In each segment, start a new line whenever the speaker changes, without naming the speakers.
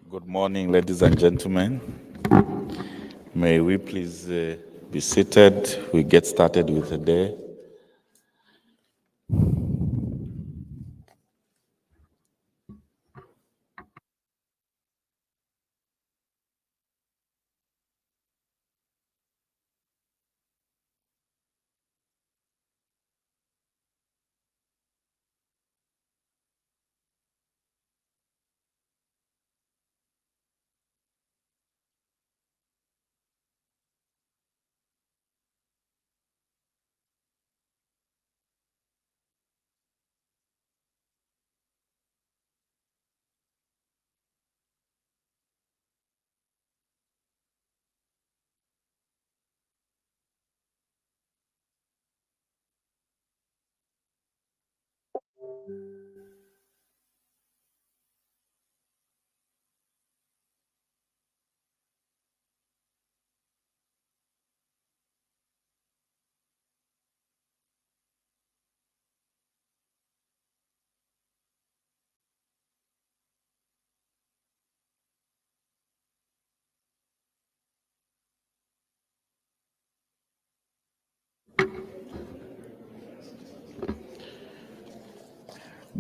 Good morning, ladies and gentlemen. May we please be seated. We get started with the day.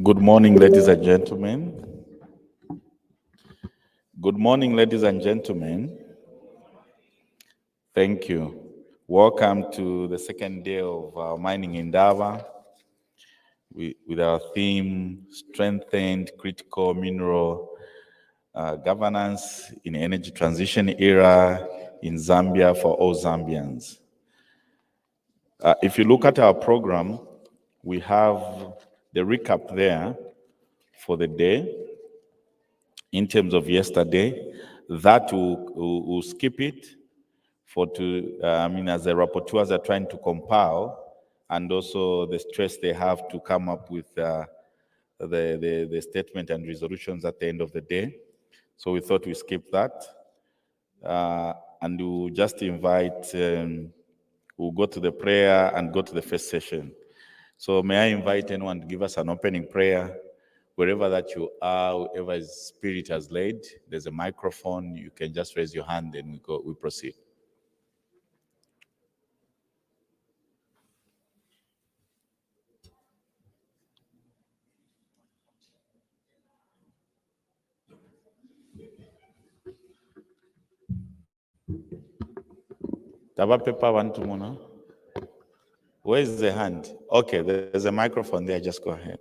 Good morning, ladies and gentlemen. Good morning, ladies and gentlemen. Thank you. Welcome to the second day of our mining Indaba with our theme, Strengthened Critical Mineral Governance in Energy Transition Era in Zambia for all Zambians. If you look at our program, we have the recap there for the day in terms of yesterday. That we'll skip it as the rapporteurs are trying to compile, and also the stress they have to come up with the statement and resolutions at the end of the day. So we thought we skip that. And we'll just invite, we'll go to the prayer and go to the first session. So may I invite anyone to give us an opening prayer? Wherever that you are, whoever his spirit has laid, there's a microphone. You can just raise your hand and we proceed. Taba paper one to Mona. Where is the hand? Okay, there's a microphone there. Just go ahead.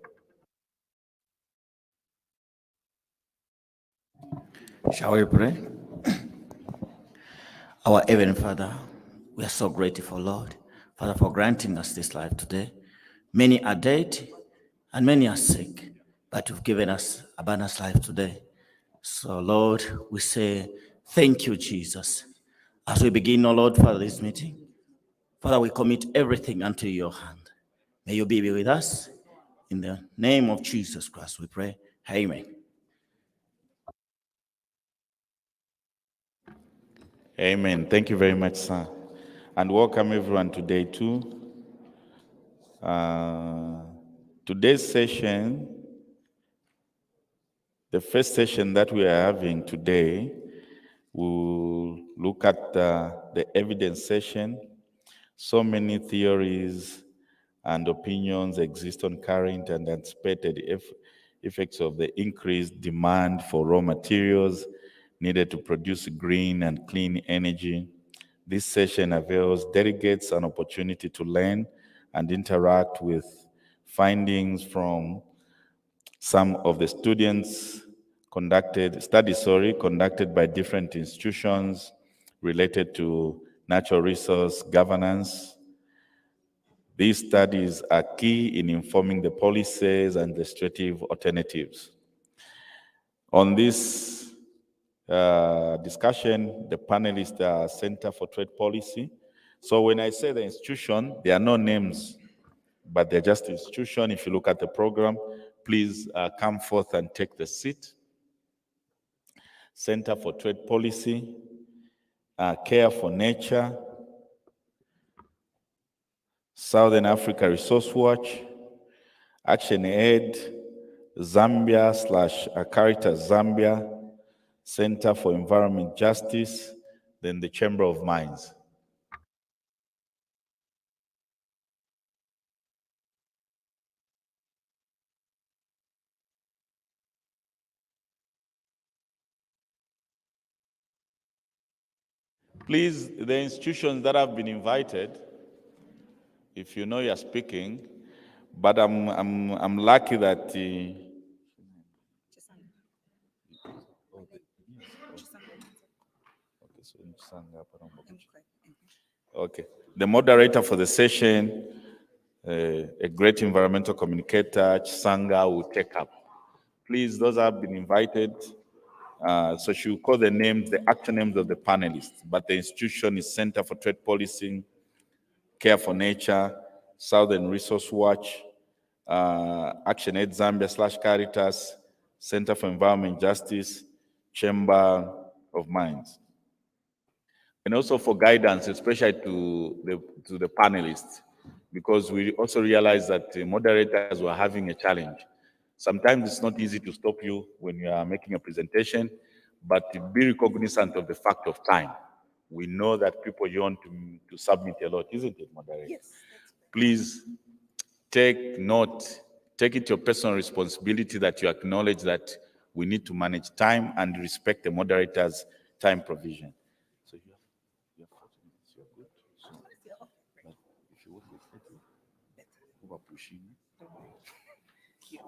Shall we pray? Our Heavenly Father, we are so grateful, Lord, Father, for granting us this life today. Many are dead and many are sick, but you've given us abundant life today. So, Lord, we say thank you, Jesus. As we begin, oh Lord, Father, this meeting, Father, we commit everything unto your hand. May you be with us. In the name of Jesus Christ, we pray. Amen.
Amen. Thank you very much, sir. And welcome everyone to day 2. Today's session, the first session that we are having today, we'll look at the evidence session. So many theories and opinions exist on current and anticipated effects of the increased demand for raw materials needed to produce green and clean energy. This session avails delegates an opportunity to learn and interact with findings from some of the studies conducted by different institutions related to natural resource governance. These studies are key in informing the policies and legislative alternatives. On this discussion, the panelists are Center for Trade Policy. So when I say the institution, there are no names, but they're just institution. If you look at the program, please come forth and take the seat. Center for Trade Policy, Care for Nature, Southern Africa Resource Watch, Action Aid, Zambia / Caritas Zambia, Center for Environment Justice, then the Chamber of Mines. Please, the institutions that have been invited, if you know you're speaking, but I'm lucky that okay. The moderator for the session, a great environmental communicator, Chisanga, will take up. Please, those have been invited. So she will call the names, the actual names of the panelists, but the institution is Center for Trade Policy, Care for Nature, Southern Resource Watch, Action Aid Zambia / Caritas, Center for Environment Justice, Chamber of Mines. And also for guidance, especially to the panelists, because we also realize that the moderators were having a challenge. Sometimes it's not easy to stop you when you are making a presentation, but be cognizant of the fact of time. We know that people you want to submit a lot, isn't it, moderator? Yes. Please take note, take it your personal responsibility that you acknowledge that we need to manage time and respect the moderator's time provision. So you have 40 minutes, you're good. So, but if you would be ready, over pushing.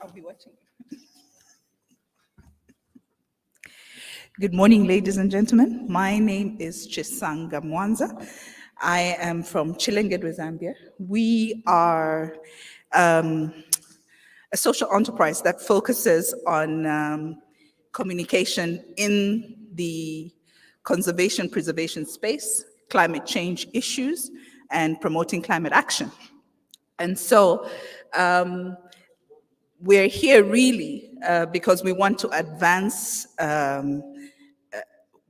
I'll be watching. Good morning, ladies and gentlemen. My name is Chisanga Mwanza. I am from Chilengedwe, Zambia. We are a social enterprise that focuses on communication in the conservation preservation space, climate change issues, and promoting climate action. And so we're here really because we want to advance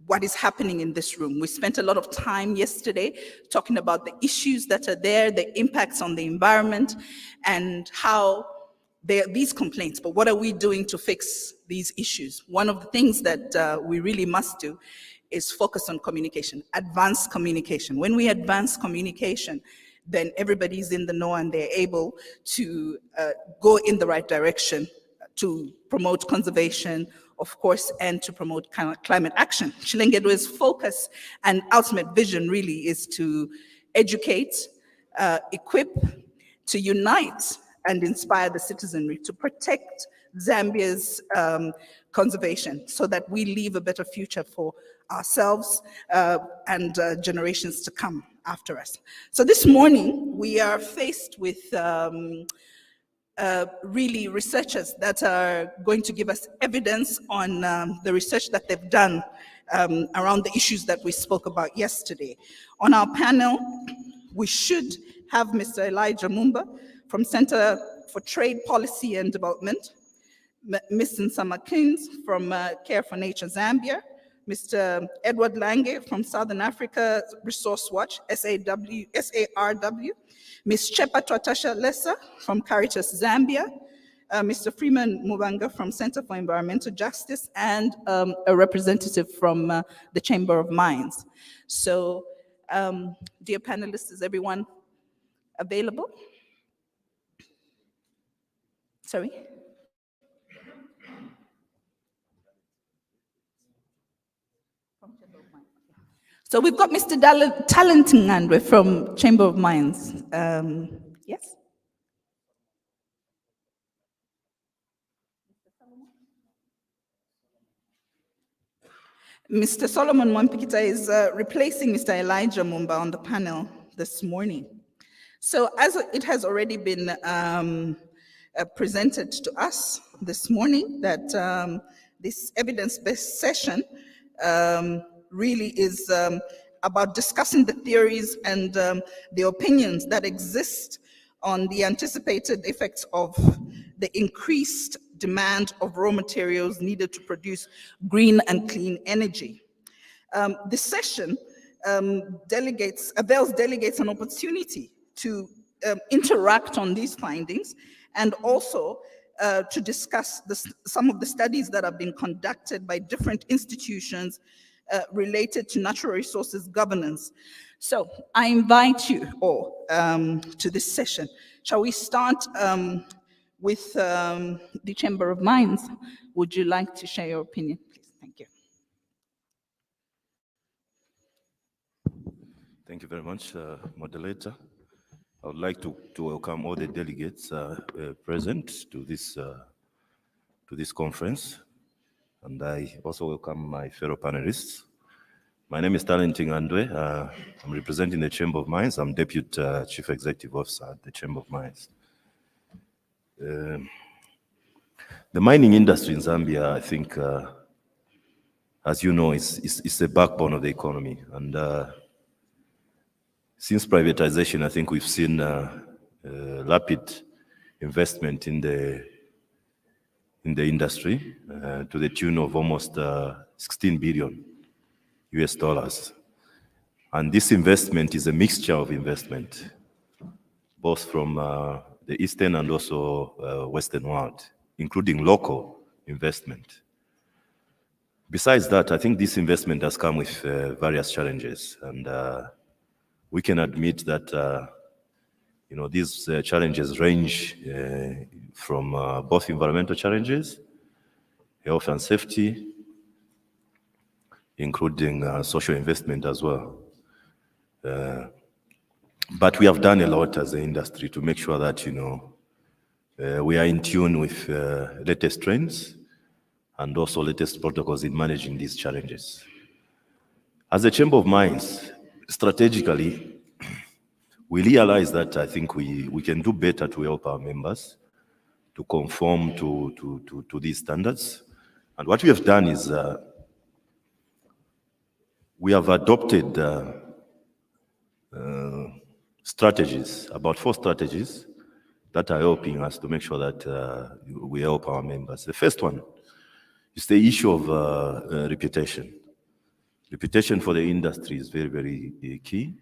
what is happening in this room. We spent a lot of time yesterday talking about the issues that are there, the impacts on the environment, and how there are these complaints, but what are we doing to fix these issues? One of the things that we really must do is focus on communication, advance communication. When we advance communication, then everybody's in the know and they're able to go in the right direction to promote conservation, of course, and to promote climate action. Chilengedwe's focus and ultimate vision really is to educate, equip, to unite, and inspire the citizenry to protect Zambia's conservation so that we leave a better future for ourselves and generations to come after us. So this morning, we are faced with really researchers that are going to give us evidence on the research that they've done around the issues that we spoke about yesterday. On our panel, we should have Mr. Elijah Mumba from Center for Trade Policy and Development, Ms. Nsama Kins from Care for Nature Zambia, Mr. Edward Lange from Southern Africa Resource Watch, SARW, Ms. Chepa Twatasha Lesa from Caritas Zambia, Mr. Freeman Mubanga from Center for Environmental Justice, and a representative from the Chamber of Mines. So, dear panelists, is everyone available? Sorry? So we've got Mr. Talentingandwe from Chamber of Mines. Yes? Mr. Solomon Mwampikita is replacing Mr. Elijah Mumba on the panel this morning. So as it has already been presented to us this morning, that this evidence-based session really is about discussing the theories and the opinions that exist on the anticipated effects of the increased demand of raw materials needed to produce green and clean energy. This session avails delegates an opportunity to interact on these findings and also to discuss some of the studies that have been conducted by different institutions related to natural resources governance. So I invite you all to this session. Shall we start with the Chamber of Mines? Would you like to share your opinion, please? Thank you.
Thank you very much, moderator. I would like to welcome all the delegates present to this conference, and I also welcome my fellow panelists. My name is Talenting Andwe. I'm representing the Chamber of Mines. I'm Deputy Chief Executive Officer at the Chamber of Mines. The mining industry in Zambia, I think, as you know, is the backbone of the economy. And since privatization, I think we've seen rapid investment in the industry to the tune of almost 16 billion US dollars. And this investment is a mixture of investment, both from the Eastern and also Western world, including local investment. Besides that, I think this investment has come with various challenges, and we can admit that these challenges range from both environmental challenges, health and safety, including social investment as well. But we have done a lot as an industry to make sure that we are in tune with latest trends and also latest protocols in managing these challenges. As a Chamber of Mines, strategically, we realize that I think we can do better to help our members to conform to these standards. And what we have done is we have adopted strategies, about 4 strategies that are helping us to make sure that we help our members. The first one is the issue of reputation. Reputation for the industry is very, very key.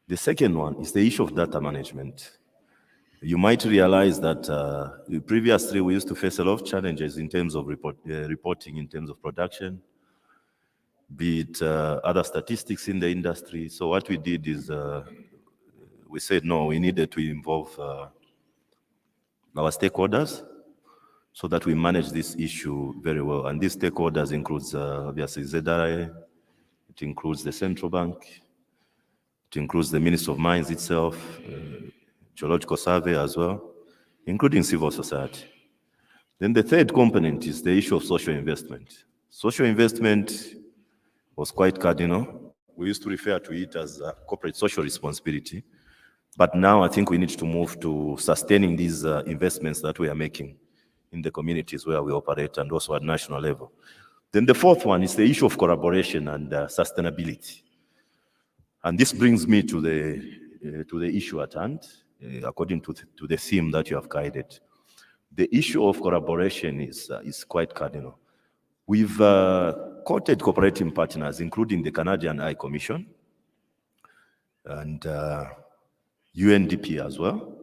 The second one is the issue of data management. You might realize that previously we used to face a lot of challenges in terms of reporting, in terms of production, be it other statistics in the industry. So what we did is we said, no, we needed to involve our stakeholders so that we manage this issue very well. And these stakeholders includes obviously ZAMI, it includes the central bank, it includes the Ministry of Mines itself, Geological Survey as well, including civil society. Then the third component is the issue of social investment. Social investment was quite cardinal. We used to refer to it as corporate social responsibility. But now I think we need to move to sustaining these investments that we are making in the communities where we operate and also at national level. Then the fourth one is the issue of collaboration and sustainability. And this brings me to the issue at hand, according to the theme that you have guided. The issue of collaboration is quite cardinal. We've courted cooperating partners, including the Canadian High Commission and UNDP as well,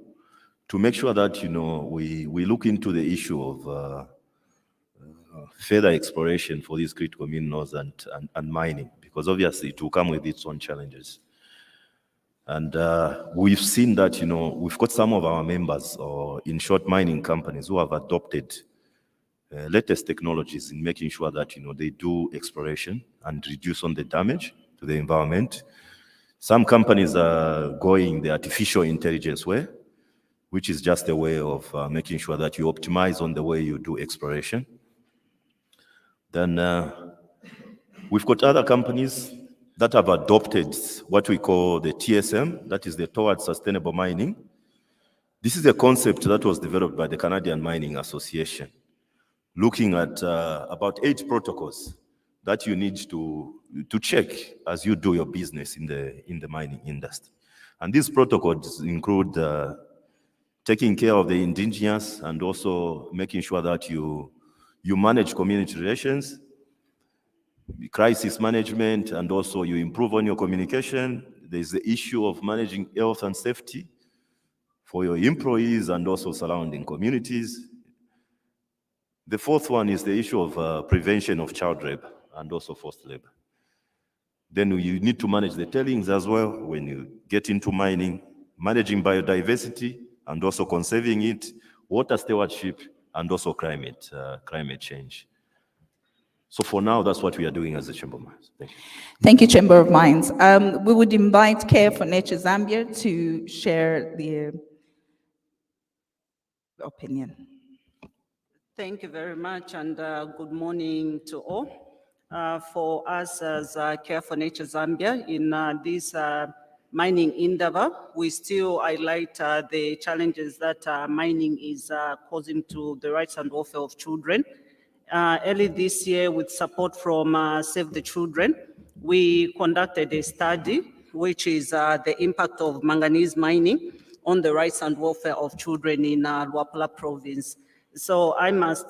to make sure that we look into the issue of further exploration for these critical minerals and mining, because obviously it will come with its own challenges. And we've seen that we've got some of our members, or in short, mining companies, who have adopted latest technologies in making sure that they do exploration and reduce on the damage to the environment. Some companies are going the artificial intelligence way, which is just a way of making sure that you optimize on the way you do exploration. Then we've got other companies that have adopted what we call the TSM, that is the Towards Sustainable Mining. This is a concept that was developed by the Canadian Mining Association, looking at about 8 protocols that you need to check as you do your business in the mining industry. And these protocols include taking care of the indigenous and also making sure that you manage community relations, crisis management, and also you improve on your communication. There's the issue of managing health and safety for your employees and also surrounding communities. The fourth one is the issue of prevention of child rape and also forced labor. Then you need to manage the tailings as well when you get into mining, managing biodiversity and also conserving it, water stewardship, and also climate change. So for now, that's what we are doing as the Chamber of Mines. Thank you.
Thank you, Chamber of Mines. We would invite Care for Nature Zambia to share the opinion.
Thank you very much, and good morning to all. For us as Care for Nature Zambia, in this mining Indaba, we still highlight the challenges that mining is causing to the rights and welfare of children. Early this year, with support from Save the Children, we conducted a study, which is the impact of manganese mining on the rights and welfare of children in Luapula province. So I must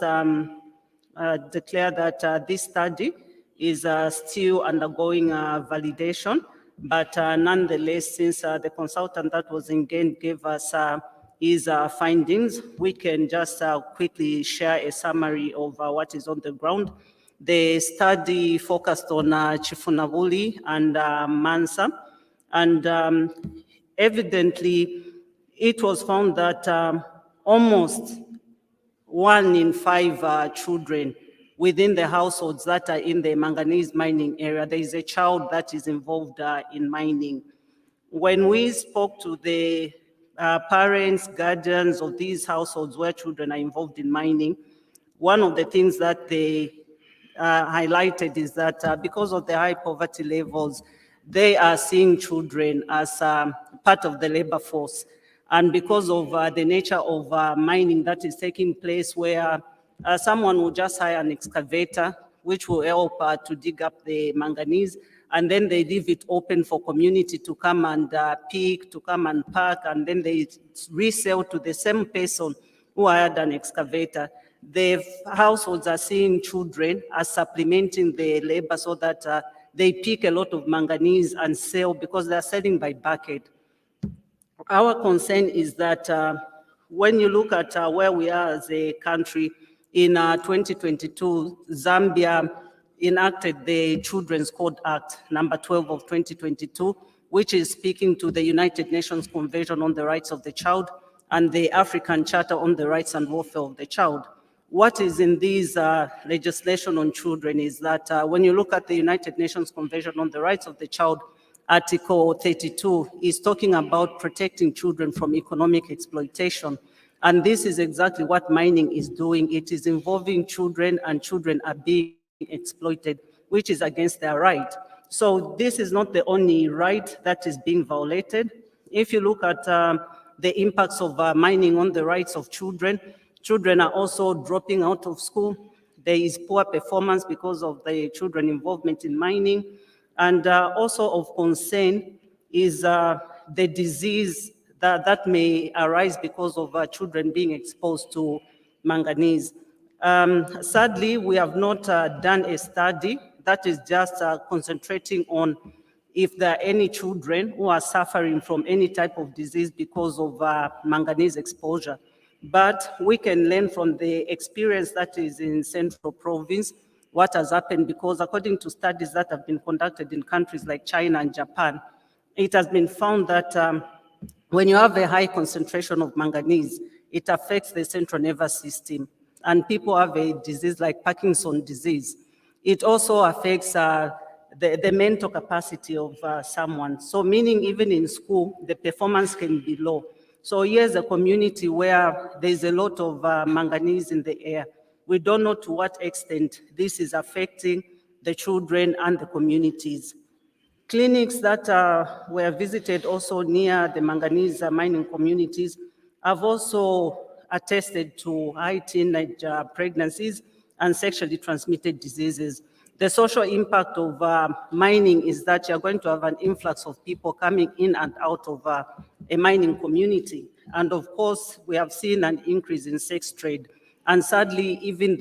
declare that this study is still undergoing validation, but nonetheless, since the consultant that was engaged gave us his findings, we can just quickly share a summary of what is on the ground. The study focused on Chifunabuli and Mansa, and evidently it was found that almost 1 in 5 children within the households that are in the manganese mining area, there is a child that is involved in mining. When we spoke to the parents, guardians of these households where children are involved in mining, one of the things that they highlighted is that because of the high poverty levels, they are seeing children as part of the labor force. And because of the nature of mining that is taking place, where someone will just hire an excavator, which will help to dig up the manganese, and then they leave it open for community to come and pick, to come and pack, and then they resell to the same person who hired an excavator. The households are seeing children as supplementing the labor so that they pick a lot of manganese and sell because they're selling by bucket. Our concern is that when you look at where we are as a country, in 2022, Zambia enacted the Children's Code Act, number 12 of 2022, which is speaking to the United Nations Convention on the Rights of the Child and the African Charter on the Rights and Welfare of the Child. What is in these legislation on children is that when you look at the United Nations Convention on the Rights of the Child, Article 32 is talking about protecting children from economic exploitation. And this is exactly what mining is doing. It is involving children, and children are being exploited, which is against their right. So this is not the only right that is being violated. If you look at the impacts of mining on the rights of children, children are also dropping out of school. There is poor performance because of the children involvement in mining. And also of concern is the disease that may arise because of children being exposed to manganese. Sadly, we have not done a study that is just concentrating on if there are any children who are suffering from any type of disease because of manganese exposure. But we can learn from the experience that is in Central Province, what has happened, because according to studies that have been conducted in countries like China and Japan, it has been found that when you have a high concentration of manganese, it affects the central nervous system, and people have a disease like Parkinson's disease. It also affects the mental capacity of someone. So meaning even in school, the performance can be low. So here's a community where there's a lot of manganese in the air. We don't know to what extent this is affecting the children and the communities. Clinics that were visited also near the manganese mining communities have also attested to high teenage pregnancies and sexually transmitted diseases. The social impact of mining is that you're going to have an influx of people coming in and out of a mining community. And of course, we have seen an increase in sex trade. And sadly, even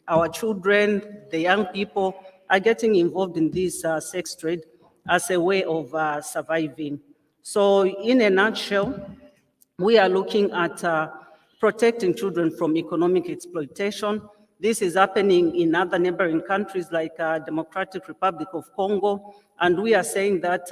our children, the young people, are getting involved in this sex trade as a way of surviving. So in a nutshell, we are looking at protecting children from economic exploitation. This is happening in other neighboring countries like Democratic Republic of Congo. And we are saying that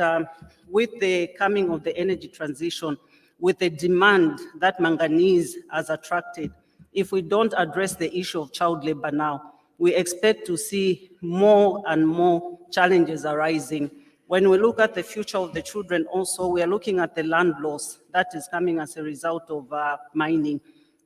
with the coming of the energy transition, with the demand that manganese has attracted, if we don't address the issue of child labor now, we expect to see more and more challenges arising. When we look at the future of the children also, we are looking at the land loss that is coming as a result of mining.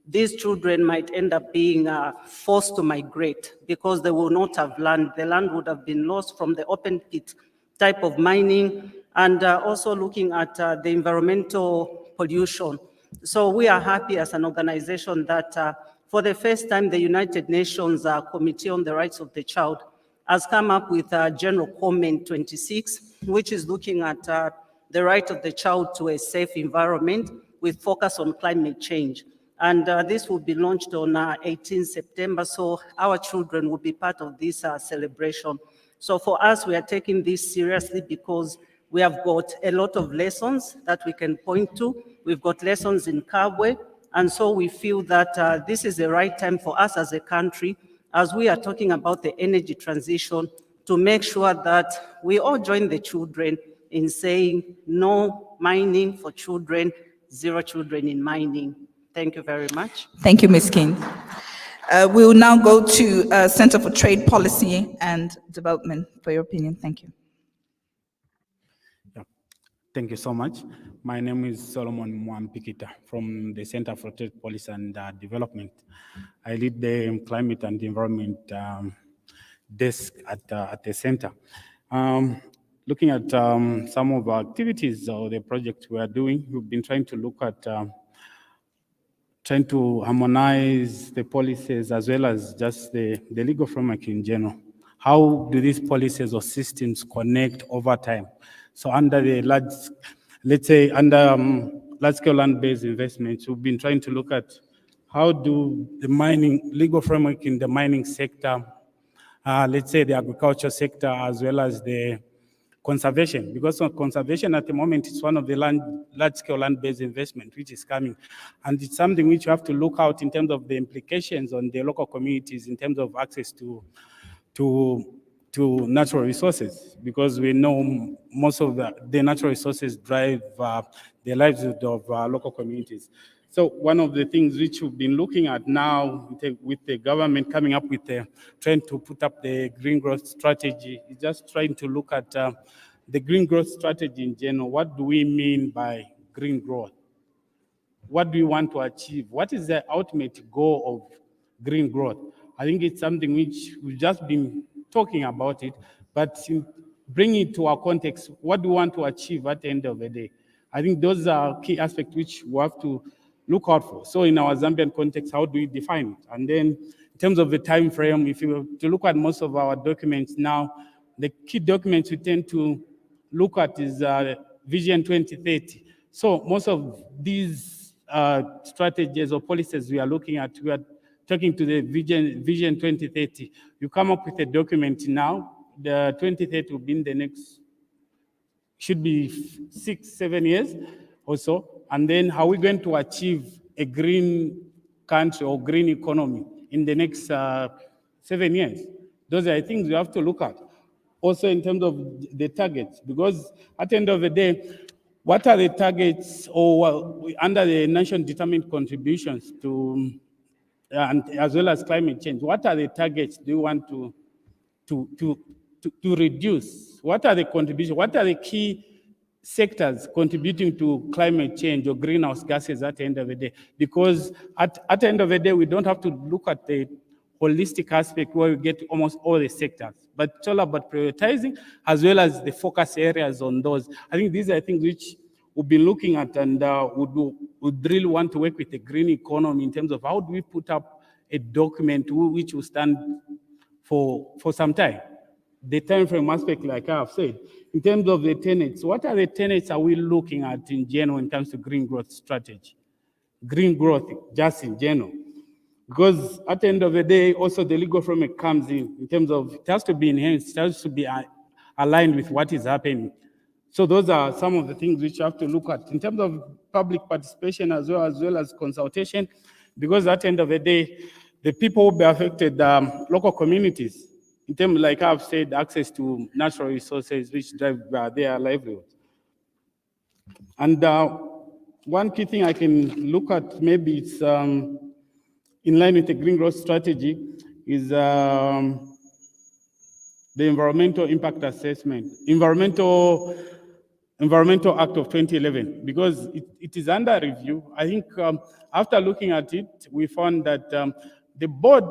These children might end up being forced to migrate because they will not have land. The land would have been lost from the open pit type of mining, and also looking at the environmental pollution. So we are happy as an organization that for the first time, the United Nations Committee on the Rights of the Child has come up with General Comment 26, which is looking at the right of the child to a safe environment with focus on climate change. And this will be launched on 18 September, so our children will be part of this celebration. So for us, we are taking this seriously because we have got a lot of lessons that we can point to. We've got lessons in Kabwe, and so we feel that this is the right time for us as a country, as we are talking about the energy transition, to make sure that we all join the children in saying no mining for children, 0 children in mining. Thank you very much.
Thank you, Ms. King. We will now go to Center for Trade Policy and Development for your opinion. Thank you.
Thank you so much. My name is Solomon Mwampikita from the Center for Trade Policy and Development. I lead the Climate and Environment desk at the center. Looking at some of our activities or the projects we are doing, we've been trying to look at trying to harmonize the policies as well as just the legal framework in general. How do these policies or systems connect over time? So under the large, let's say under large-scale land-based investments, we've been trying to look at how do the mining, legal framework in the mining sector, let's say the agriculture sector, as well as the conservation, because conservation at the moment is one of the large-scale land-based investment which is coming. And it's something which you have to look out in terms of the implications on the local communities in terms of access to natural resources, because we know most of the natural resources drive the livelihood of local communities. So one of the things which we've been looking at now with the government coming up with trying to put up the green growth strategy is just trying to look at the green growth strategy in general. What do we mean by green growth? What do we want to achieve? What is the ultimate goal of green growth? I think it's something which we've just been talking about it, but bring it to our context. What do we want to achieve at the end of the day? I think those are key aspects which we have to look out for. So in our Zambian context, how do we define it? And then in terms of the time frame, if you were to look at most of our documents now, the key documents we tend to look at is Vision 2030. So most of these strategies or policies we are looking at, we are talking to the Vision 2030. You come up with a document now, the 2030 will be in the next, should be 6-7 years or so. And then how are we going to achieve a green country or green economy in the next 7 years? Those are things we have to look at. Also in terms of the targets, because at the end of the day, what are the targets or under the nation determined contributions to, and as well as climate change, what are the targets do you want to reduce? What are the contributions? What are the key sectors contributing to climate change or greenhouse gases at the end of the day? Because at the end of the day, we don't have to look at the holistic aspect where we get almost all the sectors, but it's all about prioritizing as well as the focus areas on those. I think these are things which we'll be looking at, and would really want to work with the green economy in terms of how do we put up a document which will stand for some time. The time frame aspect, like I have said, in terms of the tenets, what are the tenets are we looking at in general in terms of green growth strategy? Green growth, just in general. Because at the end of the day, also the legal framework comes in terms of it has to be enhanced, it has to be aligned with what is happening. So those are some of the things which you have to look at. In terms of public participation as well as consultation, because at the end of the day, the people will be affected, local communities, in terms, like I've said, access to natural resources which drive their livelihood. And one key thing I can look at, maybe it's in line with the green growth strategy, is the environmental impact assessment, Environmental Act of 2011, because it is under review. I think after looking at it, we found that the board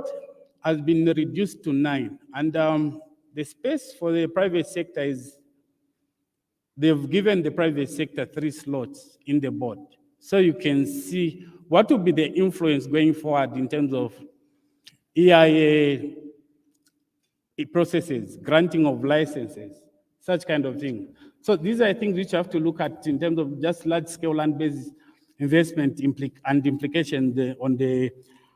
has been reduced to 9, and the space for the private sector is, they've given the private sector 3 slots in the board. So you can see what will be the influence going forward in terms of EIA processes, granting of licenses, such kind of thing. So these are things which you have to look at in terms of just large-scale land-based investment and implications on the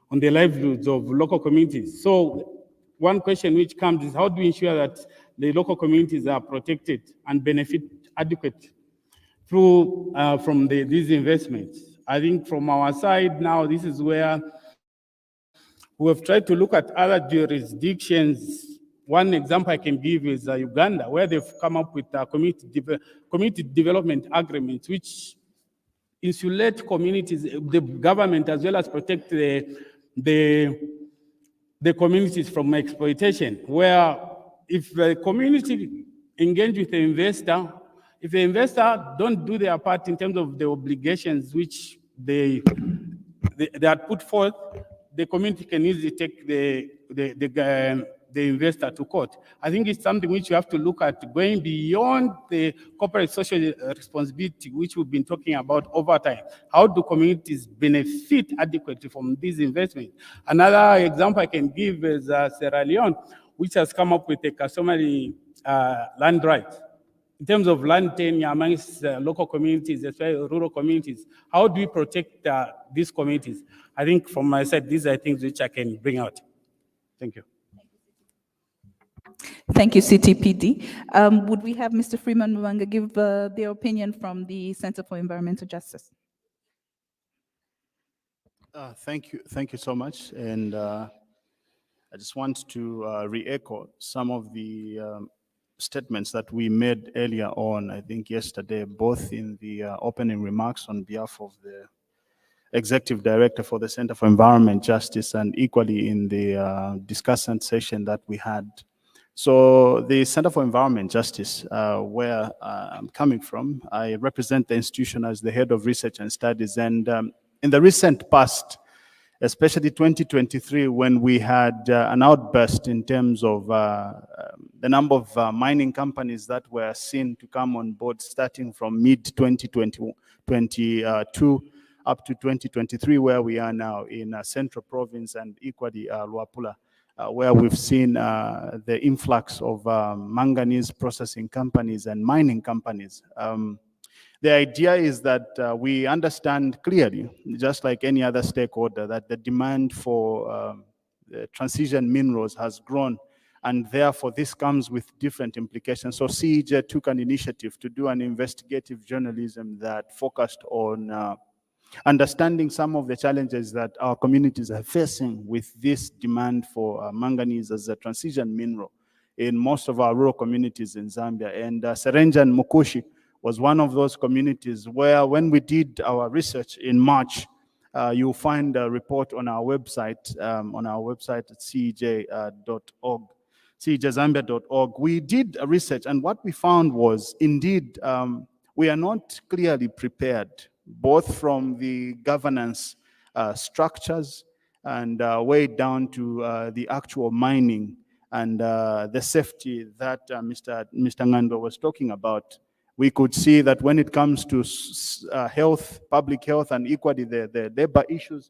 livelihoods of local communities. So one question which comes is, how do we ensure that the local communities are protected and benefit adequately through from these investments? I think from our side now, this is where we have tried to look at other jurisdictions. One example I can give is Uganda, where they've come up with community development agreements, which insulate communities, the government, as well as protect the communities from exploitation, where if the community engage with the investor, if the investor don't do their part in terms of the obligations which they had put forth, the community can easily take the investor to court. I think it's something which you have to look at, going beyond the corporate social responsibility, which we've been talking about over time. How do communities benefit adequately from these investments? Another example I can give is Sierra Leone, which has come up with a customary land right. In terms of land tenure amongst local communities, especially rural communities, how do we protect these communities? I think from my side, these are things which I can bring out. Thank you.
Thank you, CTPD. Would we have Mr. Freeman Mwanga give their opinion from the Center for Environmental Justice?
Thank you so much. And I just want to re-echo some of the statements that we made earlier on, I think yesterday, both in the opening remarks on behalf of the Executive Director for the Center for Environment Justice, and equally in the discussion session that we had. So the Center for Environment Justice, where I'm coming from, I represent the institution as the head of research and studies. And in the recent past, especially 2023, when we had an outburst in terms of the number of mining companies that were seen to come on board starting from mid-2022 up to 2023, where we are now in Central Province, and equally Luapula, where we've seen the influx of manganese processing companies and mining companies. The idea is that we understand clearly, just like any other stakeholder, that the demand for transition minerals has grown, and therefore this comes with different implications. So CEJ took an initiative to do an investigative journalism that focused on understanding some of the challenges that our communities are facing with this demand for manganese as a transition mineral in most of our rural communities in Zambia. And Serenja and Mukushi was one of those communities where, when we did our research in March, you'll find a report on our website at cej.org, cejzambia.org. We did a research, and what we found was, indeed, we are not clearly prepared, both from the governance structures and way down to the actual mining and the safety that Mr. Ngando was talking about. We could see that when it comes to health, public health, and equally the labor issues,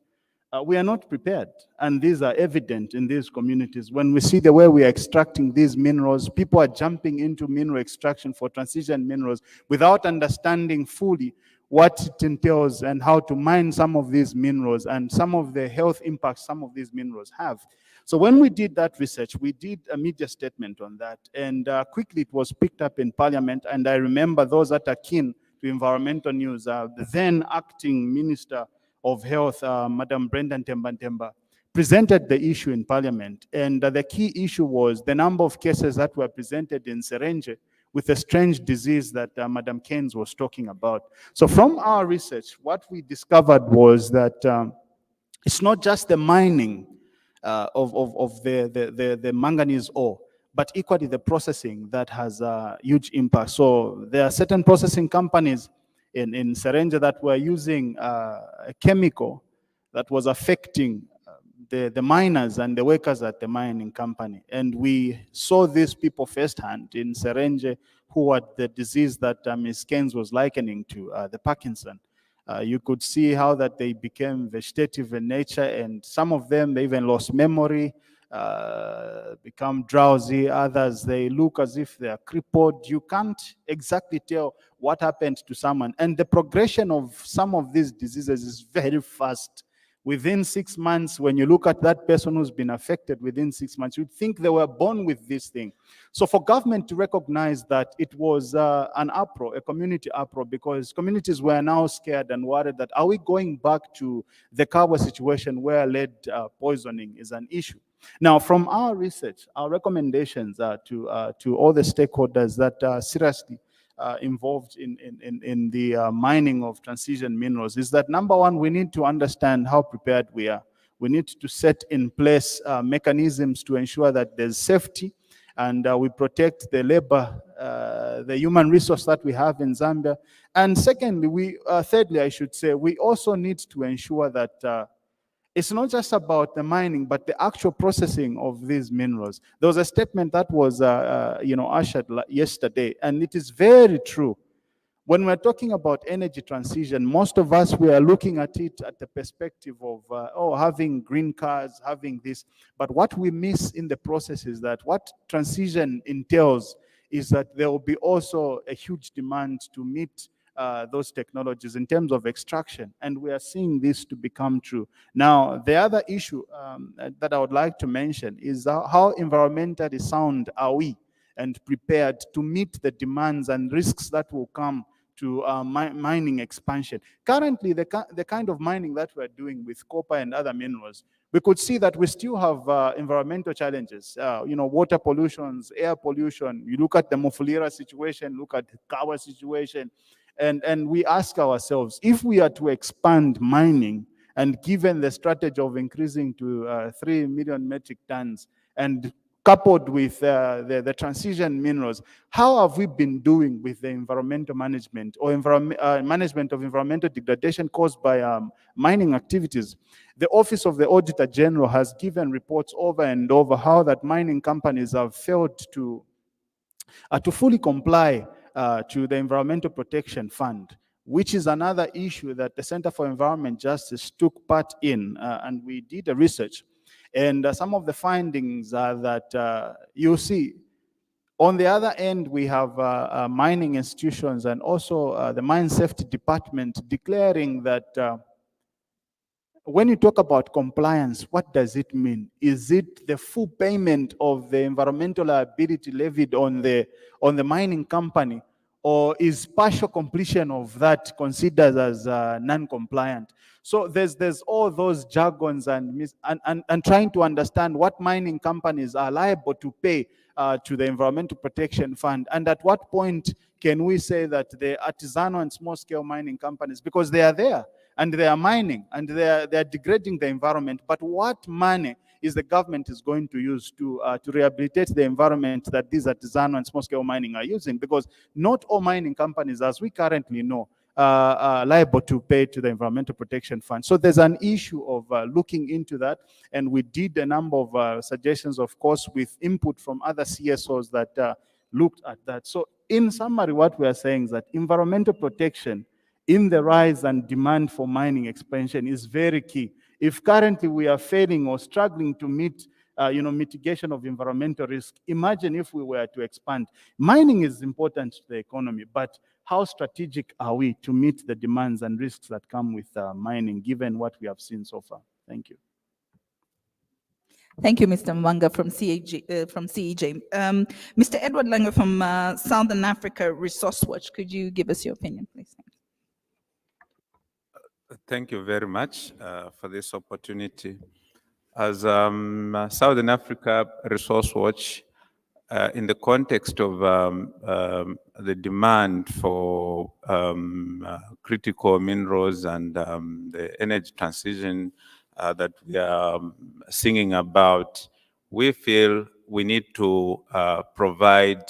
we are not prepared. And these are evident in these communities. When we see the way we are extracting these minerals, people are jumping into mineral extraction for transition minerals without understanding fully what it entails and how to mine some of these minerals and some of the health impacts some of these minerals have. So when we did that research, we did a media statement on that, and quickly it was picked up in Parliament. And I remember those that are keen to environmental news, the then acting Minister of Health, Madam Brendan Temba, presented the issue in Parliament. And the key issue was the number of cases that were presented in Serenge with a strange disease that Madam Keynes was talking about. So from our research, what we discovered was that it's not just the mining of the manganese ore, but equally the processing that has a huge impact. So there are certain processing companies in Serenge that were using a chemical that was affecting the miners and the workers at the mining company. And we saw these people firsthand in Serenge who had the disease that Ms. Keynes was likening to, the Parkinson. You could see how that they became vegetative in nature, and some of them, they even lost memory, become drowsy. Others, they look as if they are crippled. You can't exactly tell what happened to someone. And the progression of some of these diseases is very fast. Within 6 months, when you look at that person who's been affected within 6 months, you'd think they were born with this thing. So for government to recognize that it was an uproar, a community uproar, because communities were now scared and worried that, are we going back to the Kabwe situation where lead poisoning is an issue? Now, from our research, our recommendations to all the stakeholders that are seriously involved in the mining of transition minerals is that, number one, we need to understand how prepared we are. We need to set in place mechanisms to ensure that there's safety and we protect the labor, the human resource that we have in Zambia. And secondly, thirdly, I should say, we also need to ensure that it's not just about the mining, but the actual processing of these minerals. There was a statement that was, ushered yesterday, and it is very true. When we're talking about energy transition, most of us, we are looking at it at the perspective of, having green cars, having this. But what we miss in the process is that what transition entails is that there will be also a huge demand to meet those technologies in terms of extraction, and we are seeing this to become true. Now, the other issue that I would like to mention is how environmentally sound are we and prepared to meet the demands and risks that will come to mining expansion. Currently, the kind of mining that we're doing with copper and other minerals, we could see that we still have environmental challenges, water pollutions, air pollution. You look at the Mufulira situation, look at the Kawa situation, and we ask ourselves, if we are to expand mining, and given the strategy of increasing to 3 million metric tons, and coupled with the transition minerals, how have we been doing with the environmental management or management of environmental degradation caused by mining activities? The Office of the Auditor General has given reports over and over how that mining companies have failed to fully comply to the Environmental Protection Fund, which is another issue that the Center for Environment Justice took part in, and we did a research. And some of the findings are that you see, on the other end, we have mining institutions and also the Mine Safety Department declaring that when you talk about compliance, what does it mean? Is it the full payment of the environmental liability levied on the mining company, or is partial completion of that considered as non-compliant? So there's all those jargons and trying to understand what mining companies are liable to pay to the Environmental Protection Fund, and at what point can we say that the artisanal and small-scale mining companies, because they are there, and they are mining, and they are degrading the environment, but what money is the government is going to use to rehabilitate the environment that these artisanal and small-scale mining are using? Because not all mining companies, as we currently know, are liable to pay to the Environmental Protection Fund. So there's an issue of looking into that, and we did a number of suggestions, of course, with input from other CSOs that looked at that. So in summary, what we are saying is that environmental protection in the rise and demand for mining expansion is very key. If currently we are failing or struggling to meet mitigation of environmental risk, imagine if we were to expand. Mining is important to the economy, but how strategic are we to meet the demands and risks that come with mining, given what we have seen so far? Thank you.
Thank you, Mr. Mwanga from CEJ. Mr. Edward Langer from Southern Africa Resource Watch, could you give us your opinion, please?
Thank you very much for this opportunity. As Southern Africa Resource Watch, in the context of the demand for critical minerals and the energy transition that we are singing about, we feel we need to provide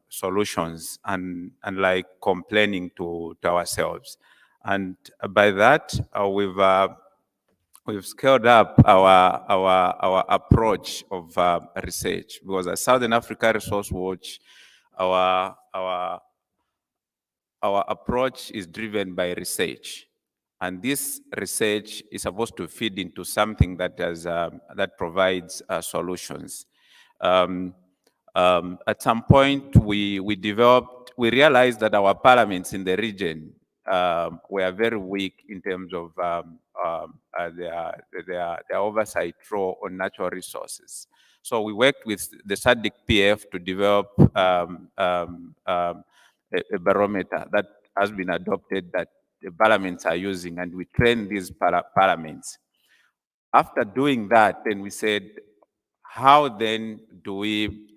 solutions and like complaining to ourselves. And by that, we've scaled up our approach of research, because at Southern Africa Resource Watch, our approach is driven by research, and this research is supposed to feed into something that that provides solutions. At some point, we realized that our parliaments in the region were very weak in terms of their oversight role on natural resources. So we worked with the SADC PF to develop a barometer that has been adopted that the parliaments are using, and we train these parliaments. After doing that, then we said, how then do we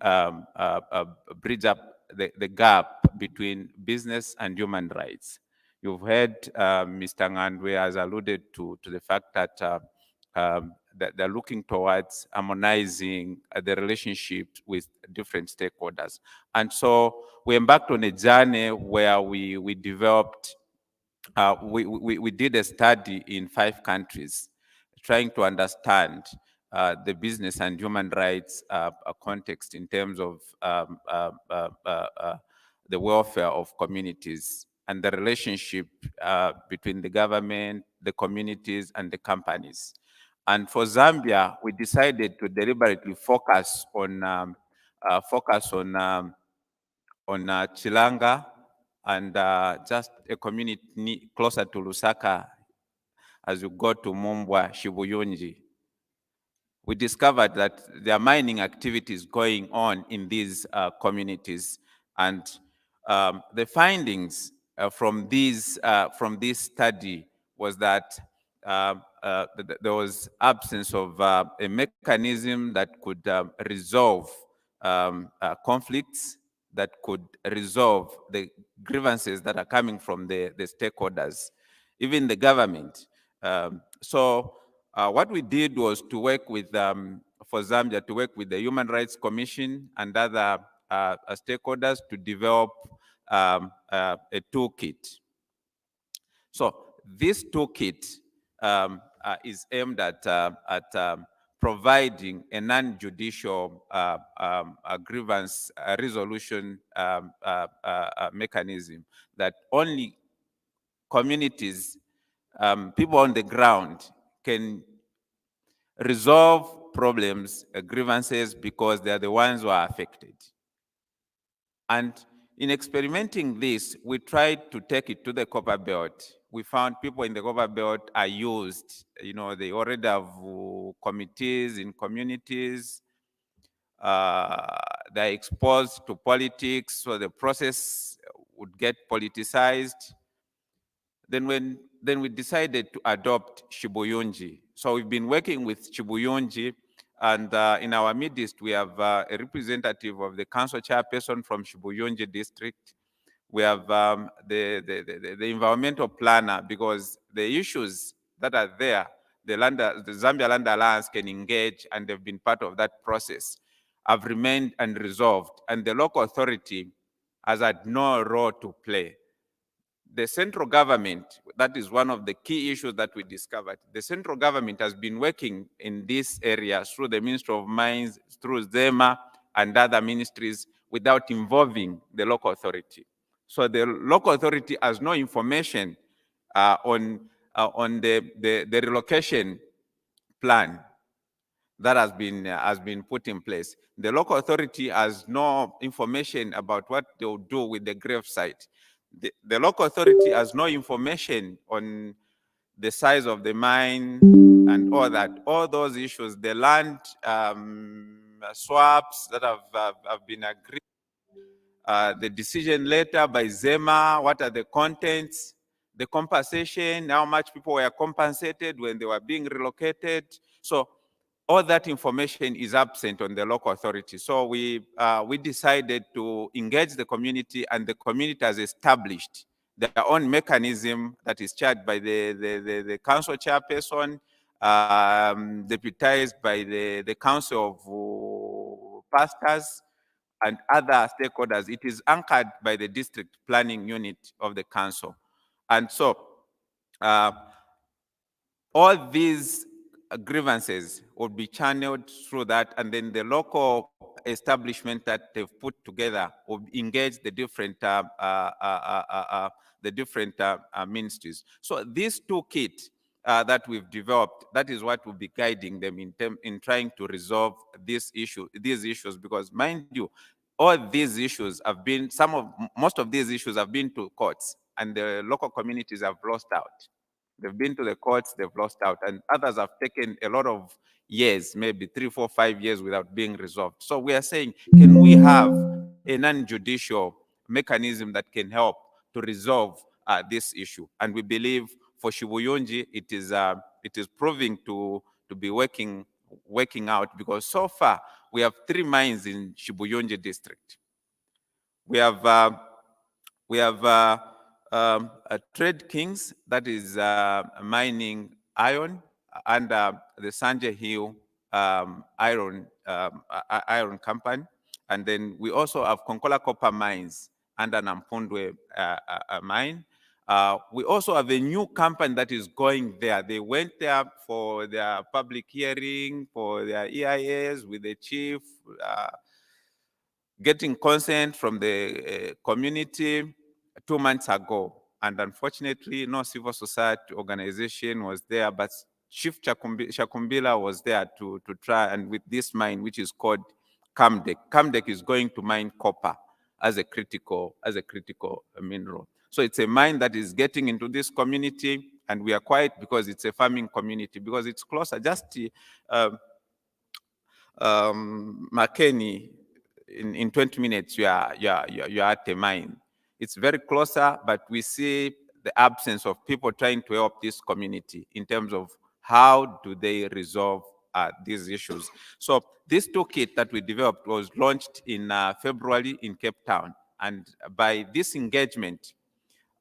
bridge up the gap between business and human rights? You've heard Mr. Ngandwe has alluded to the fact that that they're looking towards harmonizing the relationship with different stakeholders. And so we embarked on a journey where we developed, we did a study in 5 countries, trying to understand the business and human rights context in terms of the welfare of communities and the relationship between the government, the communities, and the companies. And for Zambia, we decided to deliberately focus on Chilanga and just a community closer to Lusaka as you go to Mumbwa, Shibuyunji. We discovered that there are mining activities going on in these communities, and the findings from this study was that there was absence of a mechanism that could resolve conflicts, that could resolve the grievances that are coming from the stakeholders, even the government. So what we did was to work with, for Zambia, to work with the Human Rights Commission and other stakeholders to develop a toolkit. So this toolkit is aimed at providing a non-judicial grievance resolution mechanism that only communities, people on the ground, can resolve problems, grievances, because they are the ones who are affected. And in experimenting this, we tried to take it to the copper belt. We found people in the copper belt are used, they already have committees in communities, they're exposed to politics, so the process would get politicized. Then we decided to adopt Shibuyunji. So we've been working with Shibuyunji, and in our midst, we have a representative of the council chairperson from Shibuyunji district. We have the environmental planner, because the issues that are there, the Zambia Land Alliance can engage, and they've been part of that process, have remained unresolved, and the local authority has had no role to play. The central government, that is one of the key issues that we discovered. The central government has been working in this area through the Ministry of Mines, through ZAMI and other ministries, without involving the local authority. So the local authority has no information on the relocation plan that has been put in place. The local authority has no information about what they will do with the grave site. The local authority has no information on the size of the mine and all that. All those issues, the land swaps that have been agreed, the decision letter by ZEMA, what are the contents, the compensation, how much people were compensated when they were being relocated. So all that information is absent on the local authority. So we decided to engage the community, and the community has established their own mechanism that is chaired by the council chairperson, deputized by the council of pastors and other stakeholders. It is anchored by the district planning unit of the council. And so all these grievances will be channeled through that, and then the local establishment that they've put together will engage the different ministries. So this toolkit that we've developed, that is what will be guiding them in trying to resolve these issues, because mind you, all these issues have been, most of these issues have been to courts, and the local communities have lost out. They've been to the courts, they've lost out, and others have taken a lot of years, maybe 3, 4, 5 years without being resolved. So we are saying, can we have a non-judicial mechanism that can help to resolve this issue? And we believe for Shibuyunji, it is proving to be working out, because so far we have 3 mines in Shibuyunji district. We have Trade Kings that is mining iron under the Sanje Hill iron company, and then we also have Konkola Copper Mines under Nampundwe mine. We also have a new company that is going there. They went there for their public hearing, for their EIS with the chief, getting consent from the community 2 months ago. And unfortunately, no civil society organization was there, but Chief Shakumbila was there to try, and with this mine, which is called Kamdek. Kamdek is going to mine copper as a critical mineral. So it's a mine that is getting into this community, and we are quiet because it's a farming community, because it's closer. Just Makeni, in 20 minutes, you are at the mine. It's very closer, but we see the absence of people trying to help this community in terms of how do they resolve these issues. So this toolkit that we developed was launched in February in Cape Town. And by this engagement,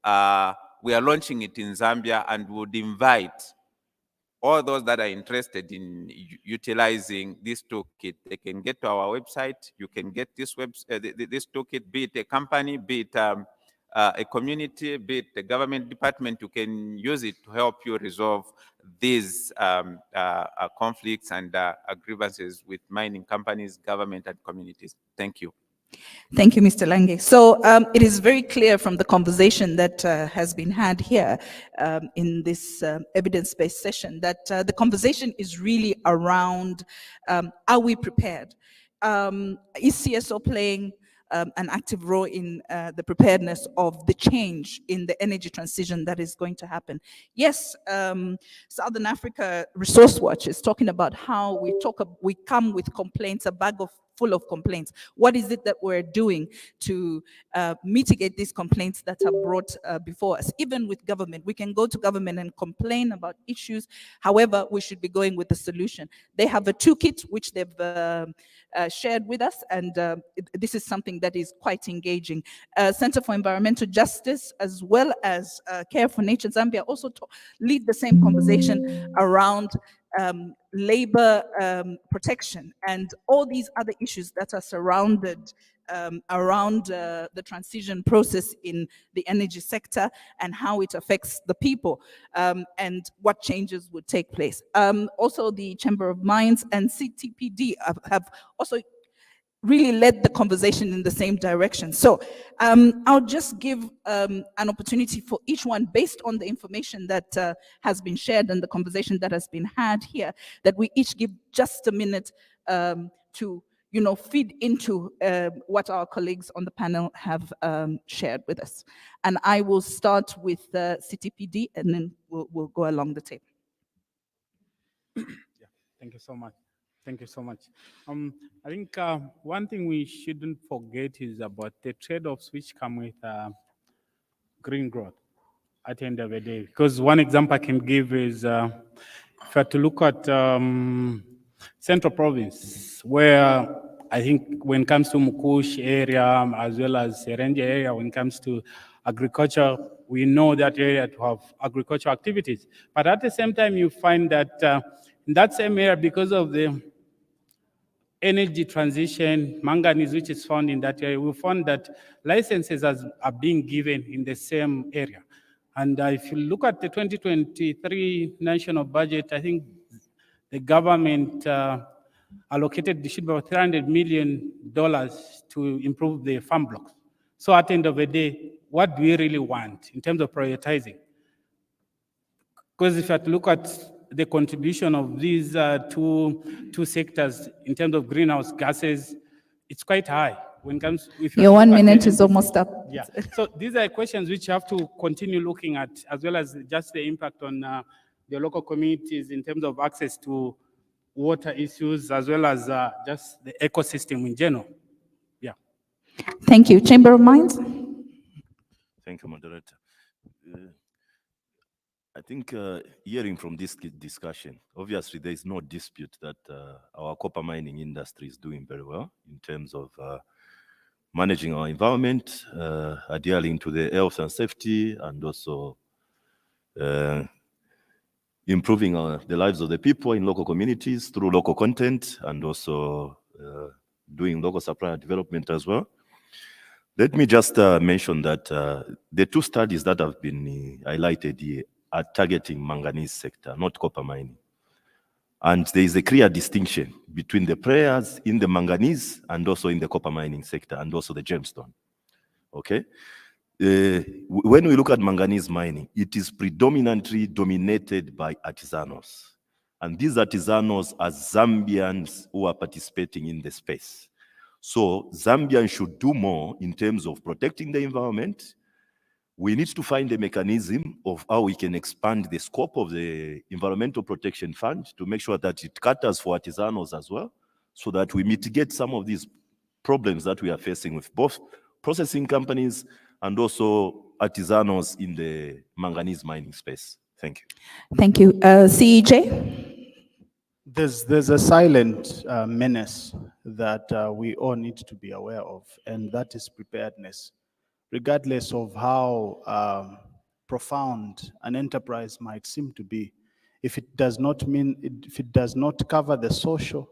we are launching it in Zambia, and would invite all those that are interested in utilizing this toolkit. They can get to our website. You can get this this toolkit, be it a company, be it a community, be it a government department. You can use it to help you resolve these conflicts and grievances with mining companies, government, and communities. Thank you.
Thank you, Mr. Lange. So it is very clear from the conversation that has been had here in this evidence-based session that the conversation is really around, are we prepared? Is CSO playing an active role in the preparedness of the change in the energy transition that is going to happen? Yes, Southern Africa Resource Watch is talking about how we come with complaints, a bag full of complaints. What is it that we're doing to mitigate these complaints that are brought before us? Even with government, we can go to government and complain about issues. However, we should be going with the solution. They have a toolkit which they've shared with us, and this is something that is quite engaging. Center for Environmental Justice, as well as Care for Nature Zambia, also lead the same conversation around labor protection and all these other issues that are surrounded around the transition process in the energy sector and how it affects the people and what changes would take place. Also, the Chamber of Mines and CTPD have also really led the conversation in the same direction. So I'll just give an opportunity for each one based on the information that has been shared and the conversation that has been had here, that we each give just a minute to feed into what our colleagues on the panel have shared with us. And I will start with CTPD, and then we'll go along the table.
Yeah, thank you so much. Thank you so much. I think one thing we shouldn't forget is about the trade-offs which come with green growth. at the end of the day. Because one example I can give is if I had to look at Central Province, where I think when it comes to Mukush area as well as Serenge area, when it comes to agriculture, we know that area to have agricultural activities. But at the same time, you find that in that same area, because of the energy transition, manganese, which is found in that area, we found that licenses are being given in the same area. And if you look at the 2023 national budget, I think the government allocated the ship about $300 million to improve the farm blocks. So at the end of the day, what do we really want in terms of prioritizing? Because if you have to look at the contribution of these two sectors in terms of greenhouse gases, it's quite high. When it comes, if you
Your
have to
1
look at
minute
the-
is almost up.
Yeah, so these are questions which you have to continue looking at, as well as just the impact on the local communities in terms of access to water issues, as well as just the ecosystem in general. Yeah.
Thank you. Chamber of Mines?
Thank you, moderator. I think hearing from this discussion, obviously there is no dispute that our copper mining industry is doing very well in terms of managing our environment, adhering to the health and safety, and also improving the lives of the people in local communities through local content, and also doing local supplier development as well. Let me just mention that the two studies that have been highlighted here are targeting manganese sector, not copper mining. And there is a clear distinction between the players in the manganese and also in the copper mining sector, and also the gemstone. Okay? When we look at manganese mining, it is predominantly dominated by artisanals. And these artisanals are Zambians who are participating in the space. So Zambians should do more in terms of protecting the environment. We need to find a mechanism of how we can expand the scope of the Environmental Protection Fund to make sure that it caters for artisanals as well, so that we mitigate some of these problems that we are facing with both processing companies and also artisanals in the manganese mining space. Thank you.
Thank you. CEJ?
There's a silent menace that we all need to be aware of, and that is preparedness. Regardless of how profound an enterprise might seem to be, if it does not cover the social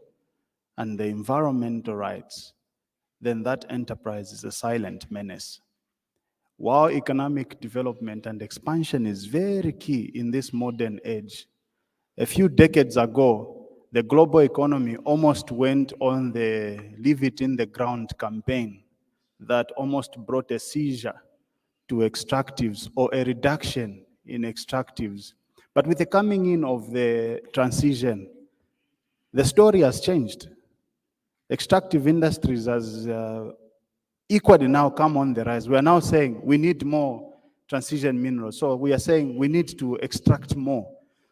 and the environmental rights, then that enterprise is a silent menace. While economic development and expansion is very key in this modern age, a few decades ago, the global economy almost went on the leave it in the ground campaign that almost brought a seizure to extractives or a reduction in extractives. But with the coming in of the transition, the story has changed. Extractive industries has equally now come on the rise. We are now saying we need more transition minerals. So we are saying we need to extract more.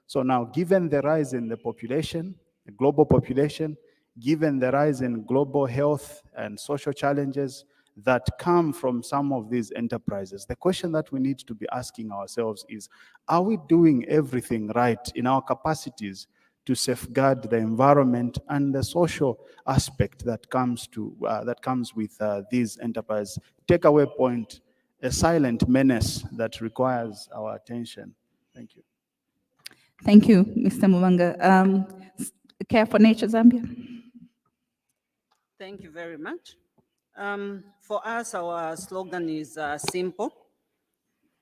So now, given the rise in the population, the global population, given the rise in global health and social challenges that come from some of these enterprises, the question that we need to be asking ourselves is, are we doing everything right in our capacities to safeguard the environment and the social aspect that comes with these enterprises? Takeaway point: a silent menace that requires our attention. Thank you.
Thank you, Mr. Muvanga. Care for Nature Zambia?
Thank you very much. For us, our slogan is simple.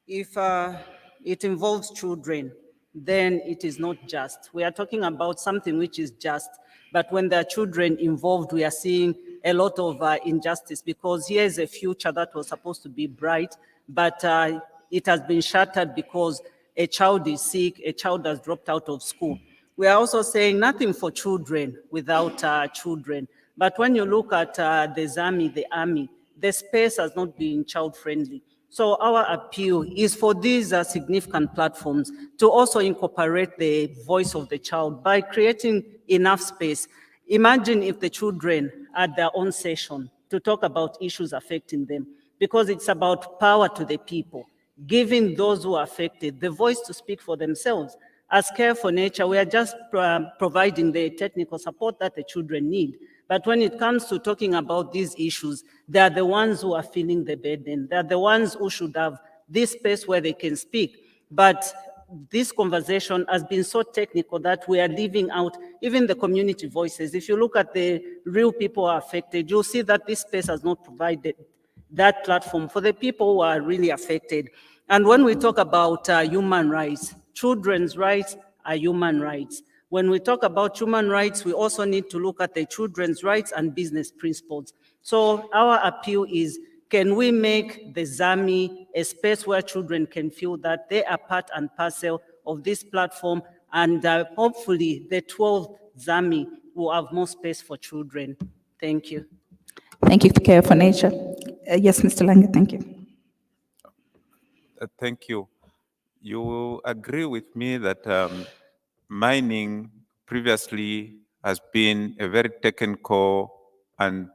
If it involves children, then it is not just. We are talking about something which is just, but when there are children involved, we are seeing a lot of injustice, because here is a future that was supposed to be bright, but it has been shattered because a child is sick, a child has dropped out of school. We are also saying nothing for children without children. But when you look at the ZAMI, the army, the space has not been child-friendly. So our appeal is for these significant platforms to also incorporate the voice of the child by creating enough space. Imagine if the children had their own session to talk about issues affecting them, because it's about power to the people. giving those who are affected the voice to speak for themselves. As Care for Nature, we are just providing the technical support that the children need. But when it comes to talking about these issues, they are the ones who are feeling the burden. They are the ones who should have this space where they can speak. But this conversation has been so technical that we are leaving out even the community voices. If you look at the real people who are affected, you'll see that this space has not provided that platform for the people who are really affected. And when we talk about human rights, children's rights are human rights. When we talk about human rights, we also need to look at the children's rights and business principles. So our appeal is, can we make the ZAMI a space where children can feel that they are part and parcel of this platform, and hopefully the 12th ZAMI will have more space for children. Thank you.
Thank you, Care for Nature. Yes, Mr. Lange, thank you.
Thank you. You will agree with me that mining previously has been a very technical and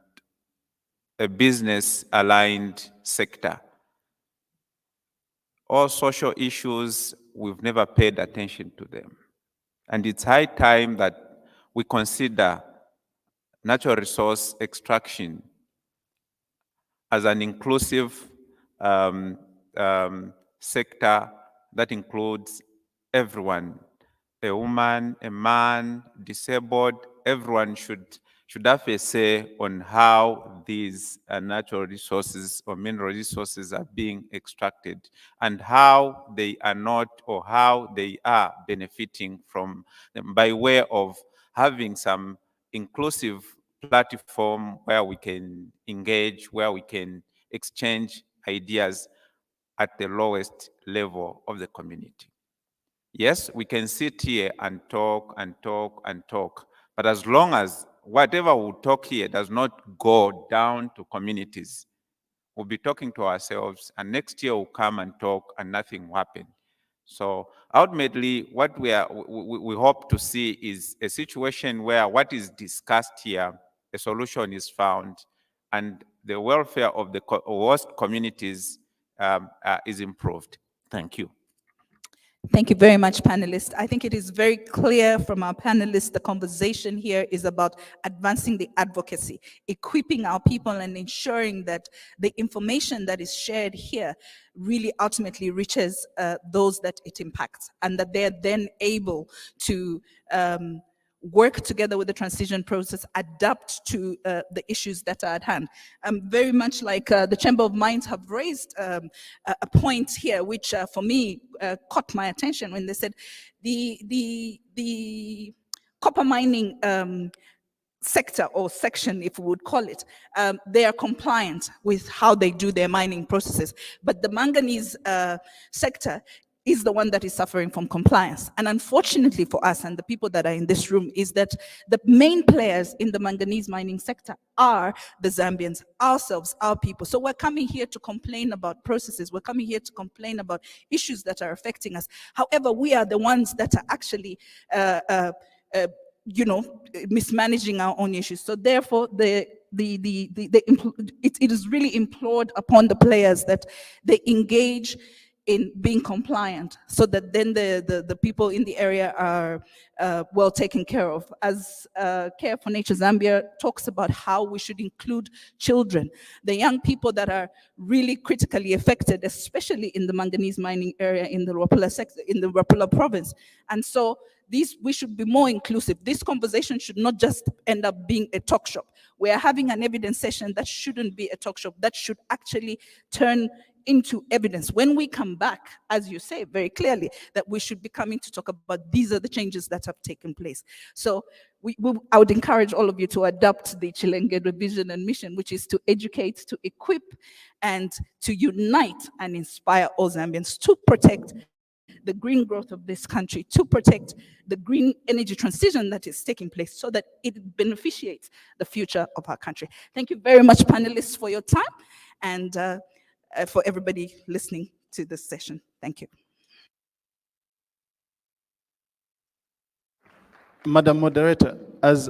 a business-aligned sector. All social issues, we've never paid attention to them. And it's high time that we consider natural resource extraction as an inclusive sector that includes everyone, a woman, a man, disabled, everyone should have a say on how these natural resources or mineral resources are being extracted and how they are not, or how they are benefiting from them, by way of having some inclusive platform where we can engage, where we can exchange ideas at the lowest level of the community. Yes, we can sit here and talk and talk and talk, but as long as whatever we talk here does not go down to communities, we'll be talking to ourselves, and next year we'll come and talk and nothing will happen. So ultimately, what we hope to see is a situation where what is discussed here, a solution is found, and the welfare of the host communities is improved. Thank you.
Thank you very much, panelists. I think it is very clear from our panelists, the conversation here is about advancing the advocacy, equipping our people and ensuring that the information that is shared here really ultimately reaches those that it impacts, and that they're then able to work together with the transition process, adapt to the issues that are at hand. Very much like the Chamber of Mines have raised a point here, which for me caught my attention when they said the copper mining sector or section, if we would call it, they are compliant with how they do their mining processes. But the manganese sector is the one that is suffering from compliance. And unfortunately for us and the people that are in this room is that the main players in the manganese mining sector are the Zambians, ourselves, our people. So we're coming here to complain about processes. We're coming here to complain about issues that are affecting us. However, we are the ones that are actually mismanaging our own issues. So therefore, it is really implored upon the players that they engage in being compliant, so that then the people in the area are well taken care of. As Care for Nature Zambia talks about how we should include children, the young people that are really critically affected, especially in the manganese mining area in the Luapula sector, in the Luapula province. And so we should be more inclusive. This conversation should not just end up being a talk shop. We are having an evidence session that shouldn't be a talk shop, that should actually turn into evidence. When we come back, as you say very clearly, that we should be coming to talk about these are the changes that have taken place. So I would encourage all of you to adopt the Chilengedwe vision and mission, which is to educate, to equip, and to unite and inspire all Zambians to protect the green growth of this country, to protect the green energy transition that is taking place, so that it beneficiates the future of our country. Thank you very much, panelists, for your time, and for everybody listening to this session. Thank you.
Madam Moderator, as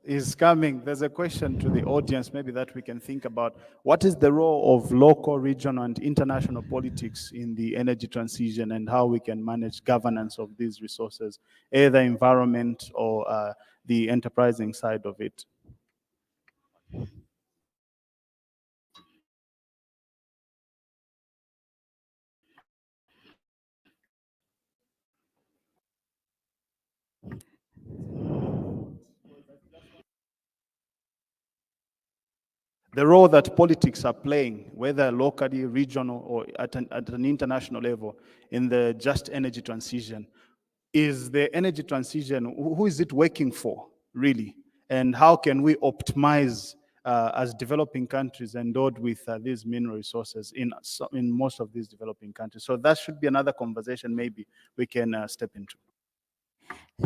is coming. There's a question to the audience, maybe that we can think about. What is the role of local, regional, and international politics in the energy transition, and how we can manage governance of these resources, either environment or the enterprising side of it? The role that politics are playing, whether locally, regional, or at an international level, in the just energy transition. Is the energy transition, who is it working for, really? And how can we optimize as developing countries endowed with these mineral resources in most of these developing countries? So that should be another conversation maybe we can step into.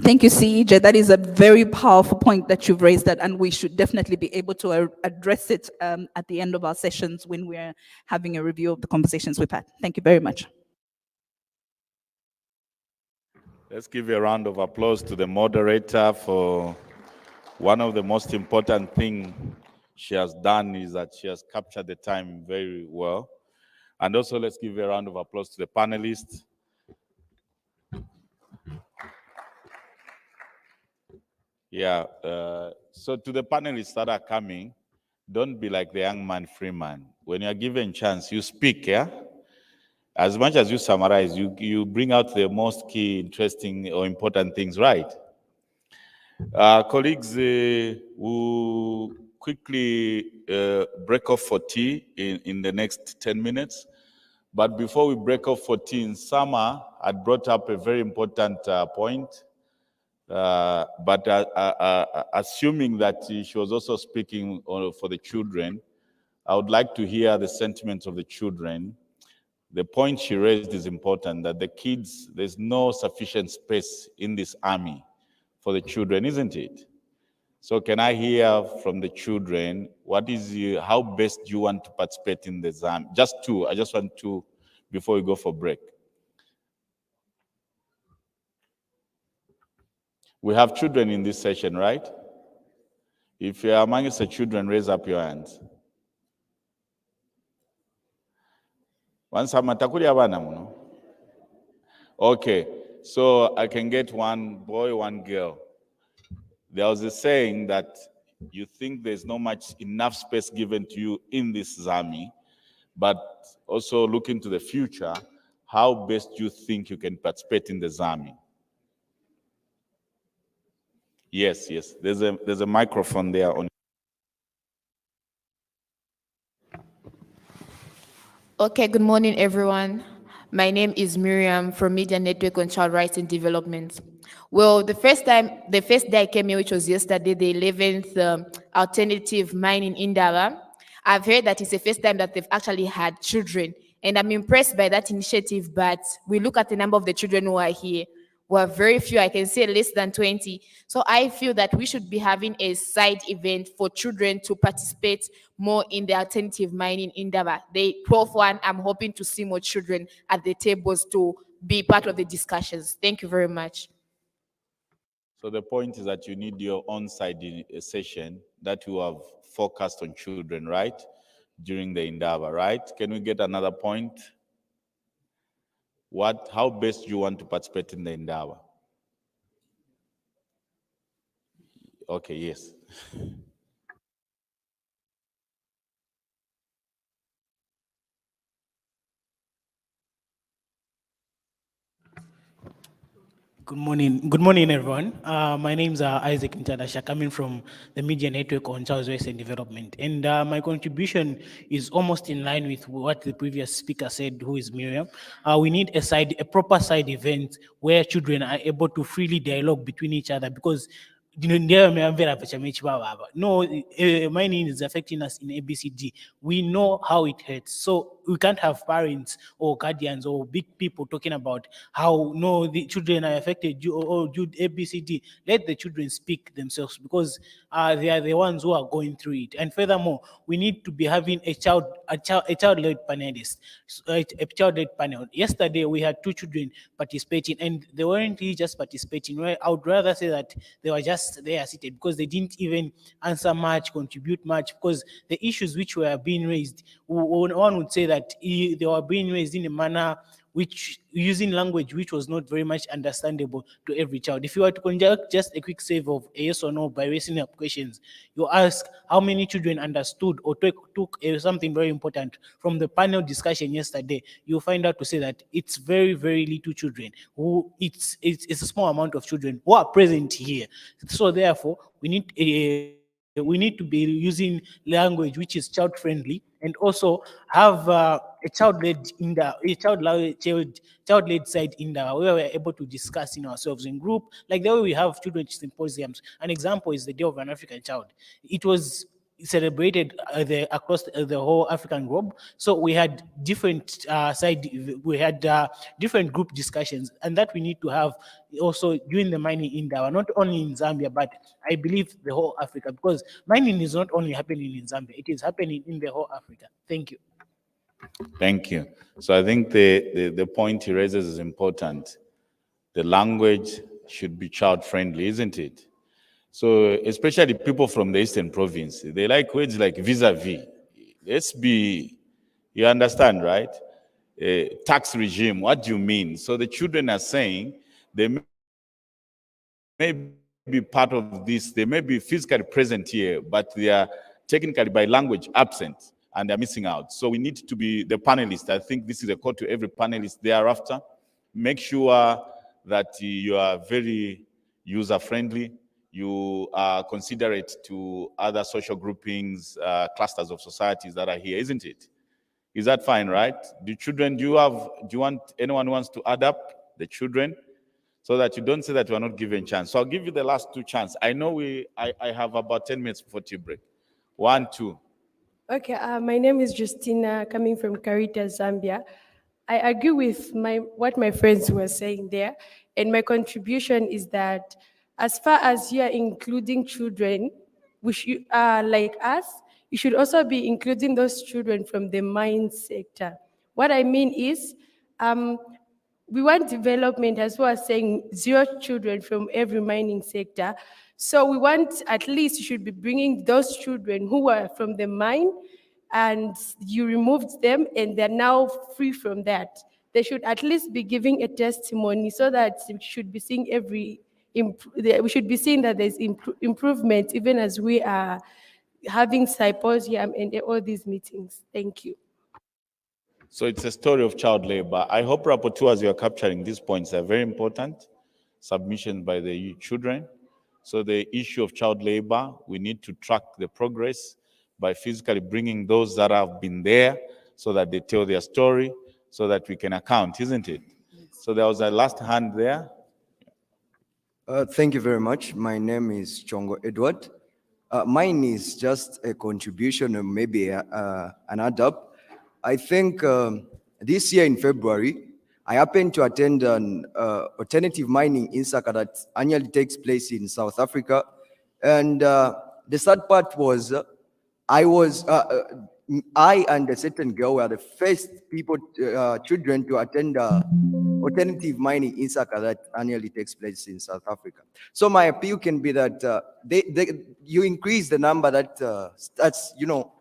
Thank you, CEJ. That is a very powerful point that you've raised, that, and we should definitely be able to address it at the end of our sessions when we're having a review of the conversations we've had. Thank you very much.
Let's give a round of applause to the moderator for one of the most important things she has done is that she has captured the time very well. And also let's give a round of applause to the panelists. Yeah, so to the panelists that are coming, don't be like the young man Freeman. When you're given chance, you speak, yeah? As much as you summarize, you bring out the most key, interesting, or important things, right? Colleagues, will quickly break off for tea in the next 10 minutes. But before we break off for tea, Sama had brought up a very important point. But assuming that she was also speaking for the children, I would like to hear the sentiments of the children. The point she raised is important, that the kids, there's no sufficient space in this army for the children, isn't it? So can I hear from the children, how best do you want to participate in the ZAMI? Just two, I just want two before we go for break. We have children in this session, right? If you're amongst the children, raise up your hands. Okay, so I can get one boy, one girl. There was a saying that you think there's not much enough space given to you in this ZAMI, but also look into the future, how best you think you can participate in the ZAMI? Yes, there's a microphone there on.
Okay, good morning, everyone. My name is Miriam from Media Network on Child Rights and Development. Well, the first day I came here, which was yesterday, the 11th alternative mine in Indaba, I've heard that it's the first time that they've actually had children. And I'm impressed by that initiative, but we look at the number of the children who are here. We're very few, I can say less than 20. So I feel that we should be having a side event for children to participate more in the alternative mining in Indaba. The 12th one, I'm hoping to see more children at the tables to be part of the discussions. Thank you very much.
So the point is that you need your own side session that you have focused on children, right? During the Indaba, right? Can we get another point? How best do you want to participate in the Indaba? Okay, yes.
Good morning, everyone. My name is Isaac Ntadasha, coming from the Media Network on Child Rights and Development. And my contribution is almost in line with what the previous speaker said, who is Miriam. We need a proper side event where children are able to freely dialogue between each other, because no, mining is affecting us in ABCD. We know how it hurts. So we can't have parents or guardians or big people talking about how no the children are affected due ABCD. Let the children speak themselves, because they are the ones who are going through it. And furthermore, we need to be having a child-led panelist, a child-led panel. Yesterday we had 2 children participating, and they weren't really just participating. Right? I would rather say that they were just there seated, because they didn't even answer much, contribute much, because the issues which were being raised, one would say that they were being raised in a manner which, using language which was not very much understandable to every child. If you were to conduct just a quick save of a yes or no by raising up questions, you ask how many children understood or took something very important from the panel discussion yesterday, you'll find out to say that it's very, very little children who, it's a small amount of children who are present here. So therefore, we need to be using language which is child friendly, and also have a child-led child-led side in the where we're able to discuss in ourselves in group, like the way we have children's symposiums. An example is the Day of an African Child. It was celebrated across the whole African globe. So we had different different group discussions, and that we need to have also during the mining in Indaba, not only in Zambia, but I believe the whole Africa, because mining is not only happening in Zambia, it is happening in the whole Africa. Thank you.
Thank you. So I think the point he raises is important. The language should be child-friendly, isn't it? So especially people from the Eastern Province, they like words like vis-a-vis. Let's be, you understand, right? Tax regime, what do you mean? So the children are saying they may be part of this, they may be physically present here, but they are technically by language absent and they're missing out. So we need to be the panelists. I think this is a call to every panelist thereafter. Make sure that you are very user-friendly, you are considerate to other social groupings, clusters of societies that are here, isn't it? Is that fine, right? Do you want anyone who wants to add up the children, so that you don't say that you are not given chance? So I'll give you the last 2 chances. I know I have about 10 minutes before tea break. 1, 2.
Okay, my name is Justina, coming from Caritas, Zambia. I agree with what my friends were saying there, and my contribution is that as far as you are including children, like us, you should also be including those children from the mine sector. What I mean is, we want development, as we are saying, 0 children from every mining sector. So we want, at least you should be bringing those children who were from the mine and you removed them and they're now free from that. They should at least be giving a testimony, so that we should be seeing we should be seeing that there's improvement, even as we are having symposium and all these meetings. Thank you.
So it's a story of child labor. I hope rapporteurs, you are capturing these points. They're very important. Submissions by the children. So the issue of child labor, we need to track the progress by physically bringing those that have been there, so that they tell their story, so that we can account, isn't it? So there was a last hand there.
Thank you very much. My name is Chongo Edward. Mine is just a contribution, or maybe an add-up. I think this year in February, I happened to attend an alternative mining in Saka that annually takes place in South Africa. And the sad part was, I and a certain girl were the first children to attend alternative mining in Saka that annually takes place in South Africa. So my appeal can be that you increase the number that's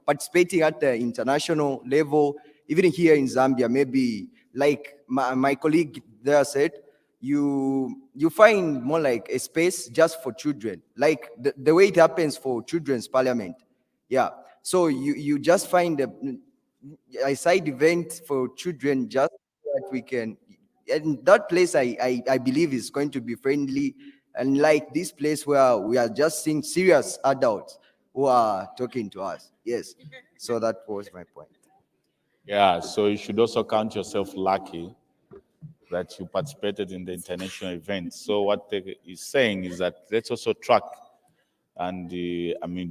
participating at the international level, even here in Zambia. Maybe like my colleague there said, you find more like a space just for children, like the way it happens for children's parliament. Yeah. So you just find a side event for children, just so that we can, and that place I believe is going to be friendly, and like this place where we are just seeing serious adults who are talking to us. Yes. So that was my point.
Yeah, so you should also count yourself lucky that you participated in the international event. So what he's saying is that let's also track and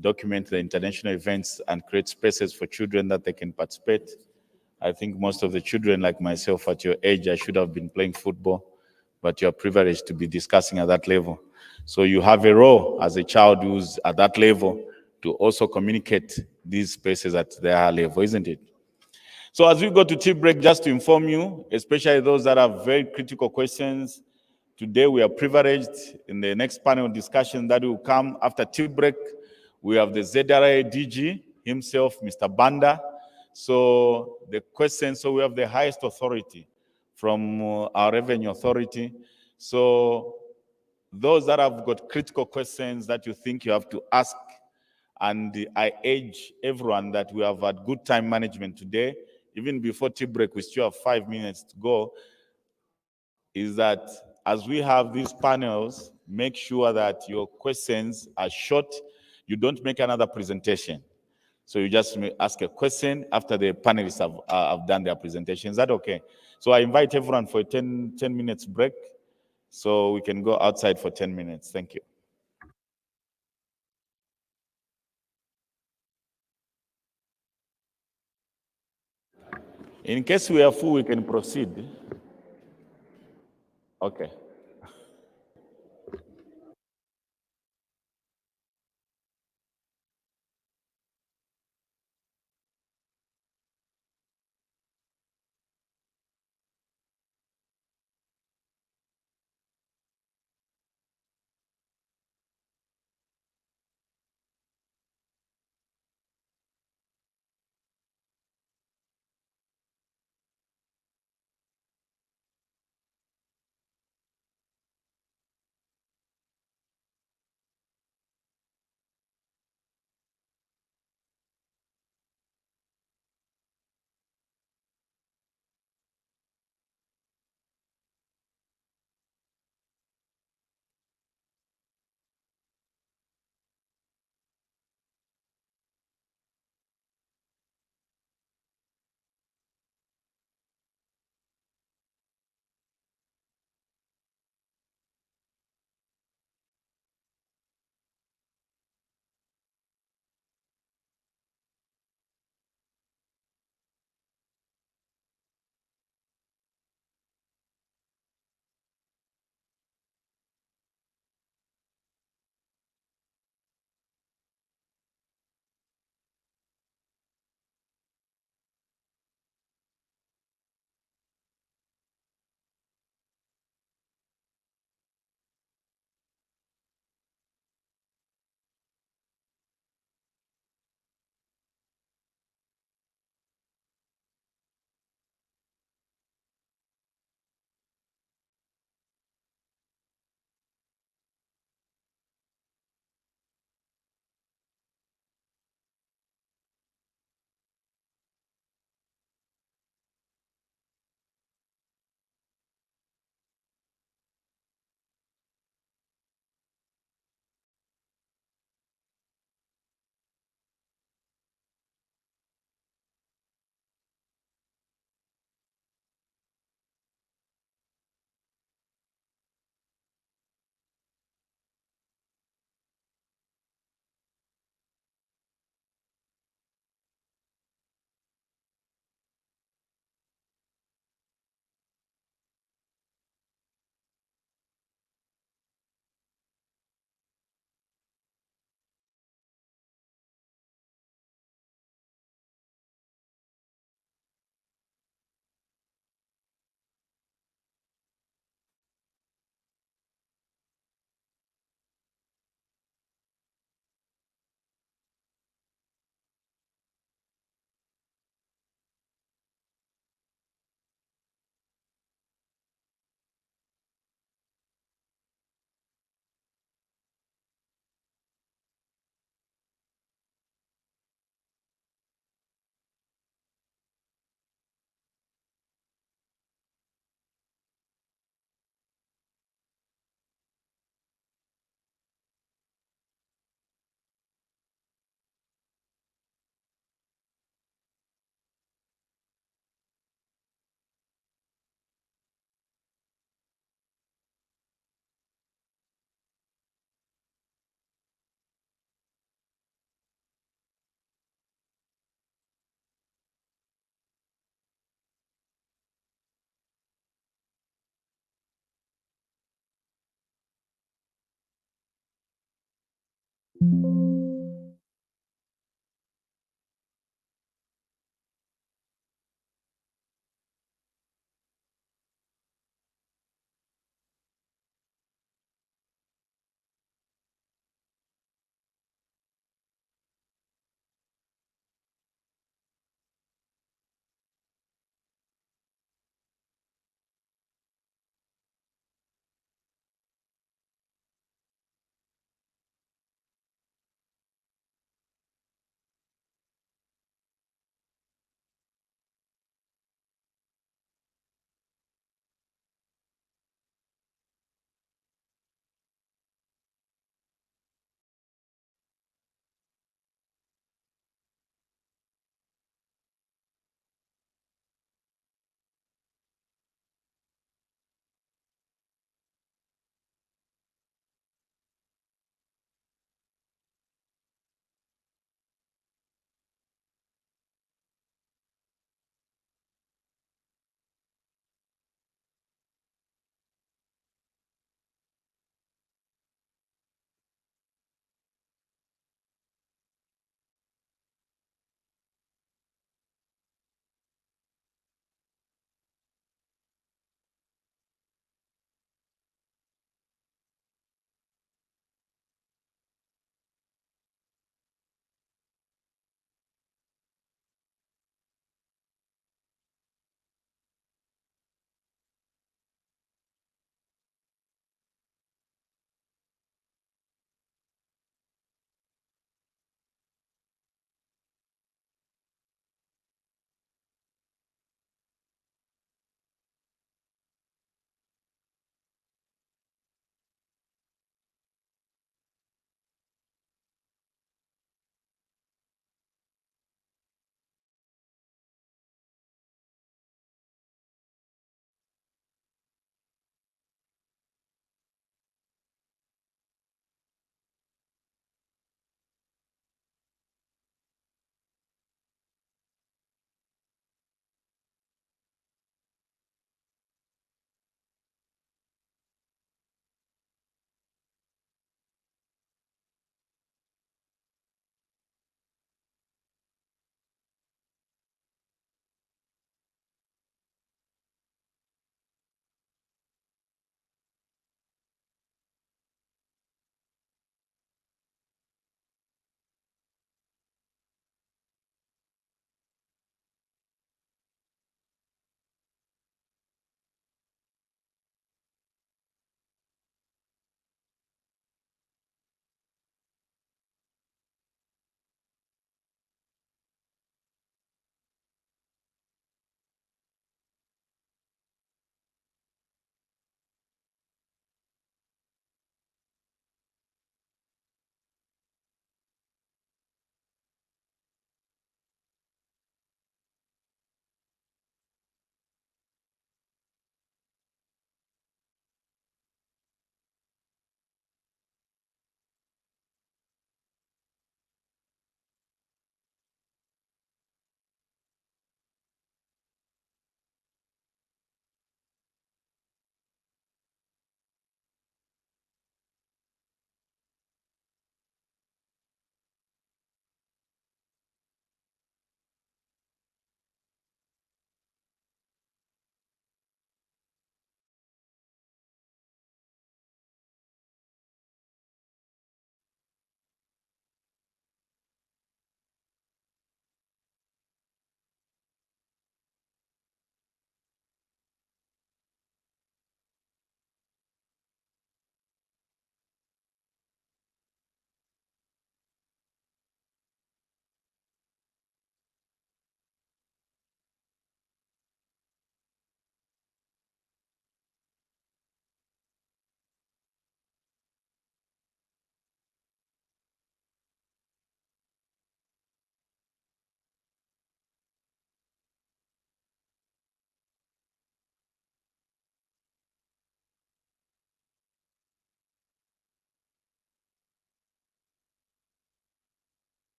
document the international events and create spaces for children that they can participate. I think most of the children like myself at your age, I should have been playing football, but you're privileged to be discussing at that level. So you have a role as a child who's at that level to also communicate these spaces at their level, isn't it? So as we go to tea break, just to inform you, especially those that have very critical questions, today we are privileged in the next panel discussion that will come after tea break. We have the ZRA DG himself, Mr. Banda. So the question, so we have the highest authority from our revenue authority. So those that have got critical questions that you think you have to ask, and I urge everyone that we have had good time management today. Even before tea break, we still have 5 minutes to go. Is that as we have these panels, make sure that your questions are short. You don't make another presentation. So you just ask a question after the panelists have done their presentation. Is that okay? So I invite everyone for a 10 minutes break so we can go outside for 10 minutes. Thank you. In case we are full, we can proceed. Okay.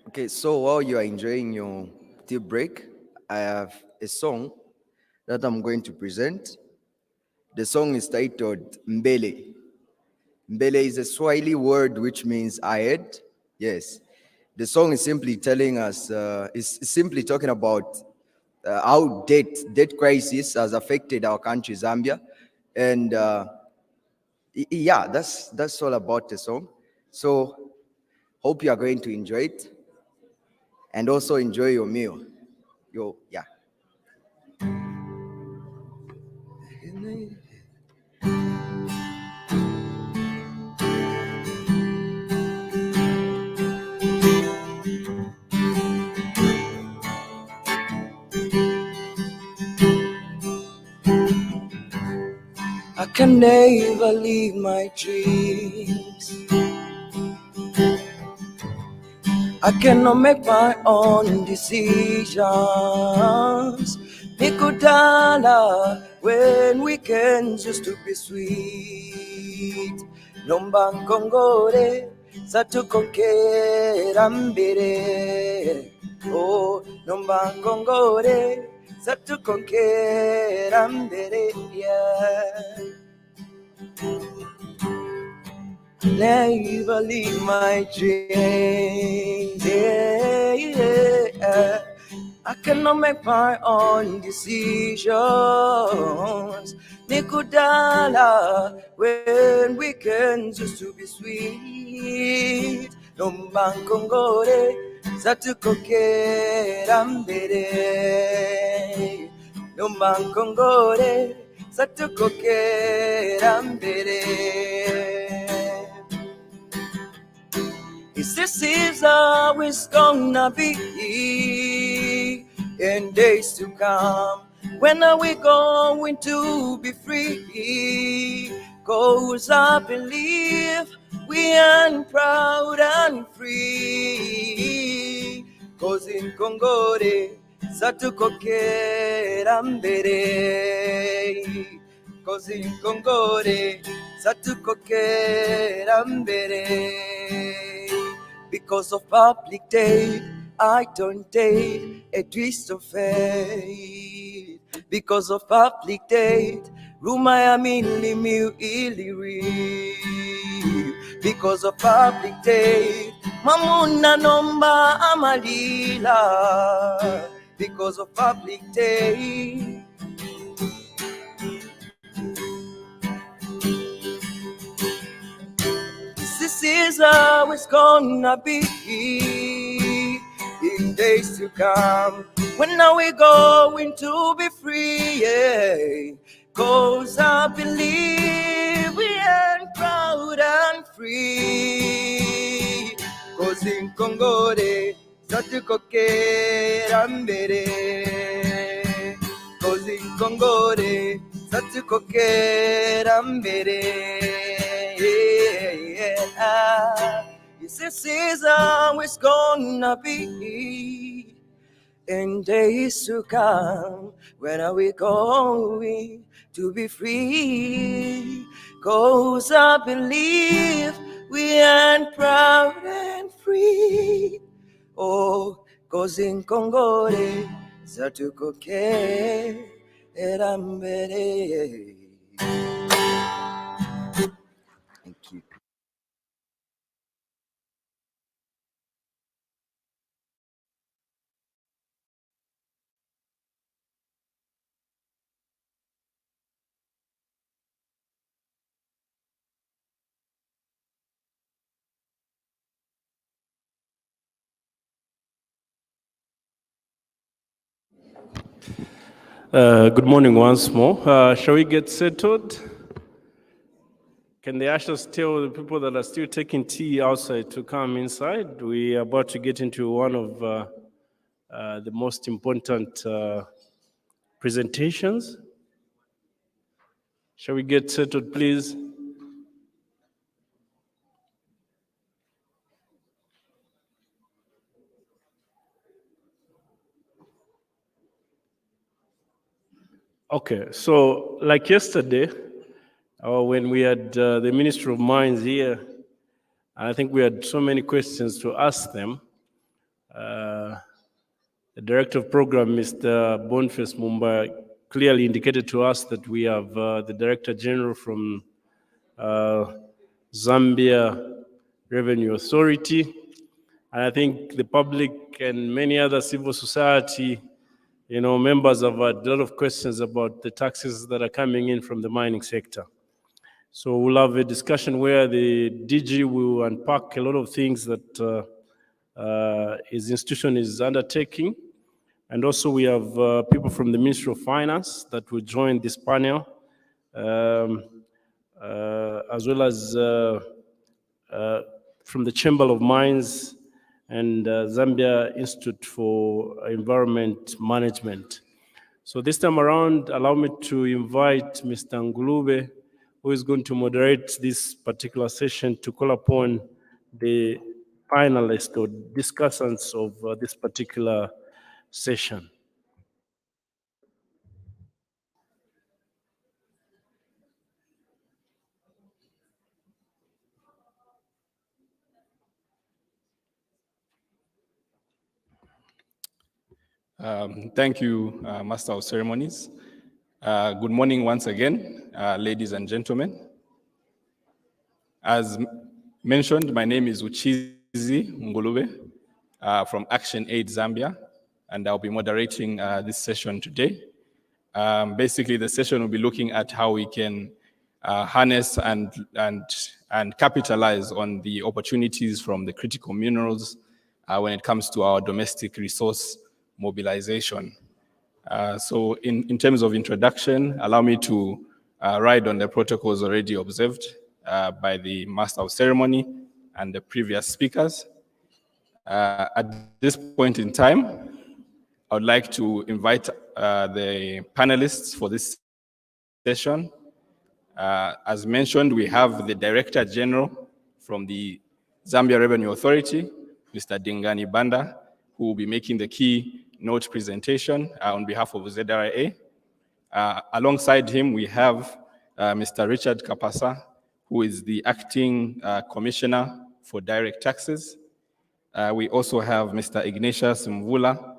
Okay, so while you are enjoying your tea break, I have a song that I'm going to present. The song is titled Mbele. Mbele is a Swahili word which means ahead. Yes. The song is simply telling us, is simply talking about how debt crisis has affected our country, Zambia. And yeah, that's all about the song. So hope you are going to enjoy it and also enjoy your meal. Yeah. can never leave my dreams. I cannot make my own decisions. Nikudala when weekends used to be sweet. Nomba nkongore satukokera mbere. Oh, nomba nkongore satukokera mbere. Yeah. Never leave my dreams. Yeah, yeah. I cannot make my own decisions. Nikudala when weekends used to be sweet. Nombankongore satukokera mbere. Nombankongore satukokera mbere. This is how it's gonna be in days to come. When are we going to be free? 'Cause I believe we are proud and free. 'Cause in Kongore satukokera mbere. 'Cause in Kongore satukokera mbere. Because of public day, I don't take a twist of fate. Because of public date, Rumaya Minli Miu Iliri. Because of public date, Mamuna Nomba Amalila. Because of public day. This is how it's gonna be in days to come. When are we going to be free? Yeah. 'Cause I believe we are proud and free. 'Cause in Kongore satukokera mbere. 'Cause in Kongore satukokera mbere. This is how it's gonna be in days to come. When are we going to be free? 'Cause I believe we are proud and free. Oh, 'cause in Kongore satukokera mbere. Thank you.
Good morning once more. Shall we get settled? Can the ushers tell the people that are still taking tea outside to come inside? We are about to get into one of the most important presentations. Shall we get settled, please? Okay, so like yesterday, when we had the Ministry of Mines here, I think we had so many questions to ask them. The Director of Program, Mr. Boniface Mumba, clearly indicated to us that we have the Director General from Zambia Revenue Authority. And I think the public and many other civil society, members have had a lot of questions about the taxes that are coming in from the mining sector. So we'll have a discussion where the DG will unpack a lot of things that his institution is undertaking. And also we have people from the Ministry of Finance that will join this panel, as well as from the Chamber of Mines and Zambia Institute for Environment Management. So this time around, allow me to invite Mr. Ngulube, who is going to moderate this particular session, to call upon the panelists or discussants of this particular session.
Thank you, Master of Ceremonies. Good morning once again, ladies and gentlemen. As mentioned, my name is Uchizi Ngulube from Action Aid Zambia, and I'll be moderating this session today. Basically, the session will be looking at how we can harness and capitalize on the opportunities from the critical minerals when it comes to our domestic resource mobilization. So in terms of introduction, allow me to ride on the protocols already observed by the Master of Ceremony and the previous speakers. At this point in time, I would like to invite the panelists for this session. As mentioned, we have the Director General from the Zambia Revenue Authority, Mr. Dingani Banda, who will be making the keynote presentation on behalf of ZRA. Alongside him, we have Mr. Richard Kapasa, who is the Acting Commissioner for Direct Taxes. We also have Mr. Ignatius Mvula,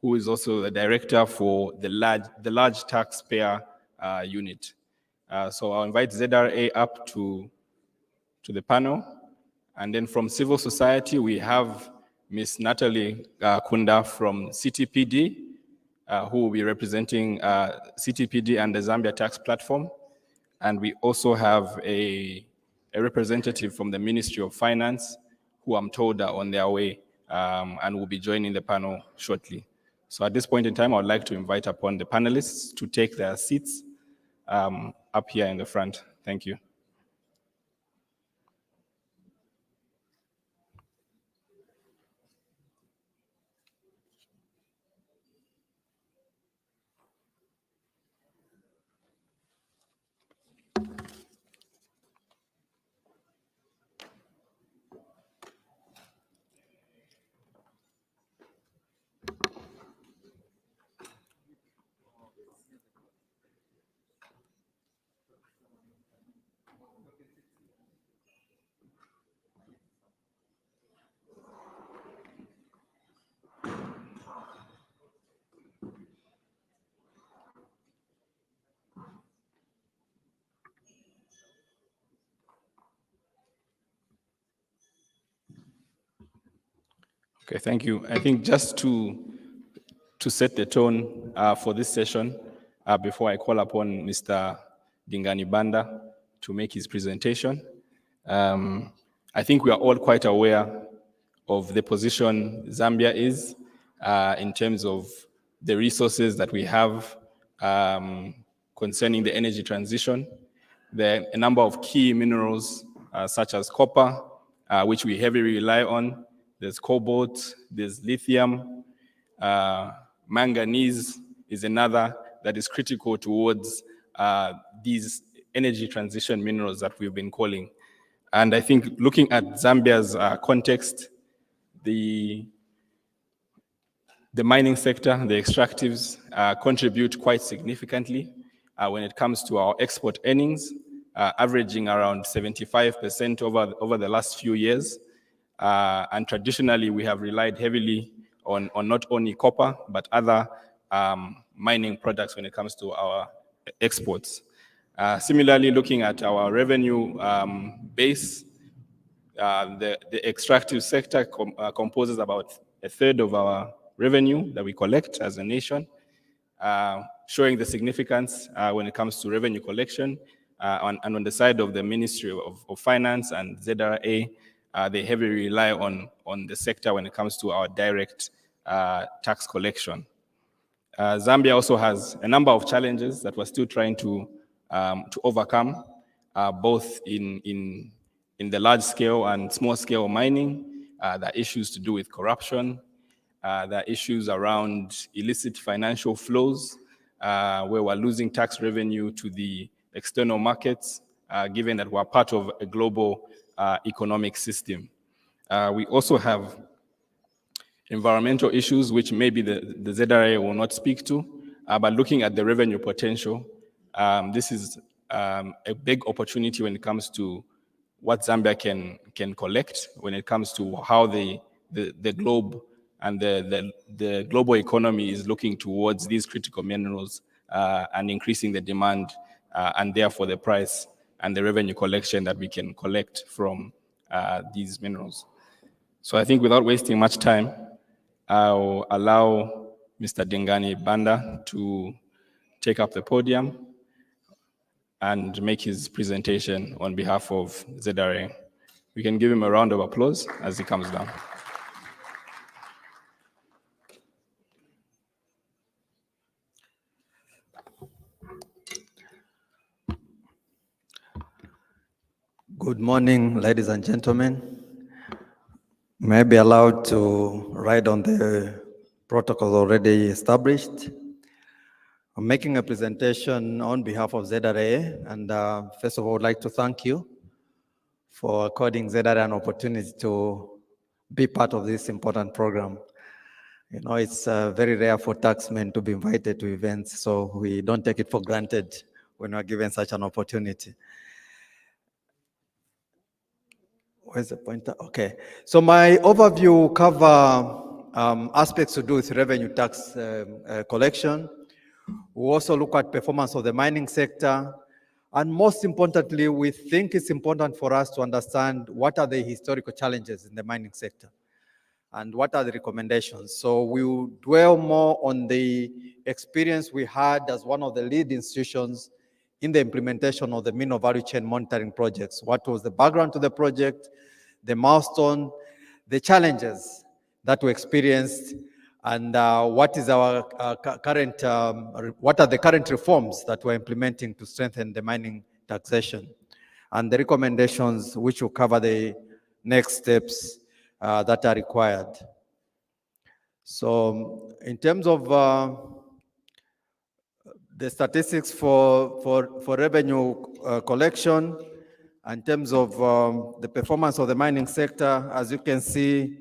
who is also the Director for the large taxpayer unit. So I'll invite ZRA up to the panel. And then from civil society, we have Ms. Natalie Kunda from CTPD, who will be representing CTPD and the Zambia Tax Platform. And we also have a representative from the Ministry of Finance, who I'm told are on their way and will be joining the panel shortly. So at this point in time, I would like to invite upon the panelists to take their seats up here in the front. Thank you. Okay, thank you. I think just to set the tone for this session, before I call upon Mr. Dingani Banda to make his presentation, I think we are all quite aware of the position Zambia is in terms of the resources that we have concerning the energy transition. There are a number of key minerals such as copper, which we heavily rely on. There's cobalt, there's lithium, manganese is another that is critical towards these energy transition minerals that we've been calling. And I think looking at Zambia's context, the mining sector, the extractives contribute quite significantly when it comes to our export earnings, averaging around 75% over the last few years. And traditionally, we have relied heavily on not only copper, but other mining products when it comes to our exports. Similarly, looking at our revenue base, the extractive sector composes about a third of our revenue that we collect as a nation, showing the significance when it comes to revenue collection. And on the side of the Ministry of Finance and ZRA, they heavily rely on the sector when it comes to our direct tax collection. Zambia also has a number of challenges that we're still trying to overcome, both in the large scale and small scale mining. There are issues to do with corruption. There are issues around illicit financial flows, where we're losing tax revenue to the external markets given that we're part of a global economic system. We also have environmental issues, which maybe the ZRA will not speak to, but looking at the revenue potential, this is a big opportunity when it comes to what Zambia can collect, when it comes to how the globe and the global economy is looking towards these critical minerals and increasing the demand and therefore the price and the revenue collection that we can collect from these minerals. So I think without wasting much time, I'll allow Mr. Dingani Banda to take up the podium and make his presentation on behalf of ZRA. We can give him a round of applause as he comes down.
Good morning, ladies and gentlemen. May I be allowed to ride on the protocol already established? I'm making a presentation on behalf of ZRA, and first of all, I would like to thank you for according ZRA an opportunity to be part of this important program. You know, it's very rare for taxmen to be invited to events, so we don't take it for granted when we're given such an opportunity. Where's the pointer? Okay. So my overview will cover aspects to do with revenue tax collection. We'll also look at performance of the mining sector. And most importantly, we think it's important for us to understand what are the historical challenges in the mining sector and what are the recommendations. So we will dwell more on the experience we had as one of the lead institutions in the implementation of the mineral value chain monitoring projects. What was the background to the project, the milestone, the challenges that we experienced, and what is our current, what are the current reforms that we're implementing to strengthen the mining taxation, and the recommendations which will cover the next steps that are required. So in terms of the statistics for revenue collection, in terms of the performance of the mining sector, as you can see,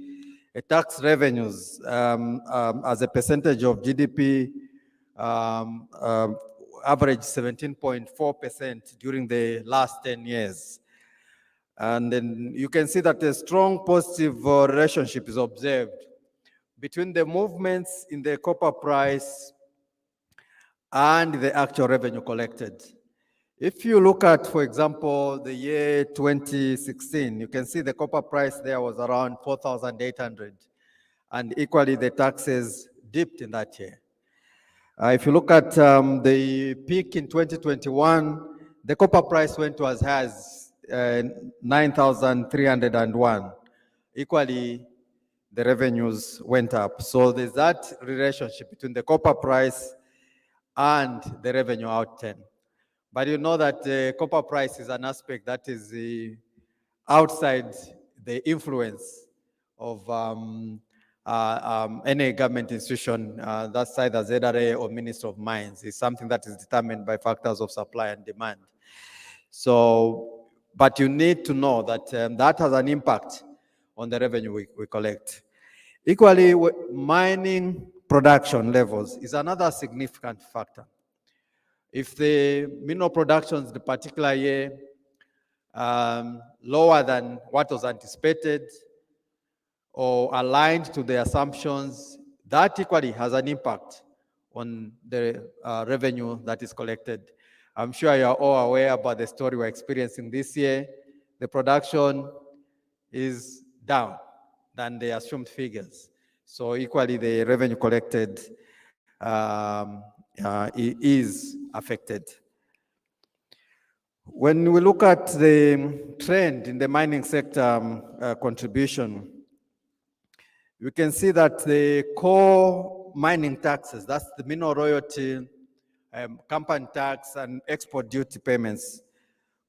tax revenues as a percentage of GDP averaged 17.4% during the last 10 years. And then you can see that a strong positive relationship is observed between the movements in the copper price and the actual revenue collected. If you look at, for example, the year 2016, you can see the copper price there was around 4,800, and equally the taxes dipped in that year. If you look at the peak in 2021, the copper price went to as high as 9,301. Equally, the revenues went up. So there's that relationship between the copper price and the revenue out 10. But you know that the copper price is an aspect that is outside the influence of any government institution, that's either ZRA or Minister of Mines. It's something that is determined by factors of supply and demand. So, but you need to know that that has an impact on the revenue we collect. Equally, mining production levels is another significant factor. If the mineral production in the particular year lower than what was anticipated or aligned to the assumptions, that equally has an impact on the revenue that is collected. I'm sure you're all aware about the story we're experiencing this year. The production is down than the assumed figures. So equally, the revenue collected is affected. When we look at the trend in the mining sector contribution, you can see that the core mining taxes, that's the mineral royalty, company tax, and export duty payments,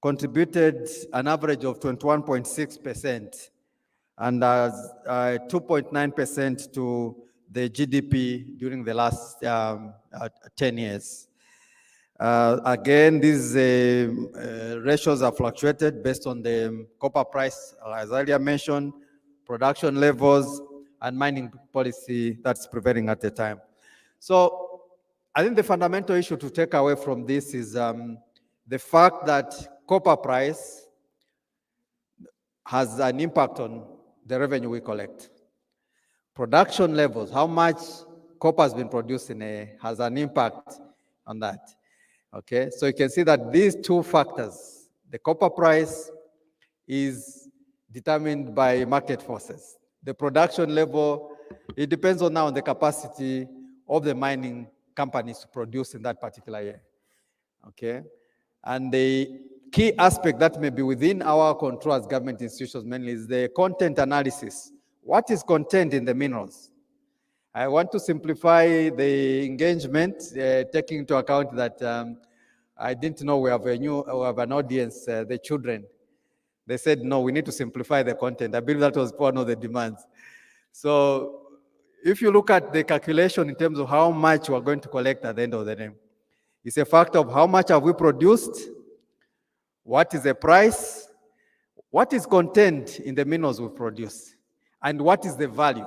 contributed an average of 21.6% and 2.9% to the GDP during the last 10 years. Again, these ratios are fluctuated based on the copper price, as earlier mentioned, production levels, and mining policy that's prevailing at the time. So I think the fundamental issue to take away from this is the fact that copper price has an impact on the revenue we collect. Production levels, how much copper has been produced has an impact on that. Okay, so you can see that these two factors, the copper price is determined by market forces. The production level, it depends on now on the capacity of the mining companies to produce in that particular year. Okay, and the key aspect that may be within our control as government institutions mainly is the content analysis. What is content in the minerals? I want to simplify the engagement, taking into account that I didn't know we have an audience, the children. They said, no, we need to simplify the content. I believe that was one of the demands. So if you look at the calculation in terms of how much we're going to collect at the end of the day, it's a factor of how much have we produced, what is the price, what is contained in the minerals we produce, and what is the value.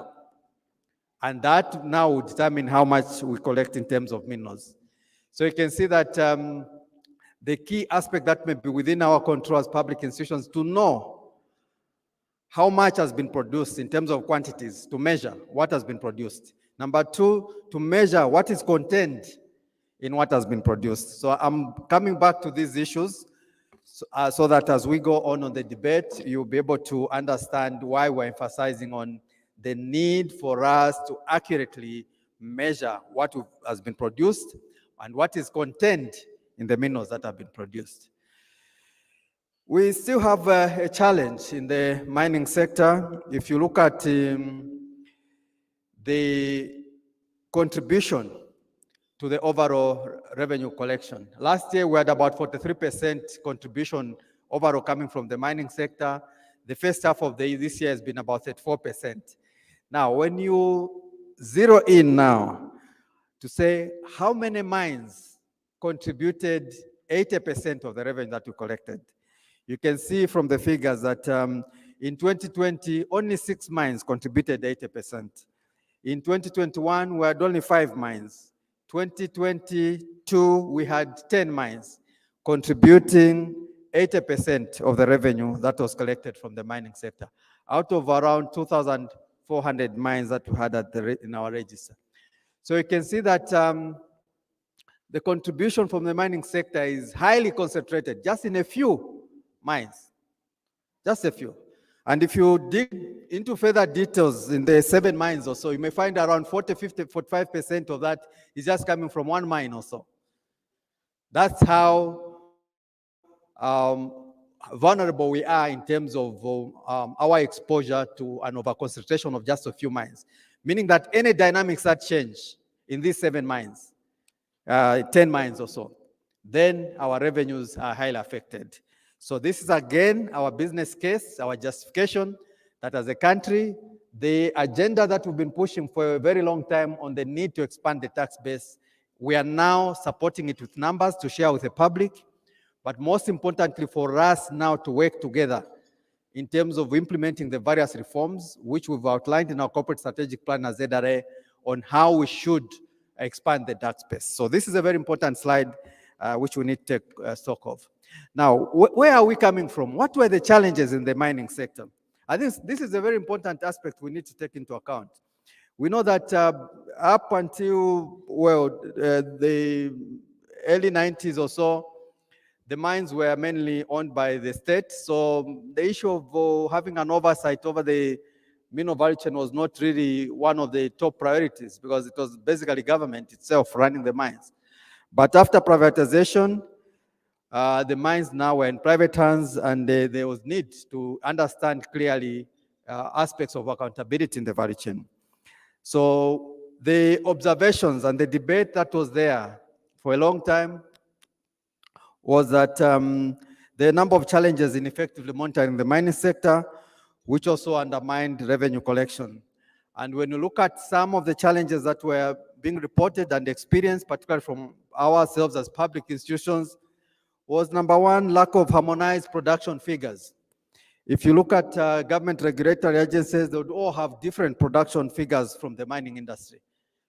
And that now will determine how much we collect in terms of minerals. So you can see that the key aspect that may be within our control as public institutions to know how much has been produced in terms of quantities, to measure what has been produced. Number two, to measure what is contained in what has been produced. So I'm coming back to these issues so that as we go on the debate, you'll be able to understand why we're emphasizing on the need for us to accurately measure what has been produced and what is contained in the minerals that have been produced. We still have a challenge in the mining sector. If you look at the contribution to the overall revenue collection. Last year, we had about 43% contribution overall coming from the mining sector. The first half of this year has been about 34%. Now, when you zero in now to say how many mines contributed 80% of the revenue that we collected, you can see from the figures that in 2020, only 6 mines contributed 80%. In 2021, we had only 5 mines. 2022, we had 10 mines contributing 80% of the revenue that was collected from the mining sector, out of around 2,400 mines that we had in our register. So you can see that the contribution from the mining sector is highly concentrated, just in a few mines, just a few. And if you dig into further details in the 7 mines or so, you may find around 40, 50, 45% of that is just coming from 1 mine or so. That's how vulnerable we are in terms of our exposure to an over-concentration of just a few mines. Meaning that any dynamics that change in these 7 mines, 10 mines or so, then our revenues are highly affected. So this is again our business case, our justification that as a country, the agenda that we've been pushing for a very long time on the need to expand the tax base, we are now supporting it with numbers to share with the public, but most importantly for us now to work together in terms of implementing the various reforms which we've outlined in our corporate strategic plan as ZRA on how we should expand the tax base. So this is a very important slide which we need to take stock of. Now, where are we coming from? What were the challenges in the mining sector? I think this is a very important aspect we need to take into account. We know that up until, the early 90s or so, the mines were mainly owned by the state. So the issue of having an oversight over the mineral value chain was not really one of the top priorities because it was basically government itself running the mines. But after privatization, the mines now were in private hands, and there was need to understand clearly aspects of accountability in the value chain. So the observations and the debate that was there for a long time was that the number of challenges in effectively monitoring the mining sector, which also undermined revenue collection. And when you look at some of the challenges that were being reported and experienced, particularly from ourselves as public institutions was number one, lack of harmonized production figures. If you look at government regulatory agencies, they would all have different production figures from the mining industry.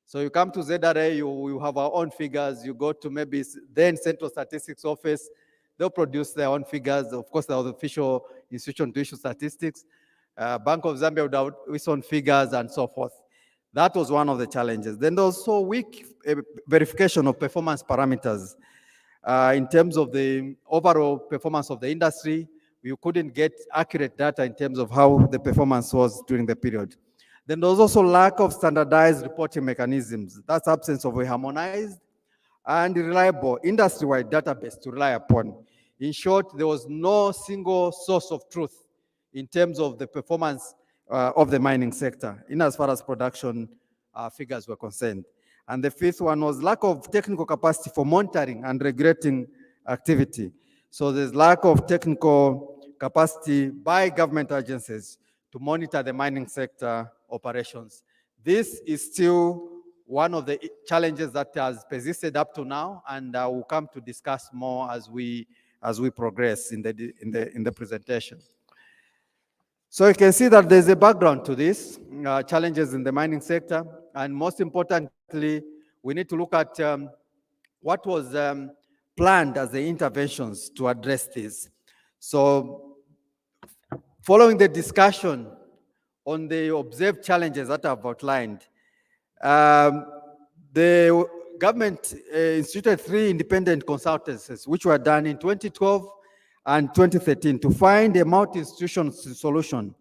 So you come to ZRA, you have our own figures. You go to maybe then Central Statistics Office, they'll produce their own figures. Of course, there was official institution to issue statistics. Bank of Zambia would have its own figures and so forth. That was one of the challenges. Then there was also weak verification of performance parameters. In terms of the overall performance of the industry, you couldn't get accurate data in terms of how the performance was during the period. Then there was also lack of standardized reporting mechanisms. That's absence of a harmonized and reliable industry-wide database to rely upon. In short, there was no single source of truth in terms of the performance of the mining sector, in as far as production figures were concerned. And the fifth one was lack of technical capacity for monitoring and regulating activity. So there's lack of technical capacity by government agencies to monitor the mining sector operations. This is still one of the challenges that has persisted up to now, and we'll come to discuss more as we progress in the presentation. So you can see that there's a background to this, challenges in the mining sector, and most importantly, we need to look at what was planned as the interventions to address this. So following the discussion on the observed challenges that I've outlined, the government instituted 3 independent consultancies, which were done in 2012 and 2013 to find a multi-institutional solution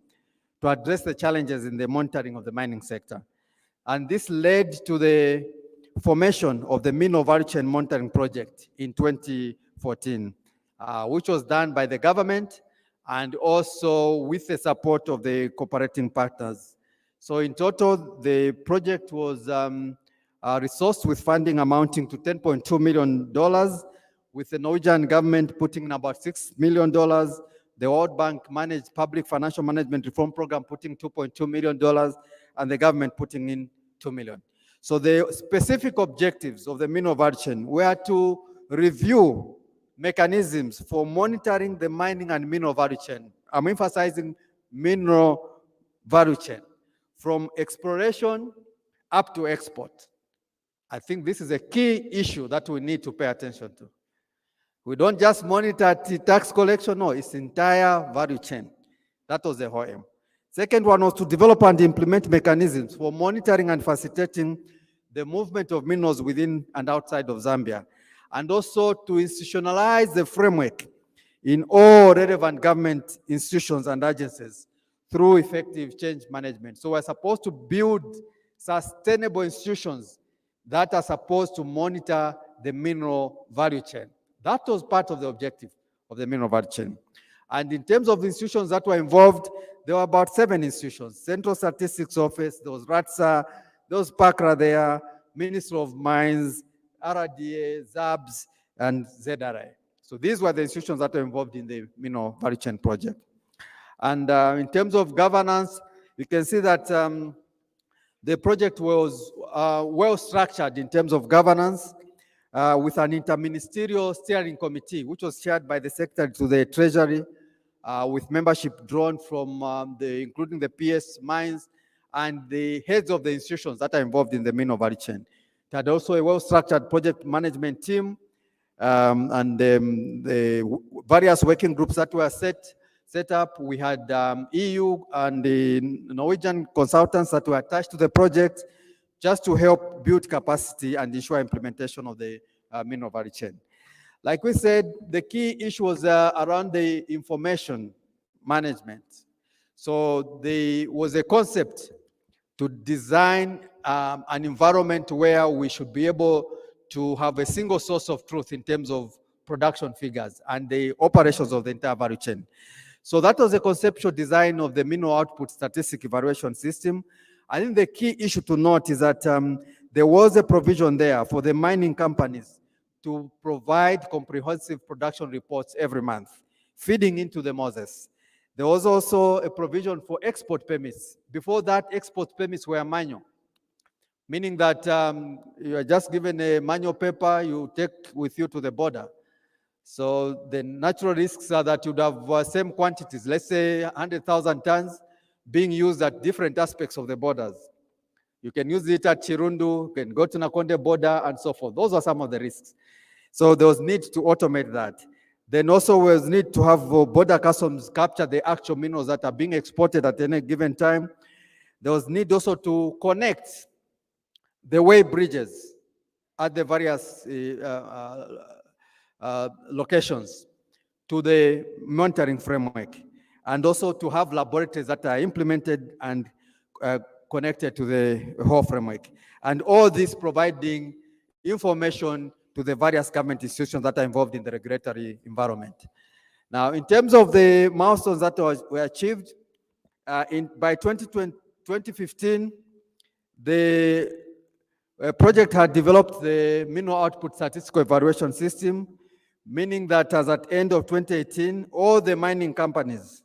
to address the challenges in the monitoring of the mining sector. And this led to the formation of the Mineral Value Chain Monitoring Project in 2014, which was done by the government and also with the support of the cooperating partners. So in total, the project was resourced with funding amounting to $10.2 million, with the Norwegian government putting in about $6 million, the World Bank managed public financial management reform program putting $2.2 million, and the government putting in $2 million. So the specific objectives of the mineral value chain were to review mechanisms for monitoring the mining and mineral value chain. I'm emphasizing mineral value chain, from exploration up to export. I think this is a key issue that we need to pay attention to. We don't just monitor the tax collection, no, it's entire value chain. That was the whole aim. Second one was to develop and implement mechanisms for monitoring and facilitating the movement of minerals within and outside of Zambia, and also to institutionalize the framework in all relevant government institutions and agencies through effective change management. So we're supposed to build sustainable institutions that are supposed to monitor the mineral value chain. That was part of the objective of the mineral value chain. And in terms of institutions that were involved, there were about 7 institutions: Central Statistics Office, there was RATSA, there was PACRA there, Ministry of Mines, RDA, ZABS, and ZRA. So these were the institutions that were involved in the mineral value chain project. And in terms of governance, you can see that the project was well structured in terms of governance, with an interministerial steering committee, which was chaired by the Secretary to the Treasury, with membership drawn from including the PS mines and the heads of the institutions that are involved in the mineral value chain. It had also a well-structured project management team, and the various working groups that were set up. We had EU and the Norwegian consultants that were attached to the project just to help build capacity and ensure implementation of the mineral value chain. Like we said, the key issue was around the information management. So there was a concept to design an environment where we should be able to have a single source of truth in terms of production figures and the operations of the entire value chain. So that was a conceptual design of the mineral output statistic evaluation system. I think the key issue to note is that there was a provision there for the mining companies to provide comprehensive production reports every month, feeding into the Moses. There was also a provision for export permits. Before that, export permits were manual. meaning that you are just given a manual paper you take with you to the border. So the natural risks are that you'd have same quantities, let's say 100,000 tons being used at different aspects of the borders. You can use it at Chirundu, you can go to Nakonde border and so forth. Those are some of the risks. So there was need to automate that. Then also was need to have border customs capture the actual minerals that are being exported at any given time. There was need also to connect the way bridges at the various locations to the monitoring framework, and also to have laboratories that are implemented and connected to the whole framework. And all this providing information to the various government institutions that are involved in the regulatory environment. Now, in terms of the milestones that were achieved, by 2015, the project had developed the mineral output statistical evaluation system, meaning that as at end of 2018, all the mining companies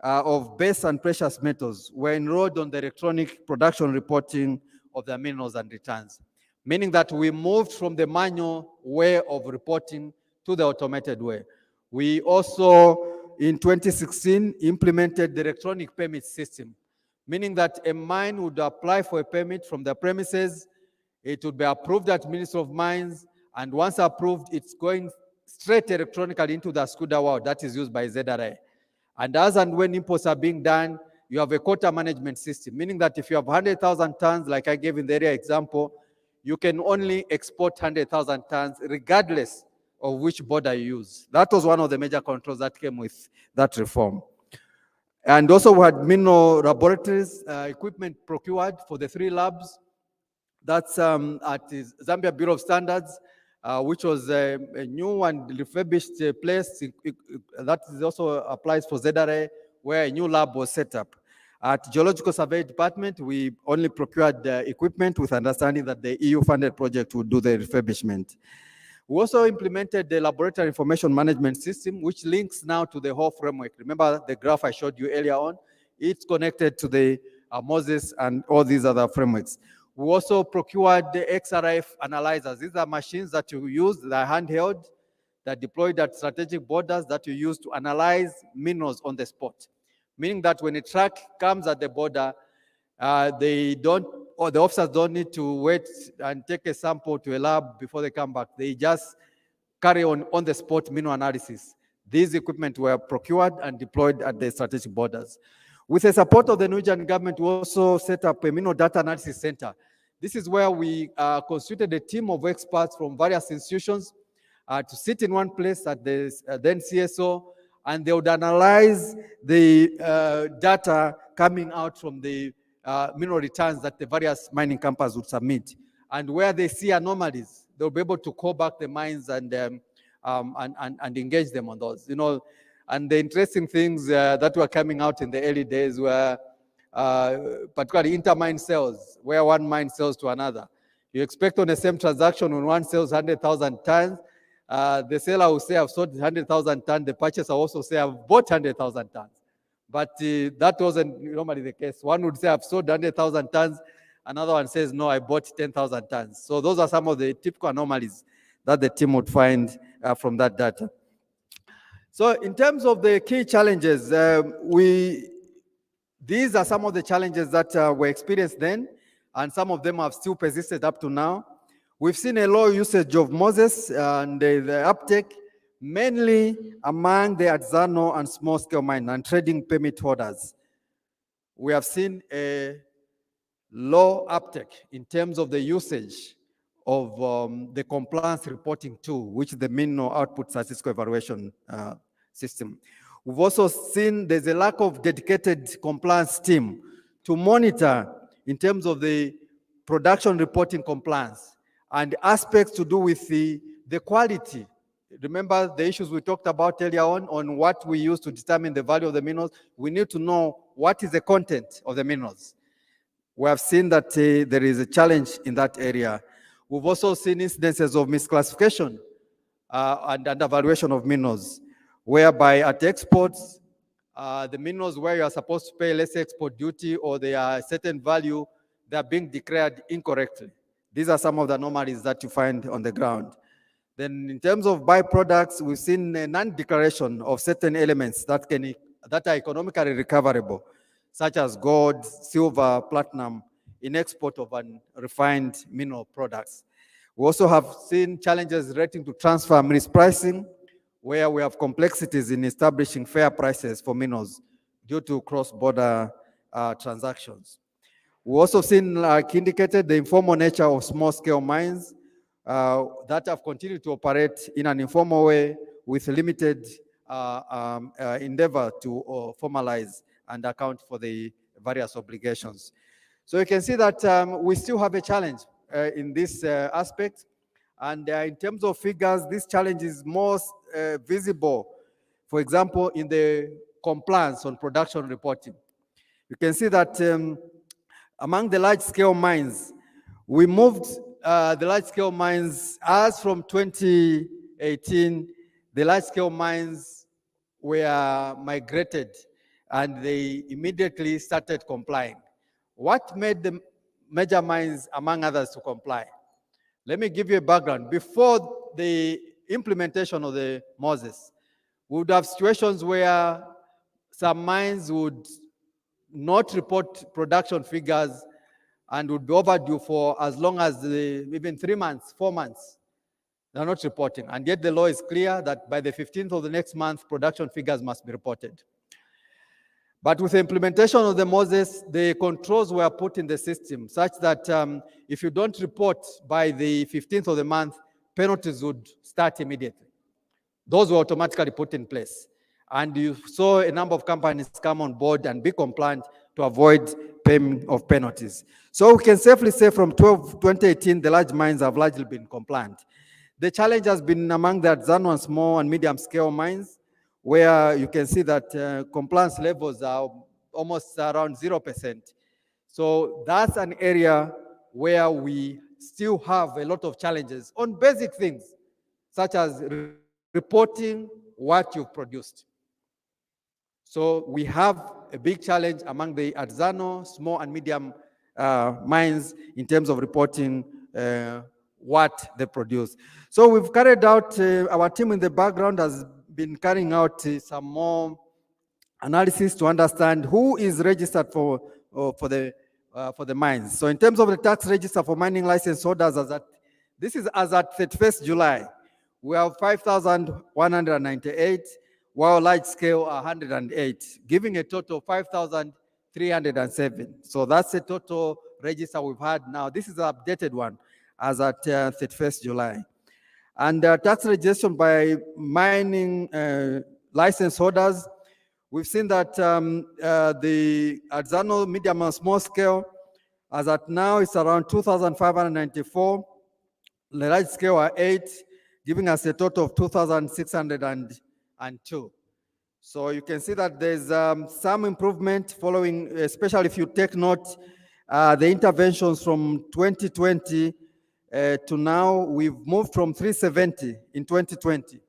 of base and precious metals were enrolled on the electronic production reporting of their minerals and returns, meaning that we moved from the manual way of reporting to the automated way. We also, in 2016, implemented the electronic permit system, meaning that a mine would apply for a permit from the premises, it would be approved at Ministry of Mines, and once approved, it's going straight electronically into the SCUDA world that is used by ZRA. And as and when imports are being done, you have a quota management system, meaning that if you have 100,000 tons, like I gave in the area example, you can only export 100,000 tons regardless of which border you use. That was one of the major controls that came with that reform. And also we had mineral laboratories, equipment procured for the 3 labs. That's at the Zambia Bureau of Standards, which was a new and refurbished place. That is also applies for ZRA, where a new lab was set up. At Geological Survey Department, we only procured equipment with understanding that the EU-funded project would do the refurbishment. We also implemented the laboratory information management system, which links now to the whole framework. Remember the graph I showed you earlier on? It's connected to the Moses and all these other frameworks. We also procured the XRF analyzers. These are machines that you use, they're handheld, they're deployed at strategic borders that you use to analyze minerals on the spot. Meaning that when a truck comes at the border, the officers don't need to wait and take a sample to a lab before they come back. They just carry on the spot mineral analysis. These equipment were procured and deployed at the strategic borders. With the support of the Norwegian government, we also set up a mineral data analysis center. This is where we constituted a team of experts from various institutions to sit in one place at the then CSO, and they would analyze the data coming out from the mineral returns that the various mining companies would submit. And where they see anomalies, they'll be able to call back the mines and engage them on those. You know, and the interesting things that were coming out in the early days were particularly intermine sales, where one mine sells to another. You expect on the same transaction when one sells 100,000 tons, the seller will say, I've sold 100,000 tons, the purchaser also say, I've bought 100,000 tons. But that wasn't normally the case. One would say, I've sold 100,000 tons, another one says, no, I bought 10,000 tons. So those are some of the typical anomalies that the team would find from that data. So in terms of the key challenges, these are some of the challenges that were experienced then, and some of them have still persisted up to now. We've seen a low usage of Moses and the uptake, mainly among the artisanal and small-scale mine and trading permit holders. We have seen a low uptake in terms of the usage of the compliance reporting tool, which is the mineral output statistical evaluation system. We've also seen there's a lack of dedicated compliance team to monitor in terms of the production reporting compliance and aspects to do with the quality. Remember the issues we talked about earlier on what we use to determine the value of the minerals. We need to know what is the content of the minerals. We have seen that there is a challenge in that area. We've also seen incidences of misclassification and undervaluation of minerals, whereby at exports, the minerals where you are supposed to pay less export duty or they are a certain value, they are being declared incorrectly. These are some of the anomalies that you find on the ground. Then in terms of byproducts, we've seen a non-declaration of certain elements that are economically recoverable, such as gold, silver, platinum, in export of unrefined mineral products. We also have seen challenges relating to transfer mispricing, where we have complexities in establishing fair prices for minerals due to cross-border transactions. We also seen, like indicated, the informal nature of small-scale mines that have continued to operate in an informal way with limited endeavor to formalize and account for the various obligations. So you can see that we still have a challenge in this aspect. And in terms of figures, this challenge is most visible, for example, in the compliance on production reporting. You can see that among the large-scale mines, we moved the large-scale mines, as from 2018, the large-scale mines were migrated and they immediately started complying. What made the major mines, among others, to comply? Let me give you a background. Before the implementation of the Moses, we would have situations where some mines would not report production figures and would be overdue for as long as even 3 months, 4 months. They're not reporting. And yet the law is clear that by the 15th of the next month, production figures must be reported. But with the implementation of the Moses, the controls were put in the system such that if you don't report by the 15th of the month, penalties would start immediately. Those were automatically put in place. And you saw a number of companies come on board and be compliant to avoid payment of penalties. So we can safely say from 2018, the large mines have largely been compliant. The challenge has been among the artisanal and small and medium scale mines, where you can see that compliance levels are almost around 0%. So that's an area where we still have a lot of challenges on basic things, such as reporting what you've produced. So we have a big challenge among the artisanal, small and medium mines in terms of reporting what they produce. So we've carried out, our team in the background has been carrying out some more analysis to understand who is registered for the mines. So in terms of the tax register for mining license holders, this is as at 31st July, we have 5,198, while large scale 108, giving a total of 5,307. So that's the total register we've had now. This is the updated one as at 31st July. And tax registration by mining license holders, we've seen that the artisanal, medium and small scale, as at now, it's around 2,594. The large scale are 8, giving us a total of 2,602. So you can see that there's some improvement following, especially if you take note, the interventions from 2020 to now. We've moved from 370 in 2020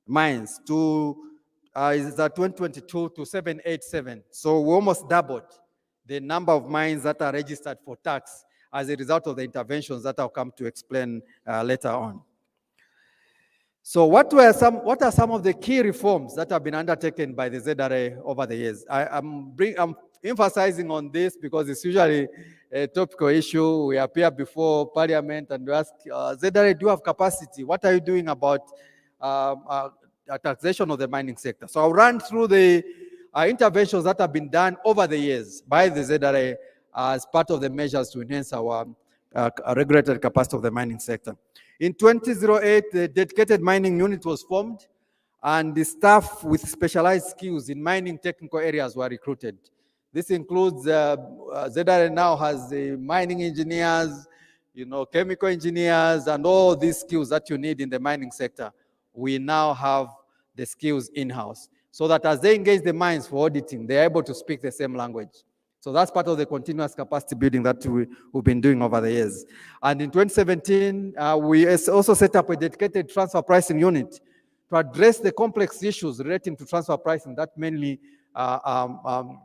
mines to is that 2022 to 787. So we almost doubled the number of mines that are registered for tax as a result of the interventions that I'll come to explain later on. So what are some of the key reforms that have been undertaken by the ZRA over the years? I'm emphasizing on this because it's usually a topical issue. We appear before Parliament and we ask, ZRA, do you have capacity? What are you doing about taxation of the mining sector? So I'll run through the interventions that have been done over the years by the ZRA as part of the measures to enhance our regulatory capacity of the mining sector. In 2008, the dedicated mining unit was formed and the staff with specialized skills in mining technical areas were recruited. This includes, ZRA now has mining engineers, chemical engineers, and all these skills that you need in the mining sector. We now have the skills in-house so that as they engage the mines for auditing, they're able to speak the same language. So that's part of the continuous capacity building that we've been doing over the years. And in 2017, we also set up a dedicated transfer pricing unit to address the complex issues relating to transfer pricing that mainly are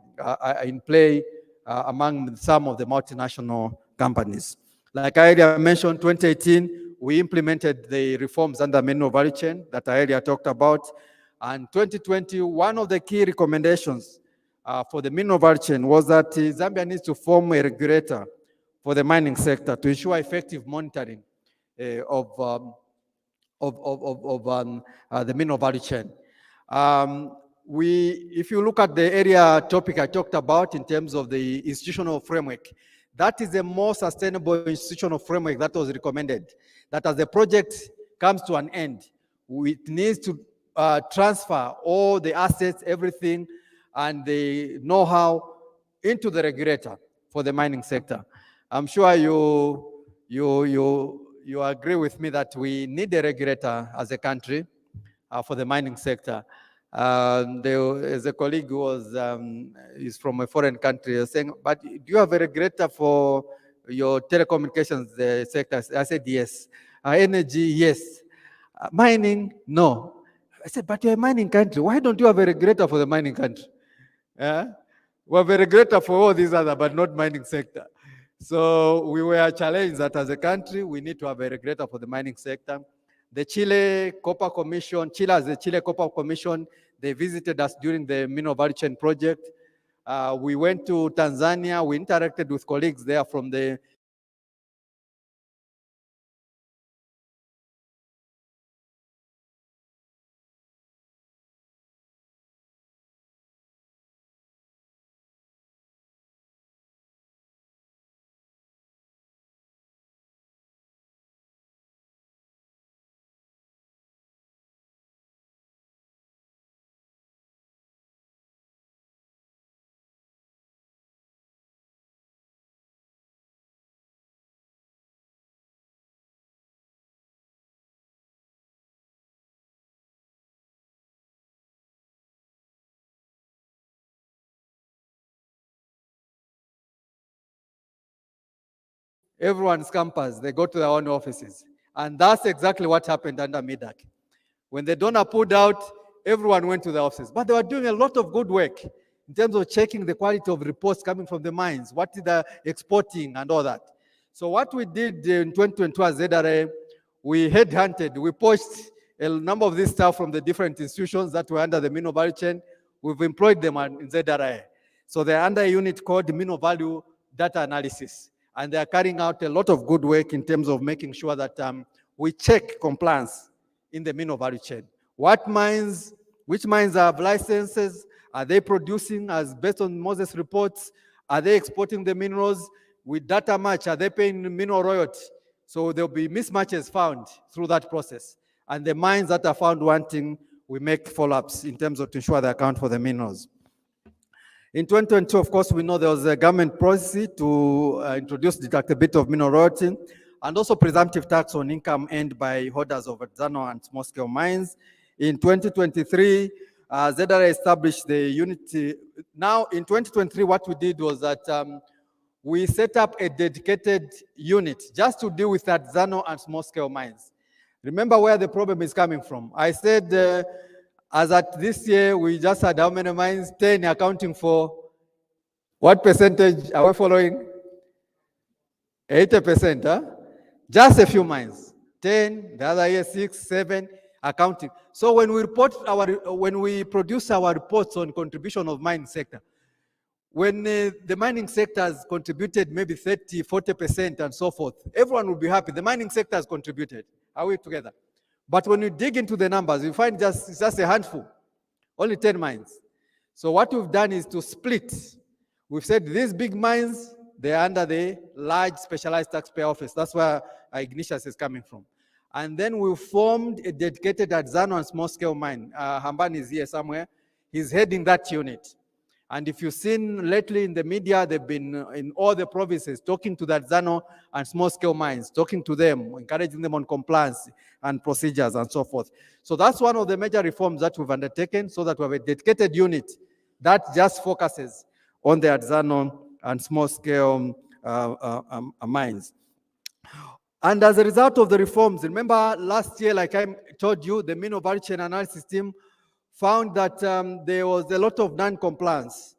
in play among some of the multinational companies. Like I earlier mentioned, 2018, we implemented the reforms under mineral value chain that I earlier talked about. And 2020, one of the key recommendations for the mineral value chain was that Zambia needs to form a regulator for the mining sector to ensure effective monitoring of the mineral value chain. If you look at the area topic I talked about in terms of the institutional framework, that is a more sustainable institutional framework that was recommended. That as the project comes to an end, it needs to transfer all the assets, everything, and the know-how into the regulator for the mining sector. I'm sure you agree with me that we need a regulator as a country for the mining sector. There is a colleague who is from a foreign country saying, but do you have a regulator for your telecommunications sector? I said, yes. Energy, yes. Mining, no. I said, but you're a mining country. Why don't you have a regulator for the mining country? We have a regulator for all these other, but not mining sector. So we were challenged that as a country, we need to have a regulator for the mining sector. The Chile Copper Commission, Chile as the Chile Copper Commission, they visited us during the Mineral Value Chain project. We went to Tanzania, we interacted with colleagues there from the everyone's campus, they go to their own offices. And that's exactly what happened under MIDAC. When the donor pulled out, everyone went to the offices. But they were doing a lot of good work in terms of checking the quality of reports coming from the mines, what they're exporting and all that. So what we did in 2022 as ZRA, we headhunted, we poached a number of these staff from the different institutions that were under the mineral value chain. We've employed them in ZRA. So they're under a unit called Mineral Value Data Analysis. And they are carrying out a lot of good work in terms of making sure that we check compliance in the mineral value chain. Which mines have licenses? Are they producing as based on Moses reports? Are they exporting the minerals? With data match, are they paying mineral royalty? So there'll be mismatches found through that process. And the mines that are found wanting, we make follow-ups in terms of to ensure they account for the minerals. In 2022, of course, we know there was a government policy to introduce deductibility of mineral royalty and also presumptive tax on income earned by holders of artisanal and small-scale mines. In 2023, ZRA established the unity. Now, in 2023, what we did was that we set up a dedicated unit just to deal with artisanal and small-scale mines. Remember where the problem is coming from. I said, as at this year, we just had how many mines? 10 accounting for what percentage are we following? 80%, huh? Just a few mines. 10, the other year 6, 7, accounting. So when we produce our reports on contribution of mining sector, when the mining sector has contributed maybe 30, 40% and so forth, everyone will be happy. The mining sector has contributed. Are we together? But when you dig into the numbers, you find it's just a handful, only 10 mines. So what we've done is to split. We've said these big mines, they're under the large specialized taxpayer office. That's where Ignatius is coming from. And then we formed a dedicated artisanal and small-scale mine. Hamban is here somewhere. He's heading that unit. And if you've seen lately in the media, they've been in all the provinces talking to the artisanal and small-scale mines, talking to them, encouraging them on compliance and procedures and so forth. So that's one of the major reforms that we've undertaken, so that we have a dedicated unit that just focuses on the artisanal and small-scale mines. And as a result of the reforms, remember last year, like I told you, the mineral value chain analysis team found that there was a lot of non-compliance,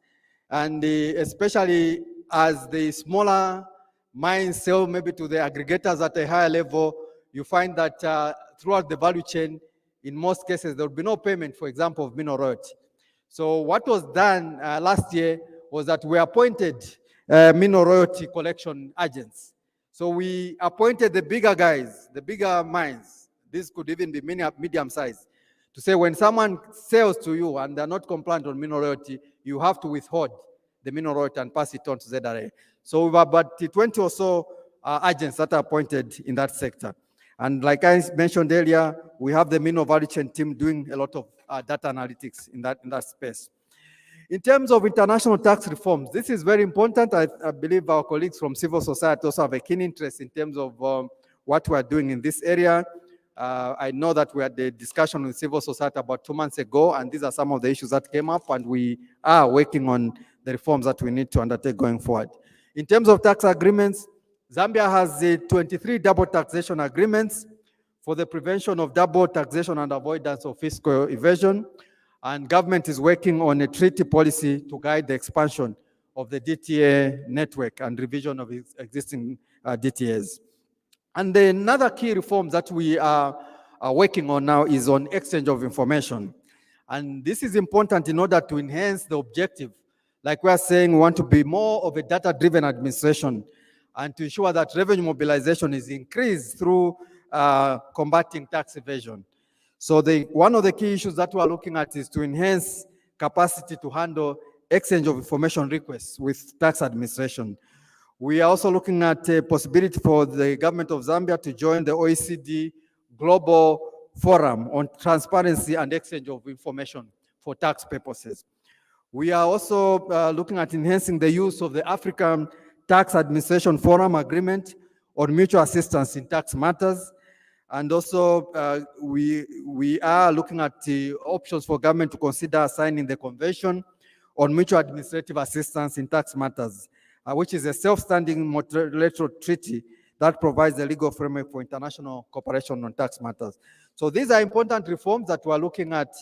and especially as the smaller mines sell maybe to the aggregators at a higher level, you find that throughout the value chain, in most cases, there will be no payment, for example, of mineral royalty. So what was done last year was that we appointed mineral royalty collection agents. So we appointed the bigger guys, the bigger mines. This could even be medium size, to say when someone sells to you and they're not compliant on mineral royalty, you have to withhold the mineral royalty and pass it on to ZRA. So we've about 20 or so agents that are appointed in that sector. And like I mentioned earlier, we have the mineral value chain team doing a lot of data analytics in that space. In terms of international tax reforms, this is very important. I believe our colleagues from civil society also have a keen interest in terms of what we are doing in this area. I know that we had a discussion with civil society about 2 months ago, and these are some of the issues that came up, and we are working on the reforms that we need to undertake going forward. In terms of tax agreements, Zambia has 23 double taxation agreements for the prevention of double taxation and avoidance of fiscal evasion. And government is working on a treaty policy to guide the expansion of the DTA network and revision of existing DTAs. And another key reform that we are working on now is on exchange of information. And this is important in order to enhance the objective. Like we are saying, we want to be more of a data-driven administration and to ensure that revenue mobilization is increased through combating tax evasion. So one of the key issues that we are looking at is to enhance capacity to handle exchange of information requests with tax administration. We are also looking at a possibility for the government of Zambia to join the OECD Global Forum on Transparency and Exchange of Information for tax purposes. We are also looking at enhancing the use of the African Tax Administration Forum Agreement on mutual assistance in tax matters. And also, we are looking at the options for government to consider signing the Convention on Mutual Administrative Assistance in Tax Matters, which is a self-standing multilateral treaty that provides the legal framework for international cooperation on tax matters. So these are important reforms that we're looking at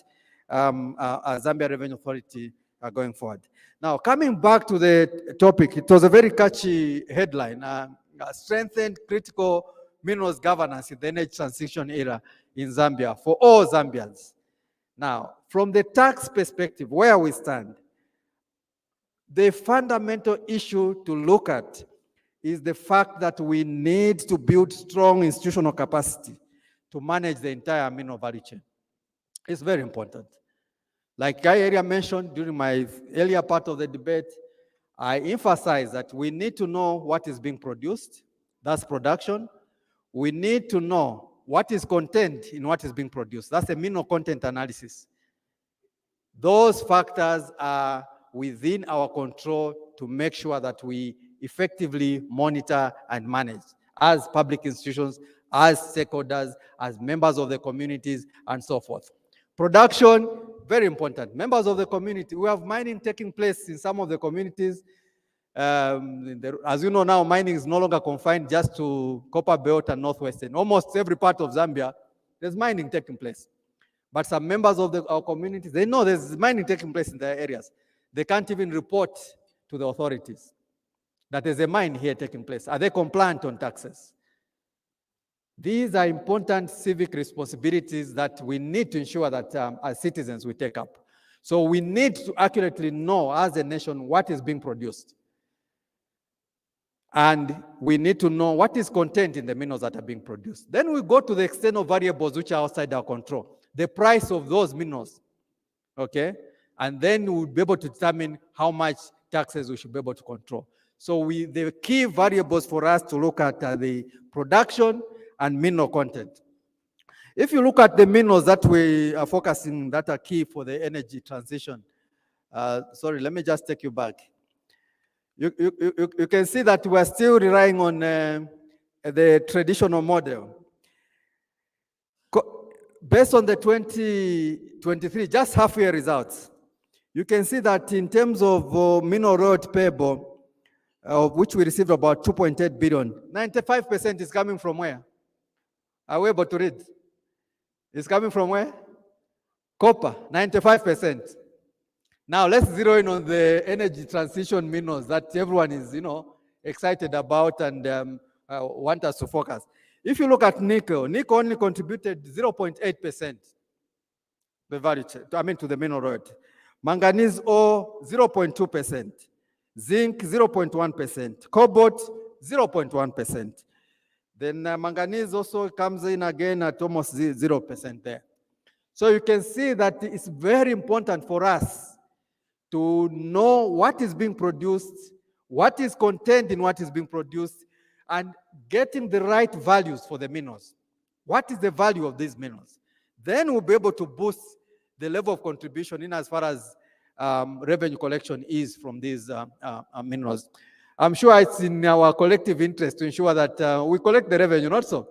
Zambia Revenue Authority going forward. Now, coming back to the topic, it was a very catchy headline, strengthened critical minerals governance in the energy transition era in Zambia for all Zambians. Now, from the tax perspective, where we stand, the fundamental issue to look at is the fact that we need to build strong institutional capacity to manage the entire mineral value chain. It's very important. Like I earlier mentioned during my earlier part of the debate, I emphasize that we need to know what is being produced, that's production. We need to know what is contained in what is being produced. That's a mineral content analysis. Those factors are within our control to make sure that we effectively monitor and manage as public institutions, as stakeholders, as members of the communities, and so forth. Production, very important. Members of the community, we have mining taking place in some of the communities. As you know now, mining is no longer confined just to Copper Belt and Northwestern. Almost every part of Zambia, there's mining taking place. But some members of our communities, they know there's mining taking place in their areas. They can't even report to the authorities that there's a mine here taking place. Are they compliant on taxes? These are important civic responsibilities that we need to ensure that as citizens we take up. So we need to accurately know as a nation what is being produced. And we need to know what is contained in the minerals that are being produced. Then we go to the external variables which are outside our control. The price of those minerals, okay? And then we'll be able to determine how much taxes we should be able to control. So the key variables for us to look at are the production and mineral content. If you look at the minerals that we are focusing that are key for the energy transition, sorry, let me just take you back. You can see that we are still relying on the traditional model. Based on the 2023, just half-year results, you can see that in terms of mineral royalty payable, of which we received about 2.8 billion, 95% is coming from where? Are we able to read? It's coming from where? Copper, 95%. Now let's zero in on the energy transition minerals that everyone is, excited about and want us to focus. If you look at nickel, nickel only contributed 0.8% the value chain, to the mineral royalty. Manganese ore, 0.2%. Zinc, 0.1%. Cobalt, 0.1%. Then manganese also comes in again at almost 0% there. So you can see that it's very important for us to know what is being produced, what is contained in what is being produced, and getting the right values for the minerals. What is the value of these minerals? Then we'll be able to boost the level of contribution in as far as revenue collection is from these minerals. I'm sure it's in our collective interest to ensure that we collect the revenue, not so.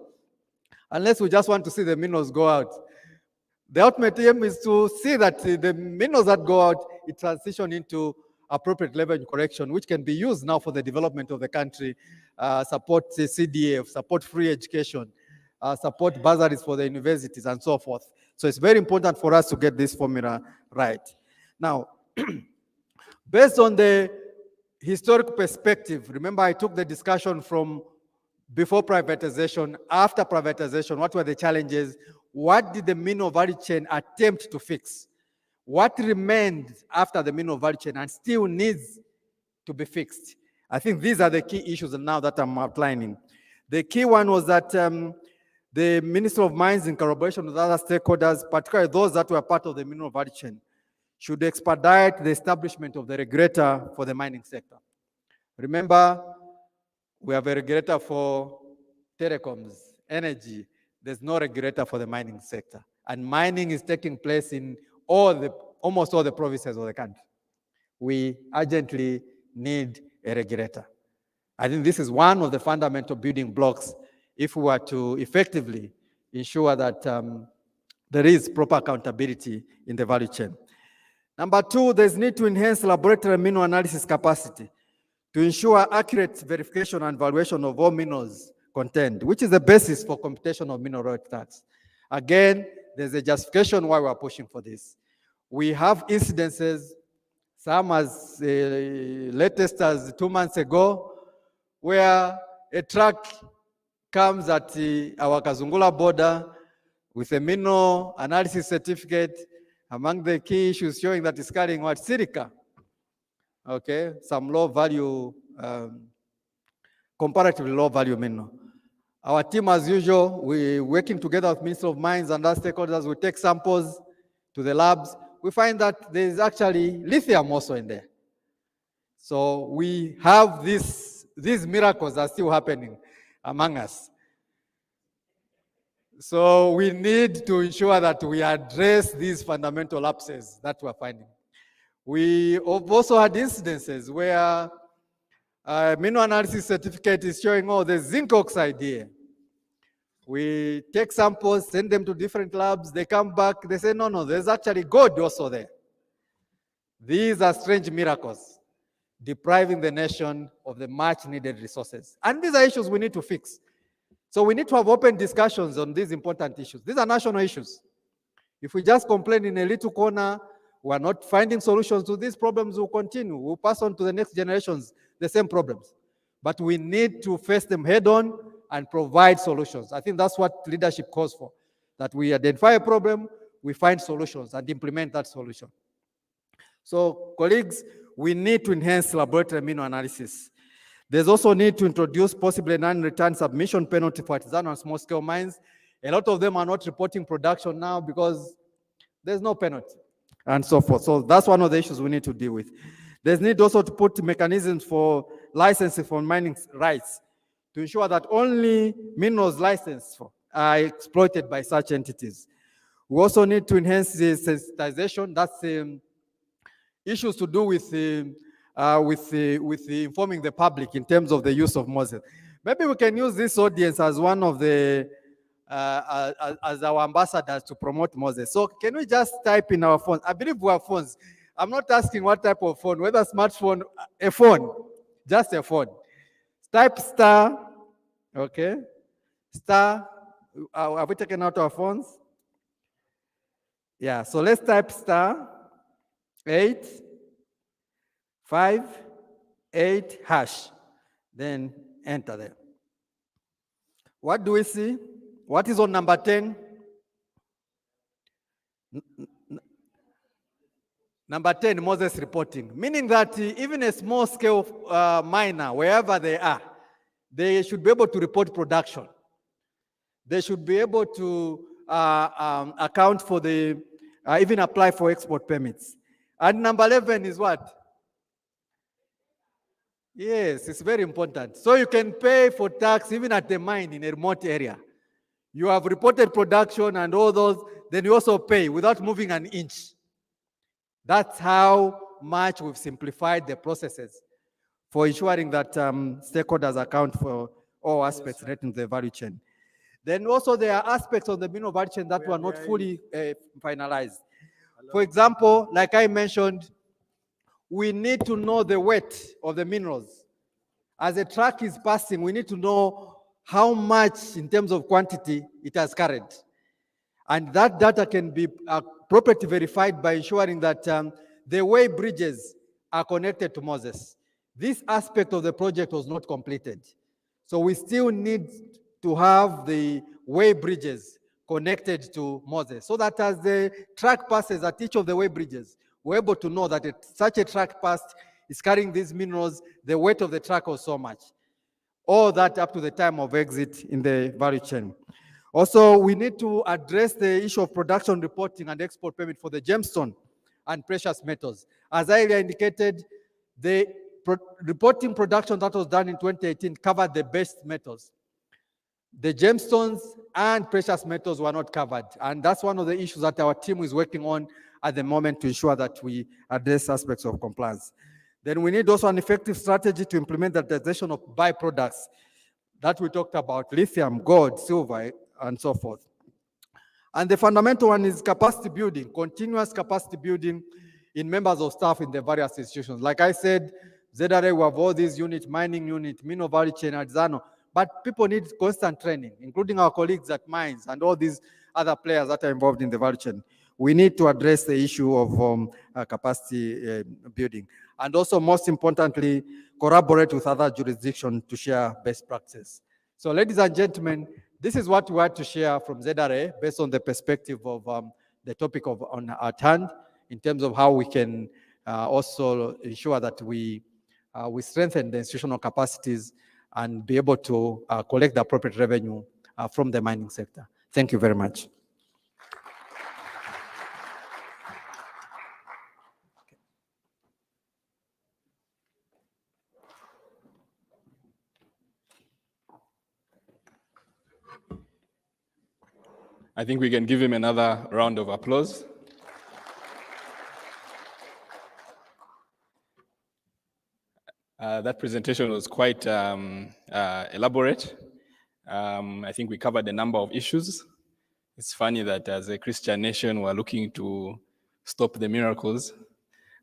Unless we just want to see the minerals go out. The ultimate aim is to see that the minerals that go out, it transition into appropriate revenue collection, which can be used now for the development of the country, support the CDF, support free education, support bursaries for the universities and so forth. So it's very important for us to get this formula right. Now, based on the historic perspective, remember I took the discussion from before privatization, after privatization, what were the challenges? What did the mineral value chain attempt to fix? What remained after the mineral value chain and still needs to be fixed? I think these are the key issues now that I'm outlining. The key one was that the Ministry of Mines, in collaboration with other stakeholders, particularly those that were part of the mineral value chain, should expedite the establishment of the regulator for the mining sector. Remember, we have a regulator for telecoms, energy. There's no regulator for the mining sector. And mining is taking place in almost all the provinces of the country. We urgently need a regulator. I think this is one of the fundamental building blocks if we were to effectively ensure that there is proper accountability in the value chain. Number two, there's need to enhance laboratory mineral analysis capacity to ensure accurate verification and valuation of all minerals contained, which is the basis for computation of mineral royalty tax. Again, there's a justification why we're pushing for this. We have incidences, some as latest as 2 months ago, where a truck comes at our Kazungula border with a mineral analysis certificate. Among the key issues showing that it's carrying what? Silica. Okay, some low value, comparatively low value mineral. Our team, as usual, we're working together with Ministry of Mines and other stakeholders. We take samples to the labs. We find that there's actually lithium also in there. So we have these miracles are still happening among us. So we need to ensure that we address these fundamental lapses that we're finding. We have also had incidences where mineral analysis certificate is showing, oh, there's zinc oxide here. We take samples, send them to different labs, they come back, they say, no, there's actually gold also there. These are strange miracles, depriving the nation of the much needed resources. And these are issues we need to fix. So we need to have open discussions on these important issues. These are national issues. If we just complain in a little corner, we're not finding solutions to these problems, will continue. We'll pass on to the next generations the same problems. But we need to face them head on and provide solutions. I think that's what leadership calls for, that we identify a problem, we find solutions and implement that solution. So colleagues, we need to enhance laboratory mineral analysis. There's also need to introduce possibly non-return submission penalty for artisanal and small-scale mines. A lot of them are not reporting production now because there's no penalty and so forth. So that's one of the issues we need to deal with. There's need also to put mechanisms for licensing for mining rights to ensure that only minerals licensed for are exploited by such entities. We also need to enhance the sensitization. That's issues to do with informing the public in terms of the use of Moses. Maybe we can use this audience as one of the, as our ambassadors to promote Moses. So can we just type in our phones? I believe we have phones. I'm not asking what type of phone, whether smartphone, a phone, just a phone. Type star, okay? Star, have we taken out our phones? Yeah, so let's type star 858#. then enter there. What do we see? What is on number 10? Number 10, Moses reporting, meaning that even a small scale miner, wherever they are, they should be able to report production. They should be able to account for the, even apply for export permits. And number 11 is what? Yes, it's very important. So you can pay for tax even at the mine in a remote area. You have reported production and all those, then you also pay without moving an inch. That's how much we've simplified the processes for ensuring that stakeholders account for all aspects relating to the value chain. Then also there are aspects of the mineral value chain that were not fully finalized. For example, like I mentioned, we need to know the weight of the minerals. As a truck is passing, we need to know how much in terms of quantity it has carried. And that data can be appropriately verified by ensuring that the way bridges are connected to Moses. This aspect of the project was not completed. So we still need to have the way bridges connected to Moses so that as the truck passes at each of the way bridges, we're able to know that such a truck passed is carrying these minerals, the weight of the truck was so much. All that up to the time of exit in the value chain. Also, we need to address the issue of production reporting and export permit for the gemstone and precious metals. As I earlier indicated, the reporting production that was done in 2018 covered the base metals. The gemstones and precious metals were not covered. And that's one of the issues that our team is working on at the moment to ensure that we address aspects of compliance. Then we need also an effective strategy to implement the taxation of byproducts that we talked about, lithium, gold, silver, and so forth. And the fundamental one is capacity building, continuous capacity building in members of staff in the various institutions. Like I said, ZRA, we have all these units, mining unit, mineral value chain, artisanal, but people need constant training, including our colleagues at mines and all these other players that are involved in the value chain. We need to address the issue of capacity building. And also, most importantly, collaborate with other jurisdictions to share best practices. So, ladies and gentlemen, this is what we had to share from ZRA based on the perspective of the topic at hand in terms of how we can also ensure that we strengthen the institutional capacities and be able to collect the appropriate revenue from the mining sector. Thank you very much.
I think we can give him another round of applause. That presentation was quite elaborate. I think we covered a number of issues. It's funny that as a Christian nation, we're looking to stop the miracles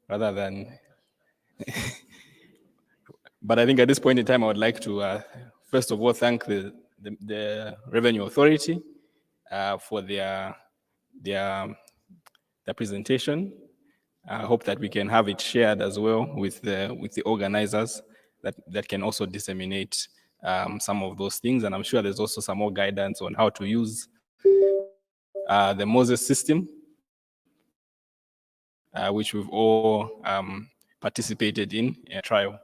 rather than... But I think at this point in time, I would like to, first of all, thank the Revenue Authority for their presentation. I hope that we can have it shared as well with the organizers that can also disseminate some of those things. And I'm sure there's also some more guidance on how to use the Moses system, which we've all participated in a trial.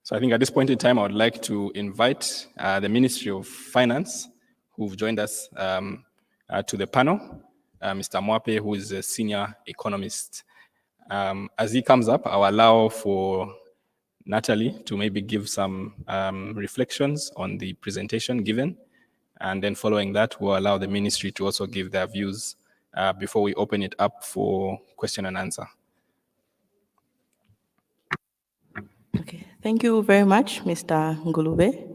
So I think at this point in time, I would like to invite the Ministry of Finance, who've joined us to the panel, Mr. Mwape, who is a senior economist. As he comes up, I'll allow for Natalie to maybe give some reflections on the presentation given. And then following that, we'll allow the ministry to also give their views before we open it up for question and answer.
Okay, thank you very much, Mr. Ngulube.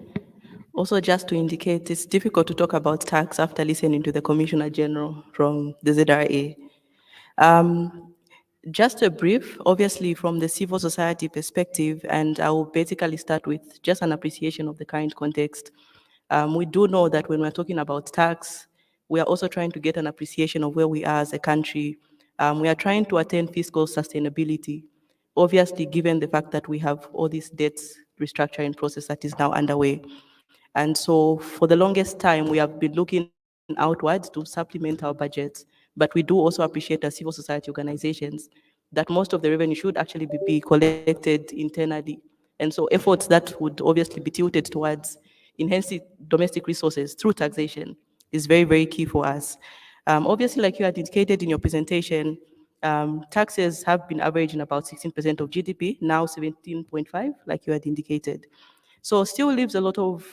Also, just to indicate, it's difficult to talk about tax after listening to the Commissioner General from the ZRA. Just a brief, obviously from the civil society perspective, and I will basically start with just an appreciation of the current context. We do know that when we're talking about tax, we are also trying to get an appreciation of where we are as a country. We are trying to attain fiscal sustainability. Obviously, given the fact that we have all these debts restructuring process that is now underway. And so for the longest time, we have been looking outwards to supplement our budgets, but we do also appreciate as civil society organizations that most of the revenue should actually be collected internally. And so efforts that would obviously be tilted towards enhancing domestic resources through taxation is very, very key for us. Obviously, like you had indicated in your presentation, taxes have been averaging about 16% of GDP, now 17.5, like you had indicated. So still leaves a lot of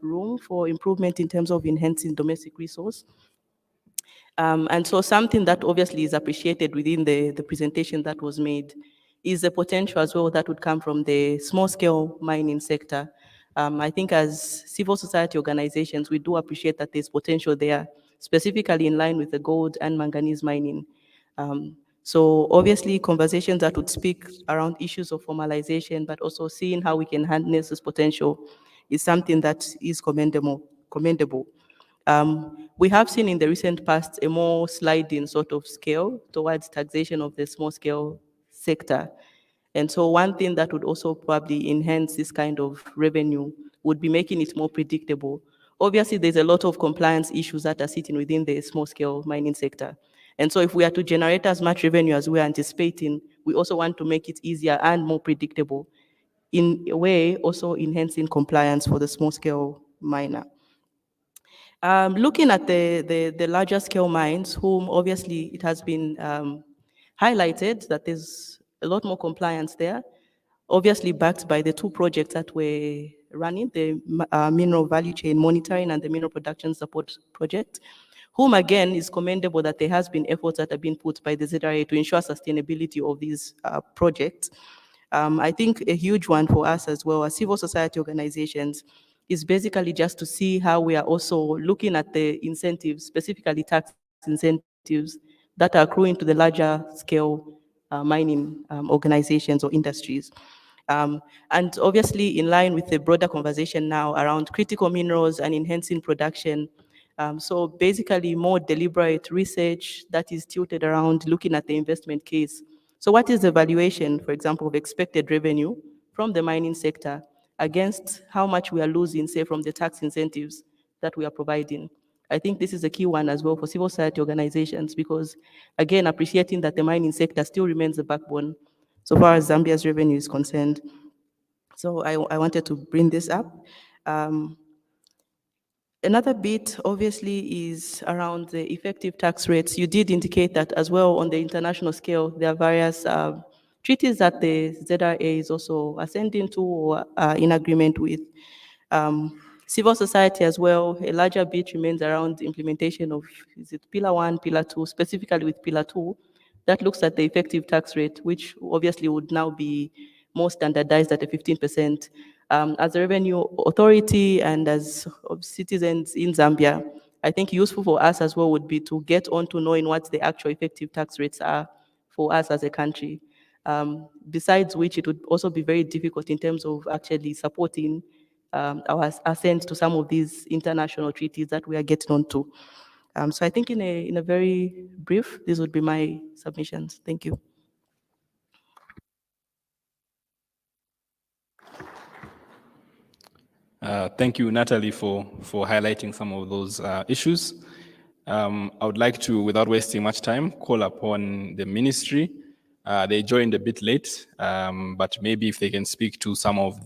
room for improvement in terms of enhancing domestic resource. And so something that obviously is appreciated within the presentation that was made is the potential as well that would come from the small-scale mining sector. I think as civil society organizations, we do appreciate that there's potential there, specifically in line with the gold and manganese mining. So obviously conversations that would speak around issues of formalization, but also seeing how we can harness this potential is something that is commendable. We have seen in the recent past a more sliding sort of scale towards taxation of the small scale sector. And so one thing that would also probably enhance this kind of revenue would be making it more predictable. Obviously, there's a lot of compliance issues that are sitting within the small scale mining sector. And so if we are to generate as much revenue as we are anticipating, we also want to make it easier and more predictable, in a way also enhancing compliance for the small scale miner. Looking at the larger scale mines, whom obviously it has been highlighted that there's a lot more compliance there, obviously backed by the two projects that were running, the mineral value chain monitoring and the mineral production support project, whom again is commendable that there has been efforts that have been put by the ZRA to ensure sustainability of these projects. I think a huge one for us as well as civil society organizations is basically just to see how we are also looking at the incentives, specifically tax incentives that are accruing to the larger scale mining organizations or industries. And obviously in line with the broader conversation now around critical minerals and enhancing production. So basically more deliberate research that is tilted around looking at the investment case. So what is the valuation, for example, of expected revenue from the mining sector against how much we are losing, say, from the tax incentives that we are providing? I think this is a key one as well for civil society organizations because, again, appreciating that the mining sector still remains the backbone so far as Zambia's revenue is concerned. So I wanted to bring this up. Another bit, obviously, is around the effective tax rates. You did indicate that as well on the international scale, there are various treaties that the ZRA is also ascending to or in agreement with. Civil society as well, a larger bit remains around the implementation of, is it Pillar 1, Pillar 2, specifically with Pillar 2, that looks at the effective tax rate, which obviously would now be more standardized at a 15%. As a revenue authority and as citizens in Zambia, I think useful for us as well would be to get on to knowing what the actual effective tax rates are for us as a country. Besides which, it would also be very difficult in terms of actually supporting our assent to some of these international treaties that we are getting onto. So I think in a very brief, these would be my submissions. Thank you.
Thank you, Natalie, for highlighting some of those issues. I would like to, without wasting much time, call upon the ministry. They joined a bit late, but maybe if they can speak to some of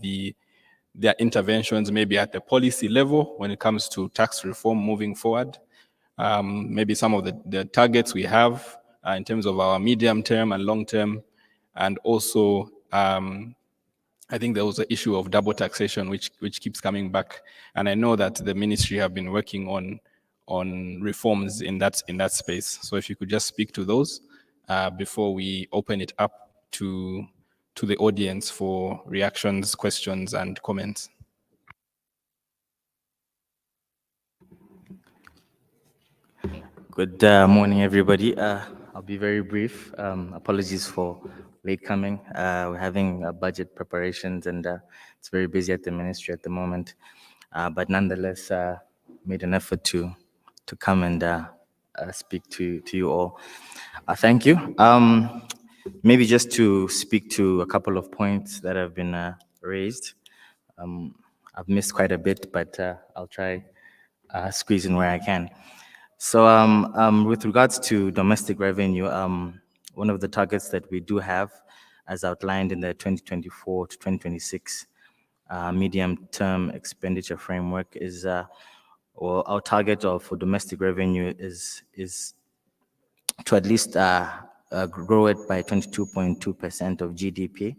their interventions, maybe at the policy level when it comes to tax reform moving forward. Maybe some of the targets we have in terms of our medium term and long term, and also I think there was an issue of double taxation, which keeps coming back. And I know that the ministry have been working on reforms in that space. So if you could just speak to those before we open it up to the audience for reactions, questions, and comments.
Good morning, everybody. I'll be very brief. Apologies for late coming. We're having budget preparations and it's very busy at the ministry at the moment. But nonetheless, made an effort to come and speak to you all. Thank you. Maybe just to speak to a couple of points that have been raised. I've missed quite a bit, but I'll try squeeze in where I can. So with regards to domestic revenue, one of the targets that we do have, as outlined in the 2024 to 2026 medium-term expenditure framework, is or our target for domestic revenue is to at least grow it by 22.2% of GDP.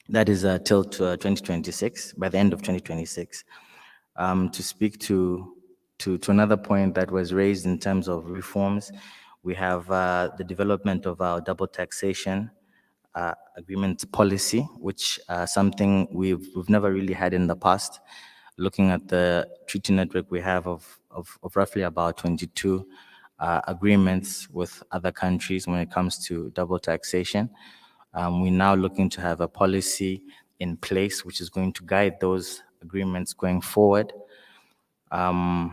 That is till 2026, by the end of 2026. To speak to another point that was raised in terms of reforms, we have the development of our double taxation agreement policy, which something we've never really had in the past. Looking at the treaty network we have of roughly about 22 agreements with other countries when it comes to double taxation. We're now looking to have a policy in place which is going to guide those agreements going forward. And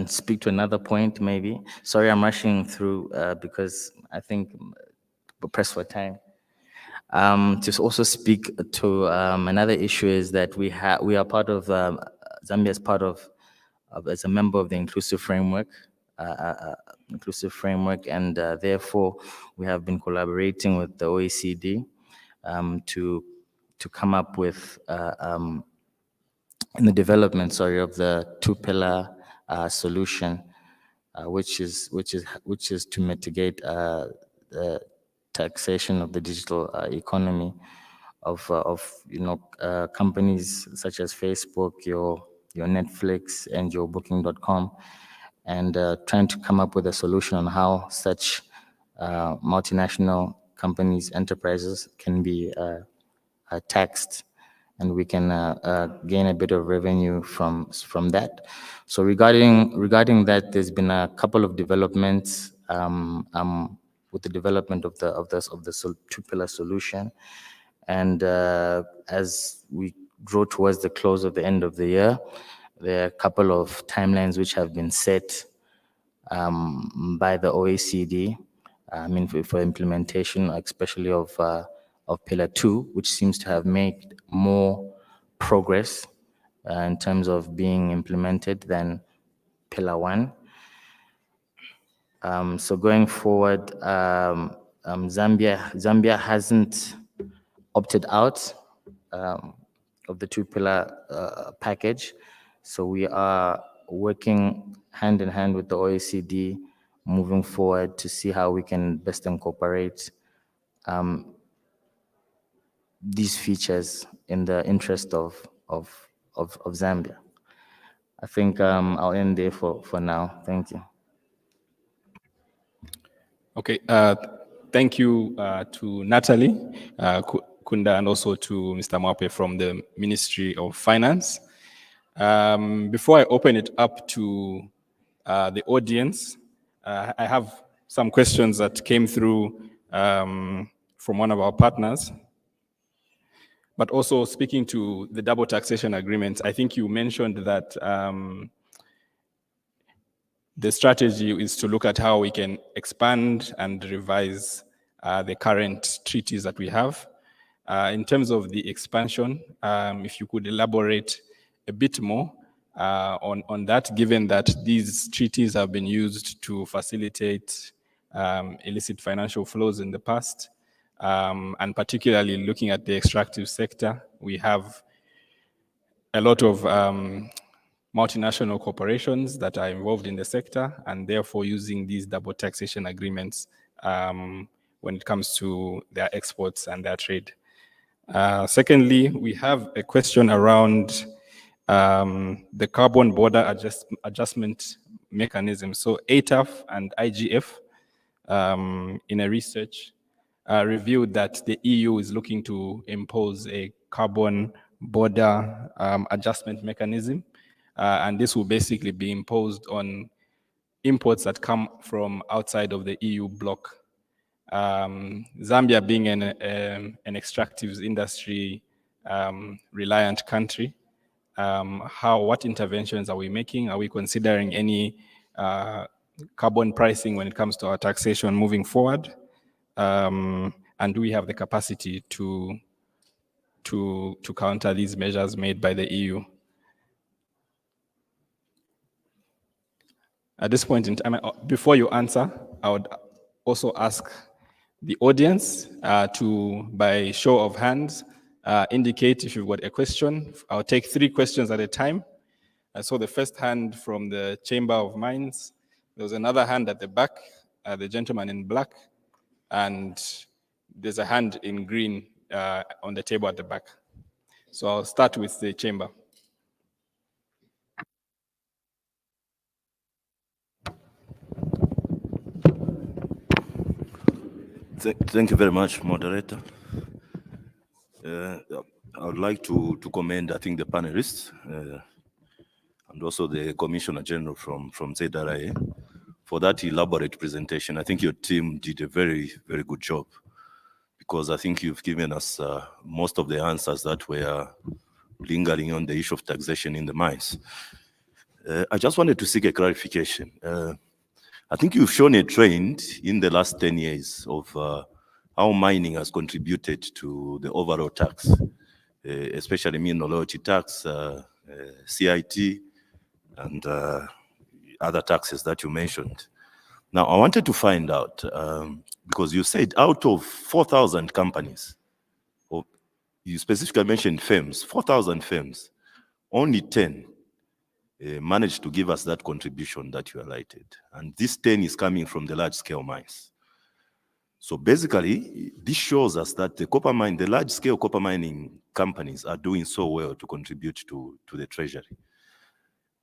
speak to another point maybe. Sorry, I'm rushing through because I think we're pressed for time. To also speak to another issue is that we are part of, Zambia is part of as a member of the inclusive framework, and therefore we have been collaborating with the OECD to come up with in the development, of the two-pillar solution, which is to mitigate the taxation of the digital economy of companies such as Facebook, your Netflix, and your Booking.com, and trying to come up with a solution on how such multinational companies, enterprises can be taxed, and we can gain a bit of revenue from that. So regarding that, there's been a couple of developments with the development of the two-pillar solution, and as we draw towards the close of the end of the year, there are a couple of timelines which have been set by the OECD. For implementation, especially of Pillar 2, which seems to have made more progress in terms of being implemented than Pillar 1. So going forward, Zambia hasn't opted out of the two-pillar package. So we are working hand in hand with the OECD, moving forward to see how we can best incorporate these features in the interest of Zambia. I think I'll end there for now. Thank you.
Okay, thank you to Natalie Kunda, and also to Mr. Mwape from the Ministry of Finance. Before I open it up to the audience, I have some questions that came through from one of our partners. But also speaking to the double taxation agreements, I think you mentioned that the strategy is to look at how we can expand and revise the current treaties that we have. In terms of the expansion, if you could elaborate a bit more on that, given that these treaties have been used to facilitate illicit financial flows in the past, and particularly looking at the extractive sector, we have a lot of multinational corporations that are involved in the sector, and therefore using these double taxation agreements when it comes to their exports and their trade. Secondly, we have a question around the carbon border adjustment mechanism. So ATAF and IGF, in a research, revealed that the EU is looking to impose a carbon border adjustment mechanism. And this will basically be imposed on imports that come from outside of the EU bloc. Zambia being an extractives industry reliant country, what interventions are we making? Are we considering any carbon pricing when it comes to our taxation moving forward? And And do we have the capacity to counter these measures made by the EU? At this point in time, before you answer, I would also ask the audience to, by show of hands, indicate if you've got a question. I'll take 3 questions at a time. I saw the first hand from the Chamber of Mines. There was another hand at the back, the gentleman in black, and there's a hand in green on the table at the back. So I'll start with the chamber.
Thank you very much, moderator. I would like to commend, I think, the panelists and also the Commissioner General from ZRA for that elaborate presentation. I think your team did a very, very good job, because I think you've given us most of the answers that were lingering on the issue of taxation in the mines. I just wanted to seek a clarification. I think you've shown a trend in the last 10 years of how mining has contributed to the overall tax, especially mineral royalty tax, CIT, and other taxes that you mentioned. Now, I wanted to find out, because you said out of 4,000 companies, or you specifically mentioned firms, 4,000 firms, only 10 managed to give us that contribution that you highlighted. And this 10 is coming from the large-scale mines. So basically, this shows us that the copper mine, the large-scale copper mining companies are doing so well to contribute to the treasury.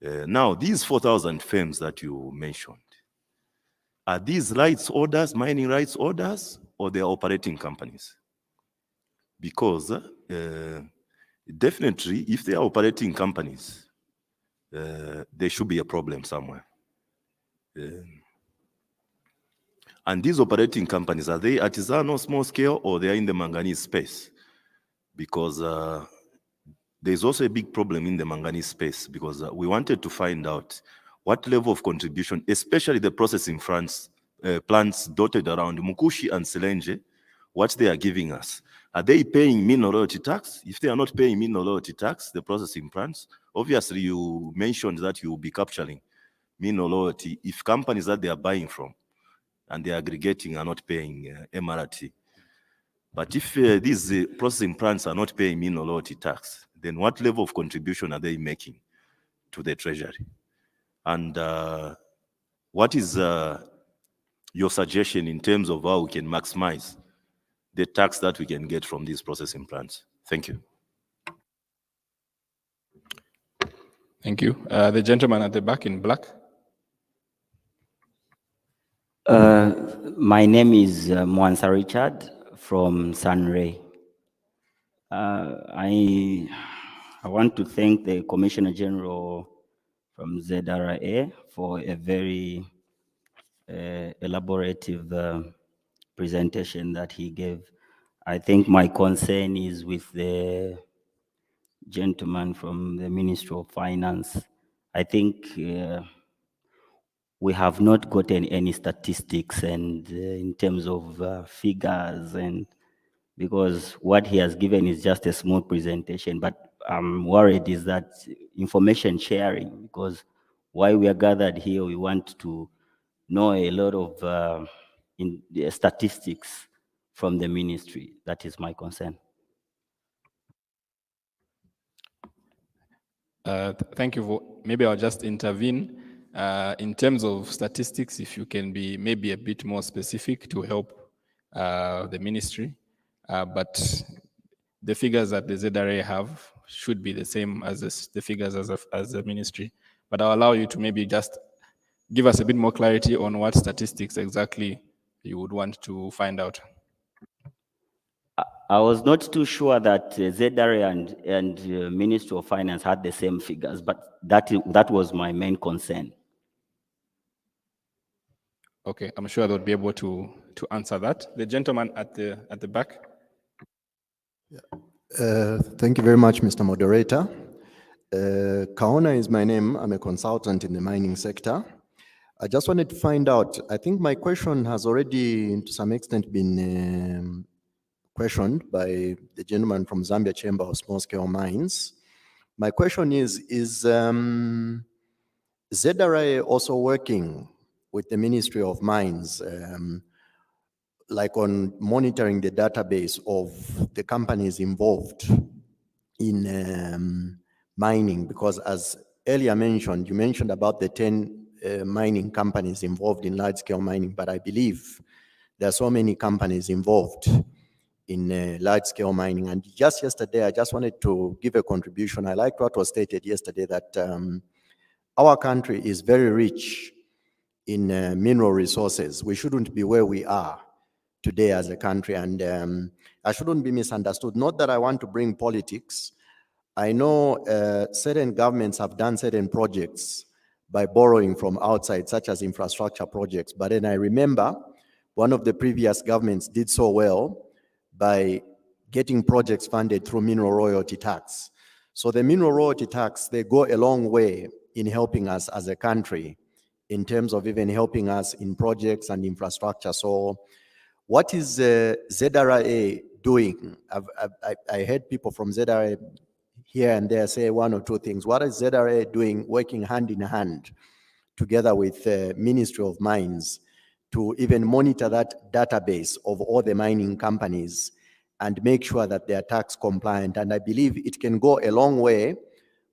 Now, these 4,000 firms that you mentioned, are these rights orders, mining rights orders, or they are operating companies? Because definitely, if they are operating companies, there should be a problem somewhere. And these operating companies, are they artisanal, small scale, or they are in the manganese space? Because there's also a big problem in the manganese space, because we wanted to find out what level of contribution, especially the processing plants dotted around Mukushi and Selenje, what they are giving us. Are they paying mineral royalty tax? If they are not paying mineral royalty tax, the processing plants, obviously you mentioned that you will be capturing mineral royalty if companies that they are buying from and they are aggregating are not paying MRT. But if these processing plants are not paying mineral royalty tax, then what level of contribution are they making to the treasury? And what is your suggestion in terms of how we can maximize the tax that we can get from these processing plants? Thank you.
Thank you. The gentleman at the back in black.
My name is Mwansa Richard from Sunray. I want to thank the Commissioner General from ZRA for a very elaborative presentation that he gave. I think my concern is with the gentleman from the Ministry of Finance. I think we have not gotten any statistics and in terms of figures, and because what he has given is just a small presentation, but I'm worried is that information sharing, because why we are gathered here, we want to know a lot of statistics from the ministry. That is my concern.
Thank you. Maybe I'll just intervene. In terms of statistics, if you can be maybe a bit more specific to help the ministry. But the figures that the ZRA have should be the same as the figures as the ministry. But I'll allow you to maybe just give us a bit more clarity on what statistics exactly you would want to find out.
I was not too sure that ZRA and Ministry of Finance had the same figures, but that was my main concern.
Okay, I'm sure they'll be able to answer that. The gentleman at the back.
Thank you very much, Mr. Moderator. Kaona is my name. I'm a consultant in the mining sector. I just wanted to find out, I think my question has already to some extent been questioned by the gentleman from Zambia Chamber of Small Scale Mines. My question is ZRA also working with the Ministry of Mines, like on monitoring the database of the companies involved in mining? Because as earlier mentioned, you mentioned about the 10 mining companies involved in large-scale mining, but I believe there are so many companies involved in large-scale mining. And just yesterday, I just wanted to give a contribution. I liked what was stated yesterday, that our country is very rich in mineral resources. We shouldn't be where we are today as a country, and I shouldn't be misunderstood. Not that I want to bring politics. I know certain governments have done certain projects by borrowing from outside, such as infrastructure projects. But then I remember one of the previous governments did so well by getting projects funded through mineral royalty tax. So the mineral royalty tax, they go a long way in helping us as a country in terms of even helping us in projects and infrastructure. So what is ZRA doing? I heard people from ZRA here and there say one or two things. What is ZRA doing, working hand in hand together with the Ministry of Mines to even monitor that database of all the mining companies and make sure that they are tax compliant? And I believe it can go a long way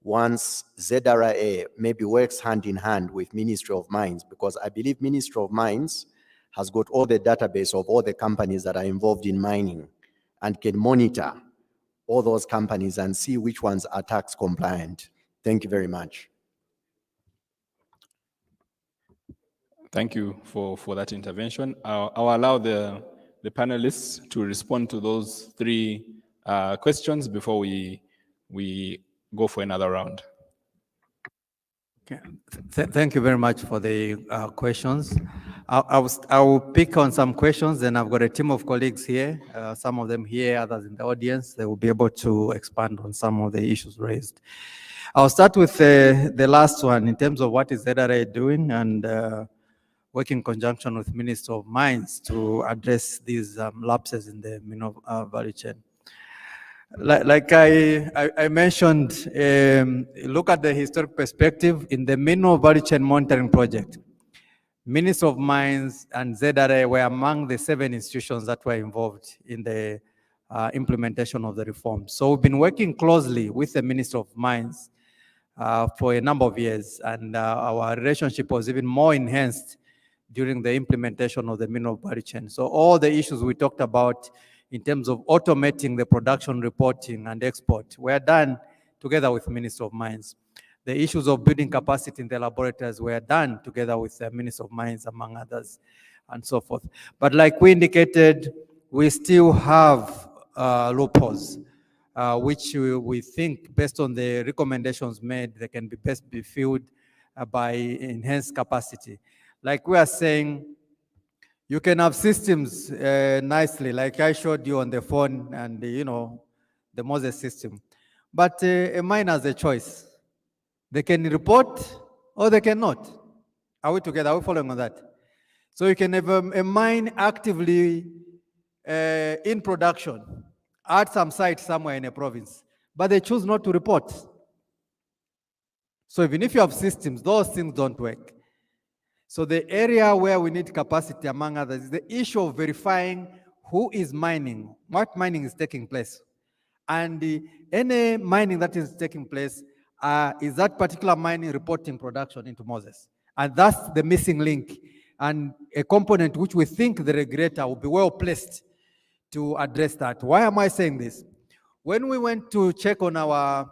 once ZRA maybe works hand in hand with Ministry of Mines, because I believe Ministry of Mines has got all the database of all the companies that are involved in mining and can monitor all those companies and see which ones are tax compliant. Thank you very much.
Thank you for that intervention. I'll allow the panelists to respond to those three questions before we go for another round.
Okay. Thank you very much for the questions. I will pick on some questions, and I've got a team of colleagues here, some of them here, others in the audience. They will be able to expand on some of the issues raised. I'll start with the last one in terms of what is ZRA doing and work in conjunction with Minister of Mines to address these lapses in the mineral value chain. Like I mentioned, look at the historic perspective in the mineral value chain monitoring project. Minister of Mines and ZRA were among the 7 institutions that were involved in the implementation of the reform. So we've been working closely with the Minister of Mines for a number of years, and our relationship was even more enhanced during the implementation of the mineral value chain. So all the issues we talked about in terms of automating the production reporting and export were done together with Minister of Mines. The issues of building capacity in the laboratories were done together with the Minister of Mines, among others, and so forth. But like we indicated, we still have loopholes, which we think, based on the recommendations made, they can be best be filled by enhanced capacity. Like we are saying, you can have systems nicely, like I showed you on the phone and, the Moses system. But a mine has a choice. They can report or they cannot. Are we together? Are we following on that? So you can have a mine actively in production at some site somewhere in a province, but they choose not to report. So even if you have systems, those things don't work. So the area where we need capacity, among others, is the issue of verifying who is mining, what mining is taking place. And any mining that is taking place, is that particular mining reporting production into Moses? And that's the missing link, and a component which we think the regulator will be well placed to address that. Why am I saying this? When we went to check on our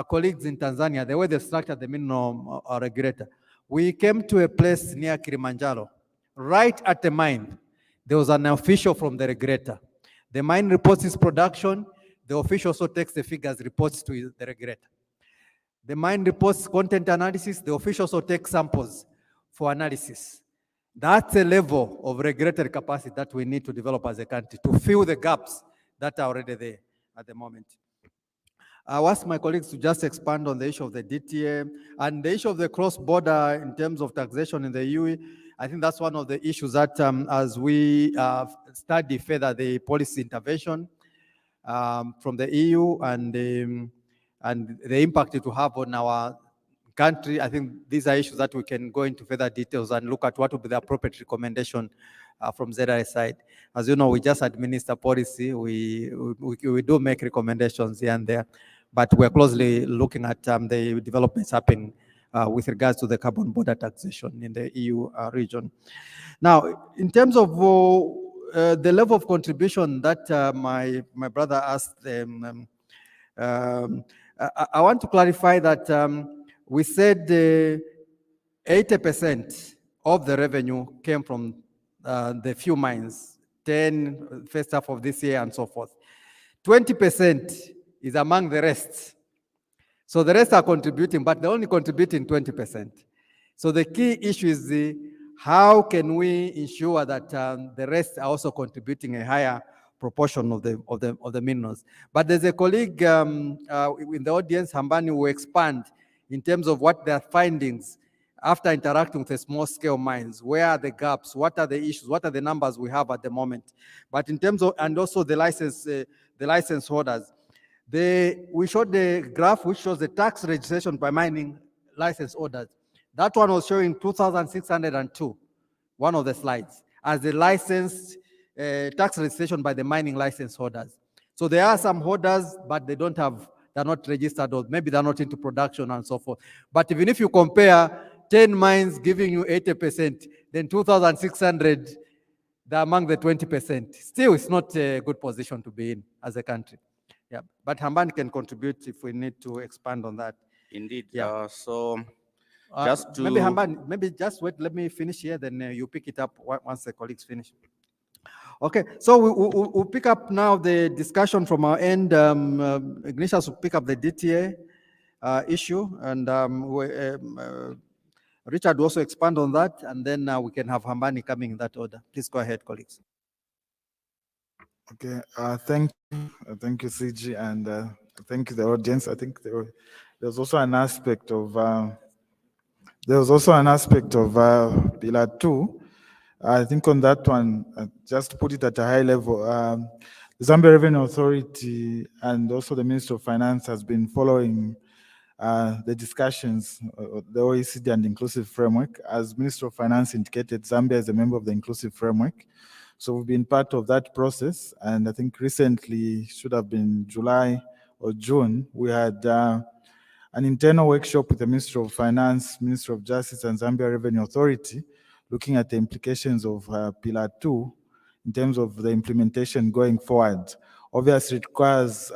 colleagues in Tanzania, the way they structured the mineral regulator, we came to a place near Kilimanjaro. Right at the mine, there was an official from the regulator. The mine reports its production. The official also takes the figures, reports to the regulator. The mine reports content analysis. The official also takes samples for analysis. That's a level of regulatory capacity that we need to develop as a country to fill the gaps that are already there at the moment. I'll ask my colleagues to just expand on the issue of the DTA and the issue of the cross-border in terms of taxation in the UE. I think that's one of the issues that as we study further the policy intervention from the EU and the impact it will have on our country, I think these are issues that we can go into further details and look at what would be the appropriate recommendation from ZAI side. As you know, we just administer policy. We do make recommendations here and there, but we're closely looking at the developments happening with regards to the carbon border taxation in the EU region. Now, in terms of the level of contribution that my brother asked, I want to clarify that we said 80% of the revenue came from the few mines, 10 first half of this year and so forth. 20% is among the rest. So the rest are contributing, but they're only contributing 20%. So the key issue is how can we ensure that the rest are also contributing a higher proportion of the minerals. But there's a colleague in the audience, Hambani, who will expand in terms of what their findings after interacting with the small scale mines. Where are the gaps? What are the issues? What are the numbers we have at the moment? But in terms of, and also the license holders, we showed the graph which shows the tax registration by mining license holders. That one was showing 2,602, one of the slides, as the licensed tax registration by the mining license holders. So there are some holders, but they're not registered, or maybe they're not into production and so forth. But even if you compare 10 mines giving you 80%, then 2,600, they're among the 20%. Still, it's not a good position to be in as a country. Yeah, but Hamban can contribute if we need to expand on that.
Indeed.
Yeah.
Just to
maybe Hamban, maybe just wait. Let me finish here. Then you pick it up once the colleagues finish. Okay. So we'll pick up now the discussion from our end. Ignatius will pick up the DTA issue, and Richard will also expand on that, and then we can have Hambani coming in that order. Please go ahead, colleagues.
Okay, thank you, CG, and thank you, the audience. I think there's also an aspect of Pillar 2. I think on that one, just to put it at a high level, the Zambia Revenue Authority and also the Ministry of Finance has been following the discussions, the OECD and Inclusive Framework. As Minister of Finance indicated, Zambia is a member of the Inclusive Framework. So we've been part of that process, and I think recently, should have been July or June, we had an internal workshop with the Ministry of Finance, Ministry of Justice, and Zambia Revenue Authority, looking at the implications of Pillar 2 in terms of the implementation going forward. Obviously, it requires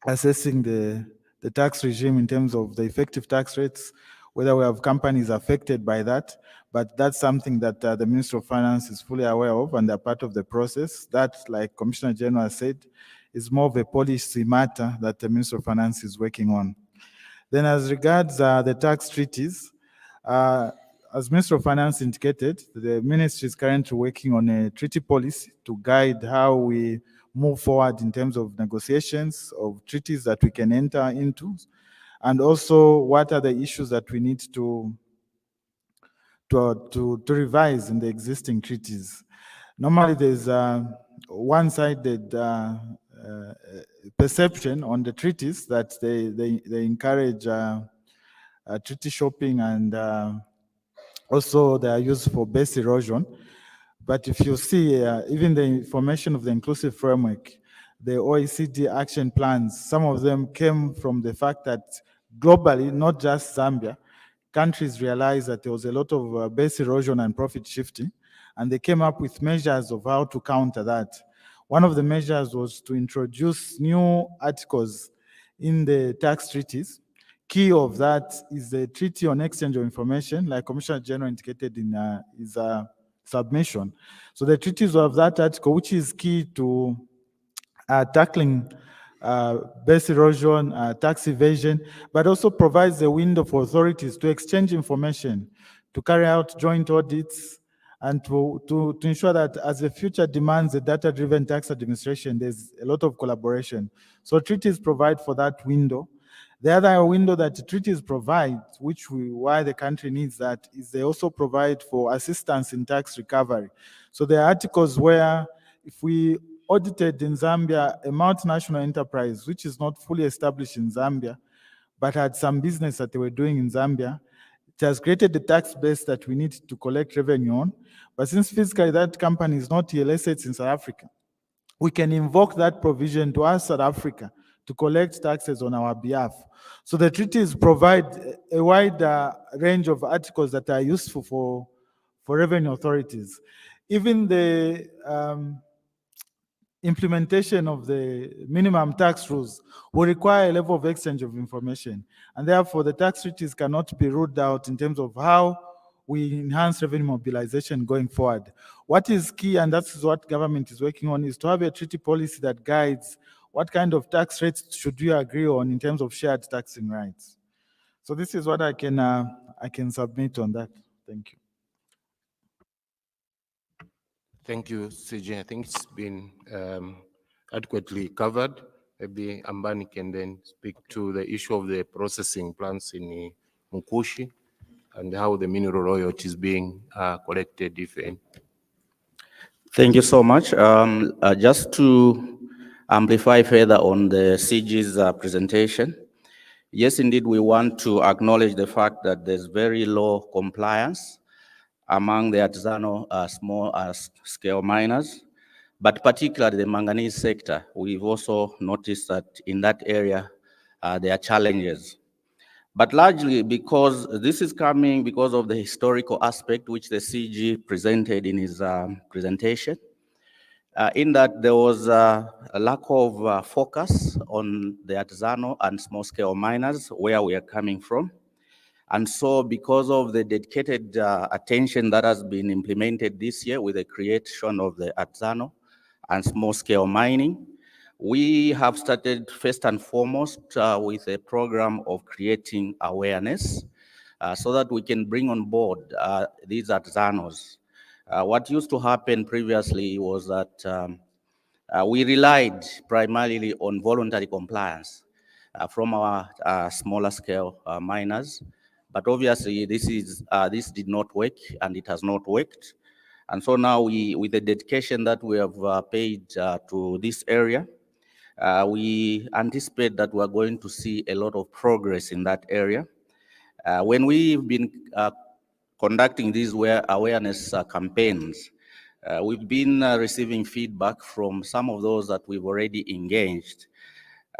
assessing the tax regime in terms of the effective tax rates, whether we have companies affected by that, but that's something that the Minister of Finance is fully aware of, and they're part of the process. That, like Commissioner General said, is more of a policy matter that the Minister of Finance is working on. Then as regards the tax treaties, as Minister of Finance indicated, the Ministry is currently working on a treaty policy to guide how we move forward in terms of negotiations of treaties that we can enter into, and also what are the issues that we need to revise in the existing treaties. Normally there's one-sided perception on the treaties that they encourage treaty shopping, and also they are used for base erosion. But if you see even the information of the Inclusive Framework, the OECD action plans, some of them came from the fact that globally, not just Zambia, countries realized that there was a lot of base erosion and profit shifting, and they came up with measures of how to counter that. One of the measures was to introduce new articles in the tax treaties. Key of that is the Treaty on Exchange of Information, like Commissioner General indicated in his submission. So the treaties of that article, which is key to tackling base erosion, tax evasion, but also provides a window for authorities to exchange information, to carry out joint audits, and to ensure that as the future demands a data-driven tax administration, there's a lot of collaboration. So treaties provide for that window. The other window that the treaties provide, why the country needs that, is they also provide for assistance in tax recovery. So there are articles where if we audited in Zambia a multinational enterprise, which is not fully established in Zambia, but had some business that they were doing in Zambia, it has created the tax base that we need to collect revenue on. But since physically that company is not here, let's say it's in South Africa, we can invoke that provision to ask South Africa to collect taxes on our behalf. So the treaties provide a wide range of articles that are useful for revenue authorities. Even the implementation of the minimum tax rules will require a level of exchange of information. And therefore, the tax treaties cannot be ruled out in terms of how we enhance revenue mobilization going forward. What is key, and that's what government is working on, is to have a treaty policy that guides what kind of tax rates should we agree on in terms of shared taxing rights. So this is what I can submit on that. Thank you.
Thank you, CJ. I think it's been adequately covered. Maybe Ambani can then speak to the issue of the processing plants in Mkushi and how the mineral royalty is being collected, if any.
Thank you so much. Just to amplify further on the CG's presentation, yes, indeed, we want to acknowledge the fact that there's very low compliance among the artisanal small scale miners, but particularly the manganese sector. We've also noticed that in that area, there are challenges. But largely because this is coming because of the historical aspect which the CG presented in his presentation, in that there was a lack of focus on the artisanal and small scale miners where we are coming from. And so because of the dedicated attention that has been implemented this year with the creation of the artisanal and small scale mining, we have started first and foremost with a program of creating awareness so that we can bring on board these artisanals. What used to happen previously was that we relied primarily on voluntary compliance from our smaller scale miners. But obviously this did not work and it has not worked. And so now with the dedication that we have paid to this area, we anticipate that we're going to see a lot of progress in that area. When we've been conducting these awareness campaigns, we've been receiving feedback from some of those that we've already engaged.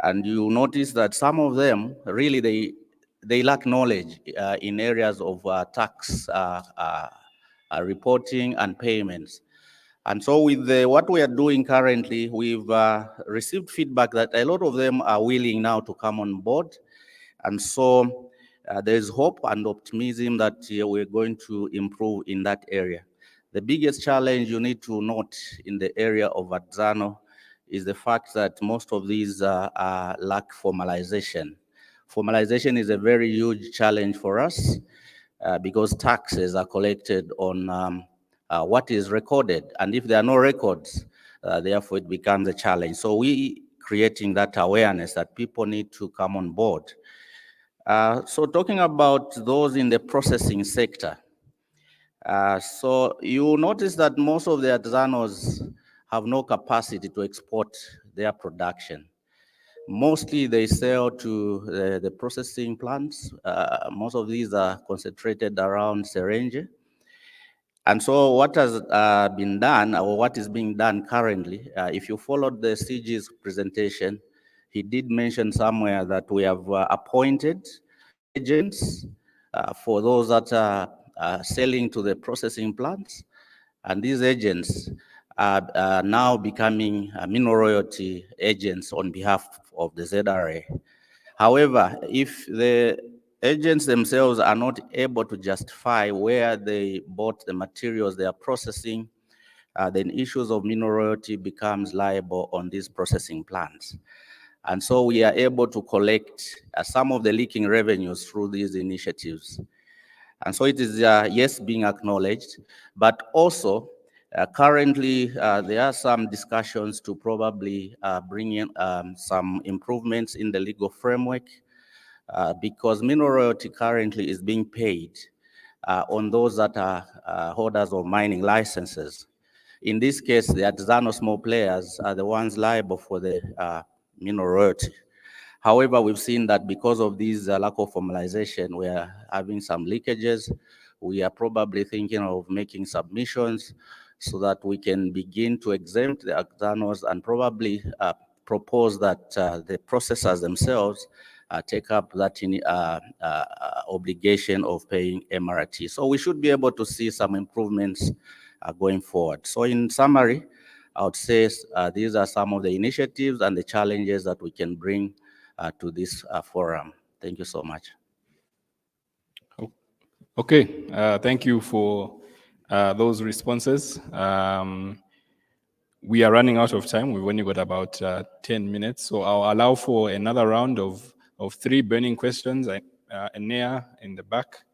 And you notice that some of them, really, they lack knowledge in areas of tax reporting and payments. And so with what we are doing currently, we've received feedback that a lot of them are willing now to come on board. And so there's hope and optimism that we're going to improve in that area. The biggest challenge you need to note in the area of artisanal is the fact that most of these lack formalization. Formalization is a very huge challenge for us because taxes are collected on what is recorded. And if there are no records, therefore it becomes a challenge. So we creating that awareness that people need to come on board. So talking about those in the processing sector, so you notice that most of the artisanals have no capacity to export their production. Mostly they sell to the processing plants. Most of these are concentrated around Serenge. And so what has been done, or what is being done currently, if you followed the CG's presentation, he did mention somewhere that we have appointed agents for those that are selling to the processing plants. And these agents are now becoming mineral royalty agents on behalf of the ZRA. However, if the agents themselves are not able to justify where they bought the materials they are processing, then issues of mineral royalty becomes liable on these processing plants. And so we are able to collect some of the leaking revenues through these initiatives. And so it is, yes, being acknowledged, but also currently there are some discussions to probably bring in some improvements in the legal framework because mineral royalty currently is being paid on those that are holders of mining licenses. In this case, the artisanal small players are the ones liable for the mineral royalty. However, we've seen that because of this lack of formalization, we are having some leakages. We are probably thinking of making submissions so that we can begin to exempt the artisanals and probably propose that the processors themselves take up that obligation of paying MRT. So we should be able to see some improvements going forward. So in summary, I would say these are some of the initiatives and the challenges that we can bring to this forum. Thank you so much.
Okay, thank you for those responses. We are running out of time. We've only got about 10 minutes, so I'll allow for another round of 3 burning questions. Enea in the back.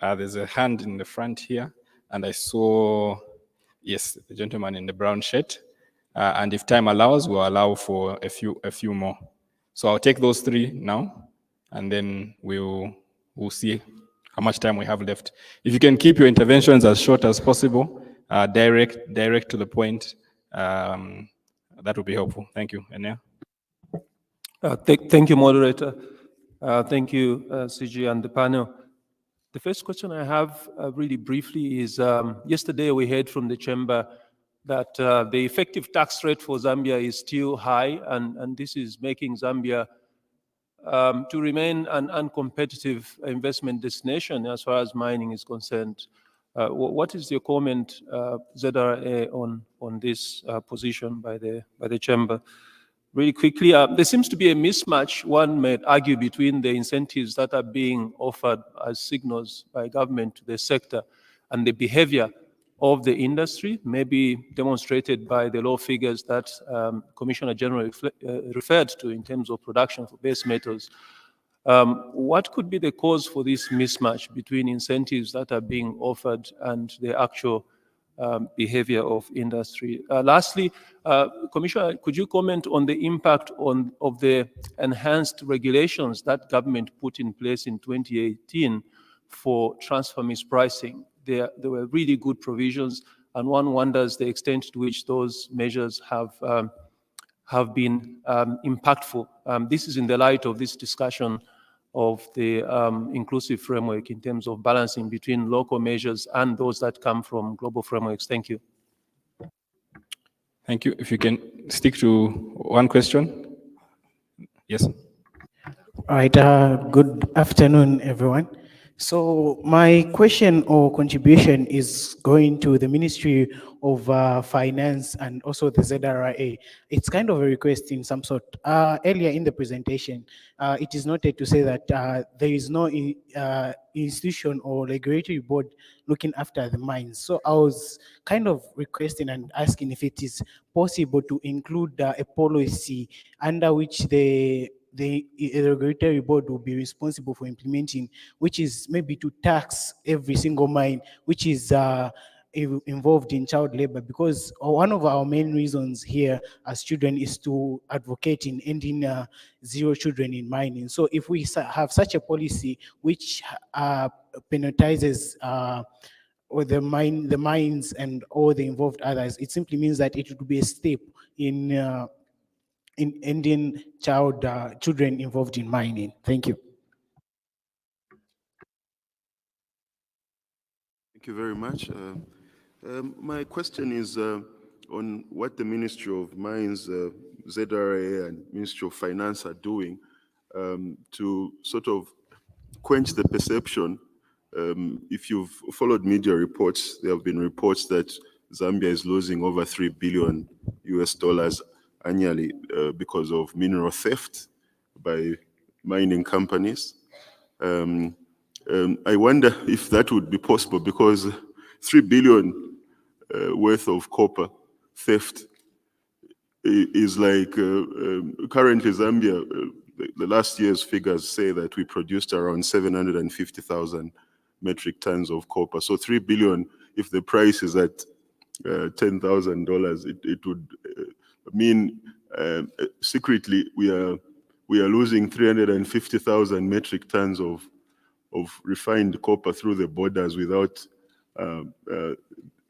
There's a hand in the front here, and I saw, yes, the gentleman in the brown shirt. And if time allows, we'll allow for a few more. So I'll take those 3 now, and then we'll see how much time we have left. If you can keep your interventions as short as possible, direct to the point, that would be helpful. Thank you. Enea?
Thank you, moderator. Thank you, CG and the panel. The first question I have really briefly is, yesterday we heard from the chamber that the effective tax rate for Zambia is still high, and this is making Zambia to remain an uncompetitive investment destination as far as mining is concerned. What is your comment, ZRA, on this position by the chamber? Really quickly, there seems to be a mismatch, one may argue, between the incentives that are being offered as signals by government to the sector and the behavior of the industry, maybe demonstrated by the low figures that Commissioner General referred to in terms of production for base metals. What could be the cause for this mismatch between incentives that are being offered and the actual behavior of industry? Lastly, Commissioner, could you comment on the impact of the enhanced regulations that government put in place in 2018 for transfer mispricing? There were really good provisions, and one wonders the extent to which those measures have been impactful. This is in the light of this discussion of the inclusive framework in terms of balancing between local measures and those that come from global frameworks. Thank you.
Thank you. If you can stick to one question. Yes.
All right. Good afternoon, everyone. So my question or contribution is going to the Ministry of Finance and also the ZRA. It's kind of a request in some sort. Earlier in the presentation, it is noted to say that there is no institution or regulatory board looking after the mines. So I was kind of requesting and asking if it is possible to include a policy under which the regulatory board will be responsible for implementing, which is maybe to tax every single mine which is involved in child labor, because one of our main reasons here as children is to advocate in ending zero children in mining. So if we have such a policy which penalizes or the mines and all the involved others, it simply means that it would be a step in ending children involved in mining. Thank you.
Thank you very much. My question is on what the Ministry of Mines, ZRA, and Ministry of Finance are doing to sort of quench the perception. If you've followed media reports, there have been reports that Zambia is losing over $3 billion annually because of mineral theft by mining companies. I wonder if that would be possible, because 3 billion worth of copper theft is like currently Zambia, the last year's figures say that we produced around 750,000 metric tons of copper. So 3 billion, if the price is at $10,000, it would mean secretly we are we are losing 350,000 metric tons of refined copper through the borders without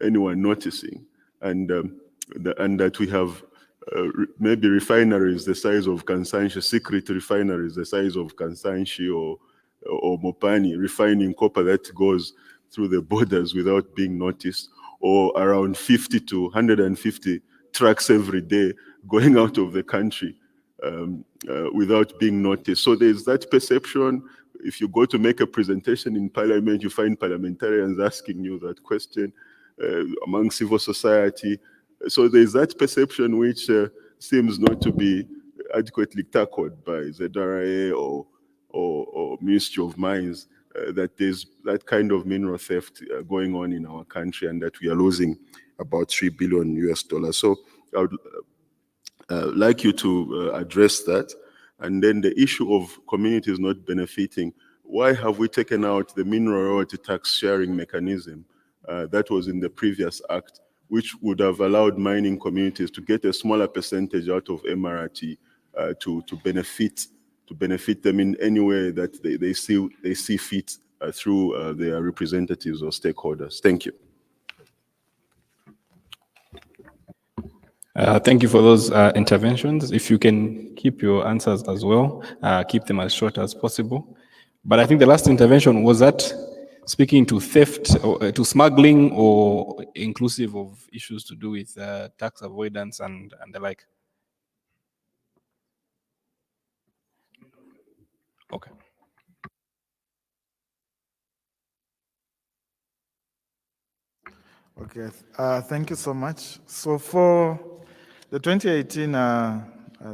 anyone noticing, and that we have maybe refineries the size of Kansanshi, secret refineries the size of Kansanshi or Mopani, refining copper that goes through the borders without being noticed, or around 50 to 150 trucks every day going out of the country without being noticed. So there's that perception. If you go to make a presentation in parliament, you find parliamentarians asking you that question among civil society. So there's that perception which seems not to be adequately tackled by ZRA or Ministry of Mines, that there's that kind of mineral theft going on in our country, and that we are losing about $3 billion US. So I would like you to address that. And then the issue of communities not benefiting. Why have we taken out the mineral royalty tax sharing mechanism that was in the previous act, which would have allowed mining communities to get a smaller percentage out of MRRT to benefit them in any way that they see fit through their representatives or stakeholders? Thank you.
Thank you for those interventions. If you can keep your answers as well, keep them as short as possible. But I think the last intervention, was that speaking to theft or to smuggling, or inclusive of issues to do with tax avoidance and the like? Okay.
Okay, thank you so much. So for the 2018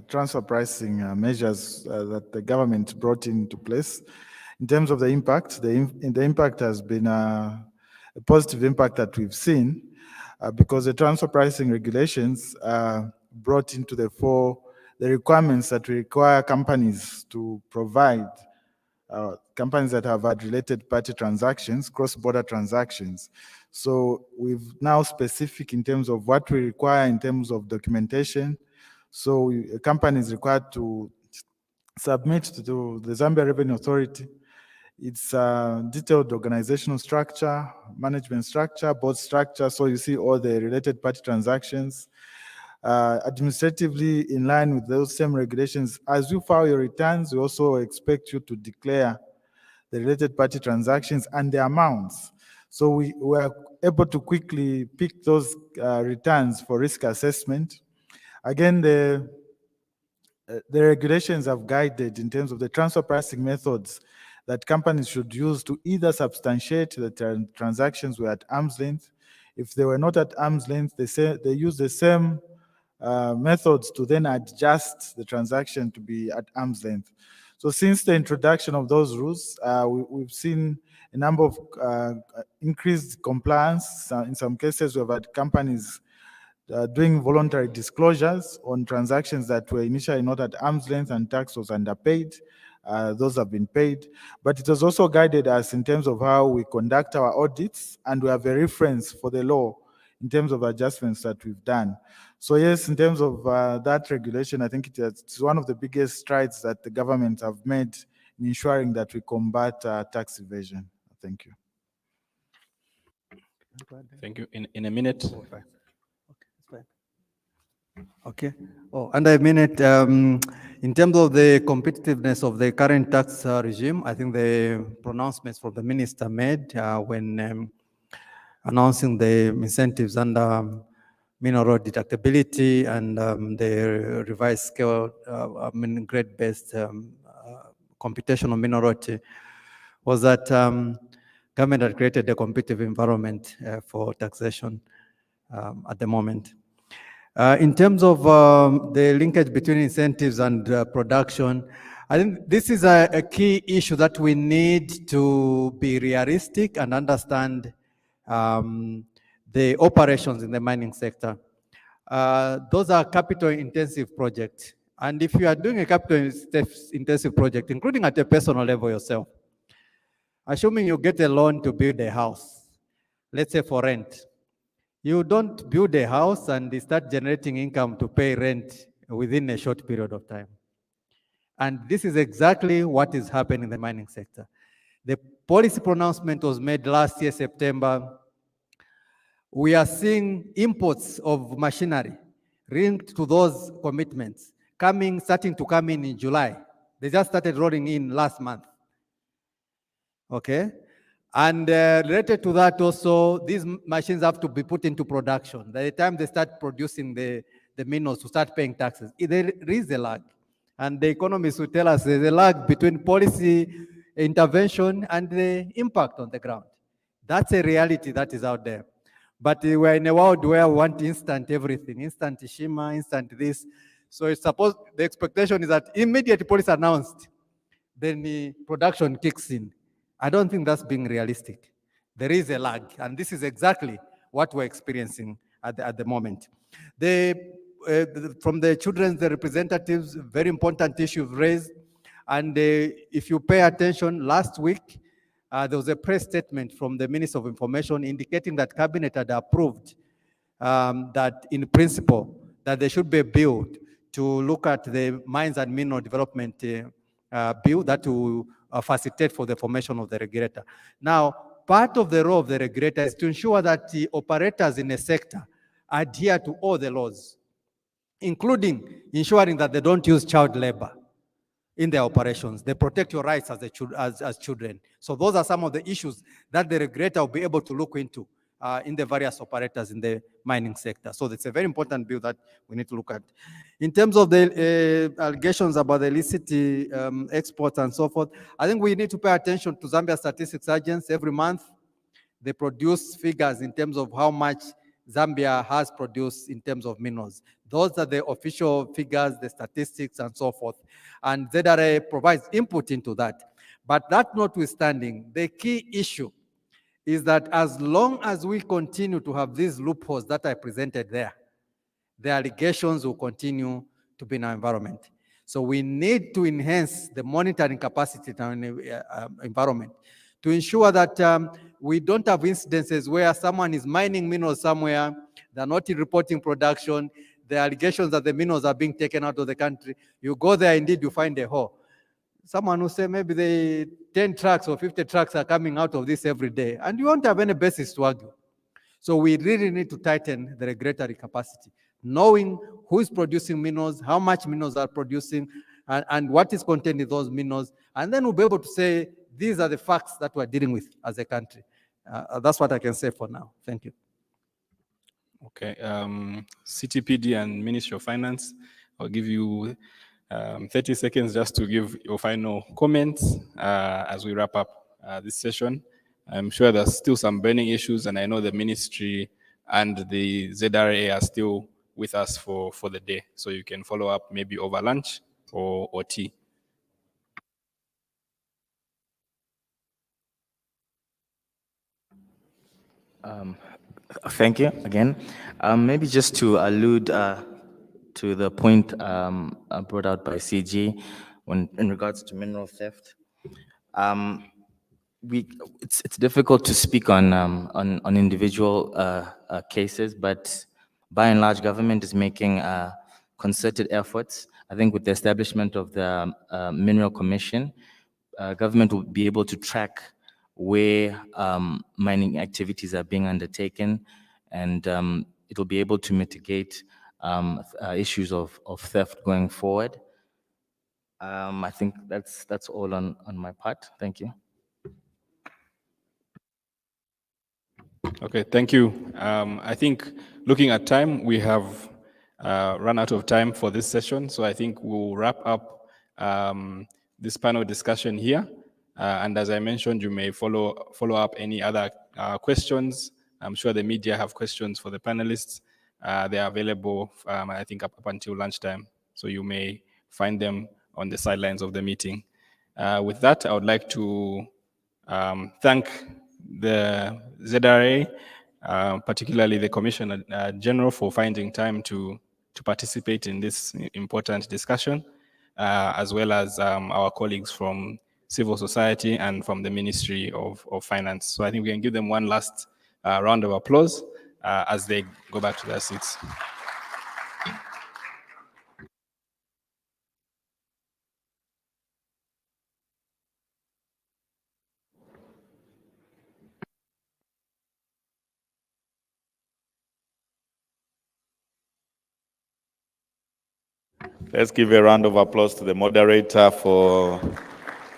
transfer pricing measures that the government brought into place, in terms of the impact, the impact has been a positive impact that we've seen because the transfer pricing regulations brought into the fore the requirements that require companies to provide, companies that have had related party transactions, cross-border transactions. So we've now specific in terms of what we require in terms of documentation. So a company is required to submit to the Zambia Revenue Authority its detailed organizational structure, management structure, board structure. So you see all the related party transactions. Administratively in line with those same regulations, as you file your returns, we also expect you to declare the related party transactions and the amounts. So we were able to quickly pick those returns for risk assessment. Again, the regulations have guided in terms of the transfer pricing methods that companies should use to either substantiate that transactions were at arm's length. If they were not at arm's length, they use the same methods to then adjust the transaction to be at arm's length. So since the introduction of those rules, we've seen a number of increased compliance. In some cases, we've had companies doing voluntary disclosures on transactions that were initially not at arm's length and tax was underpaid. Those have been paid, but it has also guided us in terms of how we conduct our audits, and we have a reference for the law in terms of adjustments that we've done. So yes, in terms of that regulation, I think it's one of the biggest strides that the government have made in ensuring that we combat tax evasion. Thank you.
Thank you. In a minute.
Okay. Oh, and a minute. In terms of the competitiveness of the current tax regime, I think the pronouncements from the minister made when announcing the incentives under mineral deductibility and the revised scale, grade-based computational minerality, was that government had created a competitive environment for taxation at the moment. In terms of the linkage between incentives and production, I think this is a key issue that we need to be realistic and understand the operations in the mining sector. Those are capital-intensive projects. And if you are doing a capital-intensive project, including at a personal level yourself, assuming you get a loan to build a house, let's say for rent, you don't build a house and start generating income to pay rent within a short period of time. And this is exactly what is happening in the mining sector. The policy pronouncement was made last year, September. We are seeing imports of machinery linked to those commitments starting to come in July. They just started rolling in last month. Okay? And related to that also, these machines have to be put into production. By the time they start producing the minerals to start paying taxes, there is a lag. And the economists will tell us there's a lag between policy intervention and the impact on the ground. That's a reality that is out there. But we're in a world where we want instant everything, instant Shima, instant this. So it's supposed, the expectation is that immediate policy announced, then the production kicks in. I don't think that's being realistic. There is a lag, and this is exactly what we're experiencing at the moment. From the children's representatives, very important issue raised, and if you pay attention, last week, there was a press statement from the Minister of Information indicating that Cabinet had approved that in principle, that there should be a bill to look at the mines and mineral development bill that will facilitate for the formation of the regulator. Now, part of the role of the regulator is to ensure that the operators in a sector adhere to all the laws, including ensuring that they don't use child labor in their operations. They protect your rights as children. So those are some of the issues that the regulator will be able to look into in the various operators in the mining sector. So it's a very important bill that we need to look at. In terms of the allegations about the illicit exports and so forth, I think we need to pay attention to Zambia Statistics Agency every month. They produce figures in terms of how much Zambia has produced in terms of minerals. Those are the official figures, the statistics and so forth. And ZRA provides input into that. But that notwithstanding, the key issue is that as long as we continue to have these loopholes that I presented there, the allegations will continue to be in our environment. So we need to enhance the monitoring capacity in our environment to ensure that we don't have incidences where someone is mining minerals somewhere, they're not reporting production, the allegations that the minerals are being taken out of the country. You go there, indeed, you find a hole. Someone will say maybe the 10 trucks or 50 trucks are coming out of this every day, and you won't have any basis to argue. So we really need to tighten the regulatory capacity, knowing who is producing minerals, how much minerals are producing, and what is contained in those minerals, and then we'll be able to say, these are the facts that we're dealing with as a country. That's what I can say for now. Thank you.
Okay, CTPD and Ministry of Finance, I'll give you 30 seconds just to give your final comments as we wrap up this session. I'm sure there's still some burning issues, and I know the ministry and the ZRA are still with us for the day. So you can follow up maybe over lunch or tea.
Thank you again. Maybe just to allude to the point brought out by CG in regards to mineral theft. It's difficult to speak on individual cases, but by and large, government is making concerted efforts. I think with the establishment of the Mineral Commission, government will be able to track where mining activities are being undertaken, and it will be able to mitigate issues of theft going forward. I think that's all on my part. Thank you.
Okay, thank you. I think looking at time, we have run out of time for this session. So I think we'll wrap up this panel discussion here. And as I mentioned, you may follow up any other questions. I'm sure the media have questions for the panelists. They are available, I think, up until lunchtime. So you may find them on the sidelines of the meeting. With that, I would like to thank the ZRA, particularly the Commissioner General, for finding time to participate in this important discussion, as well as our colleagues from civil society and from the Ministry of Finance. So I think we can give them one last round of applause as they go back to their seats.
Let's give a round of applause to the moderator for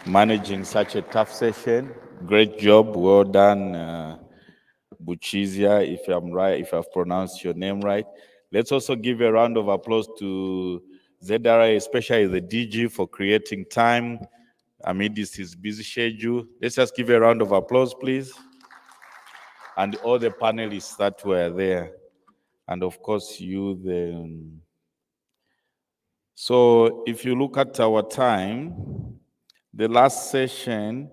managing such a tough session. Great job, well done, Buchizia, if I'm right, if I've pronounced your name right. Let's also give a round of applause to ZRA, especially the DG, for creating time amidst his busy schedule. Let's just give a round of applause, please. And all the panelists that were there. And of course, you, So if you look at our time, the last session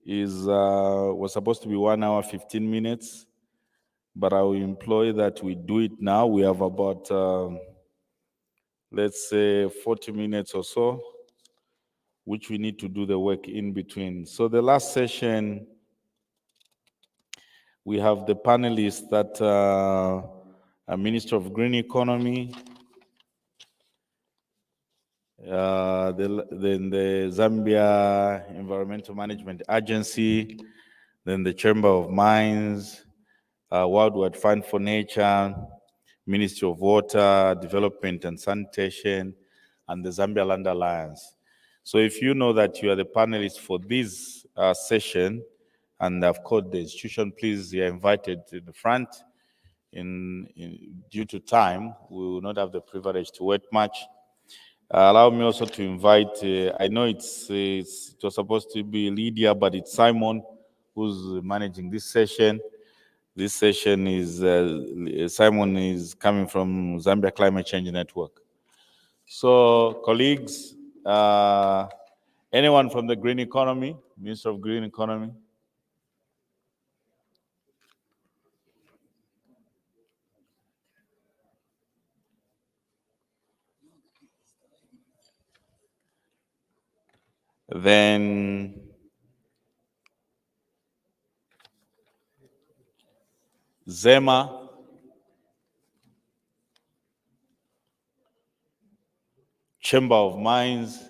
was supposed to be 1 hour, 15 minutes, but I will employ that we do it now. We have about, let's say, 40 minutes or so, which we need to do the work in between. So the last session, we have the panelists that are Minister of Green Economy, then the Zambia Environmental Management Agency, then the Chamber of Mines, Worldwide Fund for Nature, Ministry of Water, Development and Sanitation, and the Zambia Land Alliance. So if you know that you are the panelists for this session, and I've called the institution, please, you're invited to the front. Due to time, we will not have the privilege to wait much. Allow me also to invite, I know it was supposed to be Lydia, but it's Simon who's managing this session. This session is, Simon is coming from Zambia Climate Change Network. So colleagues, anyone from the Green Economy, Minister of Green Economy? Then Zema, Chamber of Mines.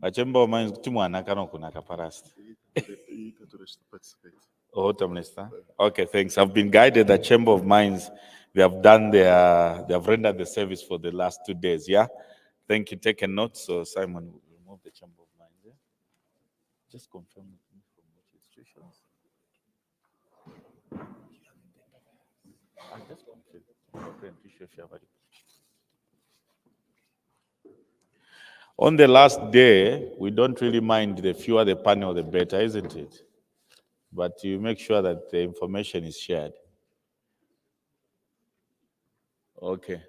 A Chamber of Mines, okay, thanks. I've been guided that Chamber of Mines, they have rendered the service for the last 2 days, yeah? Thank you, take a note. So Simon will remove the Chamber of Mines, yeah? Just confirm with me from which institutions. Just confirm. On the last day, we don't really mind the fewer the panel, the better, isn't it? But you make sure that the information is shared. Okay.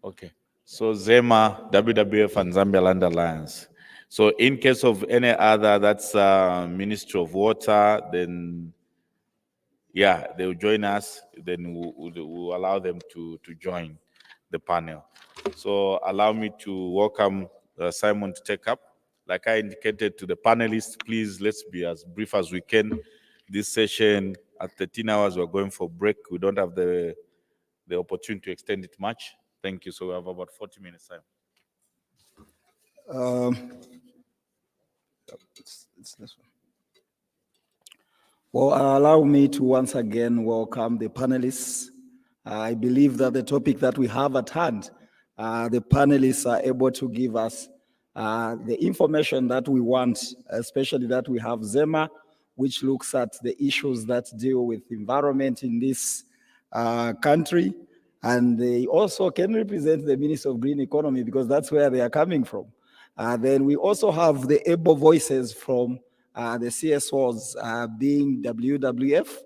Okay. So ZEMA, WWF, and Zambia Land Alliance. So in case of any other, that's Ministry of Water, then yeah, they will join us. Then we'll allow them to join the panel. So allow me to welcome Simon to take up. Like I indicated to the panelists, please, let's be as brief as we can. This session at 13 hours, we're going for break. We don't have the opportunity to extend it much. Thank you. So we have about 40 minutes time.
It's this one. Well, allow me to once again welcome the panelists. I believe that the topic that we have at hand, the panelists are able to give us the information that we want, especially that we have ZEMA, which looks at the issues that deal with environment in this country. And they also can represent the Minister of Green Economy because that's where they are coming from. Then we also have the able voices from the CSOs, being WWF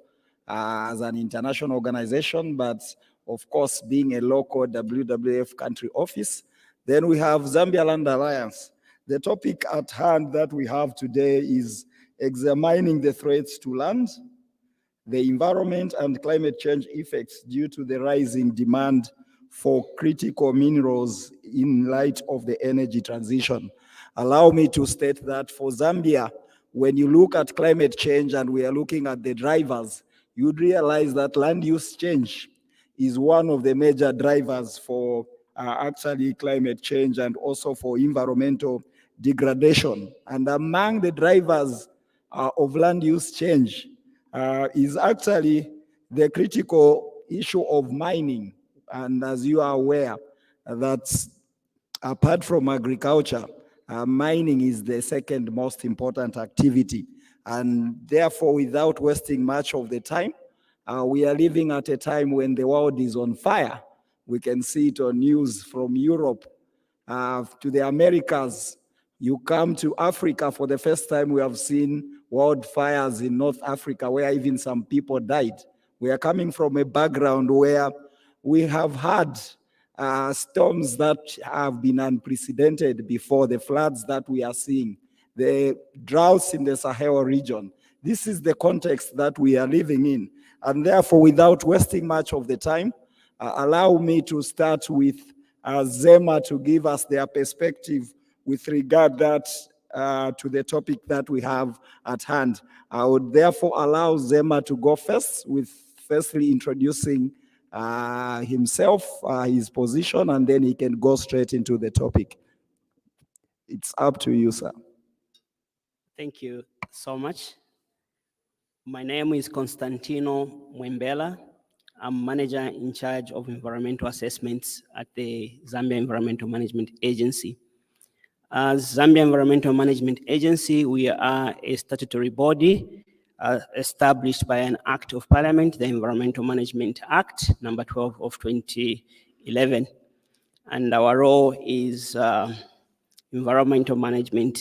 as an international organization, but of course being a local WWF country office. Then we have Zambia Land Alliance. The topic at hand that we have today is examining the threats to land, the environment and climate change effects due to the rising demand for critical minerals in light of the energy transition. Allow me to state that for Zambia, when you look at climate change and we are looking at the drivers, you'd realize that land use change is one of the major drivers for actually climate change and also for environmental degradation. And among the drivers of land use change, is actually the critical issue of mining. And as you are aware, that's apart from agriculture, mining is the second most important activity. And therefore, without wasting much of the time, we are living at a time when the world is on fire. We can see it on news from Europe to the Americas. You come to Africa, for the first time we have seen wildfires in North Africa where even some people died. We are coming from a background where we have had storms that have been unprecedented before, the floods that we are seeing, the droughts in the Sahel region. This is the context that we are living in. And therefore, without wasting much of the time, allow me to start with ZEMA to give us their perspective with regard to the topic that we have at hand. I would therefore allow ZEMA to go first with firstly introducing himself, his position, and then he can go straight into the topic. It's up to you, sir.
Thank you so much. My name is Constantino Mwembela. I'm manager in charge of environmental assessments at the Zambia Environmental Management Agency. As Zambia Environmental Management Agency, we are a statutory body established by an act of parliament, the Environmental Management Act, number 12 of 2011. And our role is environmental management,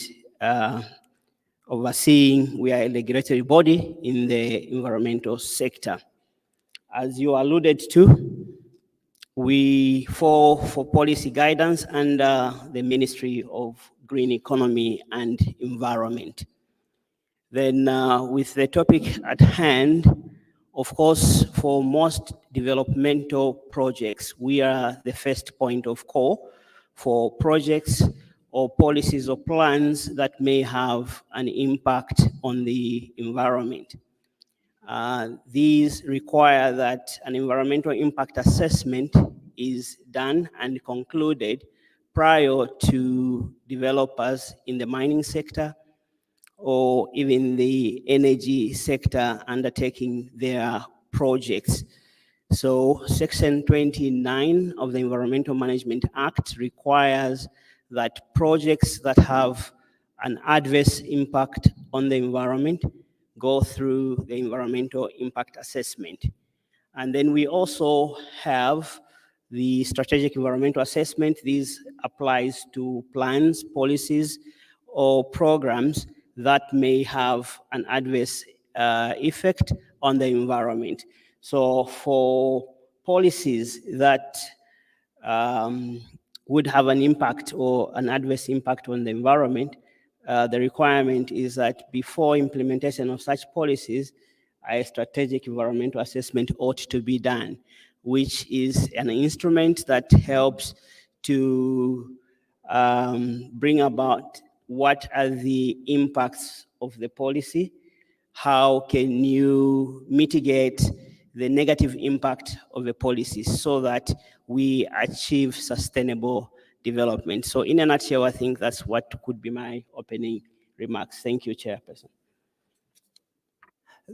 overseeing. We are a regulatory body in the environmental sector. As you alluded to, we fall for policy guidance under the Ministry of Green Economy and Environment. Then with the topic at hand, of course, for most developmental projects, we are the first point of call for projects or policies or plans that may have an impact on the environment. These require that an environmental impact assessment is done and concluded prior to developers in the mining sector or even the energy sector undertaking their projects. So Section 29 of the Environmental Management Act requires that projects that have an adverse impact on the environment go through the environmental impact assessment. And then we also have the strategic environmental assessment. This applies to plans, policies, or programs that may have an adverse effect on the environment. So for policies that would have an impact or an adverse impact on the environment, the requirement is that before implementation of such policies, a strategic environmental assessment ought to be done, which is an instrument that helps to bring about what are the impacts of the policy, how can you mitigate the negative impact of the policy so that we achieve sustainable development. So in a nutshell, I think that's what could be my opening remarks. Thank you, Chairperson.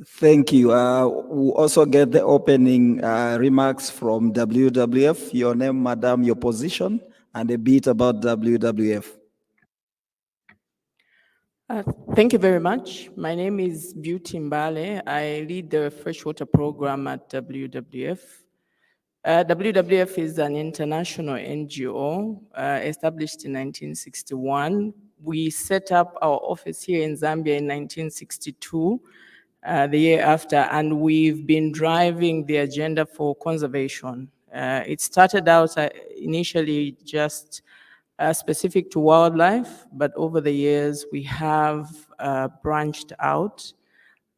Thank you. We'll also get the opening remarks from WWF. Your name, madam, your position, and a bit about WWF.
Thank you very much. My name is Beauty Mbale. I lead the freshwater program at WWF. WWF is an international NGO established in 1961. We set up our office here in Zambia in 1962, the year after, and we've been driving the agenda for conservation. It started out initially just specific to wildlife, but over the years we have branched out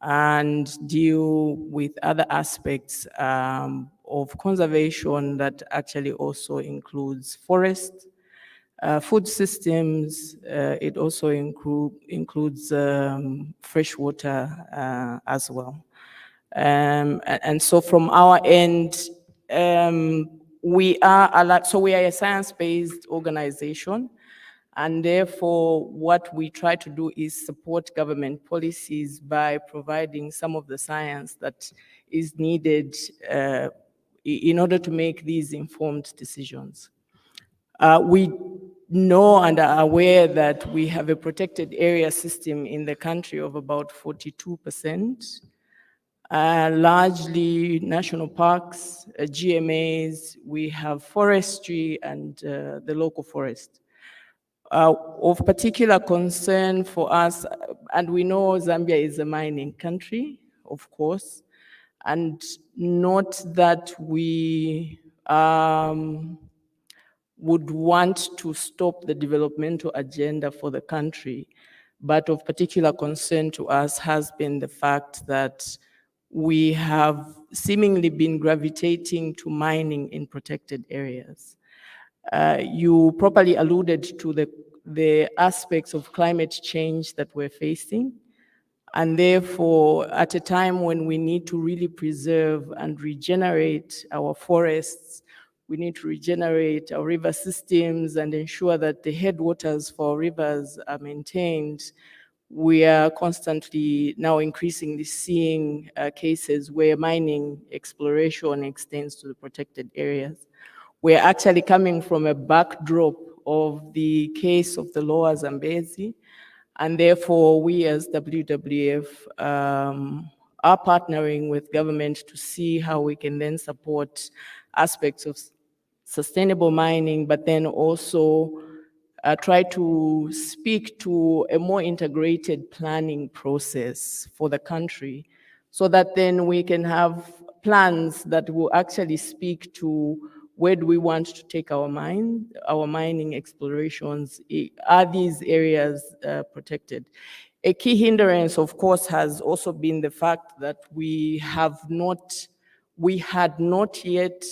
and deal with other aspects of conservation that actually also includes forests, food systems. It also includes freshwater as well. And so from our end, we are a science-based organization, And therefore, what we try to do is support government policies by providing some of the science that is needed in order to make these informed decisions. We know and are aware that we have a protected area system in the country of about 42%, largely national parks, GMAs, we have forestry and the local forest. Of particular concern for us, and we know Zambia is a mining country, of course, and not that we would want to stop the developmental agenda for the country, but of particular concern to us has been the fact that we have seemingly been gravitating to mining in protected areas. You properly alluded to the aspects of climate change that we're facing. And therefore, at a time when we need to really preserve and regenerate our forests, we need to regenerate our river systems and ensure that the headwaters for rivers are maintained. We are constantly now increasingly seeing cases where mining exploration extends to the protected areas. We're actually coming from a backdrop of the case of the Lower Zambezi, and therefore we as WWF are partnering with government to see how we can then support aspects of sustainable mining, but then also try to speak to a more integrated planning process for the country so that then we can have plans that will actually speak to where do we want to take our mining explorations? Are these areas protected? A key hindrance, of course, has also been the fact that we had not yet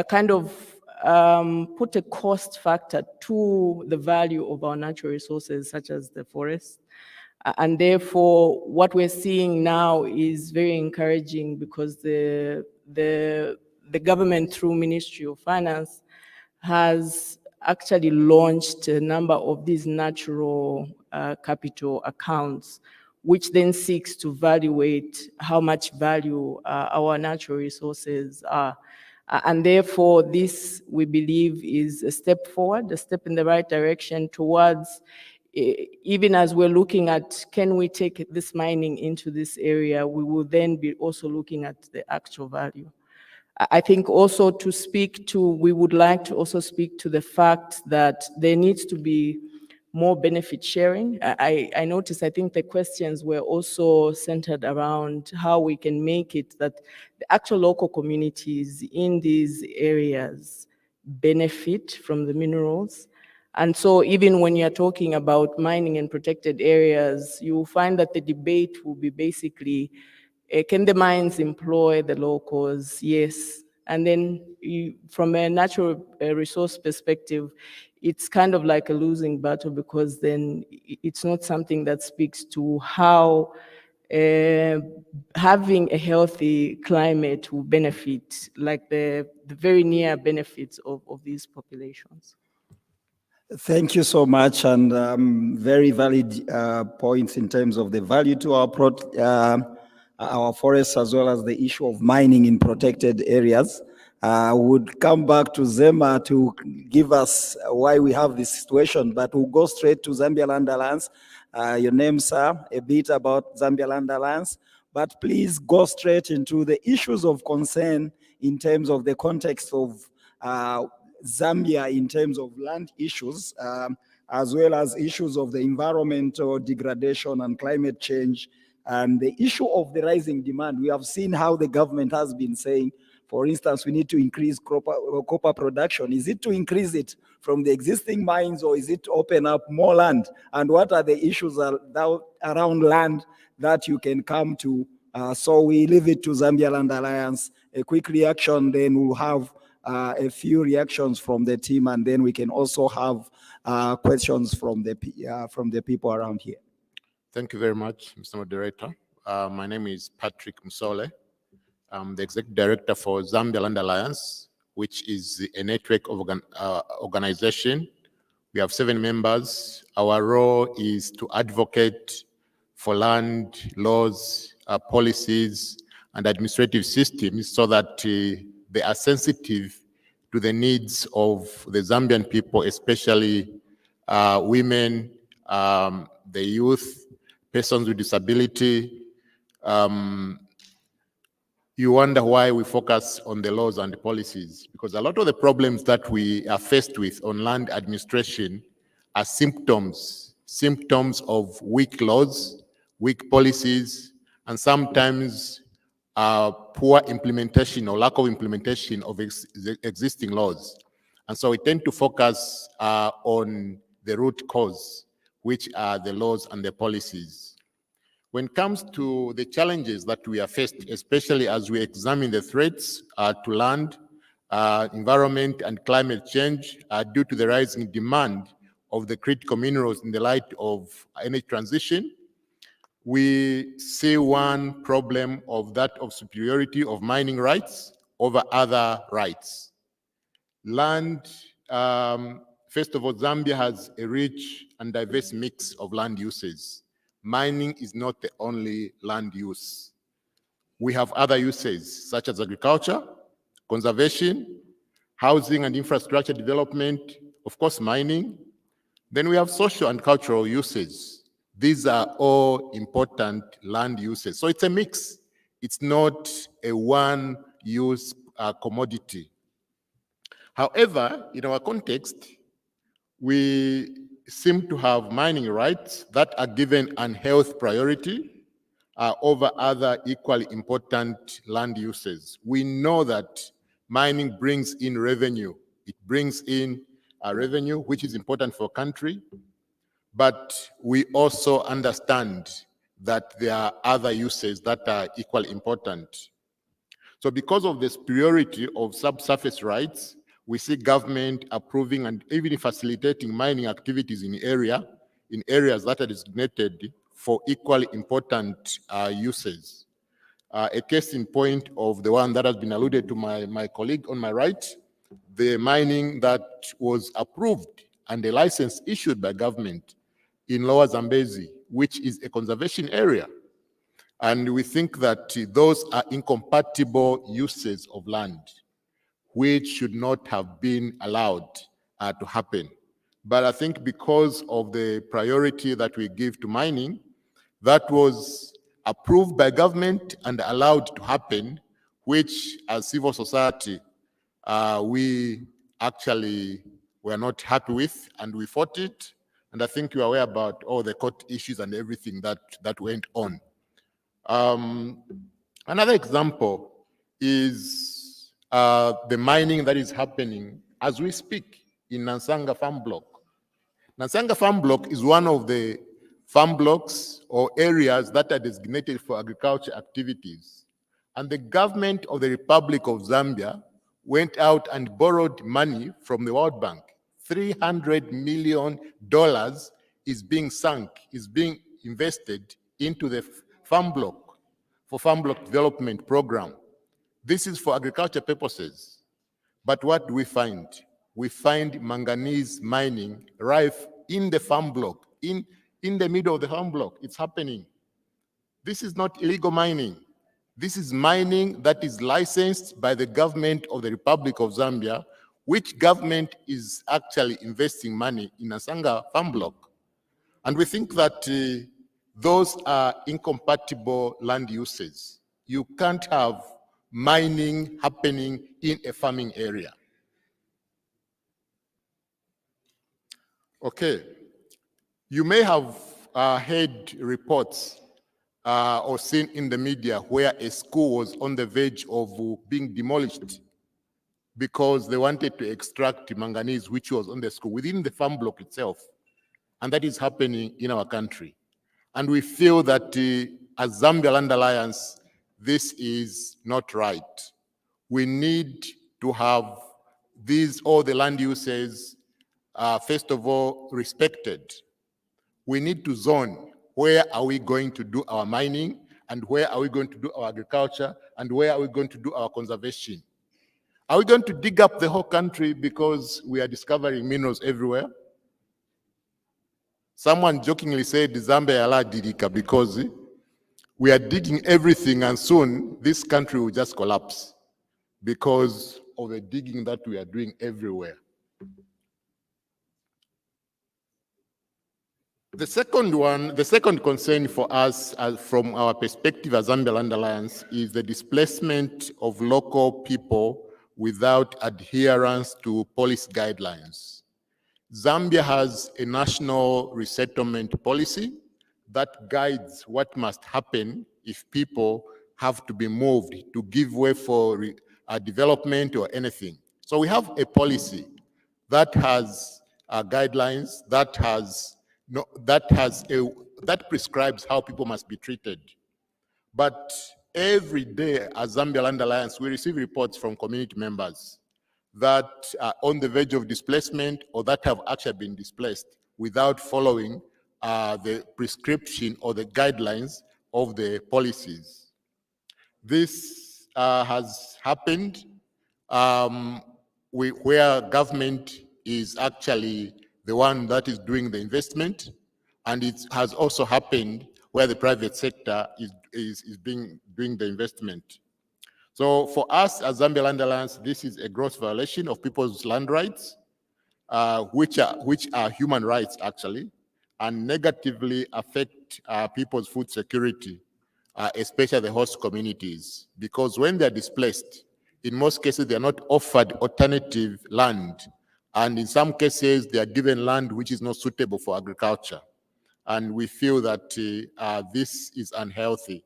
kind of put a cost factor to the value of our natural resources, such as the forest. And therefore, what we're seeing now is very encouraging because the government, through Ministry of Finance, has actually launched a number of these natural capital accounts, which then seeks to evaluate how much value our natural resources are. And therefore, this, we believe, is a step forward, a step in the right direction towards, even as we're looking at, can we take this mining into this area, we will then be also looking at the actual value. I think also to speak to, we would like to also speak to the fact that there needs to be more benefit sharing. I noticed, I think the questions were also centered around how we can make it that the actual local communities in these areas benefit from the minerals. And so even when you're talking about mining in protected areas, you will find that the debate will be basically, can the mines employ the locals? Yes. And then from a natural resource perspective, it's kind of like a losing battle because then it's not something that speaks to how having a healthy climate will benefit, like the very near benefits of these populations.
Thank you so much, and very valid points in terms of the value to our forests as well as the issue of mining in protected areas. Would come back to Zema to give us why we have this situation, but we'll go straight to Zambia Land Alliance. Your name, sir, a bit about Zambia Land Alliance, but please go straight into the issues of concern in terms of the context of Zambia in terms of land issues, as well as issues of the environmental degradation and climate change, and the issue of the rising demand. We have seen how the government has been saying, for instance, we need to increase copper production. Is it to increase it from the existing mines, or is it to open up more land? And what are the issues around land that you can come to? So we leave it to Zambia Land Alliance. A quick reaction, then we'll have a few reactions from the team, and then we can also have questions from the people around here.
Thank you very much, Mr. Moderator. My name is Patrick Msole. I'm the Executive Director for Zambia Land Alliance, which is a network of organization We have 7 members. Our role is to advocate for land, laws, policies, and administrative systems so that they are sensitive to the needs of the Zambian people, especially women, the youth, persons with disability. You wonder why we focus on the laws and the policies, because a lot of the problems that we are faced with on land administration are symptoms of weak laws, weak policies, and sometimes poor implementation or lack of implementation of existing laws. And so we tend to focus on the root cause, which are the laws and the policies. When it comes to the challenges that we are faced, especially as we examine the threats to land, environment, and climate change due to the rising demand of the critical minerals in the light of energy transition, we see one problem of that of superiority of mining rights over other rights. Land, first of all, Zambia has a rich and diverse mix of land uses. Mining is not the only land use. We have other uses such as agriculture, conservation, housing and infrastructure development, of course, mining. Then we have social and cultural uses. These are all important land uses. So it's a mix. It's not a one-use commodity. However, in our context, we seem to have mining rights that are given an health priority over other equally important land uses. We know that mining brings in revenue. It brings in revenue, which is important for a country, but we also understand that there are other uses that are equally important. So because of the superiority of subsurface rights, we see government approving and even facilitating mining activities in areas that are designated for equally important uses. A case in point of the one that has been alluded to my colleague on my right, the mining that was approved and a license issued by government in Lower Zambezi, which is a conservation area. And we think that those are incompatible uses of land, which should not have been allowed to happen. But I think because of the priority that we give to mining, that was approved by government and allowed to happen, which as civil society, we actually were not happy with, and we fought it. And I think you're aware about all the court issues and everything that went on. Another example is the mining that is happening as we speak in Nansanga Farm Block. Nansanga Farm Block is one of the farm blocks or areas that are designated for agriculture activities. And the government of the Republic of Zambia went out and borrowed money from the World Bank. $300 million is being sunk, is being invested into the farm block, for farm block development program. This is for agriculture purposes. But what do we find? We find manganese mining rife in the farm block, in the middle of the farm block. It's happening. This is not illegal mining. This is mining that is licensed by the government of the Republic of Zambia, which government is actually investing money in Nansanga Farm Block. And we think that those are incompatible land uses. You can't have mining happening in a farming area. Okay. You may have heard reports or seen in the media where a school was on the verge of being demolished because they wanted to extract manganese, which was on the school within the farm block itself. And that is happening in our country. And we feel that as Zambia Land Alliance, this is not right. We need to have all the land uses, first of all, respected. We need to zone where are we going to do our mining, and where are we going to do our agriculture, and where are we going to do our conservation. Are we going to dig up the whole country because we are discovering minerals everywhere?
Someone jokingly said Zambia ala dirika because we are digging everything and soon this country will just collapse because of the digging that we are doing everywhere. The second concern for us from our perspective as Zambia Land Alliance is the displacement of local people without adherence to policy guidelines. Zambia has a national resettlement policy that guides what must happen if people have to be moved to give way for development or anything. So we have a policy that has guidelines, that prescribes how people must be treated. But every day as Zambia Land Alliance, we receive reports from community members that are on the verge of displacement or that have actually been displaced without following the prescription or the guidelines of the policies. This has happened where government is actually the one that is doing the investment, and it has also happened where the private sector is doing the investment. So for us as Zambia Land Alliance, this is a gross violation of people's land rights, which are human rights actually, and negatively affect people's food security, especially the host communities, because when they're displaced, in most cases, they're not offered alternative land. And in some cases, they are given land which is not suitable for agriculture. And we feel that this is unhealthy.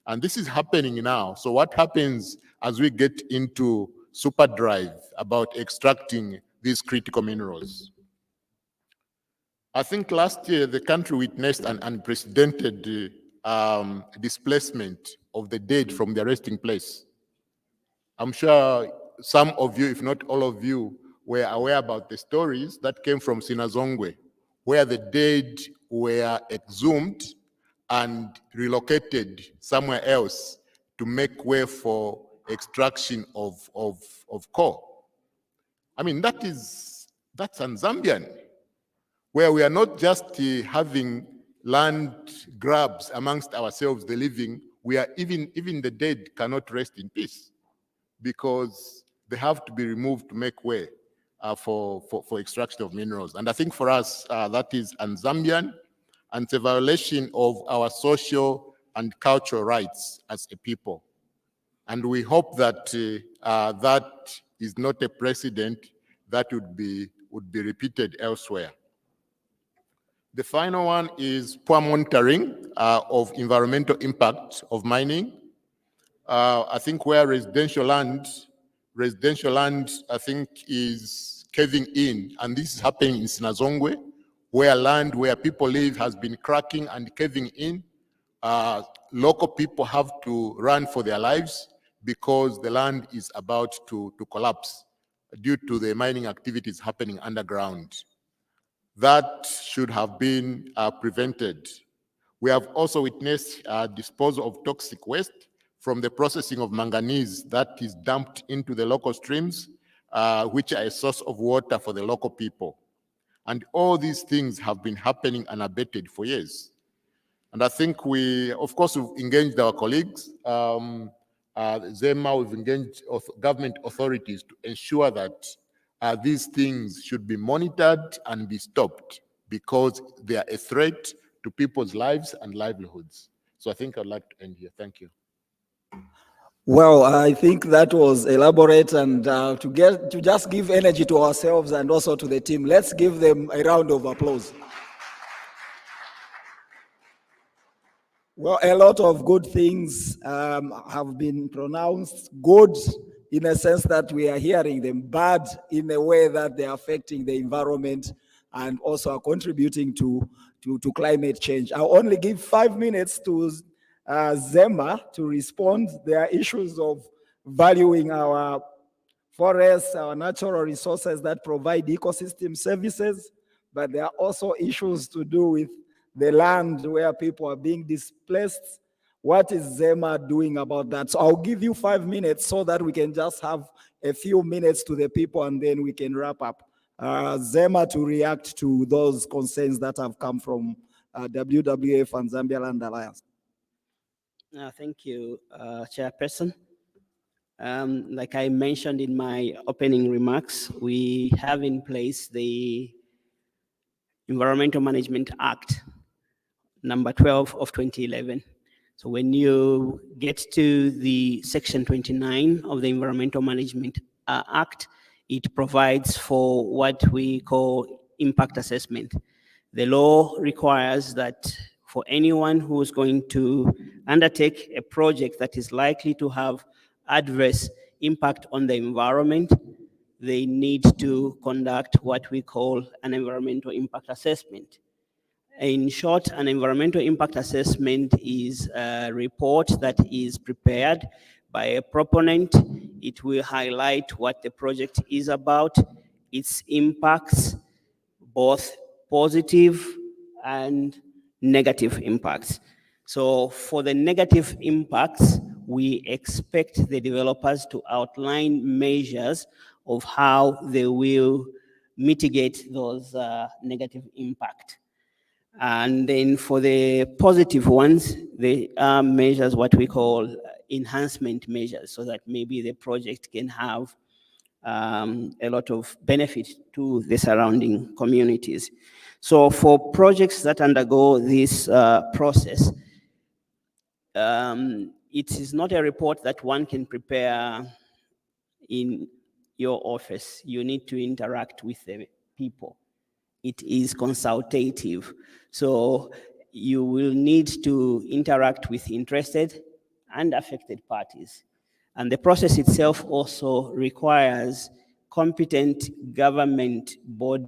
And this is happening now. So what happens as we get into super drive about extracting these critical minerals? I think last year, the country witnessed an unprecedented displacement of the dead from their resting place. I'm sure some of you, if not all of you, were aware about the stories that came from Sinazongwe, where the dead were exhumed and relocated somewhere else to make way for extraction of coal. I mean, that's un-Zambian, where we are not just having land grabs amongst ourselves, the living, we are even the dead cannot rest in peace because they have to be removed to make way for extraction of minerals. And I think for us, that is un-Zambian, and it's a violation of our social and cultural rights as a people. And we hope that that is not a precedent that would be repeated elsewhere. The final one is poor monitoring of environmental impact of mining. I think where residential land, I think, is caving in, and this is happening in Sinazongwe, where land where people live has been cracking and caving in. Local people have to run for their lives because the land is about to collapse due to the mining activities happening underground. That should have been prevented. We have also witnessed disposal of toxic waste from the processing of manganese that is dumped into the local streams, which are a source of water for the local people. And all these things have been happening unabated for years. And I think we've engaged our colleagues, ZAMI, we've engaged government authorities to ensure that these things should be monitored and be stopped because they are a threat to people's lives and livelihoods. So I think I'd like to end here. Thank you.
Well, I think that was elaborate, and to just give energy to ourselves and also to the team, let's give them a round of applause. Well, a lot of good things have been pronounced, good in a sense that we are hearing them, bad in a way that they are affecting the environment and also are contributing to climate change. I'll only give 5 minutes to Zema to respond. There are issues of valuing our forests, our natural resources that provide ecosystem services, but there are also issues to do with the land where people are being displaced. What is Zema doing about that? So I'll give you 5 minutes so that we can just have a few minutes to the people and then we can wrap up. ZEMA to react to those concerns that have come from WWF and Zambia Land Alliance.
Thank you, Chairperson. Like I mentioned in my opening remarks, we have in place the Environmental Management Act, number 12 of 2011. So when you get to the section 29 of the Environmental Management Act, it provides for what we call impact assessment. The law requires that for anyone who's going to undertake a project that is likely to have adverse impact on the environment, they need to conduct what we call an environmental impact assessment. In short, an environmental impact assessment is a report that is prepared by a proponent. It will highlight what the project is about, its impacts, both positive and negative impacts. So for the negative impacts, we expect the developers to outline measures of how they will mitigate those negative impacts. And then for the positive ones, they are measures what we call enhancement measures, so that maybe the project can have a lot of benefit to the surrounding communities. So for projects that undergo this process, it is not a report that one can prepare in your office. You need to interact with the people. It is consultative. So you will need to interact with interested and affected parties. And the process itself also requires competent government body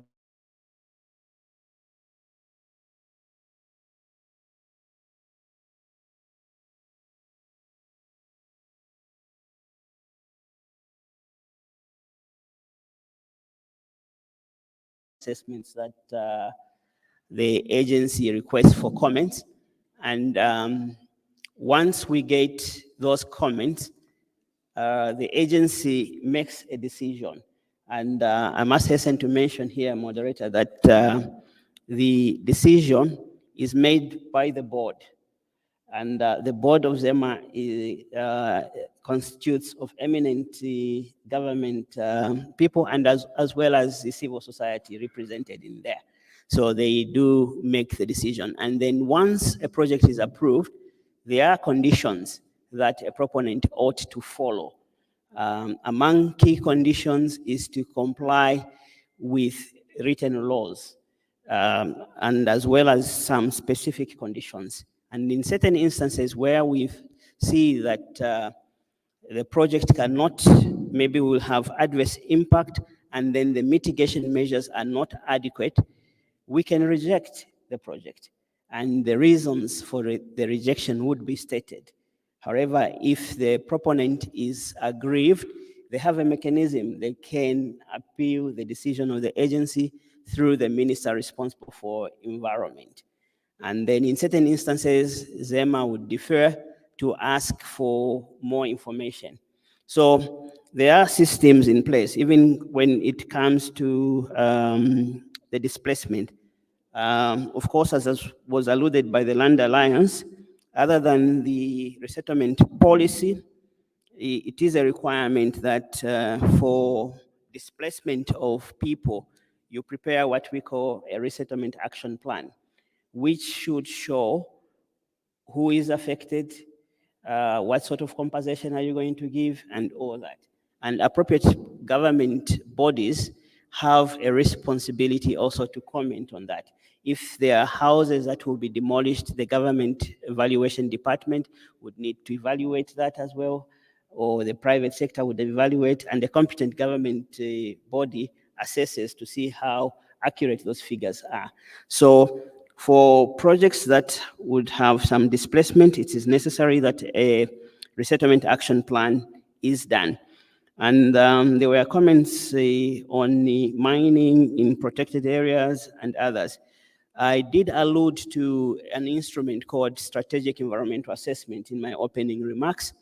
assessments that the agency requests for comments. And once we get those comments, the agency makes a decision. And I must hasten to mention here, moderator, that the decision is made by the board. And the board of ZEMA constitutes of eminent government people, and as well as the civil society represented in there. So they do make the decision. And then once a project is approved, there are conditions that a proponent ought to follow. Among key conditions is to comply with written laws, and as well as some specific conditions. And in certain instances where we see that the project cannot, maybe will have adverse impact, and then the mitigation measures are not adequate, we can reject the project. And the reasons for the rejection would be stated. However, if the proponent is aggrieved, they have a mechanism. They can appeal the decision of the agency through the minister responsible for environment. And then in certain instances, ZEMA would defer to ask for more information. So there are systems in place, even when it comes to the displacement. Of course, as was alluded by the Land Alliance, other than the resettlement policy, it is a requirement that for displacement of people, you prepare what we call a resettlement action plan, which should show who is affected, what sort of compensation are you going to give, and all that. And appropriate government bodies have a responsibility also to comment on that. If there are houses that will be demolished, the government evaluation department would need to evaluate that as well, or the private sector would evaluate, and the competent government body assesses to see how accurate those figures are. So for projects that would have some displacement, it is necessary that a resettlement action plan is done. And there were comments on the mining in protected areas and others. I did allude to an instrument called strategic environmental assessment in my opening remarks.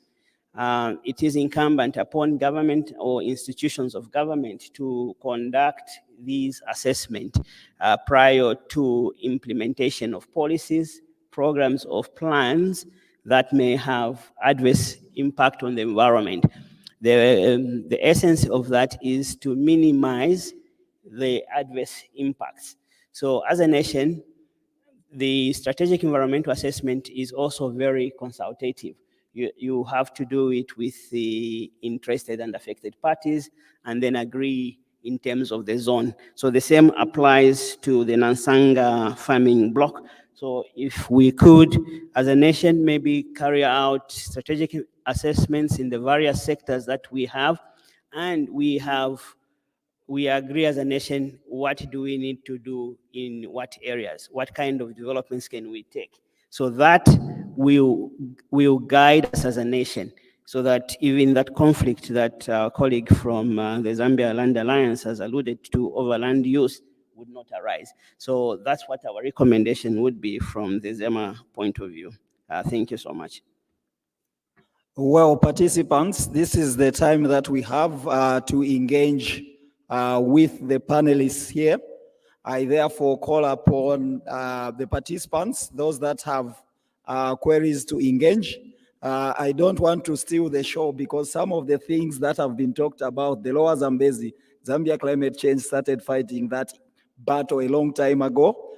it is incumbent upon government or institutions of government to conduct these assessments prior to implementation of policies, programs, of plans that may have adverse impact on the environment. The essence of that is to minimize the adverse impacts. So as a nation, the strategic environmental assessment is also very consultative. You have to do it with the interested and affected parties and then agree in terms of the zone. So the same applies to the Nansanga farming block. So if we could, as a nation, maybe carry out strategic assessments in the various sectors that we have, and we agree as a nation, what do we need to do in what areas? What kind of developments can we take? So that will guide us as a nation, so that even that conflict that our colleague from the Zambia Land Alliance has alluded to over land use would not arise. So that's what our recommendation would be from the ZAMA point of view. Thank you so much.
Well, participants, this is the time that we have to engage with the panelists here. I therefore call upon the participants, those that have queries to engage. I don't want to steal the show because some of the things that have been talked about, the Lower Zambezi, Zambia climate change started fighting that battle a long time ago.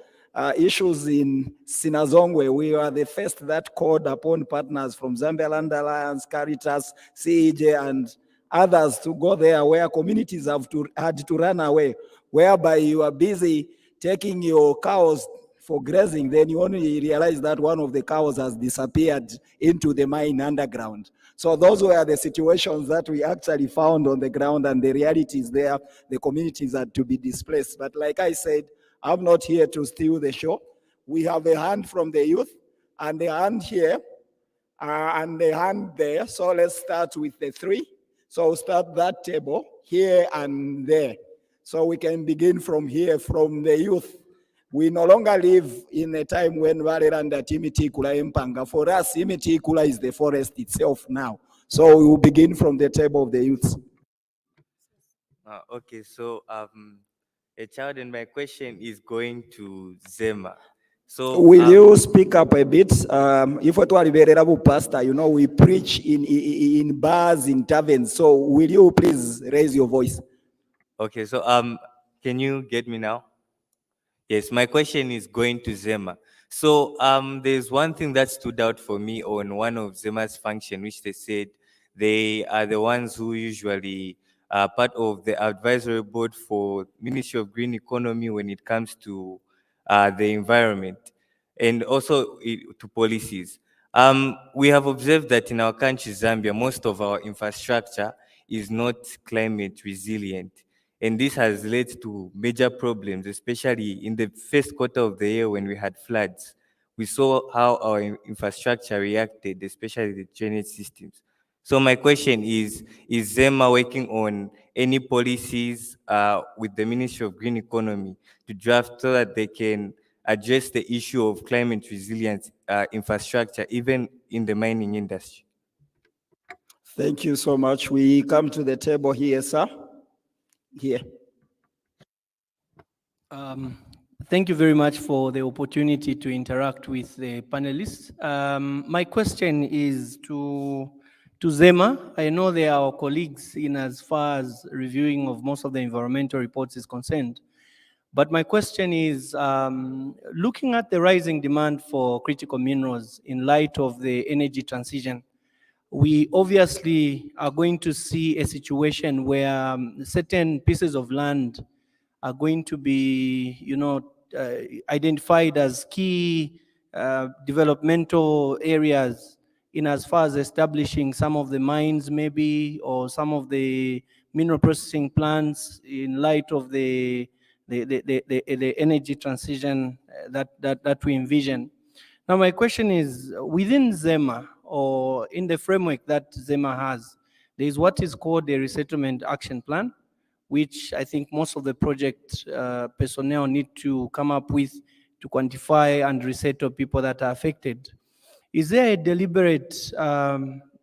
Issues in Sinazongwe, we were the first that called upon partners from Zambia Land Alliance, Caritas, CEJ, and others to go there where communities had to run away, whereby you are busy taking your cows for grazing, then you only realize that one of the cows has disappeared into the mine underground. So those were the situations that we actually found on the ground, and the reality is there, the communities had to be displaced. But like I said, I'm not here to steal the show. We have a hand from the youth, and the hand here, and the hand there. So let's start with the three. So we'll start that table here and there. So we can begin from here, from the youth. We no longer live in a time when Vareranda Timitikula Empanga. For us, Timitikula is the forest itself now. So we will begin from the table of the youth.
Okay, so a child, and my question is going to Zema. So
will you speak up a bit? If what are pastor, you know, we preach in bars, in taverns. So will you please raise your voice?
Okay, so can you get me now? Yes, my question is going to Zema. So there's one thing that stood out for me on one of Zema's function, which they said they are the ones who usually are part of the advisory board for Ministry of Green Economy when it comes to the environment and also to policies. We have observed that in our country, Zambia, most of our infrastructure is not climate resilient. And this has led to major problems, especially in the first quarter of the year when we had floods. We saw how our infrastructure reacted, especially the drainage systems. So my question is ZEMA working on any policies with the Ministry of Green Economy to draft so that they can address the issue of climate resilience infrastructure, even in the mining industry?
Thank you so much. We come to the table here, sir. Here.
Thank you very much for the opportunity to interact with the panelists. My question is to Zema. I know they are our colleagues in as far as reviewing of most of the environmental reports is concerned. But my question is, looking at the rising demand for critical minerals in light of the energy transition, we obviously are going to see a situation where certain pieces of land are going to be, identified as key developmental areas in as far as establishing some of the mines maybe, or some of the mineral processing plants in light of the energy transition that we envision. Now my question is, within ZEMA, or in the framework that ZEMA has, there is what is called a resettlement action plan, which I think most of the project personnel need to come up with to quantify and resettle people that are affected. Is there a deliberate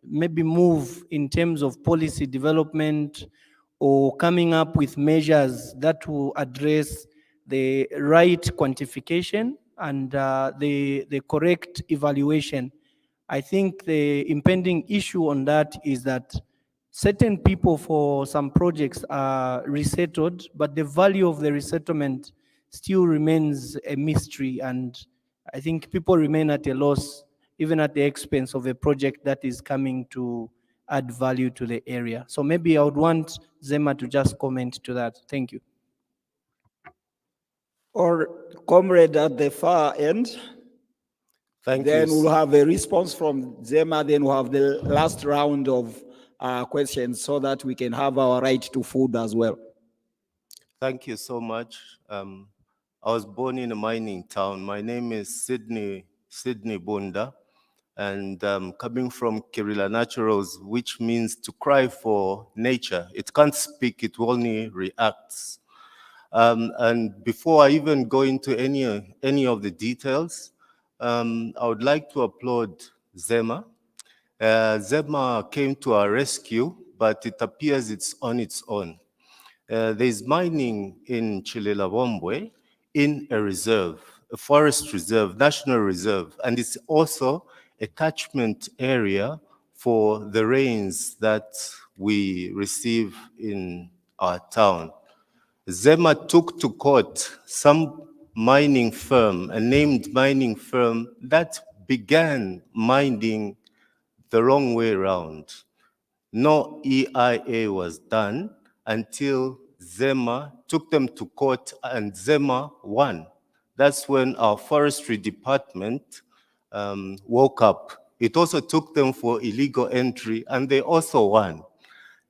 maybe move in terms of policy development or coming up with measures that will address the right quantification and the correct evaluation. I think the impending issue on that is that certain people for some projects are resettled, but the value of the resettlement still remains a mystery. And I think people remain at a loss, even at the expense of a project that is coming to add value to the area. So maybe I would want Zema to just comment to that. Thank you.
Or comrade at the far end.
Thank
Then
you.
we'll have a response from Zema, then we'll have the last round of questions so that we can have our right to food as well.
Thank you so much. I was born in a mining town. My name is Sydney Bunda, and coming from Kirila Naturals, which means to cry for nature. It can't speak, it only reacts. And before I even go into any of the details, I would like to applaud Zema. Zema came to our rescue, but it appears it's on its own. There's mining in Chilelabombwe in a reserve, a forest reserve, national reserve, and it's also a catchment area for the rains that we receive in our town. Zema took to court some mining firm, a named mining firm that began mining the wrong way around. No EIA was done until Zema took them to court and Zema won. That's when our forestry department woke up. It also took them for illegal entry and they also won.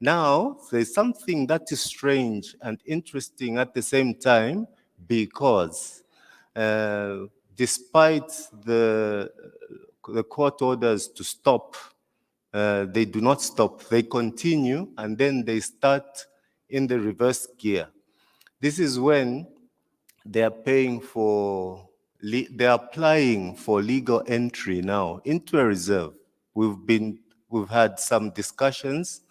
Now, there's something that is strange and interesting at the same time because despite the court orders to stop, they do not stop. They continue and then they start in the reverse gear. This is when they are paying for, they are applying for legal entry now into a reserve. We've had some discussions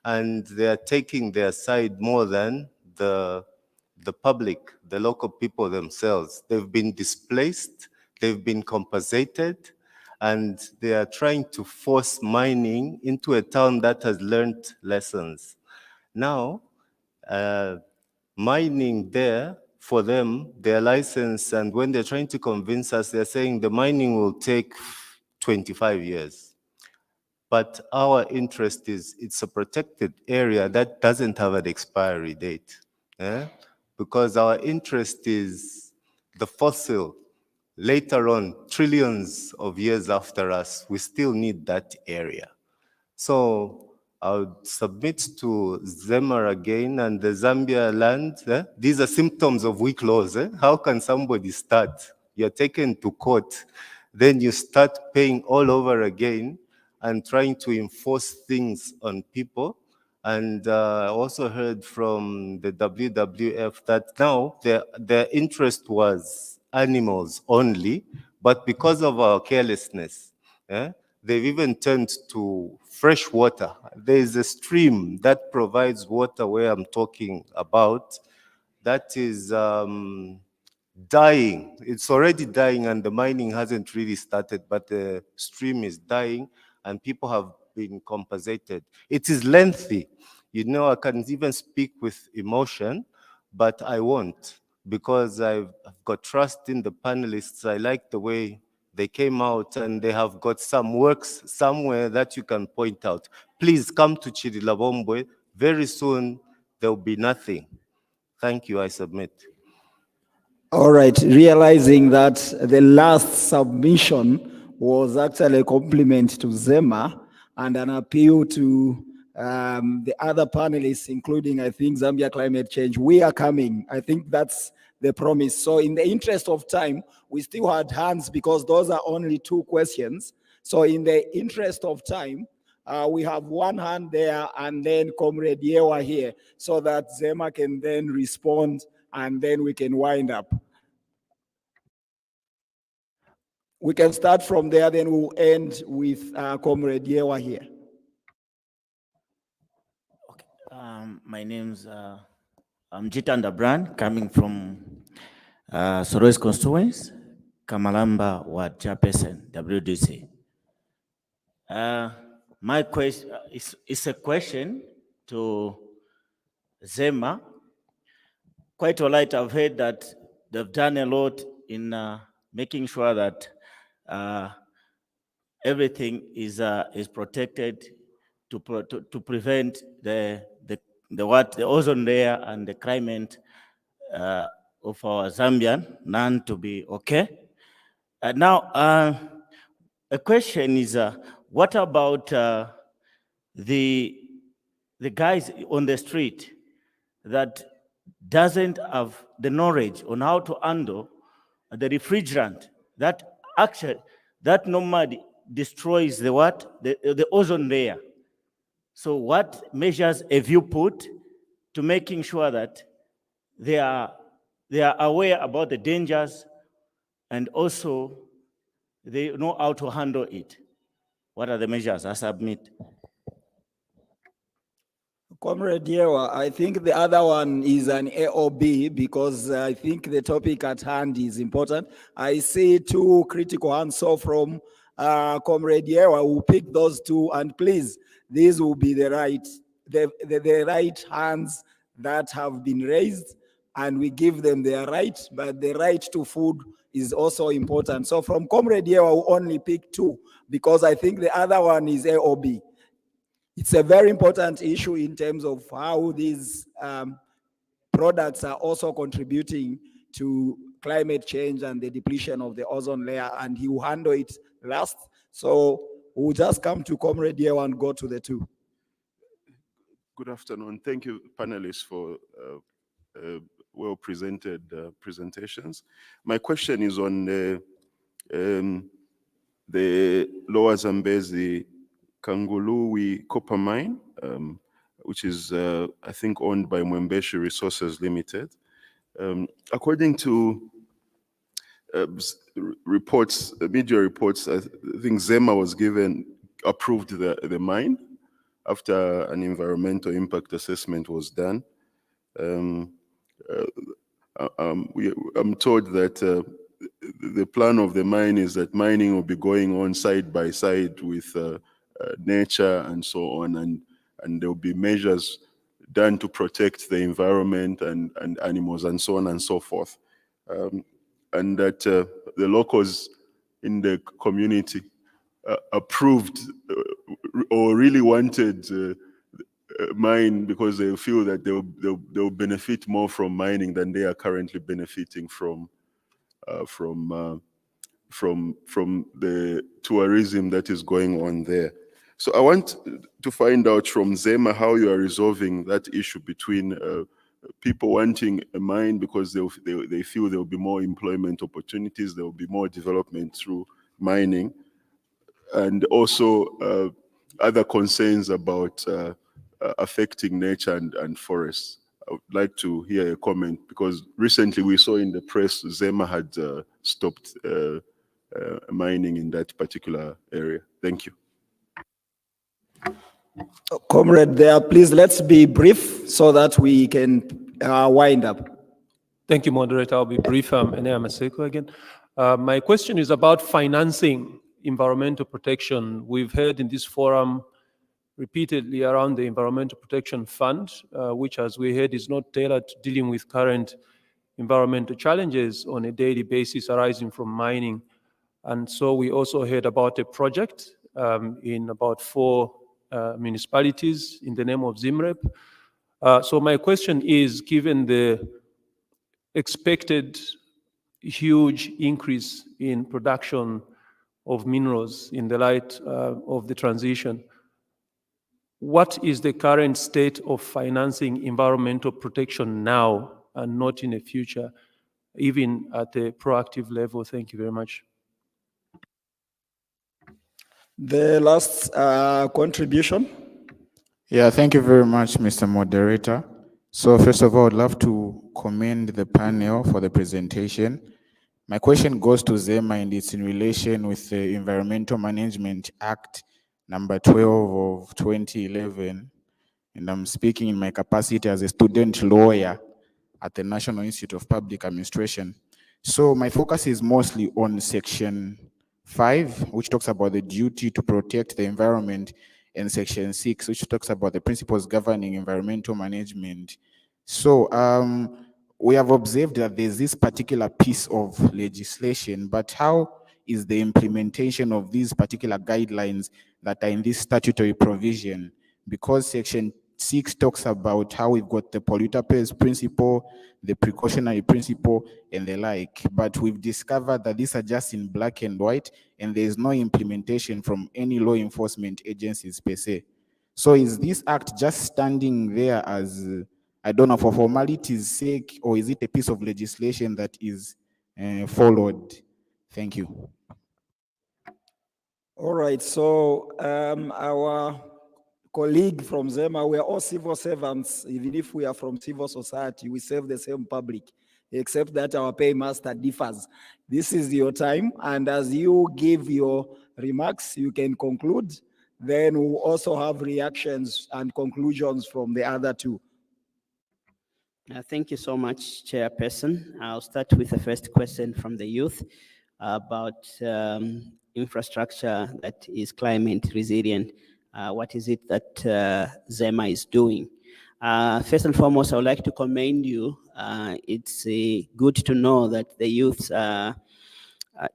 and they are taking their side more than the public, the local people themselves. They've been displaced, they've been compensated, and they are trying to force mining into a town that has learned lessons. Now, mining there, for them, their license, and when they're trying to convince us, they're saying the mining will take 25 years. But our interest is it's a protected area that doesn't have an expiry date. Because our interest is the fossil. Later on, trillions of years after us, we still need that area. So I would submit to Zema again and the Zambia land. These are symptoms of weak laws. How can somebody start? You're taken to court, then you start paying all over again and trying to enforce things on people. And I also heard from the WWF that now their interest was animals only, but because of our carelessness, they've even turned to fresh water. There is a stream that provides water where I'm talking about that is dying. It's already dying and the mining hasn't really started, but the stream is dying and people have been compensated. It is lengthy. You know, I can even speak with emotion, but I won't because I've got trust in the panelists. I like the way they came out and they have got some works somewhere that you can point out. Please come to Chirilabombwe. Very soon, there will be nothing. Thank you, I submit.
All right, realizing that the last submission was actually a compliment to Zema and an appeal to the other panelists, including, I think, Zambia Climate Change. We are coming. I think that's the promise. So in the interest of time, we still had hands because those are only 2 questions. So in the interest of time, we have 1 hand there and then Comrade Yewa here so that Zema can then respond and then we can wind up. We can start from there, then we'll end with Comrade Yewa here.
My name's I'm Jitanda Brand, coming from Sorois constituents, Kamalamba Ward Chairperson, WDC. My question is a question to Zema. Quite all right, I've heard that they've done a lot in making sure that everything is protected to prevent the ozone layer and the climate of our Zambian none to be okay. Now, a question is, what about the guys on the street that doesn't have the knowledge on how to handle the refrigerant that actually that normally destroys the what the ozone layer? So what measures have you put to making sure that they are aware about the dangers and also they know how to handle it? What are the measures? I submit.
Comrade Yewa, I think the other one is an AOB because I think the topic at hand is important. I see two critical hands. So from Comrade Yewa, who pick those two, and please, these will be the right hands that have been raised, and we give them their right, but the right to food is also important. So from Comrade Yewa, who only pick two, because I think the other one is AOB. It's a very important issue in terms of how these products are also contributing to climate change and the depletion of the ozone layer, and he will handle it last. So we'll just come to Comrade here and go to the two.
Good afternoon. Thank you, panelists, for well-presented presentations. My question is on the Lower Zambezi Kanguluwi copper mine, which is, I think, owned by Mwembeshi Resources Limited. According to reports, media reports, I think ZEMA was approved the mine after an environmental impact assessment was done. I'm told that the plan of the mine is that mining will be going on side by side with nature and so on, and there will be measures done to protect the environment and animals and so on and so forth. And that the locals in the community approved or really wanted mine because they feel that they'll benefit more from mining than they are currently benefiting from the tourism that is going on there. So I want to find out from ZEMA how you are resolving that issue between people wanting a mine because they feel there will be more employment opportunities, there will be more development through mining, and also other concerns about affecting nature and forests. I would like to hear a comment because recently we saw in the press ZEMA had stopped mining in that particular area. Thank you.
Comrade there, please let's be brief so that we can wind up.
Thank you, moderator. I'll be brief. Enea Maseko again. My question is about financing environmental protection. We've heard in this forum repeatedly around the Environmental Protection Fund, which, as we heard, is not tailored to dealing with current environmental challenges on a daily basis arising from mining. And so we also heard about a project in about 4 municipalities in the name of ZIMREP. So my question is, given the expected huge increase in production of minerals in the light of the transition, what is the current state of financing environmental protection now and not in the future, even at a proactive level? Thank you very much.
The last contribution.
Yeah, thank you very much, Mr. Moderator. So first of all, I'd love to commend the panel for the presentation. My question goes to ZEMA and it's in relation with the Environmental Management Act number 12 of 2011. and I'm speaking in my capacity as a student lawyer at the National Institute of Public Administration. So my focus is mostly on Section 5, which talks about the duty to protect the environment, and Section 6, which talks about the principles governing environmental management. So we have observed that there's this particular piece of legislation, but how is the implementation of these particular guidelines that are in this statutory provision? Because Section 6 talks about how we've got the polluter pays principle, the precautionary principle, and the like. But we've discovered that these are just in black and white, and there is no implementation from any law enforcement agencies per se. So is this act just standing there as, I don't know, for formality's sake, or is it a piece of legislation that is followed? Thank you.
All right, so our colleague from ZEMA, we are all civil servants. Even if we are from civil society, we serve the same public, except that our paymaster differs. This is your time, and as you give your remarks, you can conclude. Then we'll also have reactions and conclusions from the other two.
Thank you so much, Chairperson. I'll start with the first question from the youth about infrastructure that is climate resilient. What is it that ZAMI is doing? First and foremost, I would like to commend you. It's good to know that the youths are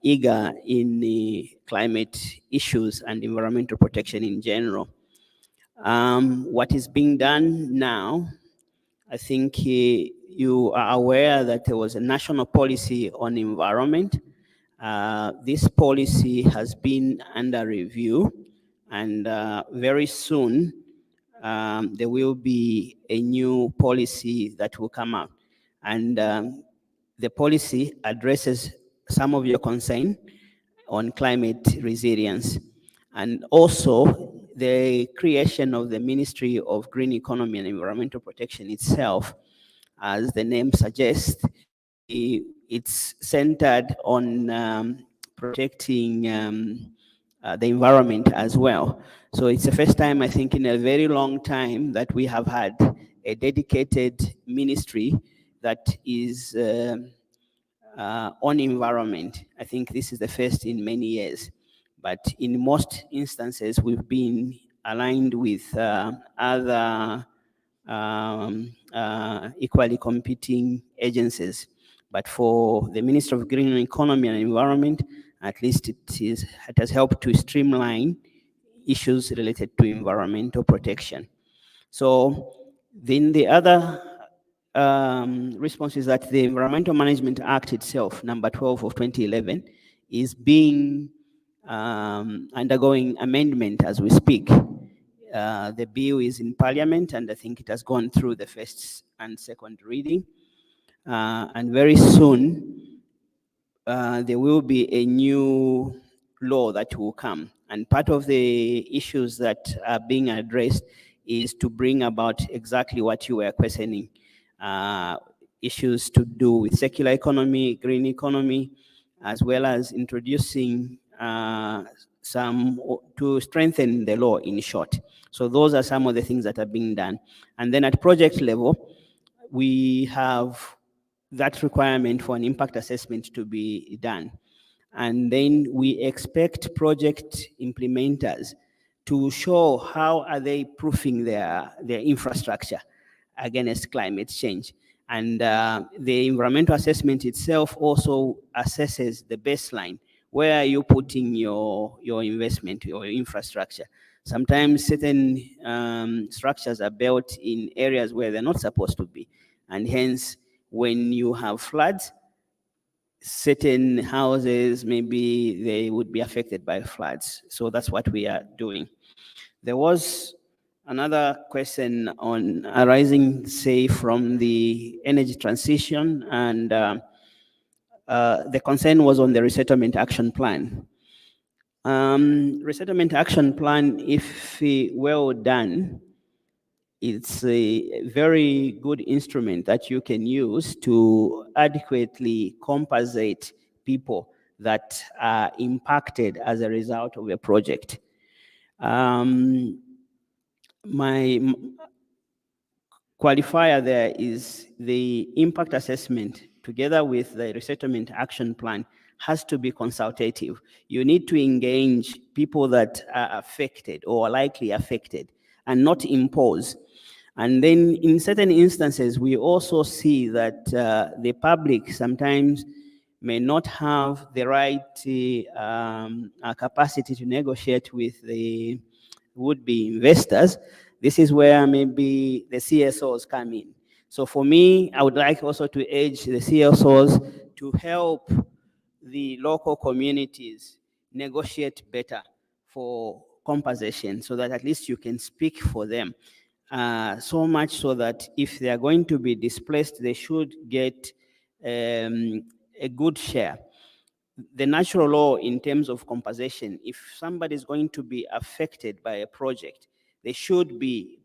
eager in the climate issues and environmental protection in general. What is being done now, I think you are aware that there was a national policy on environment. This policy has been under review, and very soon there will be a new policy that will come out. And the policy addresses some of your concern on climate resilience, and also the creation of the Ministry of Green Economy and Environmental Protection itself. As the name suggests, it's centered on protecting the environment as well. So it's the first time, I think, in a very long time that we have had a dedicated ministry that is on environment. I think this is the first in many years. But in most instances, we've been aligned with other equally competing agencies. But for the Minister of Green Economy and Environment, at least it has helped to streamline issues related to environmental protection. So then the other response is that the Environmental Management Act itself, number 12 of 2011, is being undergoing amendment as we speak. The bill is in Parliament, and I think it has gone through the first and second reading. And very soon, there will be a new law that will come. And part of the issues that are being addressed is to bring about exactly what you were questioning. Issues to do with circular economy, green economy, as well as introducing some to strengthen the law in short. So those are some of the things that are being done. And then at project level, we have that requirement for an impact assessment to be done. And then we expect project implementers to show how are they proofing their infrastructure against climate change. And the environmental assessment itself also assesses the baseline. Where are you putting your investment, your infrastructure? Sometimes certain structures are built in areas where they're not supposed to be. And hence, when you have floods, certain houses, maybe they would be affected by floods. So that's what we are doing. There was another question on arising, say, from the energy transition, and the concern was on the resettlement action plan. Resettlement action plan, if well done, it's a very good instrument that you can use to adequately compensate people that are impacted as a result of a project. qualifier there is the impact assessment together with the resettlement action plan has to be consultative. You need to engage people that are affected or are likely affected and not impose. And then in certain instances, we also see that the public sometimes may not have the right capacity to negotiate with the would-be investors. This is where maybe the CSOs come in. So for me, I would like also to urge the CSOs to help the local communities negotiate better for compensation so that at least you can speak for them. So much so that if they are going to be displaced, they should get a good share. The natural law in terms of compensation, if somebody is going to be affected by a project, they should be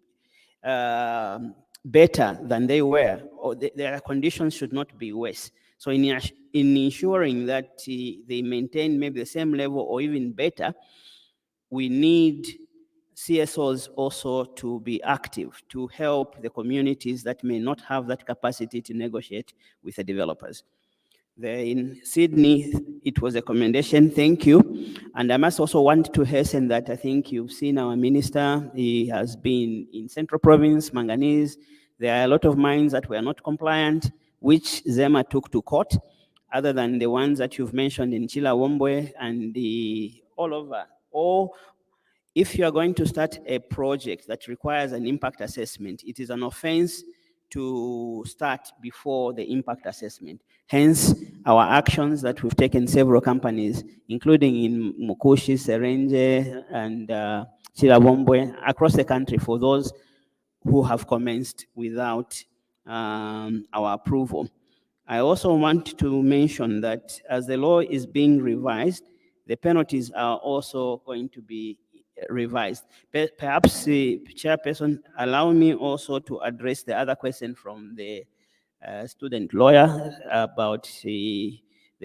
better than they were, or their conditions should not be worse. So in ensuring that they maintain maybe the same level or even better, we need CSOs also to be active to help the communities that may not have that capacity to negotiate with the developers. There in Sydney, it was a commendation, thank you. And I must also want to hasten that I think you've seen our minister, he has been in Central Province, Manganese. There are a lot of mines that were not compliant, which ZEMA took to court, other than the ones that you've mentioned in Chilawombwe and all over. Or if you are going to start a project that requires an impact assessment, it is an offense to start before the impact assessment. Hence, our actions that we've taken several companies, including in Mukushi, Serenge, and Chilawombwe, across the country for those who have commenced without our approval. I also want to mention that as the law is being revised, the penalties are also going to be revised. Perhaps the chairperson, allow me also to address the other question from the student lawyer about the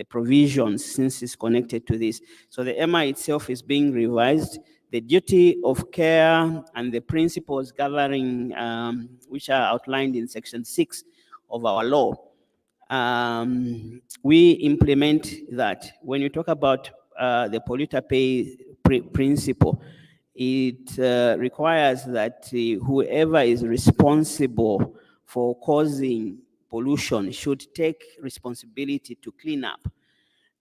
provisions since it's connected to this. So the EMA itself is being revised. The duty of care and the principles governing, which are outlined in section 6 of our law, we implement that. When you talk about the polluter pay principle, it requires that whoever is responsible for causing pollution should take responsibility to clean up.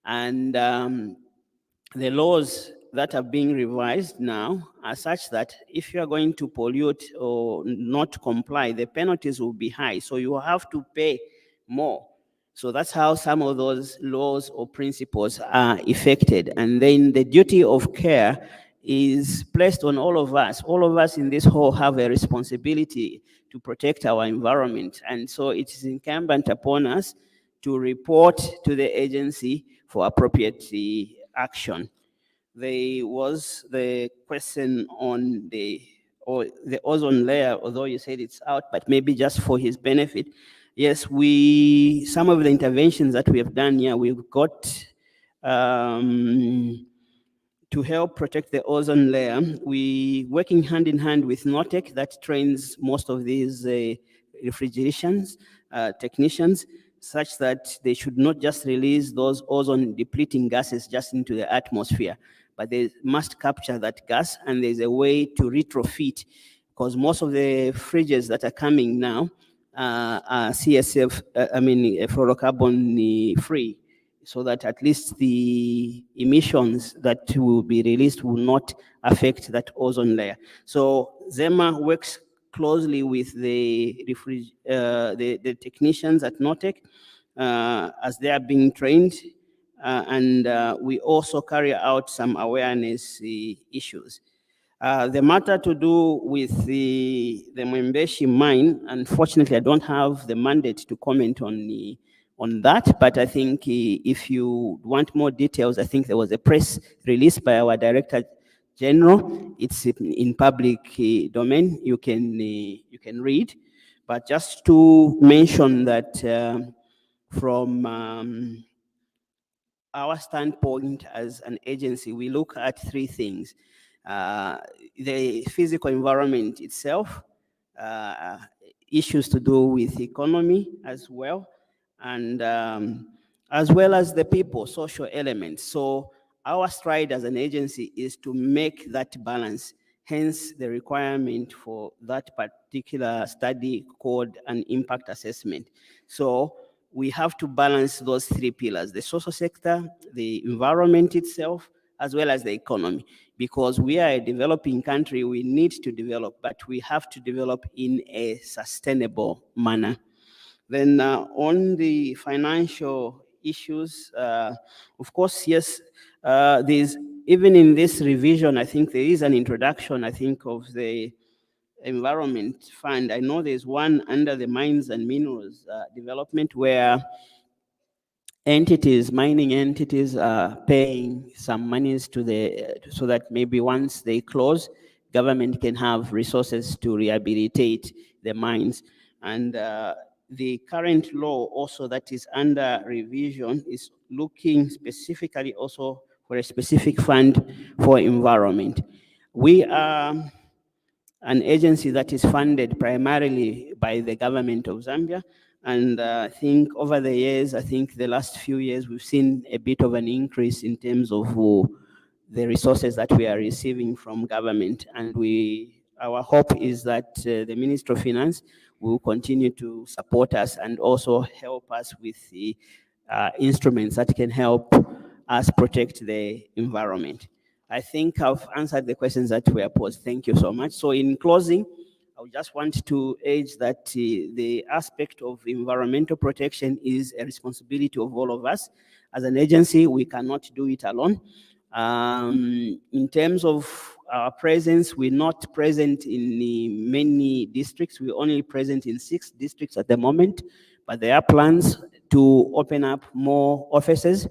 And the laws that are being revised now are such that if you are going to pollute or not comply, the penalties will be high. So you have to pay more. So that's how some of those laws or principles are effected. And then the duty of care is placed on all of us. All of us in this hall have a responsibility to protect our environment. And so it is incumbent upon us to report to the agency for appropriate action. There was the question on the ozone layer, although you said it's out, but maybe just for his benefit. Yes, some of the interventions that we have done here, we've got to help protect the ozone layer. We working hand in hand with NOTEC that trains most of these refrigeration technicians, such that they should not just release those ozone depleting gases just into the atmosphere, but they must capture that gas, and there's a way to retrofit, because most of the fridges that are coming now are CSF, fluorocarbon free, so that at least the emissions that will be released will not affect that ozone layer. So ZEMA works closely with the technicians at NOTEC as they are being trained, and we also carry out some awareness issues. The matter to do with the Mwembeshi mine, unfortunately, I don't have the mandate to comment on that, but I think if you want more details, I think there was a press release by our Director General. It's in public domain. You can read, but just to mention that from our standpoint as an agency, we look at three things. The physical environment itself, issues to do with economy as well, and as well as the people, social elements. So our stride as an agency is to make that balance, hence the requirement for that particular study called an impact assessment. So we have to balance those three pillars: the social sector, the environment itself, as well as the economy. Because we are a developing country, we need to develop, but we have to develop in a sustainable manner. Then on the financial issues, of course, yes, there's, even in this revision, I think there is an introduction, I think, of the Environment Fund. I know there's one under the Mines and Minerals Development where entities, mining entities, are paying some monies to the, so that maybe once they close, government can have resources to rehabilitate the mines. And the current law also that is under revision is looking specifically also for a specific fund for environment. We are an agency that is funded primarily by the government of Zambia. And I think over the years, I think the last few years, we've seen a bit of an increase in terms of the resources that we are receiving from government. And our hope is that the Ministry of Finance will continue to support us and also help us with the instruments that can help us protect the environment. I think I've answered the questions that were posed. Thank you so much. So in closing, I just want to urge that the aspect of environmental protection is a responsibility of all of us. As an agency, we cannot do it alone. In terms of our presence, we're not present in many districts. We're only present in 6 districts at the moment, but there are plans to open up more offices.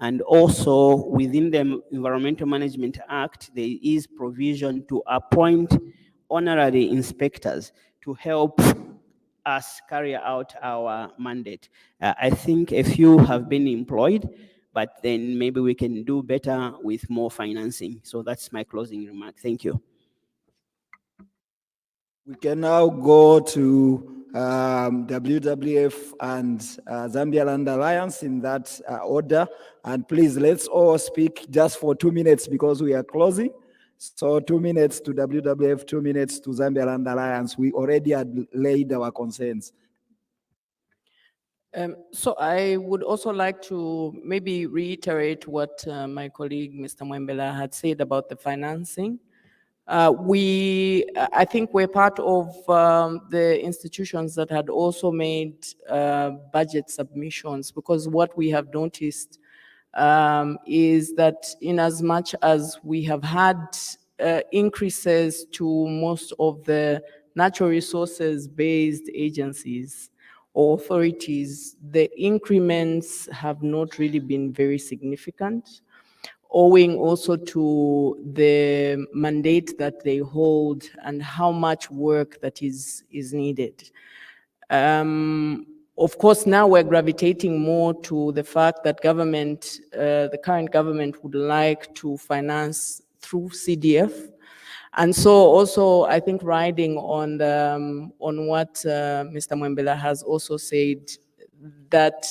And also within the Environmental Management Act, there is provision to appoint honorary inspectors to help us carry out our mandate. I think a few have been employed, but then maybe we can do better with more financing. So that's my closing remark. Thank you.
We can now go to WWF and Zambia Land Alliance in that order. And please, let's all speak just for 2 minutes because we are closing. So 2 minutes to WWF, 2 minutes to Zambia Land Alliance. We already had laid our concerns.
So I would also like to maybe reiterate what my colleague, Mr. Mwembela, had said about the financing. I think we're part of the institutions that had also made budget submissions, because what we have noticed is that in as much as we have had increases to most of the natural resources based agencies or authorities, the increments have not really been very significant, owing also to the mandate that they hold and how much work that is needed. Of course, now we're gravitating more to the fact that government, the current government would like to finance through CDF. And so also, I think riding on what Mr. Mwembela has also said, that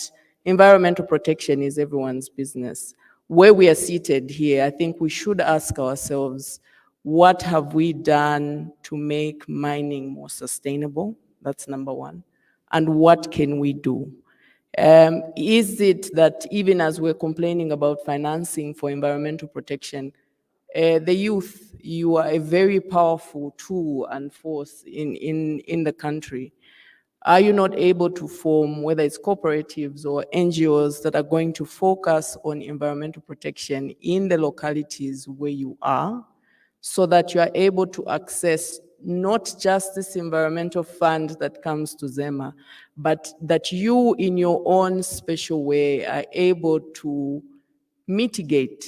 environmental protection is everyone's business. Where we are seated here, I think we should ask ourselves, what have we done to make mining more sustainable? That's number one. And what can we do? Is it that even as we're complaining about financing for environmental protection, the youth, you are a very powerful tool and force in the country. Are you not able to form, whether it's cooperatives or NGOs, that are going to focus on environmental protection in the localities where you are, so that you are able to access not just this environmental fund that comes to ZEMA, but that you in your own special way are able to mitigate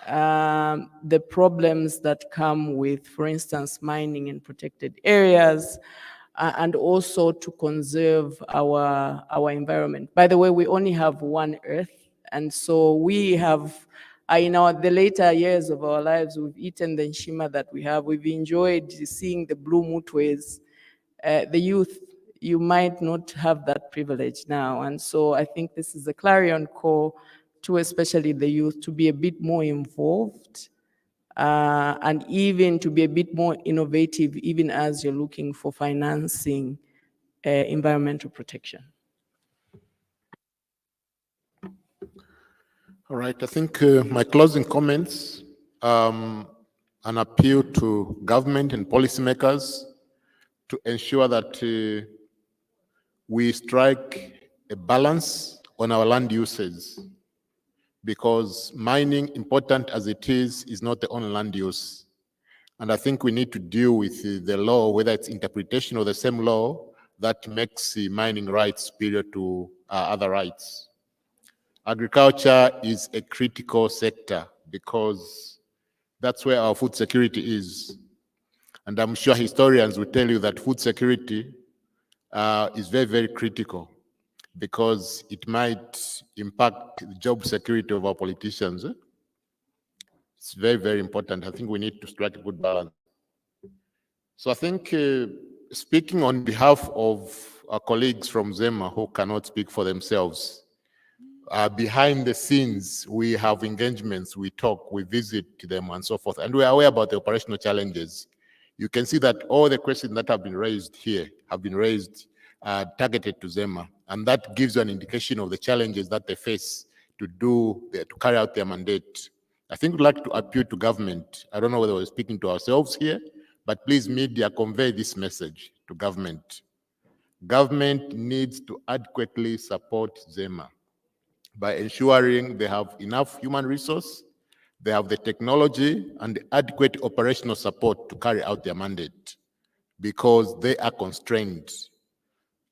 the problems that come with, for instance, mining in protected areas, and also to conserve our environment. By the way, we only have one Earth, and so we have, in the later years of our lives, we've eaten the nshima that we have. We've enjoyed seeing the blue mutways. The youth you might not have that privilege now. And so I think this is a clarion call to especially the youth to be a bit more involved and even to be a bit more innovative, even as you're looking for financing environmental protection.
All right, I think my closing comments, an appeal to government and policymakers to ensure that we strike a balance on our land uses, because mining, important as it is not the only land use. And I think we need to deal with the law, whether it's interpretation of the same law that makes the mining rights superior to other rights. Agriculture is a critical sector because that's where our food security is. And I'm sure historians will tell you that food security is very, very critical because it might impact the job security of our politicians. It's very, very important. I think we need to strike a good balance. So I think speaking on behalf of our colleagues from ZEMA who cannot speak for themselves, behind the scenes, we have engagements, we talk, we visit them and so forth, and we are aware about the operational challenges. You can see that all the questions that have been raised here have been raised targeted to ZEMA, and that gives you an indication of the challenges that they face to carry out their mandate. I think we'd like to appeal to government. I don't know whether we're speaking to ourselves here, but please, media, convey this message to government. Government needs to adequately support ZEMA by ensuring they have enough human resource, they have the technology and the adequate operational support to carry out their mandate, because they are constrained.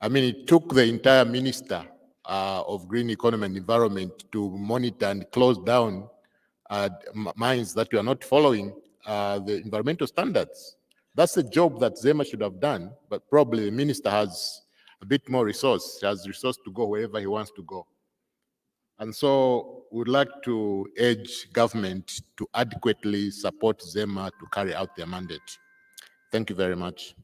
I mean, it took the entire Minister of Green Economy and Environment to monitor and close down mines that were not following the environmental standards. That's the job that ZEMA should have done, but probably the minister has a bit more resource. He has resource to go wherever he wants to go. And so we'd like to urge government to adequately support ZEMA to carry out their mandate. Thank you very much.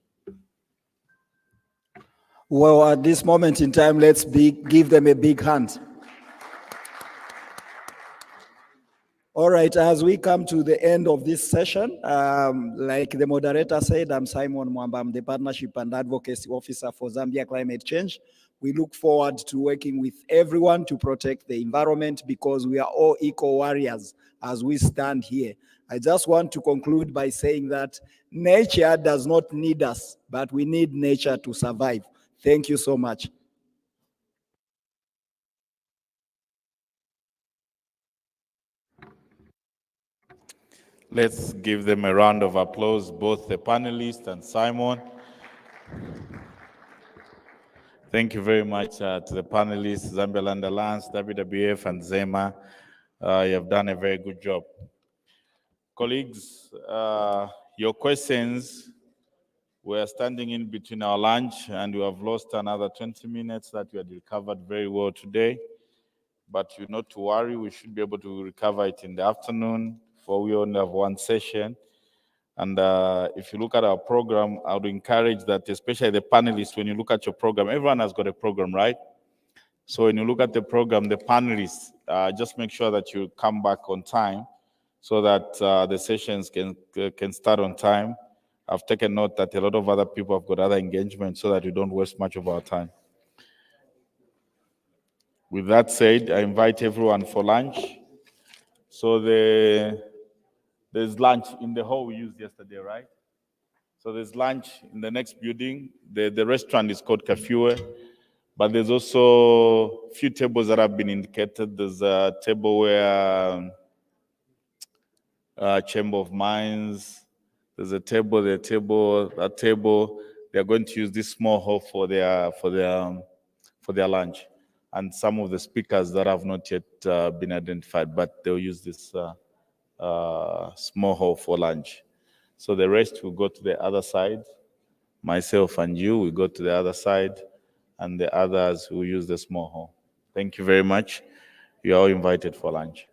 Well, at this moment in time, let's give them a big hand. All right, as we come to the end of this session, like the moderator said, I'm Simon Mwamba, I'm the Partnership and Advocacy Officer for Zambia Climate Change. We look forward to working with everyone to protect the environment because we are all eco warriors as we stand here. I just want to conclude by saying that nature does not need us, but we need nature to survive. Thank you so much.
Let's give them a round of applause, both the panelists and Simon. Thank you very much to the panelists, Zambia Land Alliance, WWF, and ZEMA. You have done a very good job. Colleagues, your questions, we are standing in between our lunch and we have lost another 20 minutes that we had recovered very well today. But you're not to worry, we should be able to recover it in the afternoon, for we only have one session. And if you look at our program, I would encourage that, especially the panelists, when you look at your program, everyone has got a program, right? So when you look at the program, the panelists, just make sure that you come back on time so that the sessions can start on time. I've taken note that a lot of other people have got other engagements so that we don't waste much of our time. With that said, I invite everyone for lunch. So there's lunch in the hall we used yesterday, right? So there's lunch in the next building. The restaurant is called Kafue, but there's also a few tables that have been indicated. There's a table where Chamber of Mines, there's a table, that table. They're going to use this small hall for their lunch. And some of the speakers that have not yet been identified, but they'll use this small hall for lunch. So the rest will go to the other side. Myself and you will go to the other side, and the others will use the small hall. Thank you very much. You are all invited for lunch.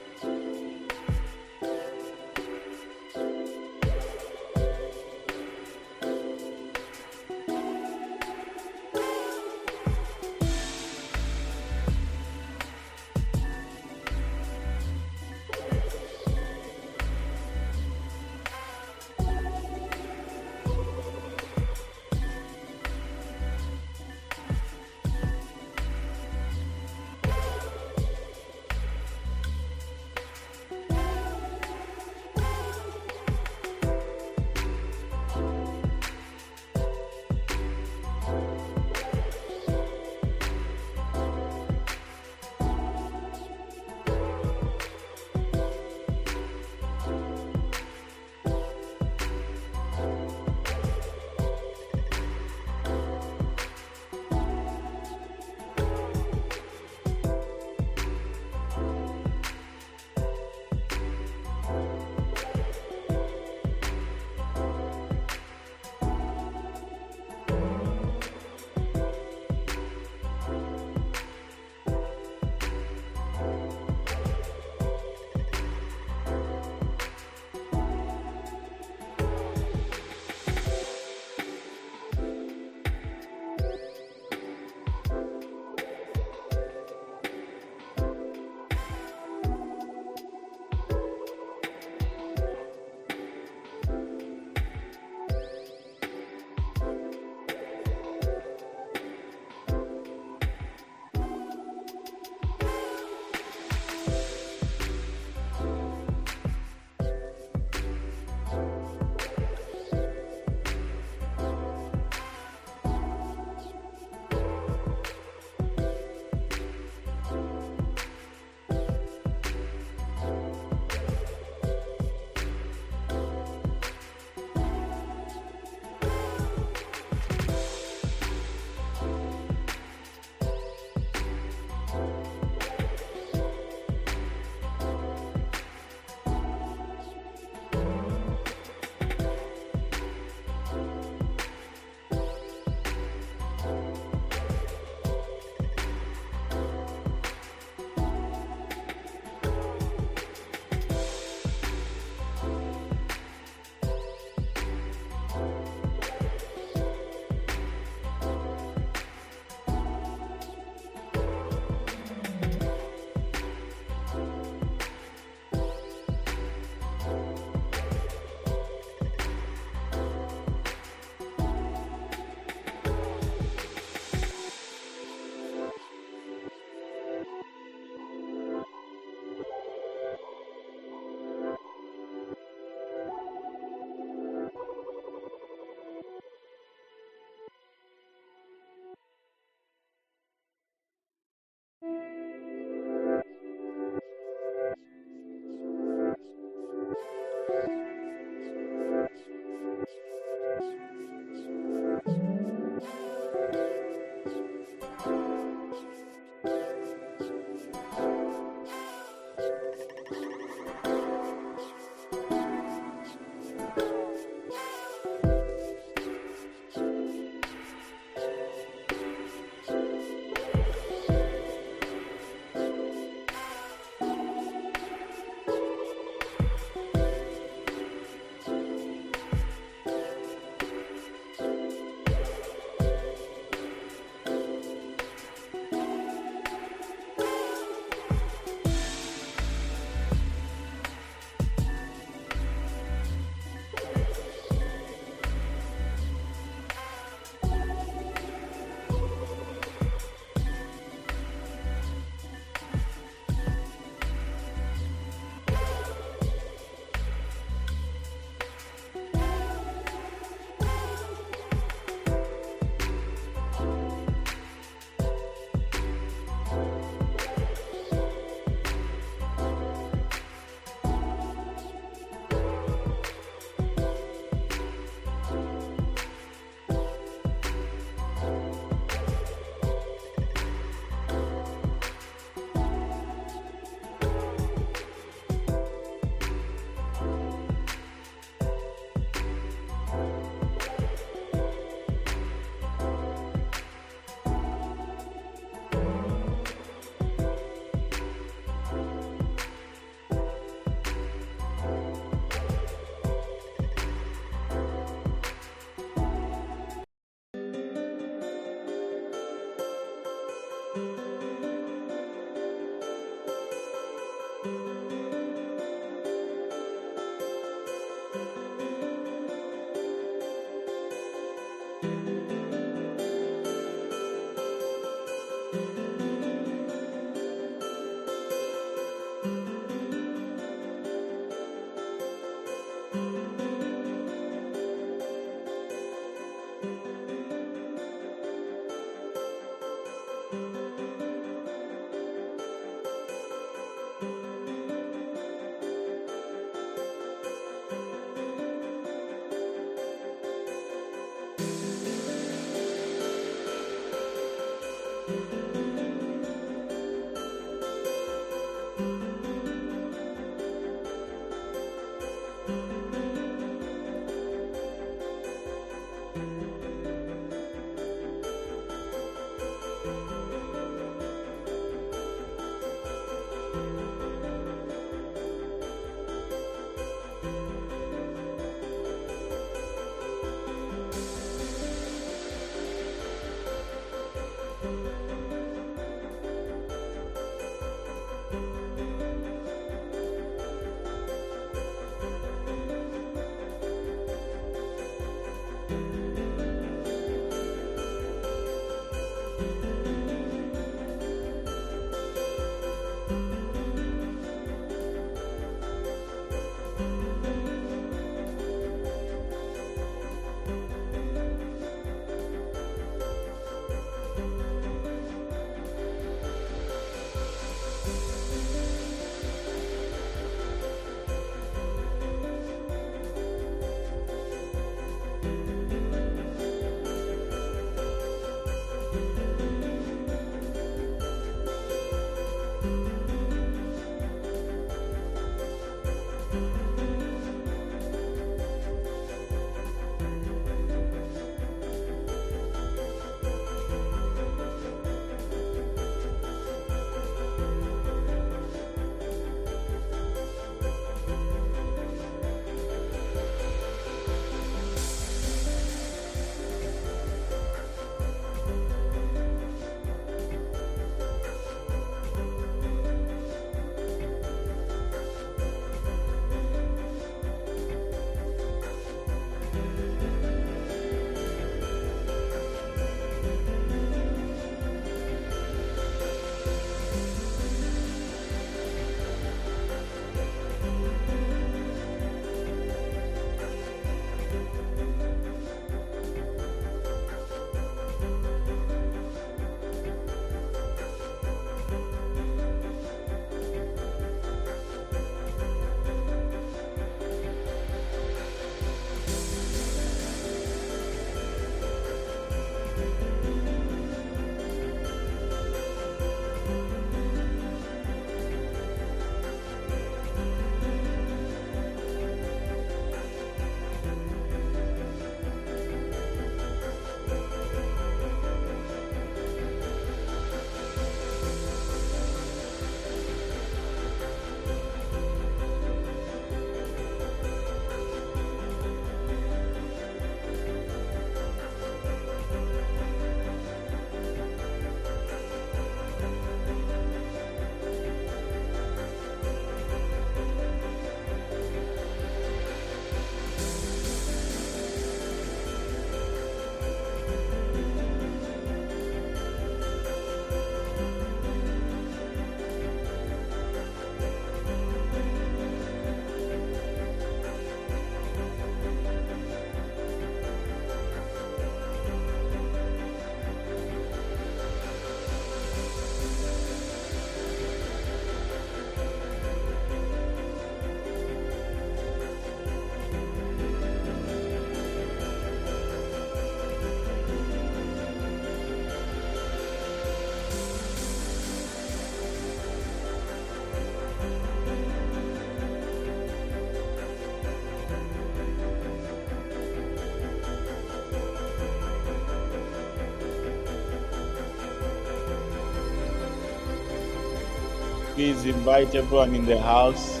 Please invite everyone in the house.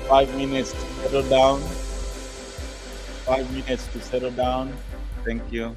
5 minutes to settle down. 5 minutes to settle down. Thank you.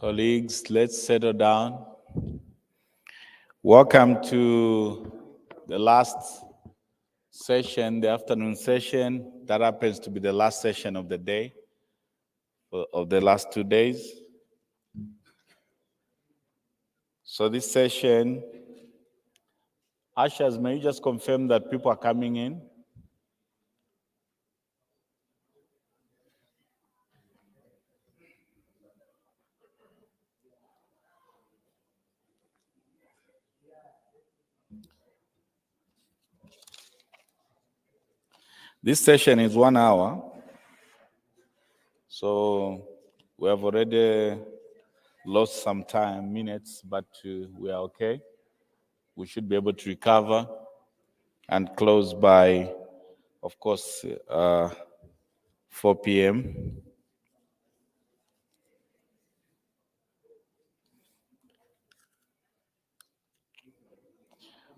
Colleagues, let's settle down. Welcome to the last session, the afternoon session. That happens to be the last session of the day, of the last 2 days. So this session, ushers, may you just confirm that people are coming in? This session is 1 hour. So we have already lost some time, minutes, but we are okay. We should be able to recover and close by, of course, 4 p.m.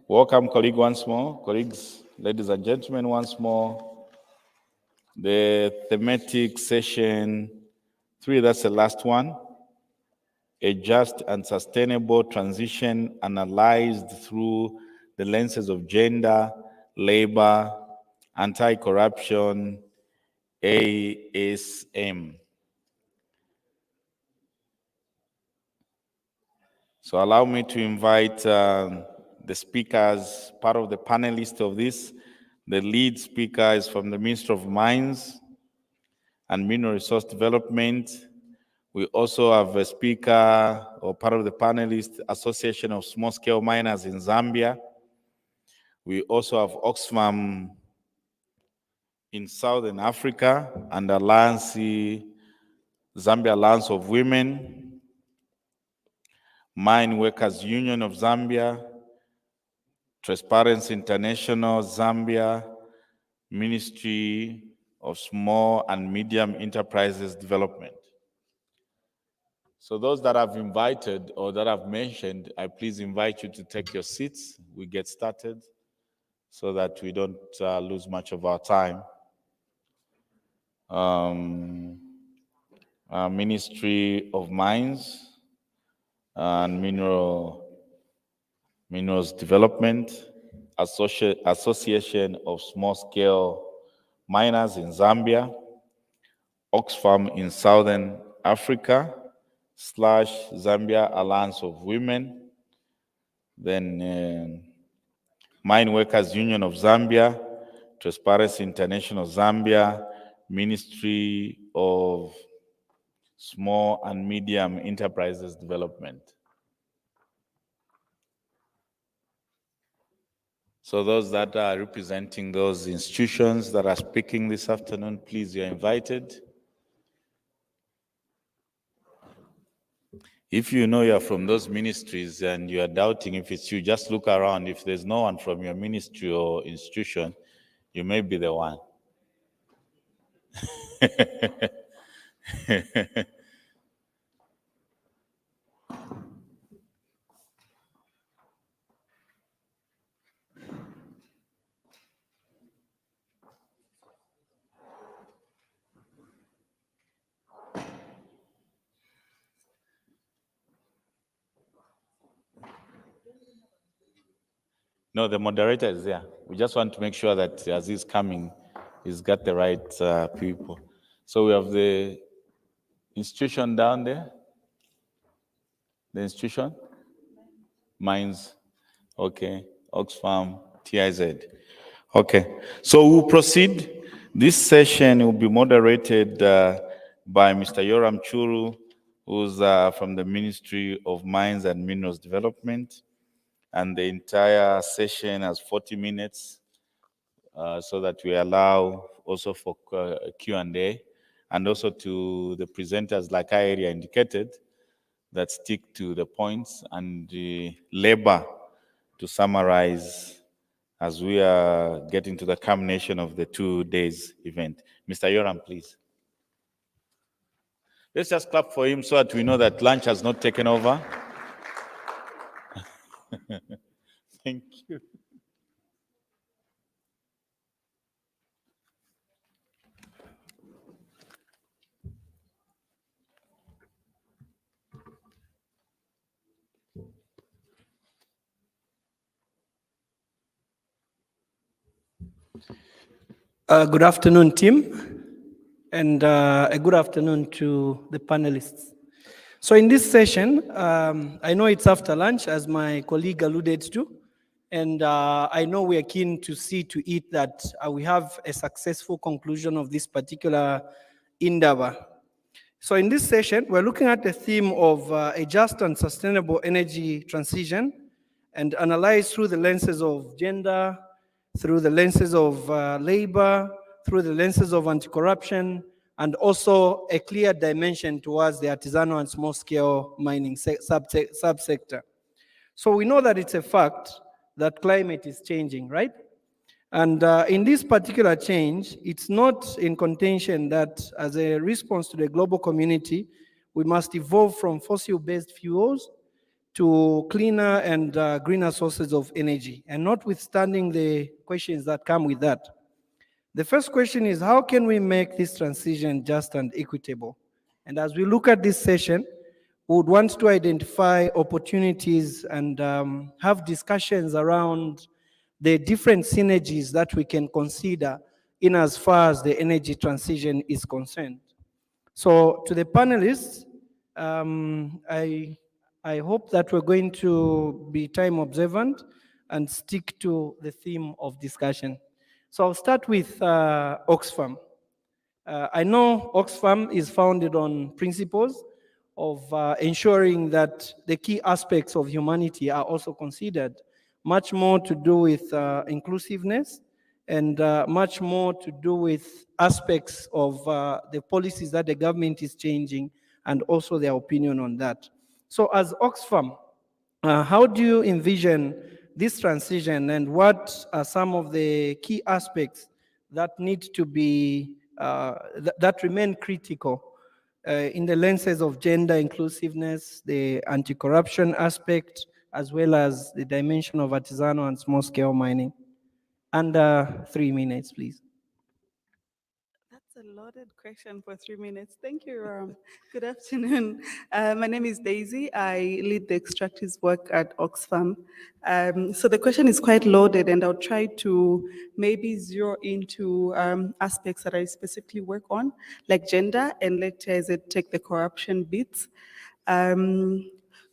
Welcome, colleague, once more. Colleagues, ladies and gentlemen, once more. The thematic session 3, that's the last one. A just and sustainable transition analyzed through the lenses of gender, labor, anti-corruption, ASM. So allow me to invite the speakers, part of the panelists of this. The lead speaker is from the Ministry of Mines and Mineral Resource Development. We also have a speaker or part of the panelists, Association of Small-Scale Miners in Zambia. We also have Oxfam in Southern Africa and Alliance, Zambia Alliance of Women, Mine Workers Union of Zambia, Transparency International Zambia, Ministry of Small and Medium Enterprises Development. So those that I've invited or that I've mentioned, I please invite you to take your seats. We get started so that we don't lose much of our time. Ministry of Mines and Minerals Development, Association of Small-Scale Miners in Zambia, Oxfam in Southern Africa, / Zambia Alliance of Women, then Mine Workers Union of Zambia, Transparency International Zambia, Ministry of Small and Medium Enterprises Development. So those that are representing those institutions that are speaking this afternoon, please, you're invited. If you know you're from those ministries and you are doubting if it's you, just look around. If there's no one from your ministry or institution, you may be the one. No, the moderator is there. We just want to make sure that as he's coming, he's got the right people. So we have the institution down there. The institution? Mines. Okay. Oxfam, TIZ. Okay. So we'll proceed. This session will be moderated by Mr. Yoram Churu, who's from the Ministry of Mines and Minerals Development. And the entire session has 40 minutes so that we allow also for Q&A and also to the presenters, like I already indicated, that stick to the points and labor to summarize as we are getting to the culmination of the 2 days event. Mr. Yoram, please. Let's just clap for him so that we know that lunch has not taken over. Thank you.
Good afternoon, team, and a good afternoon to the panelists. So in this session, I know it's after lunch, as my colleague alluded to, and I know we are keen to see to it that we have a successful conclusion of this particular Indaba. So in this session, we're looking at the theme of a just and sustainable energy transition and analyze through the lenses of gender, through the lenses of labor, through the lenses of anti-corruption, and also a clear dimension towards the artisanal and small-scale mining subsector. So we know that it's a fact that climate is changing, right? And in this particular change, it's not in contention that as a response to the global community, we must evolve from fossil-based fuels to cleaner and greener sources of energy, and notwithstanding the questions that come with that. The first question is, how can we make this transition just and equitable? And as we look at this session, we would want to identify opportunities and have discussions around the different synergies that we can consider in as far as the energy transition is concerned. So to the panelists, I hope that we're going to be time observant and stick to the theme of discussion. So I'll start with Oxfam. I know Oxfam is founded on principles of ensuring that the key aspects of humanity are also considered, much more to do with inclusiveness and much more to do with aspects of the policies that the government is changing and also their opinion on that. So as Oxfam, how do you envision this transition, and what are some of the key aspects that need to be, that remain critical in the lenses of gender inclusiveness, the anti-corruption aspect, as well as the dimension of artisanal and small-scale mining? Under 3 minutes, please.
That's a loaded question for 3 minutes. Thank you, Ram. Good afternoon. My name is Daisy. I lead the extractives work at Oxfam. So the question is quite loaded, and I'll try to maybe zero into aspects that I specifically work on, like gender, and later as I take the corruption bits.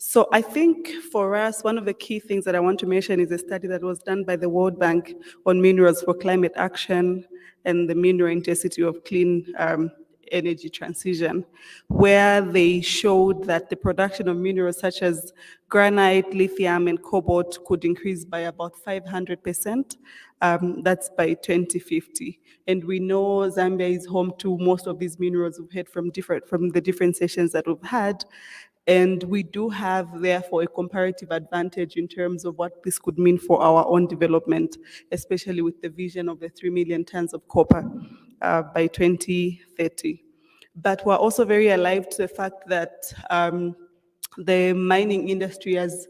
So I think for us, one of the key things that I want to mention is a study that was done by the World Bank on minerals for climate action and the mineral intensity of clean energy transition, where they showed that the production of minerals such as granite, lithium, and cobalt could increase by about 500%. That's by 2050. And we know Zambia is home to most of these minerals we've heard from the different sessions that we've had. And we do have, therefore, a comparative advantage in terms of what this could mean for our own development, especially with the vision of the 3 million tons of copper by 2030. But we're also very alive to the fact that the mining industry has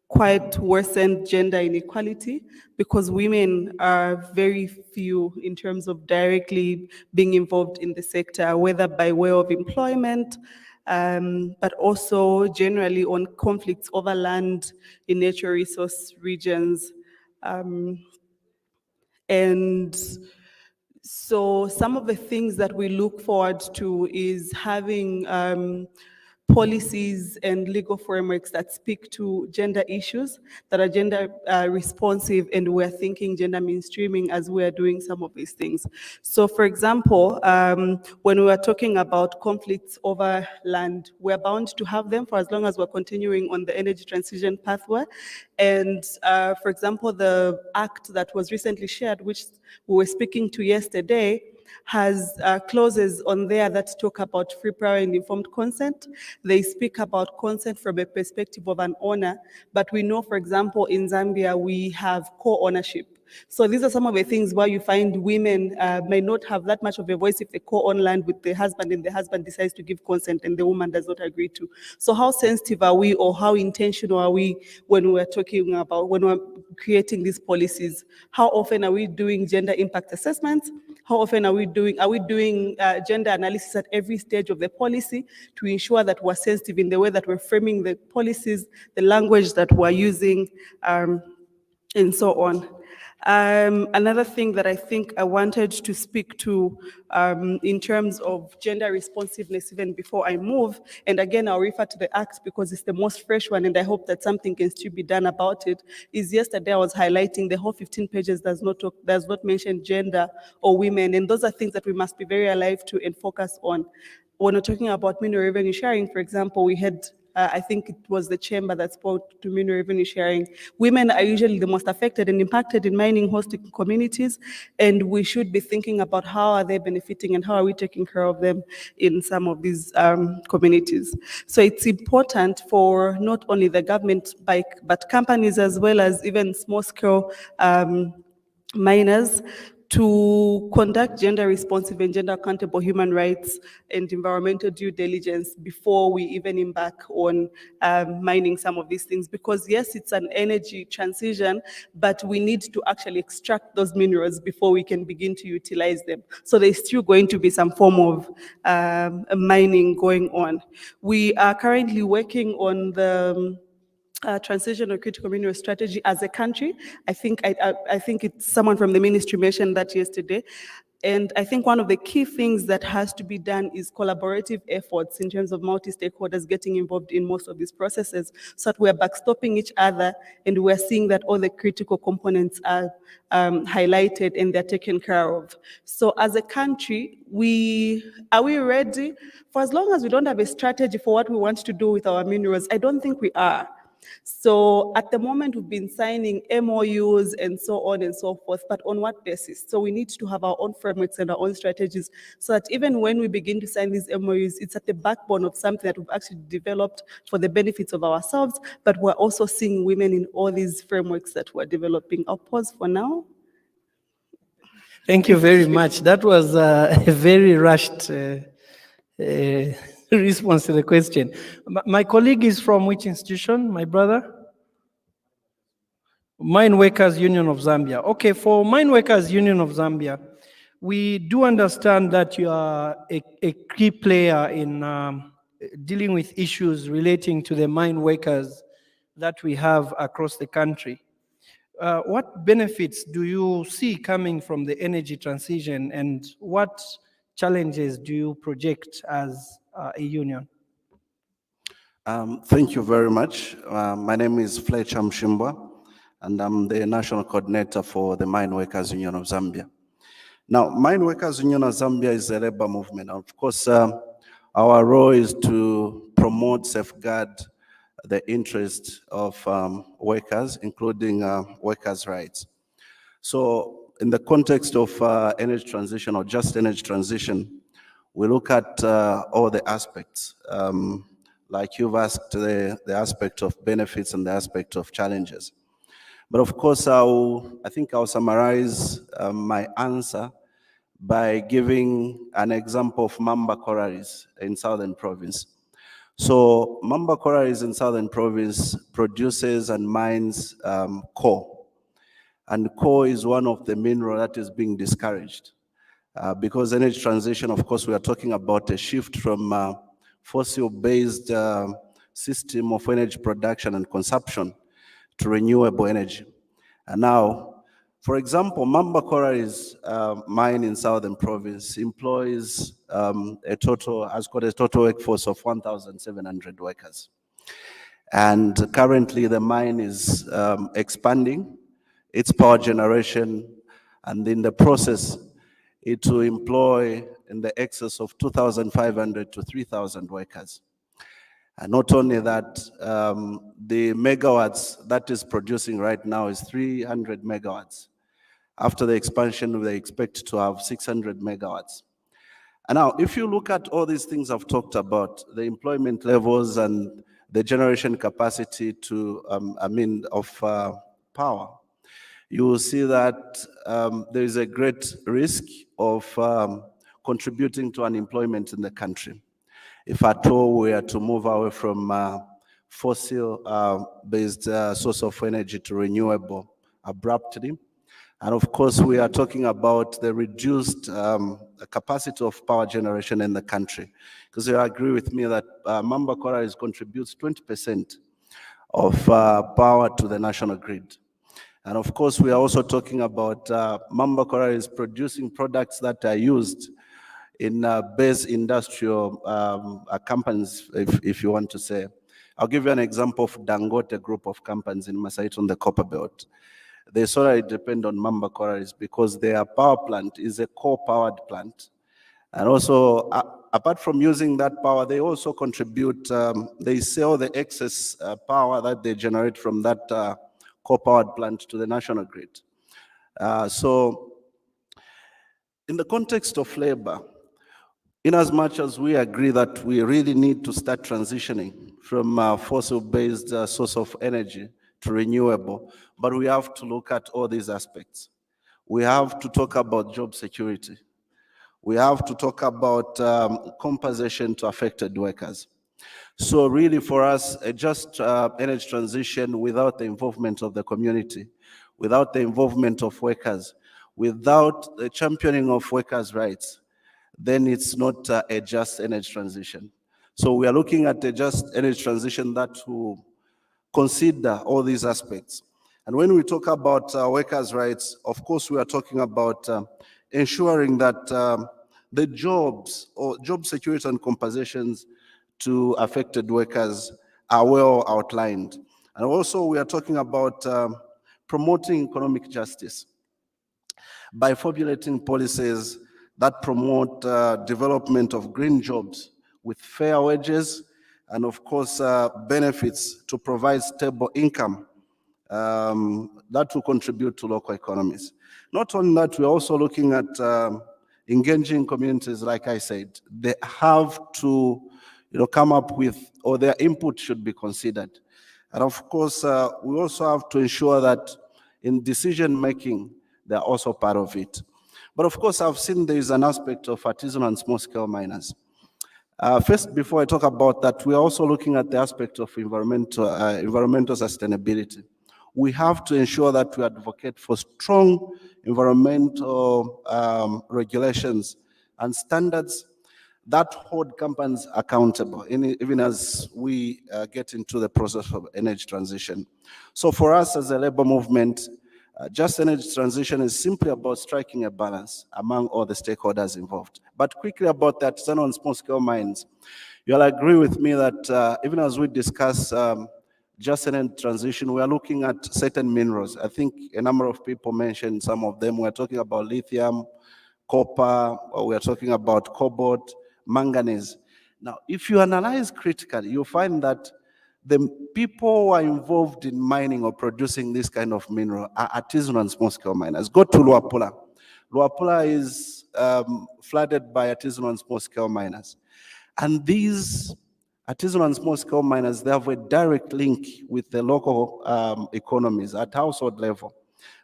quite worsened gender inequality, because women are very few in terms of directly being involved in the sector, whether by way of employment, but also generally on conflicts over land in natural resource regions. And so some of the things that we look forward to is having policies and legal frameworks that speak to gender issues, that are gender responsive, and we're thinking gender mainstreaming as we're doing some of these things. So for example, when we are talking about conflicts over land, we're bound to have them for as long as we're continuing on the energy transition pathway. And for example, the act that was recently shared, which we were speaking to yesterday, has clauses on there that talk about free, prior, and informed consent. They speak about consent from a perspective of an owner, but we know, for example, in Zambia, we have co-ownership. So these are some of the things where you find women may not have that much of a voice if they co-own land with the husband and the husband decides to give consent and the woman does not agree to. So how sensitive are we, or how intentional are we when we're talking about, when we're creating these policies? How often are we doing gender impact assessments? How often are we doing gender analysis at every stage of the policy to ensure that we're sensitive in the way that we're framing the policies, the language that we're using, and so on. Another thing that I think I wanted to speak to in terms of gender responsiveness, even before I move, and again, I'll refer to the Act because it's the most fresh one, and I hope that something can still be done about it, is yesterday I was highlighting the whole 15 pages does not mention gender or women, and those are things that we must be very alive to and focus on. When we're talking about mineral revenue sharing, for example, we had I think it was the chamber that spoke to mineral revenue sharing. Women are usually the most affected and impacted in mining hosting communities, and we should be thinking about how are they benefiting and how are we taking care of them in some of these communities. So it's important for not only the government, but companies as well as even small-scale miners to conduct gender responsive and gender accountable human rights and environmental due diligence before we even embark on mining some of these things. Because yes, it's an energy transition, but we need to actually extract those minerals before we can begin to utilize them. So there's still going to be some form of mining going on. We are currently working on the transition or critical mineral strategy as a country. I think it's someone from the ministry mentioned that yesterday. And I think one of the key things that has to be done is collaborative efforts in terms of multi-stakeholders getting involved in most of these processes so that we're backstopping each other and we're seeing that all the critical components are highlighted and they're taken care of. So as a country, are we ready? For as long as we don't have a strategy for what we want to do with our minerals, I don't think we are. So at the moment, we've been signing MOUs and so on and so forth, but on what basis? So we need to have our own frameworks and our own strategies so that even when we begin to sign these MOUs, it's at the backbone of something that we've actually developed for the benefits of ourselves, but we're also seeing women in all these frameworks that we're developing. I'll pause for now.
Thank you very much. That was a very rushed response to the question. My colleague is from which institution, my brother? Mine Workers Union of Zambia. Okay, for Mine Workers Union of Zambia, we do understand that you are a key player in dealing with issues relating to the mine workers that we have across the country. What benefits do you see coming from the energy transition, and what challenges do you project as a union?
Thank you very much. My name is Fletcher Mshimbwa, and I'm the National Coordinator for the Mine Workers Union of Zambia. Now, Mine Workers Union of Zambia is a labor movement. Of course, our role is to promote, safeguard the interest of workers, including workers' rights. So in the context of energy transition or just energy transition, we look at all the aspects. Like you've asked, the aspect of benefits and the aspect of challenges. But of course, I think I'll summarize my answer by giving an example of Mamba Collieries in Southern Province. So Mamba Collieries in Southern Province produces and mines coal. And coal is one of the minerals that is being discouraged. Because energy transition, of course, we are talking about a shift from fossil-based system of energy production and consumption to renewable energy. And now, for example, Mamba Collieries mine in Southern Province employs has got a total workforce of 1,700 workers. And currently the mine is expanding its power generation, and in the process, it will employ in the excess of 2,500 to 3,000 workers. And not only that, the megawatts that is producing right now is 300 megawatts. After the expansion, they expect to have 600 megawatts. And now, if you look at all these things I've talked about, the employment levels and the generation capacity of power, you will see that there is a great risk of contributing to unemployment in the country. If at all we are to move away from fossil-based source of energy to renewable abruptly. And of course, we are talking about the reduced capacity of power generation in the country. Because you agree with me that Mamba Collieries contributes 20% of power to the national grid. And of course, we are also talking about Mamba Coral producing products that are used in base industrial companies, if you want to say. I'll give you an example of Dangote group of companies in Massachusetts on the Copper Belt. They solely depend on Mamba Corals because their power plant is a coal-powered plant. And also, apart from using that power, they also contribute, they sell the excess power that they generate from that coal-powered plant to the national grid. So, in the context of labor, in as much as we agree that we really need to start transitioning from fossil-based source of energy to renewable, but we have to look at all these aspects. We have to talk about job security. We have to talk about compensation to affected workers. So really for us, a just energy transition without the involvement of the community, without the involvement of workers, without the championing of workers' rights, then it's not a just energy transition. So we are looking at a just energy transition that will consider all these aspects. And when we talk about workers' rights, of course, we are talking about ensuring that the jobs or job security and compensations to affected workers are well outlined. And also we are talking about promoting economic justice by formulating policies that promote development of green jobs with fair wages and of course benefits to provide stable income that will contribute to local economies. Not only that, we're also looking at engaging communities, like I said. They have to come up with, or their input should be considered. And of course, we also have to ensure that in decision making, they're also part of it. But of course, I've seen there is an aspect of artisanal and small-scale miners. First, before I talk about that, we're also looking at the aspect of environmental sustainability. We have to ensure that we advocate for strong environmental regulations and standards that hold companies accountable, even as we get into the process of energy transition. So for us as a labor movement, just energy transition is simply about striking a balance among all the stakeholders involved. But quickly about the artisanal and small-scale mines, you'll agree with me that even as we discuss just energy transition, we are looking at certain minerals. I think a number of people mentioned some of them. We're talking about lithium, copper, or we're talking about cobalt, manganese. Now, if you analyze critically, you'll find that the people who are involved in mining or producing this kind of mineral are artisanal and small-scale miners. Go to Luapula. Luapula is flooded by artisanal and small-scale miners. And these artisanal and small-scale miners, they have a direct link with the local economies at household level.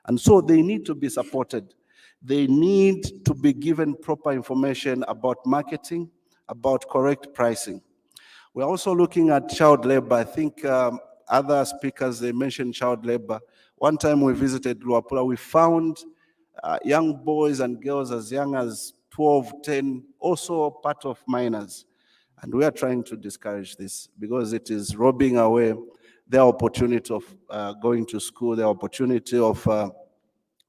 And so they need to be supported. They need to be given proper information about marketing, about correct pricing. We're also looking at child labor. I think other speakers, they mentioned child labor. One time we visited Luapula, we found young boys and girls as young as 12, 10, also part of minors. And we are trying to discourage this because it is robbing away their opportunity of going to school, their opportunity of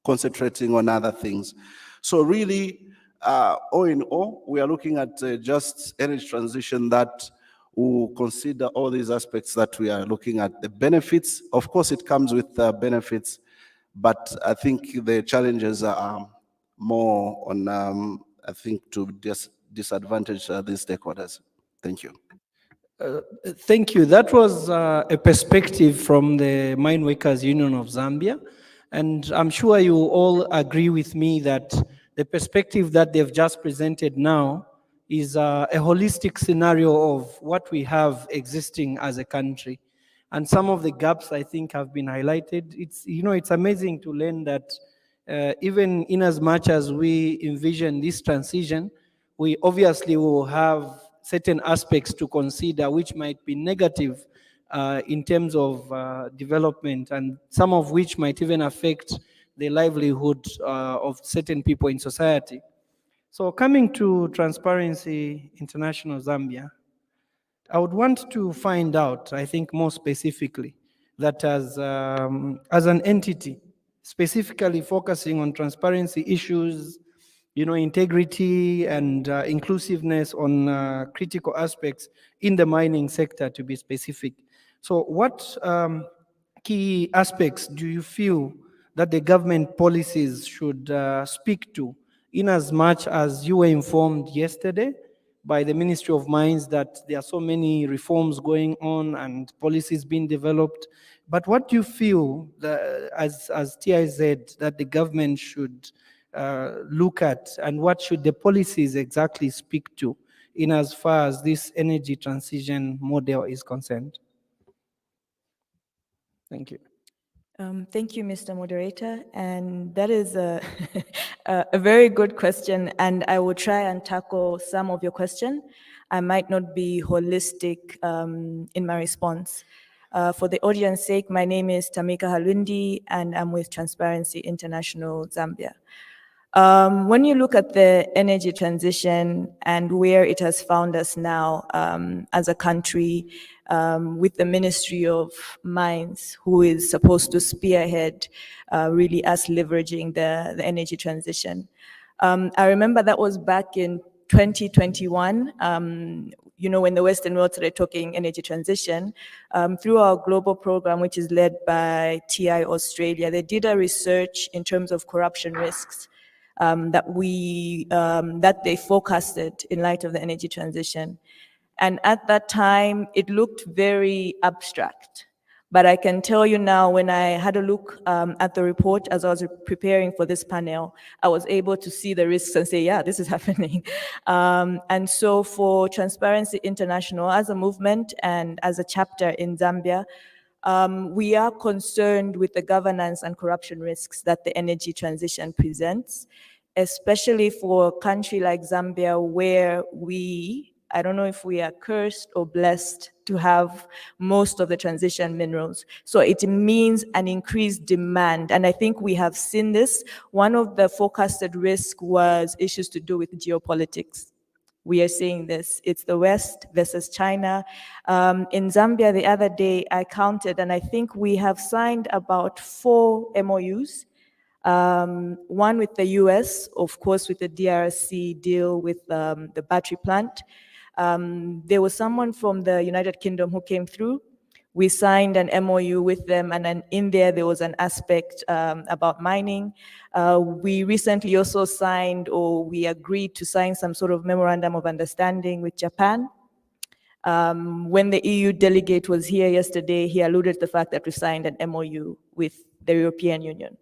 concentrating on other things. So really, all in all, we are looking at just energy transition that will consider all these aspects that we are looking at. The benefits, of course, it comes with benefits, but I think the challenges are more on, I think, to disadvantage these stakeholders. Thank you.
Thank you. That was a perspective from the Mine Workers Union of Zambia. And I'm sure you all agree with me that the perspective that they've just presented now is a holistic scenario of what we have existing as a country. And some of the gaps I think have been highlighted. It's amazing to learn that even in as much as we envision this transition, we obviously will have certain aspects to consider which might be negative in terms of development, and some of which might even affect the livelihood of certain people in society. So coming to Transparency International Zambia, I would want to find out, I think more specifically, that as an entity, specifically focusing on transparency issues, integrity and inclusiveness on critical aspects in the mining sector, to be specific. So what key aspects do you feel that the government policies should speak to, in as much as you were informed yesterday by the Ministry of Mines that there are so many reforms going on and policies being developed? But what do you feel that, as TIZ, that the government should look at, and what should the policies exactly speak to in as far as this energy transition model is concerned? Thank you.
Thank you, Mr. Moderator. And that is a, a very good question, and I will try and tackle some of your question. I might not be holistic in my response. For the audience's sake, my name is Tamika Halwindi, and I'm with Transparency International Zambia. When you look at the energy transition and where it has found us now as a country, with the Ministry of Mines, who is supposed to spearhead really us leveraging the energy transition. I remember that was back in 2021, when the Western world started talking energy transition, through our global program, which is led by TI Australia, they did a research in terms of corruption risks that they forecasted in light of the energy transition. And at that time, it looked very abstract. But I can tell you now, when I had a look at the report as I was preparing for this panel, I was able to see the risks and say, yeah, this is happening. And so for Transparency International, as a movement and as a chapter in Zambia, we are concerned with the governance and corruption risks that the energy transition presents, especially for a country like Zambia, where I don't know if we are cursed or blessed to have most of the transition minerals. So it means an increased demand. And I think we have seen this. One of the forecasted risks was issues to do with geopolitics. We are seeing this. It's the West versus China. In Zambia, the other day, I counted, and I think we have signed about 4 MOUs. One with the US, of course, with the DRC deal with the battery plant. There was someone from the United Kingdom who came through. We signed an MOU with them, and then in there was an aspect about mining. We recently also signed, or we agreed to sign some sort of memorandum of understanding with Japan. When the EU delegate was here yesterday, he alluded to the fact that we signed an MOU with the European Union.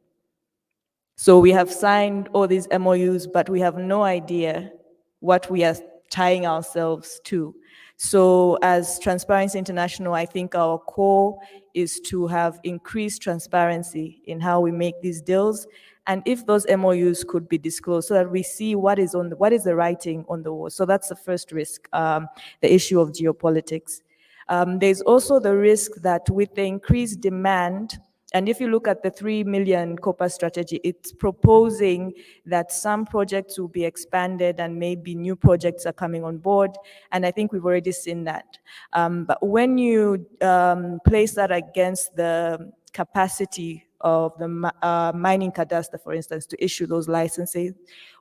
So we have signed all these MOUs, but we have no idea what we are tying ourselves to. So as Transparency International, I think our core is to have increased transparency in how we make these deals, and if those MOUs could be disclosed so that we see what is the writing on the wall. So that's the first risk, the issue of geopolitics. There's also the risk that with the increased demand, and if you look at the 3 million copper strategy, it's proposing that some projects will be expanded and maybe new projects are coming on board. And I think we've already seen that. But when you place that against the capacity of the mining cadastre, for instance, to issue those licenses.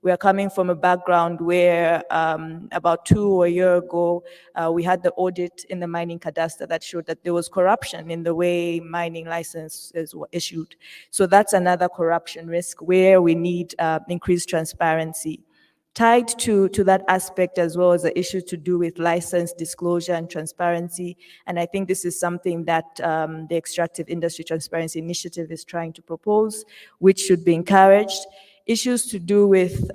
We are coming from a background where about 2 or a year ago, we had the audit in the mining cadastre that showed that there was corruption in the way mining licenses were issued. So that's another corruption risk where we need increased transparency. Tied to that aspect as well as the issue to do with license disclosure and transparency. And I think this is something that the Extractive Industry Transparency Initiative is trying to propose, which should be encouraged. Issues to do with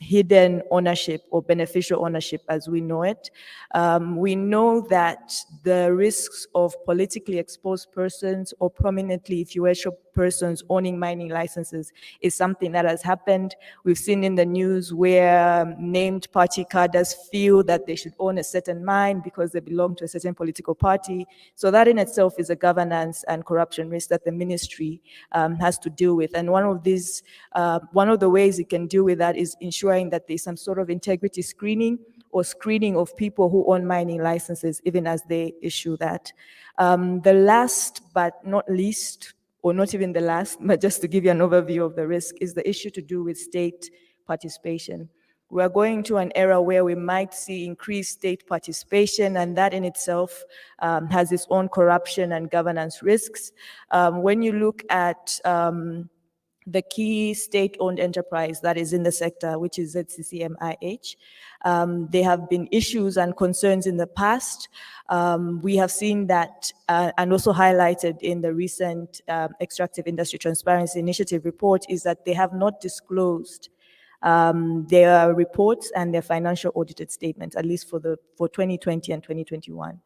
hidden ownership or beneficial ownership as we know it. We know that the risks of politically exposed persons or prominently influential persons owning mining licenses is something that has happened. We've seen in the news where named party cadres feel that they should own a certain mine because they belong to a certain political party. So that in itself is a governance and corruption risk that the ministry has to deal with. And one of the ways it can deal with that is ensuring that there's some sort of integrity screening or screening of people who own mining licenses, even as they issue that. The last but not least, or not even the last, but just to give you an overview of the risk, is the issue to do with state participation. We are going to an era where we might see increased state participation, and that in itself has its own corruption and governance risks. When you look at the key state-owned enterprise that is in the sector, which is ZCCMIH. There have been issues and concerns in the past. We have seen that and also highlighted in the recent Extractive Industry Transparency Initiative report is that they have not disclosed their reports and their financial audited statements, at least for 2020 and 2021.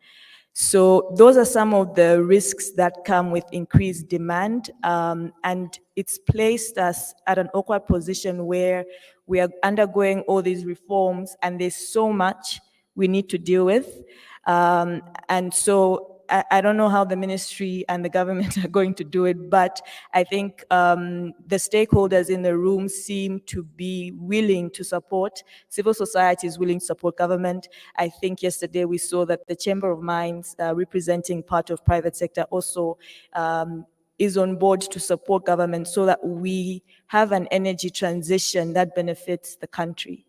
So those are some of the risks that come with increased demand, and it's placed us at an awkward position where we are undergoing all these reforms and there's so much we need to deal with. And so I don't know how the ministry and the government are going to do it, but I think the stakeholders in the room seem to be willing to support. Civil society is willing to support government. I think yesterday we saw that the Chamber of Mines, representing part of private sector, also is on board to support government so that we have an energy transition that benefits the country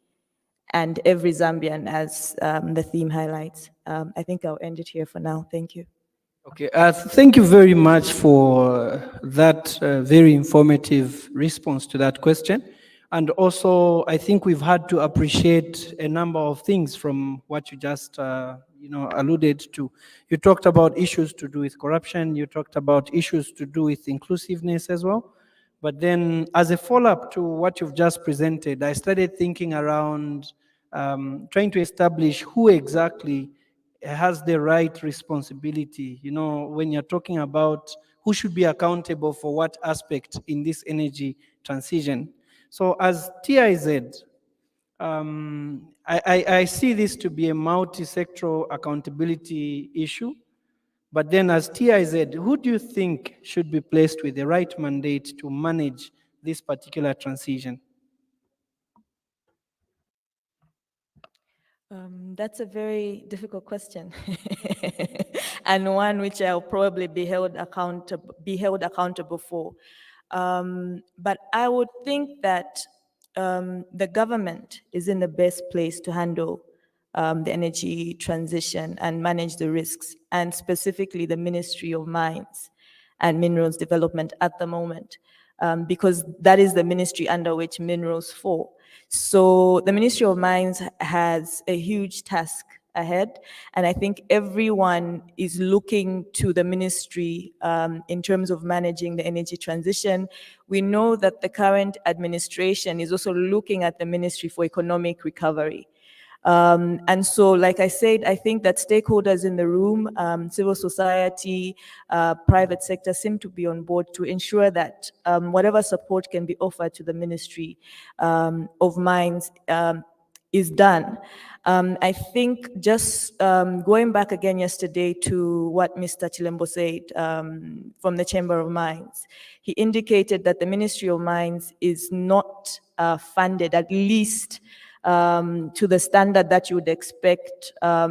and every Zambian, as the theme highlights. I think I'll end it here for now. Thank you.
Okay, thank you very much for that very informative response to that question. And also, I think we've had to appreciate a number of things from what you just alluded to. You talked about issues to do with corruption. You talked about issues to do with inclusiveness as well. But then, as a follow-up to what you've just presented, I started thinking around trying to establish who exactly has the right responsibility. You know, when you're talking about who should be accountable for what aspect in this energy transition. So as TIZ, I see this to be a multi-sectoral accountability issue. But then as TIZ, who do you think should be placed with the right mandate to manage this particular transition?
That's a very difficult question, and one which I'll probably be held accountable for. But I would think that the government is in the best place to handle the energy transition and manage the risks, and specifically the Ministry of Mines and Minerals Development at the moment, because that is the ministry under which minerals fall. So the Ministry of Mines has a huge task ahead, and I think everyone is looking to the ministry in terms of managing the energy transition. We know that the current administration is also looking at the Ministry for Economic Recovery. And so, like I said, I think that stakeholders in the room, civil society, private sector seem to be on board to ensure that whatever support can be offered to the Ministry of Mines is done. I think just going back again yesterday to what Mr. Chilembo said from the Chamber of Mines, he indicated that the Ministry of Mines is not funded, at least to the standard that you would expect a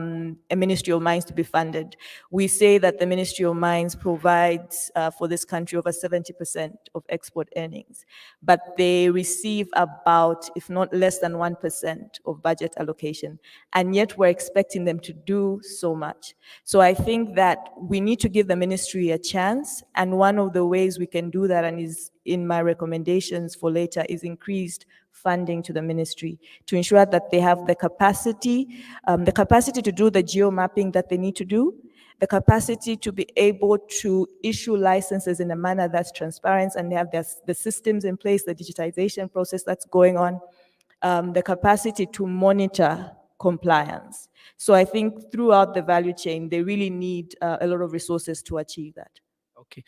Ministry of Mines to be funded. We say that the Ministry of Mines provides for this country over 70% of export earnings, but they receive about, if not less than 1% of budget allocation, and yet we're expecting them to do so much. So I think that we need to give the ministry a chance, and one of the ways we can do that, and is in my recommendations for later, is increased funding to the ministry to ensure that they have the capacity to do the geo mapping that they need to do, the capacity to be able to issue licenses in a manner that's transparent, and they have the systems in place, the digitization process that's going on, the capacity to monitor compliance. So I think throughout the value chain, they really need a lot of resources to achieve that.
Okay,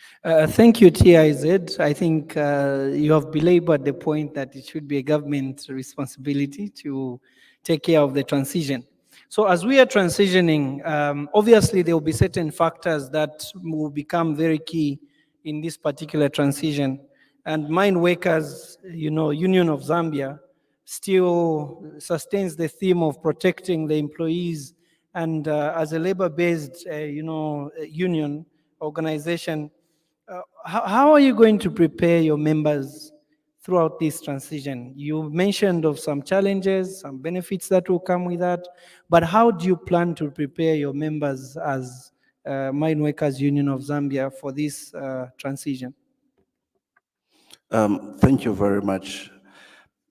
thank you, TIZ. I think you have belabored the point that it should be a government responsibility to take care of the transition. So as we are transitioning, obviously there will be certain factors that will become very key in this particular transition. And Mine Workers, Union of Zambia still sustains the theme of protecting the employees. And as a labor-based, union organization, how are you going to prepare your members throughout this transition? You mentioned of some challenges, some benefits that will come with that, but how do you plan to prepare your members as Mine Workers Union of Zambia for this transition?
Thank you very much.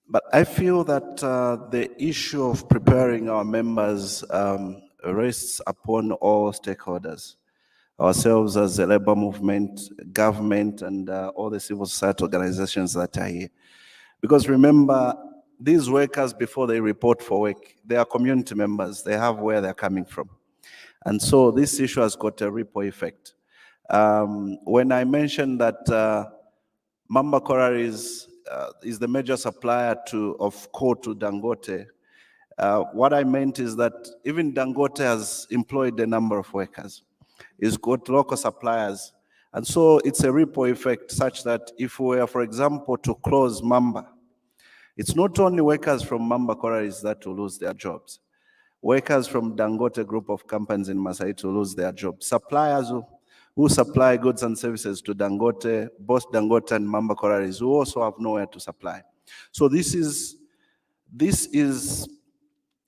But I feel that the issue of preparing our members rests upon all stakeholders, ourselves as the labor movement, government, and all the civil society organizations that are here. Because remember, these workers, before they report for work, they are community members. They have where they're coming from. And so this issue has got a ripple effect. When I mentioned that Mamba Collieries is the major supplier of coal to Dangote, what I meant is that even Dangote has employed a number of workers. It's got local suppliers. And so it's a ripple effect such that if we were, for example, to close Mamba, it's not only workers from Mamba Collieries that will lose their jobs. Workers from Dangote group of companies in Masai will lose their jobs. Suppliers who supply goods and services to Dangote, both Dangote and Mamba Collieries, who also have nowhere to supply. So this is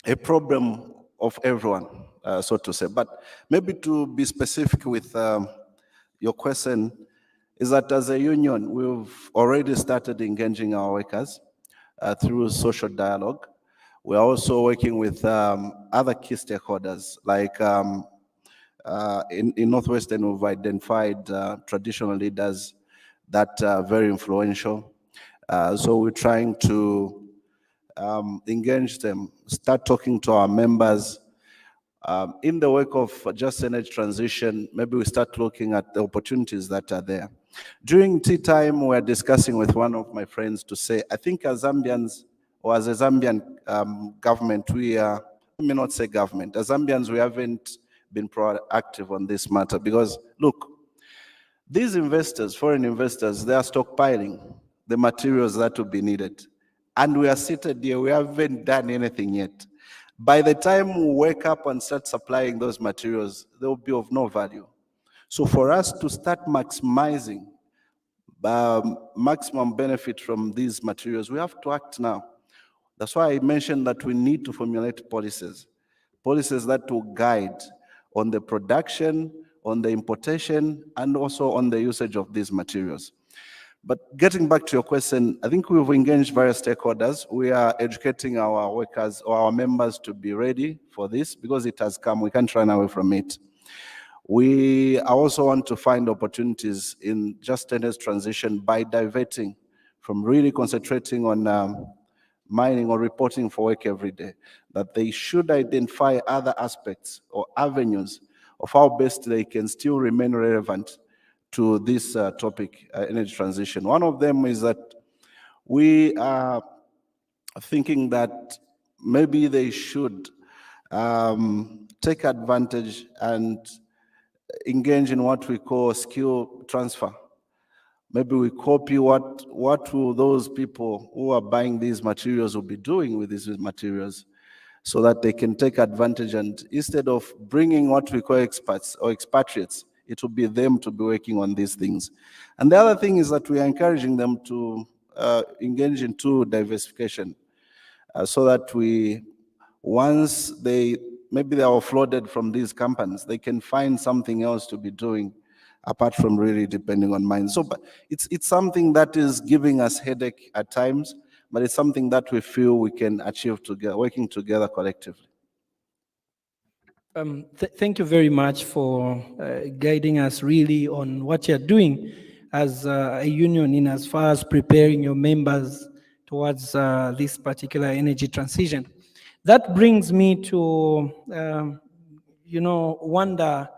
a problem of everyone, so to say. But maybe to be specific with your question, is that as a union, we've already started engaging our workers through social dialogue. We're also working with other key stakeholders, like in Northwestern, we've identified traditional leaders that are very influential. So we're trying to engage them, start talking to our members. In the wake of just energy transition, maybe we start looking at the opportunities that are there. During tea time, we were discussing with one of my friends to say, I think as Zambians, or as a Zambian government, let me not say government, as Zambians, we haven't been proactive on this matter because, look, these investors, foreign investors, they are stockpiling the materials that will be needed. And we are seated here, we haven't done anything yet. By the time we wake up and start supplying those materials, they will be of no value. So for us to start maximizing maximum benefit from these materials, we have to act now. That's why I mentioned that we need to formulate policies that will guide on the production, on the importation, and also on the usage of these materials. But getting back to your question, I think we've engaged various stakeholders. We are educating our workers or our members to be ready for this because it has come. We can't run away from it. We also want to find opportunities in just energy transition by diverting from really concentrating on mining or reporting for work every day, that they should identify other aspects or avenues of how best they can still remain relevant to this topic, energy transition. One of them is that we are thinking that maybe they should take advantage and engage in what we call skill transfer. Maybe we copy what will those people who are buying these materials will be doing with these materials so that they can take advantage, and instead of bringing what we call experts or expatriates, it will be them to be working on these things. And the other thing is that we are encouraging them to engage into diversification so that once maybe they are offloaded from these companies, they can find something else to be doing apart from really depending on mines. So but it's something that is giving us headache at times, but it's something that we feel we can achieve together, working together collectively.
Thank you very much for guiding us really on what you're doing as a union in as far as preparing your members towards this particular energy transition. That brings me to, wonder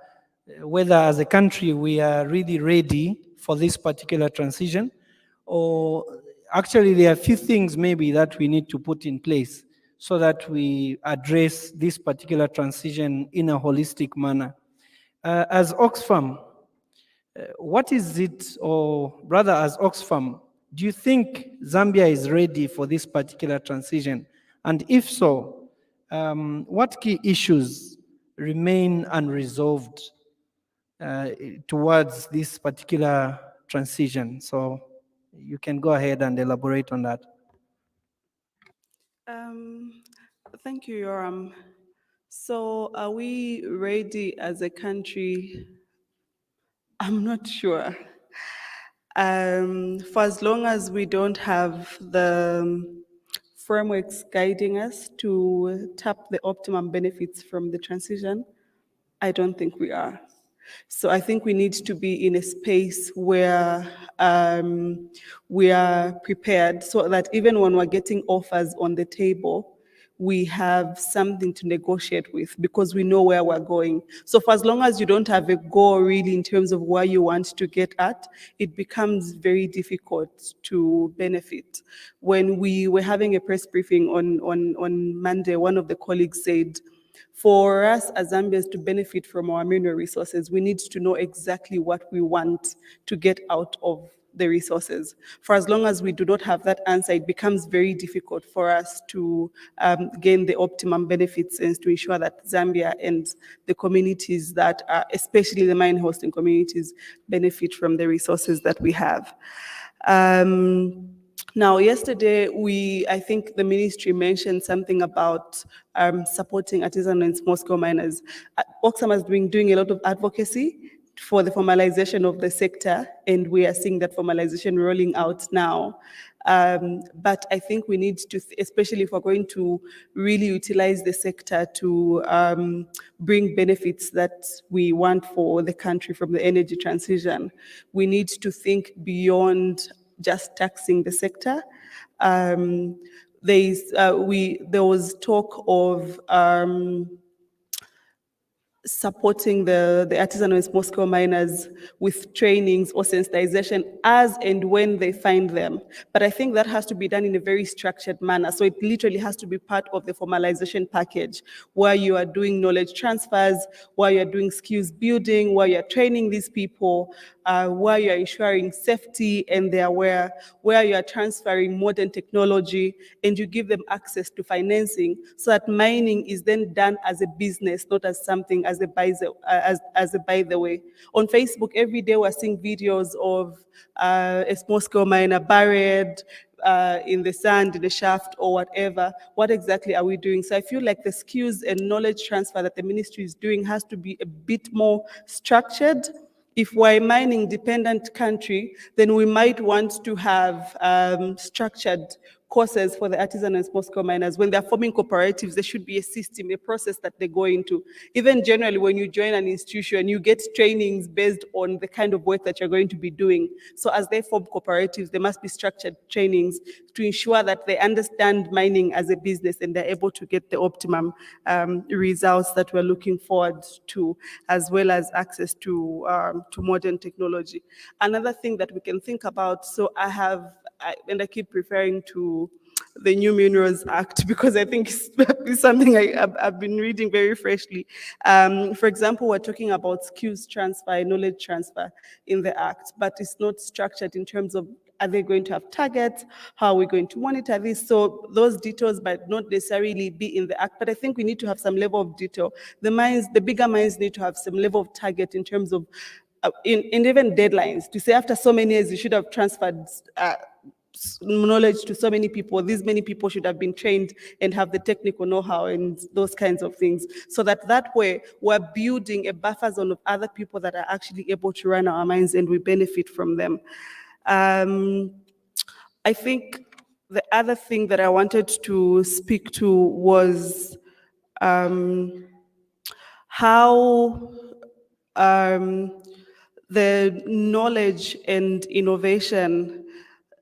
whether as a country we are really ready for this particular transition, or actually there are a few things maybe that we need to put in place so that we address this particular transition in a holistic manner. As Oxfam, what is it, or rather as Oxfam, do you think Zambia is ready for this particular transition? And if so, what key issues remain unresolved towards this particular transition. So you can go ahead and elaborate on that.
Thank you, Yoram. So are we ready as a country? I'm not sure. For as long as we don't have the frameworks guiding us to tap the optimum benefits from the transition, I don't think we are. So I think we need to be in a space where we are prepared so that even when we're getting offers on the table, we have something to negotiate with because we know where we're going. So for as long as you don't have a goal really in terms of where you want to get at, it becomes very difficult to benefit. When we were having a press briefing on Monday, one of the colleagues said, for us as Zambians to benefit from our mineral resources, we need to know exactly what we want to get out of the resources. For as long as we do not have that answer, it becomes very difficult for us to gain the optimum benefits and to ensure that Zambia and the communities that are, especially the mine hosting communities, benefit from the resources that we have. Now, yesterday, I think the ministry mentioned something about supporting artisanal and small-scale miners. Oxfam has been doing a lot of advocacy for the formalization of the sector, and we are seeing that formalization rolling out now. But I think we need to, especially if we're going to really utilize the sector to bring benefits that we want for the country from the energy transition, we need to think beyond just taxing the sector. There was talk of supporting the artisanal and small-scale miners with trainings or sensitization as and when they find them. But I think that has to be done in a very structured manner. So it literally has to be part of the formalization package where you are doing knowledge transfers, where you're doing skills building, where you're training these people, where you're ensuring safety and they're aware, where you are transferring modern technology and you give them access to financing so that mining is then done as a business, not as something as a by the way. On Facebook, every day we're seeing videos of a small-scale miner buried in the sand, in the shaft or whatever. What exactly are we doing? So I feel like the skills and knowledge transfer that the ministry is doing has to be a bit more structured. If we're a mining dependent country, then we might want to have structured courses for the artisan and small-scale miners. When they're forming cooperatives, there should be a system, a process that they go into. Even generally, when you join an institution, you get trainings based on the kind of work that you're going to be doing. So as they form cooperatives, there must be structured trainings to ensure that they understand mining as a business and they're able to get the optimum results that we're looking forward to, as well as access to modern technology. Another thing that we can think about, so and I keep referring to the New Minerals Act because I think it's something I've been reading very freshly. For example, we're talking about skills transfer, knowledge transfer in the Act, but it's not structured in terms of are they going to have targets? How are we going to monitor this? So those details might not necessarily be in the Act, but I think we need to have some level of detail. The bigger mines need to have some level of target in terms of, in even deadlines, to say after so many years you should have transferred knowledge to so many people, these many people should have been trained and have the technical know-how and those kinds of things, so that way we're building a buffer zone of other people that are actually able to run our mines and we benefit from them. I think the other thing that I wanted to speak to was how the knowledge and innovation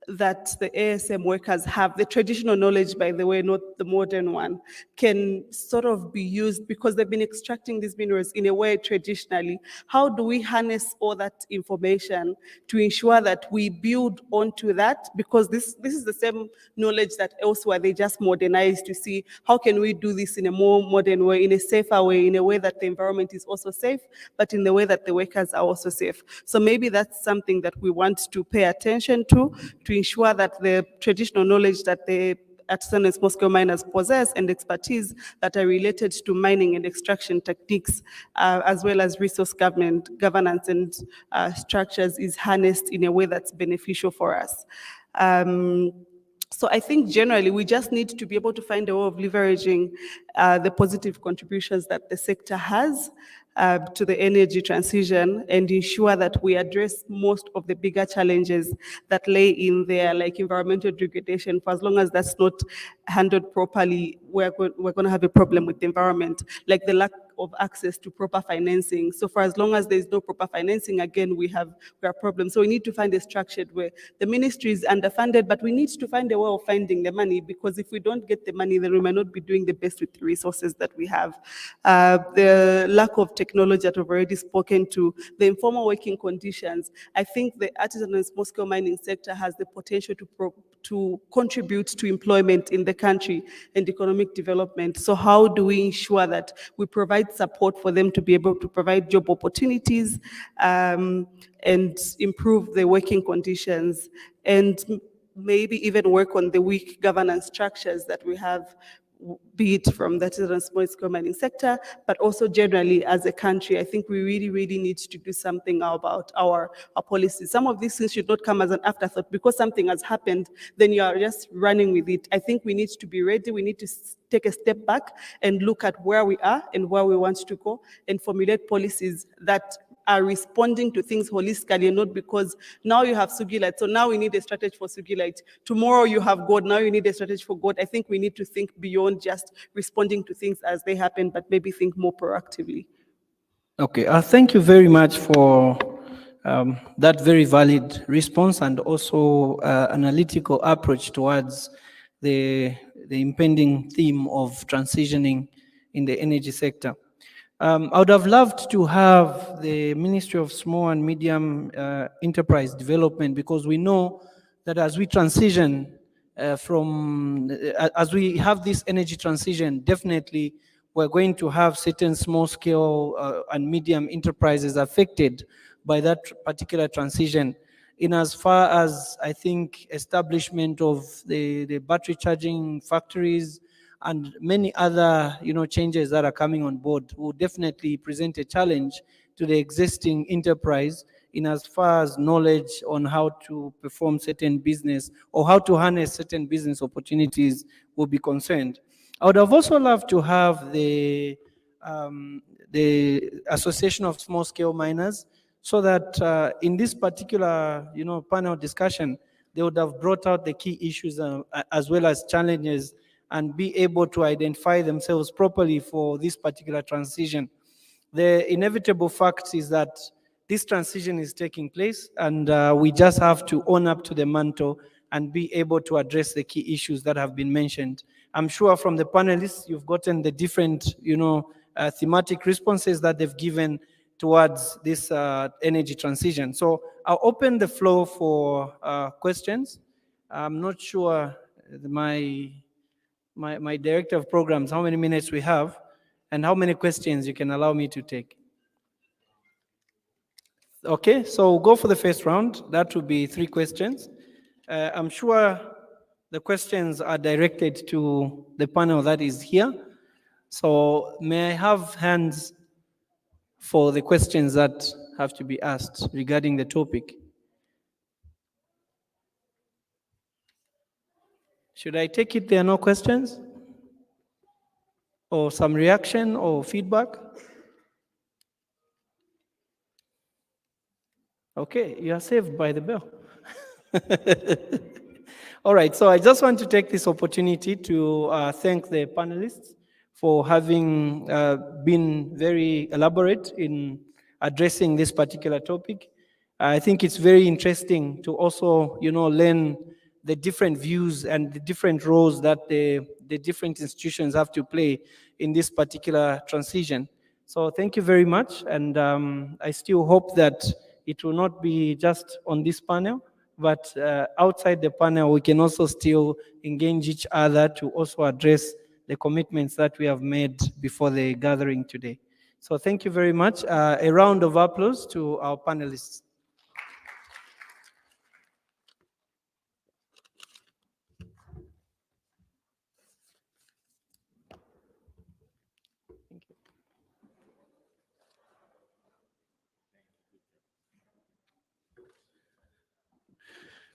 that the ASM workers have, the traditional knowledge, by the way, not the modern one, can sort of be used because they've been extracting these minerals in a way traditionally. How do we harness all that information to ensure that we build onto that? Because this is the same knowledge that elsewhere they just modernize to see how can we do this in a more modern way, in a safer way, in a way that the environment is also safe, but in the way that the workers are also safe. So maybe that's something that we want to pay attention to ensure that the traditional knowledge that the artisan and small-scale miners possess and expertise that are related to mining and extraction techniques, as well as resource governance and structures, is harnessed in a way that's beneficial for us. So I think generally we just need to be able to find a way of leveraging the positive contributions that the sector has to the energy transition and ensure that we address most of the bigger challenges that lay in there, like environmental degradation. For as long as that's not handled properly, we're going to have a problem with the environment, like the lack of access to proper financing. So for as long as there's no proper financing, again, we have problems. So we need to find a structure where the ministry is underfunded, but we need to find a way of finding the money, because if we don't get the money, then we might not be doing the best with the resources that we have. The lack of technology that we've already spoken to, the informal working conditions. I think the artisan and small-scale mining sector has the potential to contribute to employment in the country and economic development. So how do we ensure that we provide support for them to be able to provide job opportunities and improve the working conditions, and maybe even work on the weak governance structures that we have, be it from the artisan and small-scale mining sector, but also generally as a country. I think we really, really need to do something about our policies. Some of these things should not come as an afterthought because something has happened, then you are just running with it. I think we need to be ready. We need to take a step back and look at where we are and where we want to go and formulate policies that are responding to things holistically, and not because now you have Sugilite, so now we need a strategy for Sugilite. Tomorrow you have God, now you need a strategy for God. I think we need to think beyond just responding to things as they happen, but maybe think more proactively.
Okay, thank you very much for that very valid response and also analytical approach towards the impending theme of transitioning in the energy sector. I would have loved to have the Ministry of Small and Medium Enterprise Development, because we know that as we transition as we have this energy transition, definitely we're going to have certain small scale and medium enterprises affected by that particular transition. In as far as, I think, establishment of the battery charging factories and many other changes that are coming on board will definitely present a challenge to the existing enterprise in as far as knowledge on how to perform certain business or how to harness certain business opportunities will be concerned. I would have also loved to have the Association of Small Scale Miners, so that in this particular panel discussion, they would have brought out the key issues as well as challenges, and be able to identify themselves properly for this particular transition. The inevitable fact is that this transition is taking place, and we just have to own up to the mantle and be able to address the key issues that have been mentioned. I'm sure from the panelists, you've gotten the different thematic responses that they've given towards this energy transition. So I'll open the floor for questions. I'm not sure my director of programs, how many minutes we have, and how many questions you can allow me to take. Okay, so we'll go for the first round. That will be 3 questions. I'm sure the questions are directed to the panel that is here. So may I have hands for the questions that have to be asked regarding the topic? Should I take it there are no questions? Or some reaction or feedback? Okay, you are saved by the bell. All right, so I just want to take this opportunity to thank the panelists for having been very elaborate in addressing this particular topic. I think it's very interesting to also, learn the different views and the different roles that the different institutions have to play in this particular transition. So thank you very much, and I still hope that it will not be just on this panel, but outside the panel, we can also still engage each other to also address the commitments that we have made before the gathering today. So thank you very much. A round of applause to our panelists.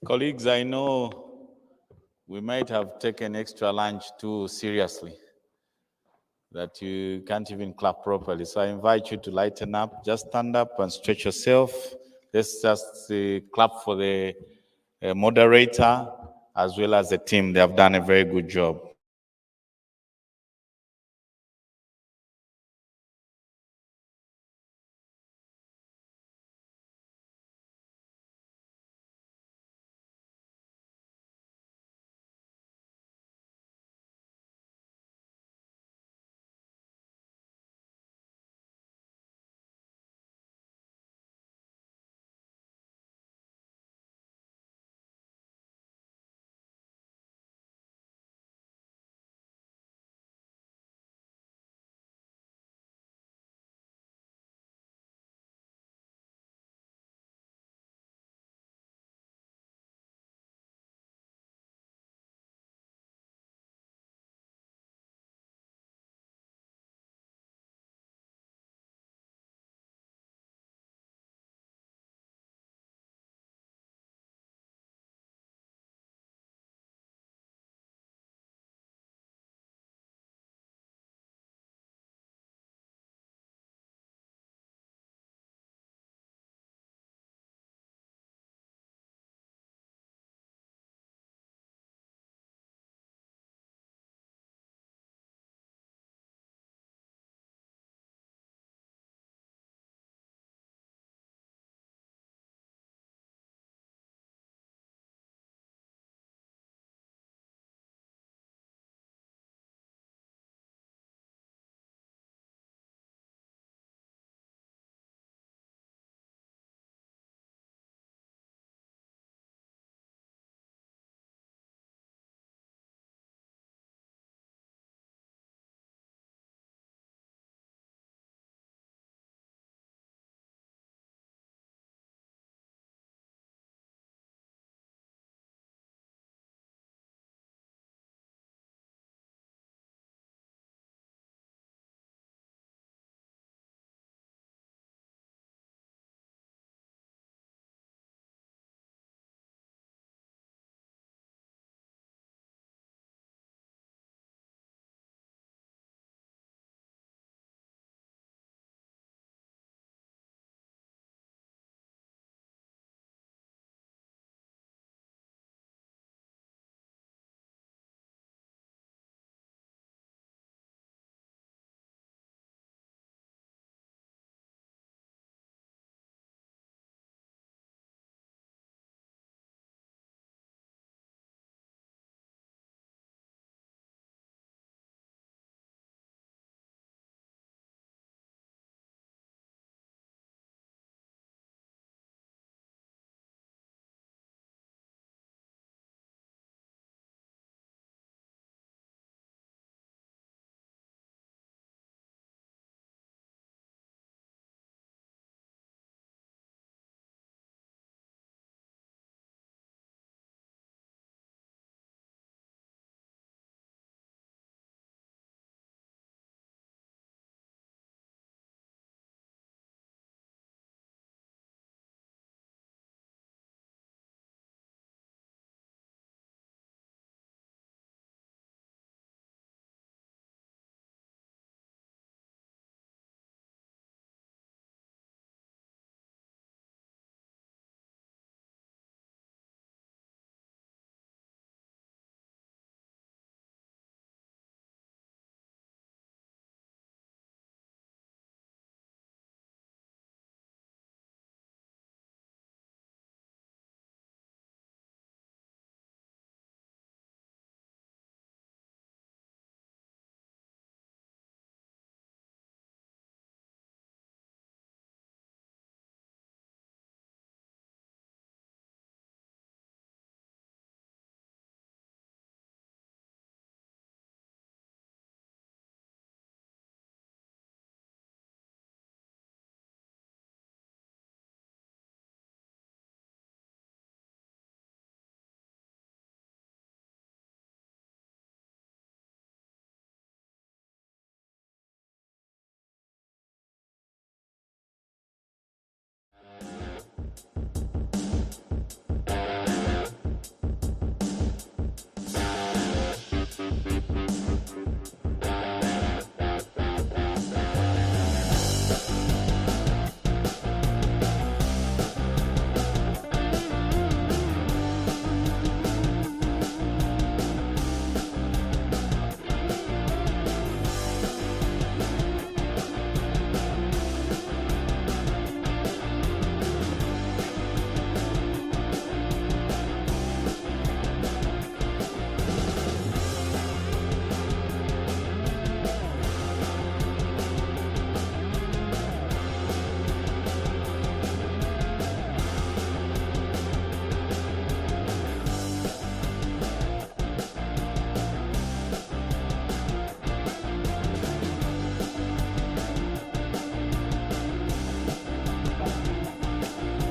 Colleagues, I know we might have taken extra lunch too seriously, that you can't even clap properly. So I invite you to lighten up, just stand up and stretch yourself. Let's just clap for the moderator as well as the team. They have done a very good job.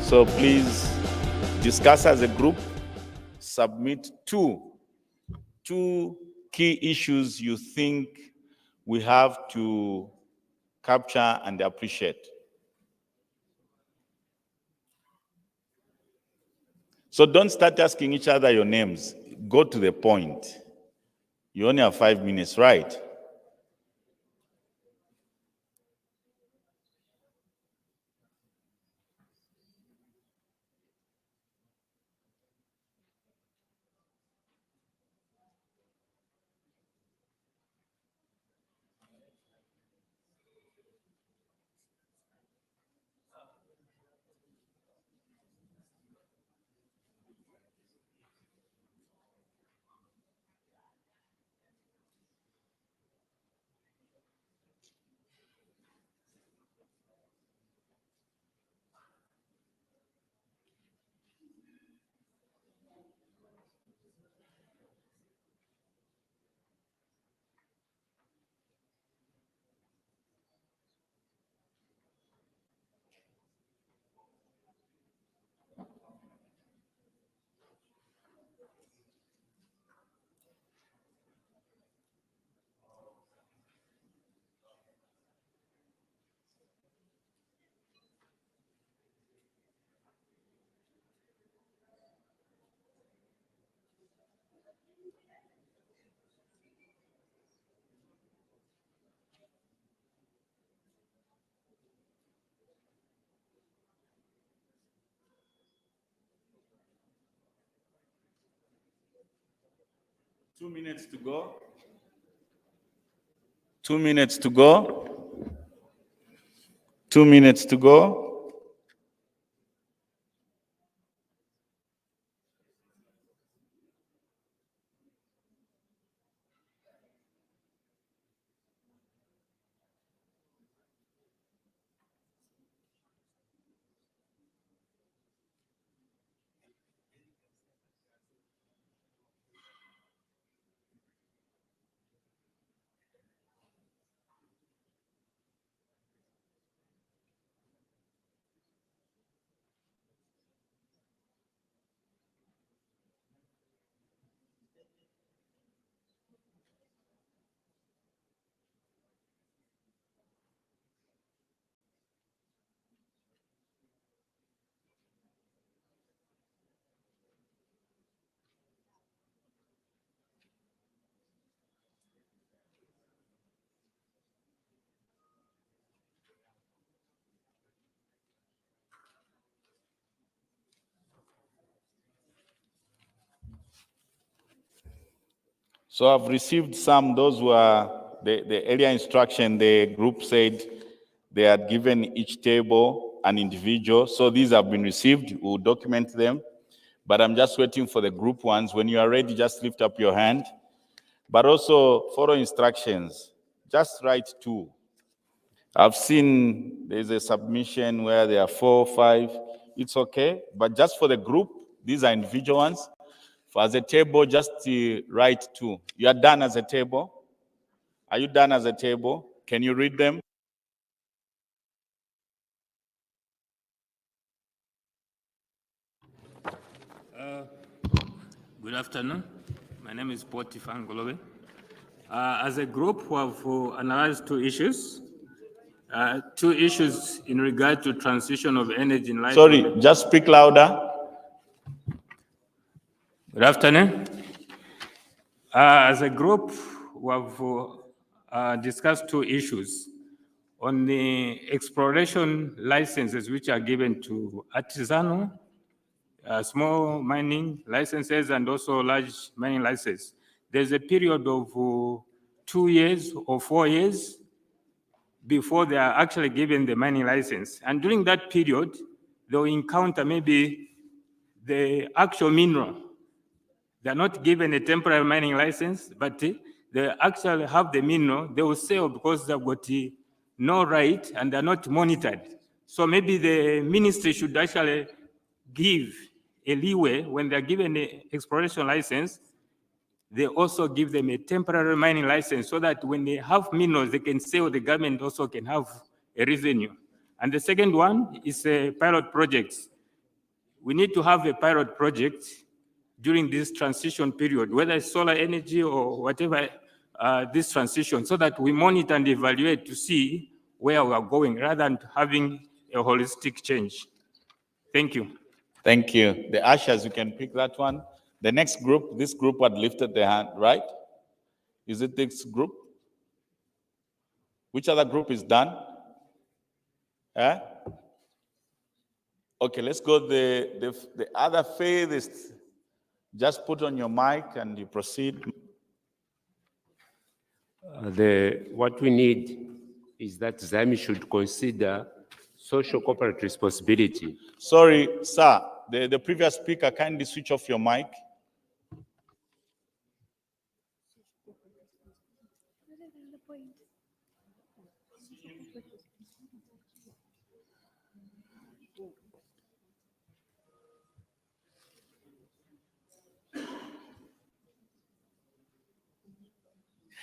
So please discuss as a group, submit two key issues you think we have to capture and appreciate. So don't start asking each other your names. Go to the point. You only have 5 minutes, right? Two minutes to go. 2 minutes to go. 2 minutes to go. So I've received some, those were the earlier instruction, the group said they had given each table an individual. So these have been received, we'll document them. But I'm just waiting for the group ones. When you are ready, just lift up your hand. But also follow instructions, just write two. I've seen there's a submission where there are 4, 5, it's okay. But just for the group, these are individual ones. For as a table, just write two. You are done as a table? Are you done as a table? Can you read them?
Good afternoon. My name is Potiphar Ngolobe. As a group, we have analyzed two issues. Two issues in regard to transition of energy in light.
Sorry, just speak louder.
Good afternoon. As a group, we have discussed two issues on the exploration licenses which are given to artisanal, small mining licenses, and also large mining licenses. There's a period of 2 years or 4 years before they are actually given the mining license. And during that period, they'll encounter maybe the actual mineral. They're not given a temporary mining license, but they actually have the mineral. They will sell because they've got no right and they're not monitored. So maybe the ministry should actually give a leeway when they're given an exploration license. They also give them a temporary mining license so that when they have minerals, they can sell, the government also can have a revenue. And the second one is pilot projects. we need to have a pilot project during this transition period, whether it's solar energy or whatever this transition, so that we monitor and evaluate to see where we are going rather than having a holistic change. Thank you.
Thank you. The ushers, you can pick that one. The next group, this group had lifted their hand, right? Is it this group? Which other group is done? Eh? Okay, let's go. The other furthest. Just put on your mic and you proceed.
What we need is that ZAMI should consider social corporate responsibility.
Sorry, sir. The previous speaker, kindly switch off your mic.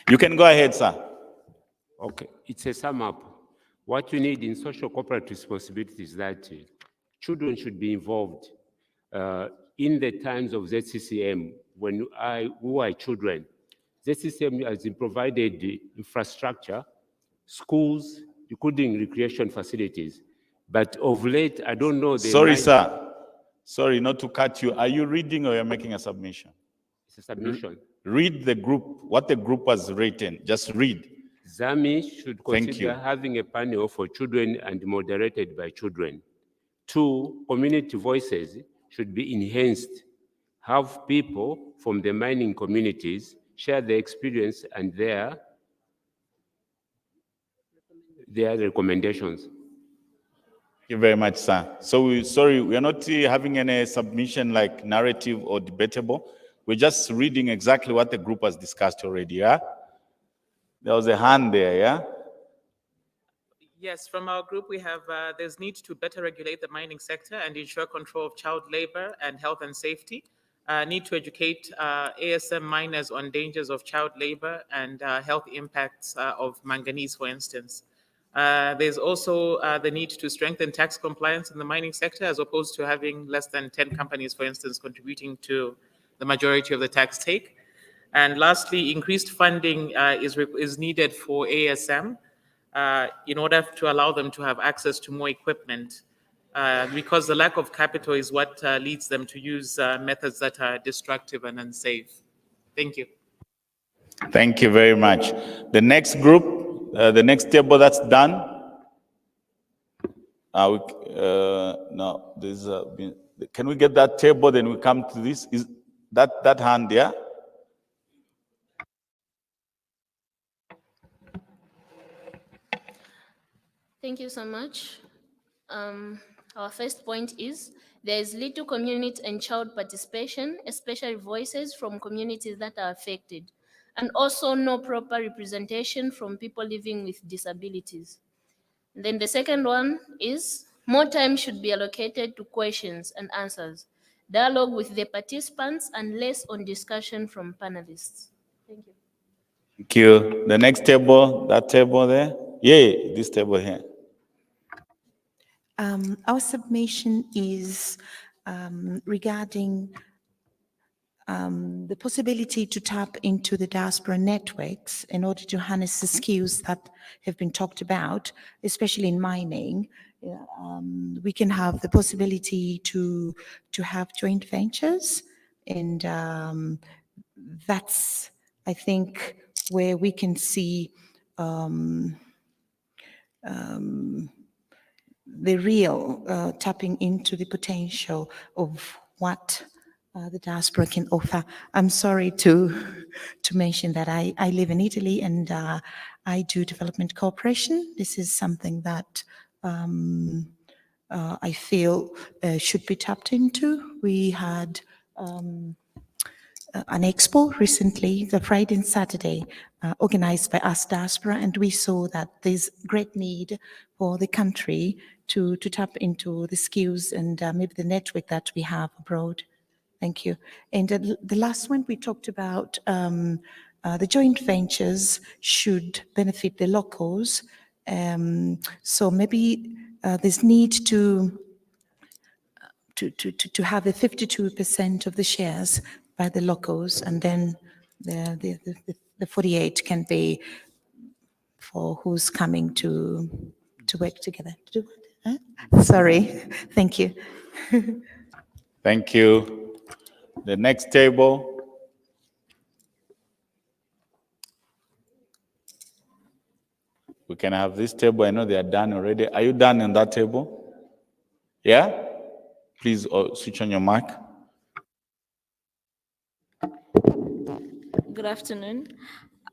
You can go ahead, sir.
Okay, it's a sum up. What you need in social corporate responsibility is that children should be involved in the times of ZCCM. When who are children, ZCCM has provided infrastructure, schools, including recreation facilities. But of late, I don't know.
Sorry, sir. Sorry, not to cut you. Are you reading or you're making a submission?
It's a submission.
Read the group, what the group has written. Just read.
ZAMI should consider having a panel for children and moderated by children. 2, community voices should be enhanced. Have people from the mining communities share their experience and their recommendations.
Thank you very much, sir. So sorry, we are not having any submission like narrative or debatable. We're just reading exactly what the group has discussed already, yeah? There was a hand there, yeah?
Yes, from our group, we have, there's need to better regulate the mining sector and ensure control of child labor and health and safety. Need to educate ASM miners on dangers of child labor and health impacts of manganese, for instance. There's also the need to strengthen tax compliance in the mining sector, as opposed to having less than 10 companies, for instance, contributing to the majority of the tax take. And lastly, increased funding is needed for ASM in order to allow them to have access to more equipment, because the lack of capital is what leads them to use methods that are destructive and unsafe. Thank you.
Thank you very much. The next group, the next table that's done. No, there's can we get that table, then we come to this? Is that hand, yeah?
Thank you so much. Our first point is there is little community and child participation, especially voices from communities that are affected, and also no proper representation from people living with disabilities. And then the second one is more time should be allocated to questions and answers, dialogue with the participants, and less on discussion from panelists. Thank you.
Thank you. The next table, that table there? Yeah, this table here.
Our submission is regarding the possibility to tap into the diaspora networks in order to harness the skills that have been talked about, especially in mining. We can have the possibility to have joint ventures, and that's, I think, where we can see the real tapping into the potential of what the diaspora can offer. I'm sorry to mention that I live in Italy, and I do development cooperation. This is something that I feel should be tapped into. We had an expo recently, the Friday and Saturday, organized by us diaspora, and we saw that there's great need for the country to tap into the skills and maybe the network that we have abroad. Thank you. And the last one, we talked about the joint ventures should benefit the locals. So maybe there's need to to have the 52% of the shares by the locals, and then the 48 can be for who's coming to work together. To do what? Huh? Sorry, thank you.
Thank you. The next table. We can have this table. I know they are done already. Are you done on that table? Yeah? Please switch on your mic.
Good afternoon.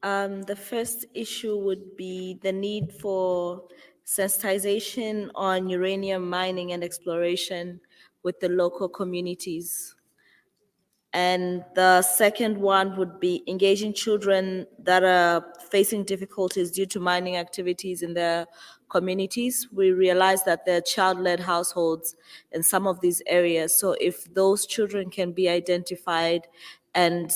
The first issue would be the need for sensitization on uranium mining and exploration with the local communities. And the second one would be engaging children that are facing difficulties due to mining activities in their communities. We realize that there are child-led households in some of these areas. So if those children can be identified and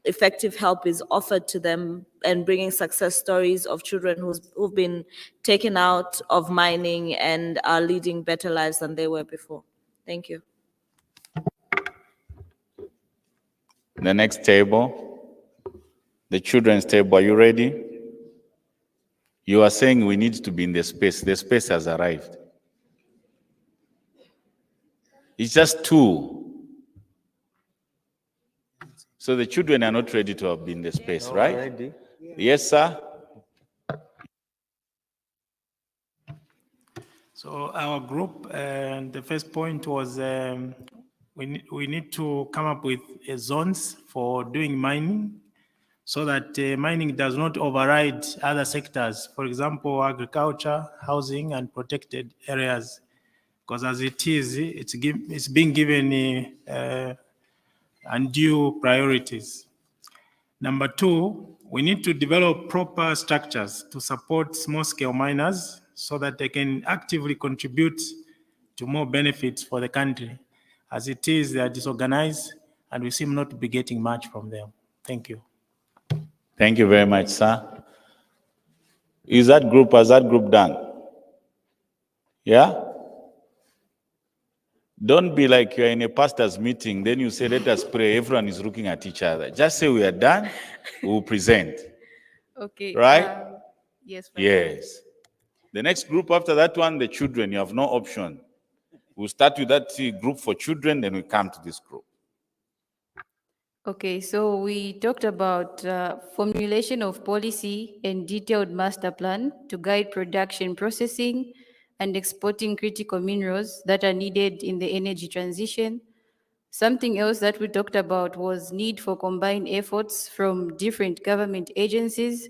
effective help is offered to them, and bringing success stories of children who've been taken out of mining and are leading better lives than they were before. Thank you.
The next table, the children's table. Are you ready? You are saying we need to be in the space. The space has arrived. It's just two. So the children are not ready to have been in the space, right?
Already?
Yes, sir?
So our group, the first point was we need to come up with zones for doing mining so that mining does not override other sectors. For example, agriculture, housing, and protected areas. Because as it is, it's being given undue priorities. Number two, we need to develop proper structures to support small-scale miners so that they can actively contribute to more benefits for the country. As it is, they are disorganized, and we seem not to be getting much from them. Thank you.
Thank you very much, sir. Has that group done? Yeah? Don't be like you're in a pastor's meeting, then you say, let us pray. Everyone is looking at each other. Just say we are done, we will present.
Okay.
Right?
Yes.
Yes. The next group after that one, the children, you have no option. We'll start with that group for children, then we come to this group.
Okay, so we talked about formulation of policy and detailed master plan to guide production, processing, and exporting critical minerals that are needed in the energy transition. Something else that we talked about was need for combined efforts from different government agencies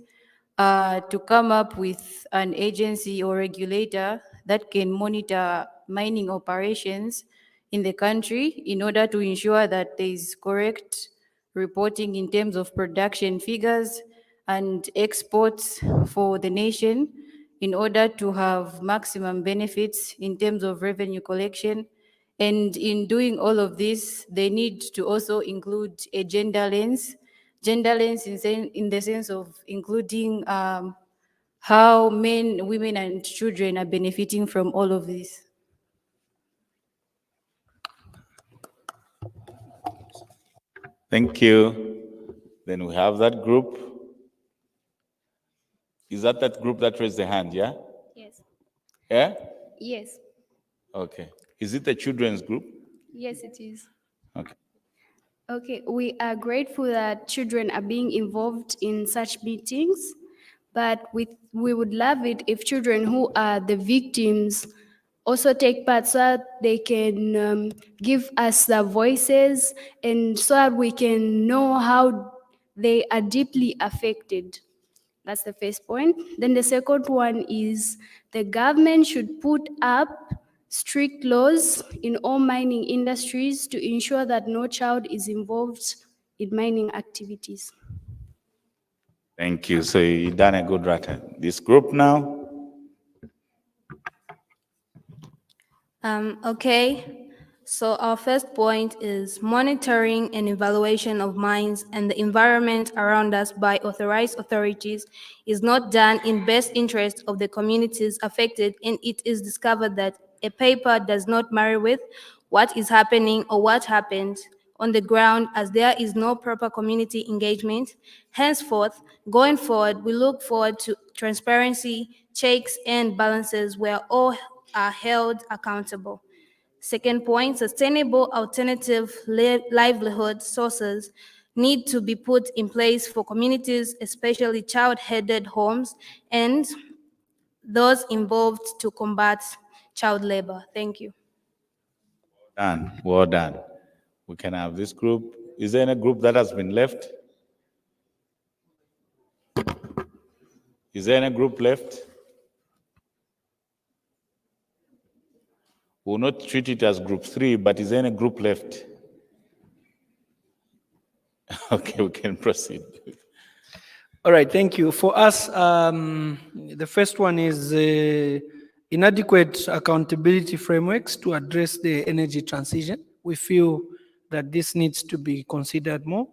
to come up with an agency or regulator that can monitor mining operations in the country in order to ensure that there is correct reporting in terms of production figures and exports for the nation in order to have maximum benefits in terms of revenue collection. And in doing all of this, they need to also include a gender lens in the sense of including how men, women, and children are benefiting from all of this.
Thank you. Then we have that group. Is that group that raised the hand, yeah?
Yes.
Yeah?
Yes.
Okay. Is it the children's group?
Yes, it is.
Okay.
Okay, we are grateful that children are being involved in such meetings, but we would love it if children who are the victims also take part so that they can give us their voices and so that we can know how they are deeply affected. That's the first point. Then the second one is the government should put up strict laws in all mining industries to ensure that no child is involved in mining activities.
Thank you. So you've done a good writer. This group now.
Okay, so our first point is monitoring and evaluation of mines and the environment around us by authorized authorities is not done in best interest of the communities affected, and it is discovered that a paper does not marry with what is happening or what happened on the ground, as there is no proper community engagement. Henceforth, going forward, we look forward to transparency, checks, and balances where all are held accountable. Second point, sustainable alternative livelihood sources need to be put in place for communities, especially child-headed homes and those involved to combat child labor. Thank you.
Done. Well done. We can have this group. Is there any group that has been left? Is there any group left? We'll not treat it as group 3, but is there any group left? Okay, we can proceed.
All right, thank you. For us, the first one is inadequate accountability frameworks to address the energy transition. We feel that this needs to be considered more.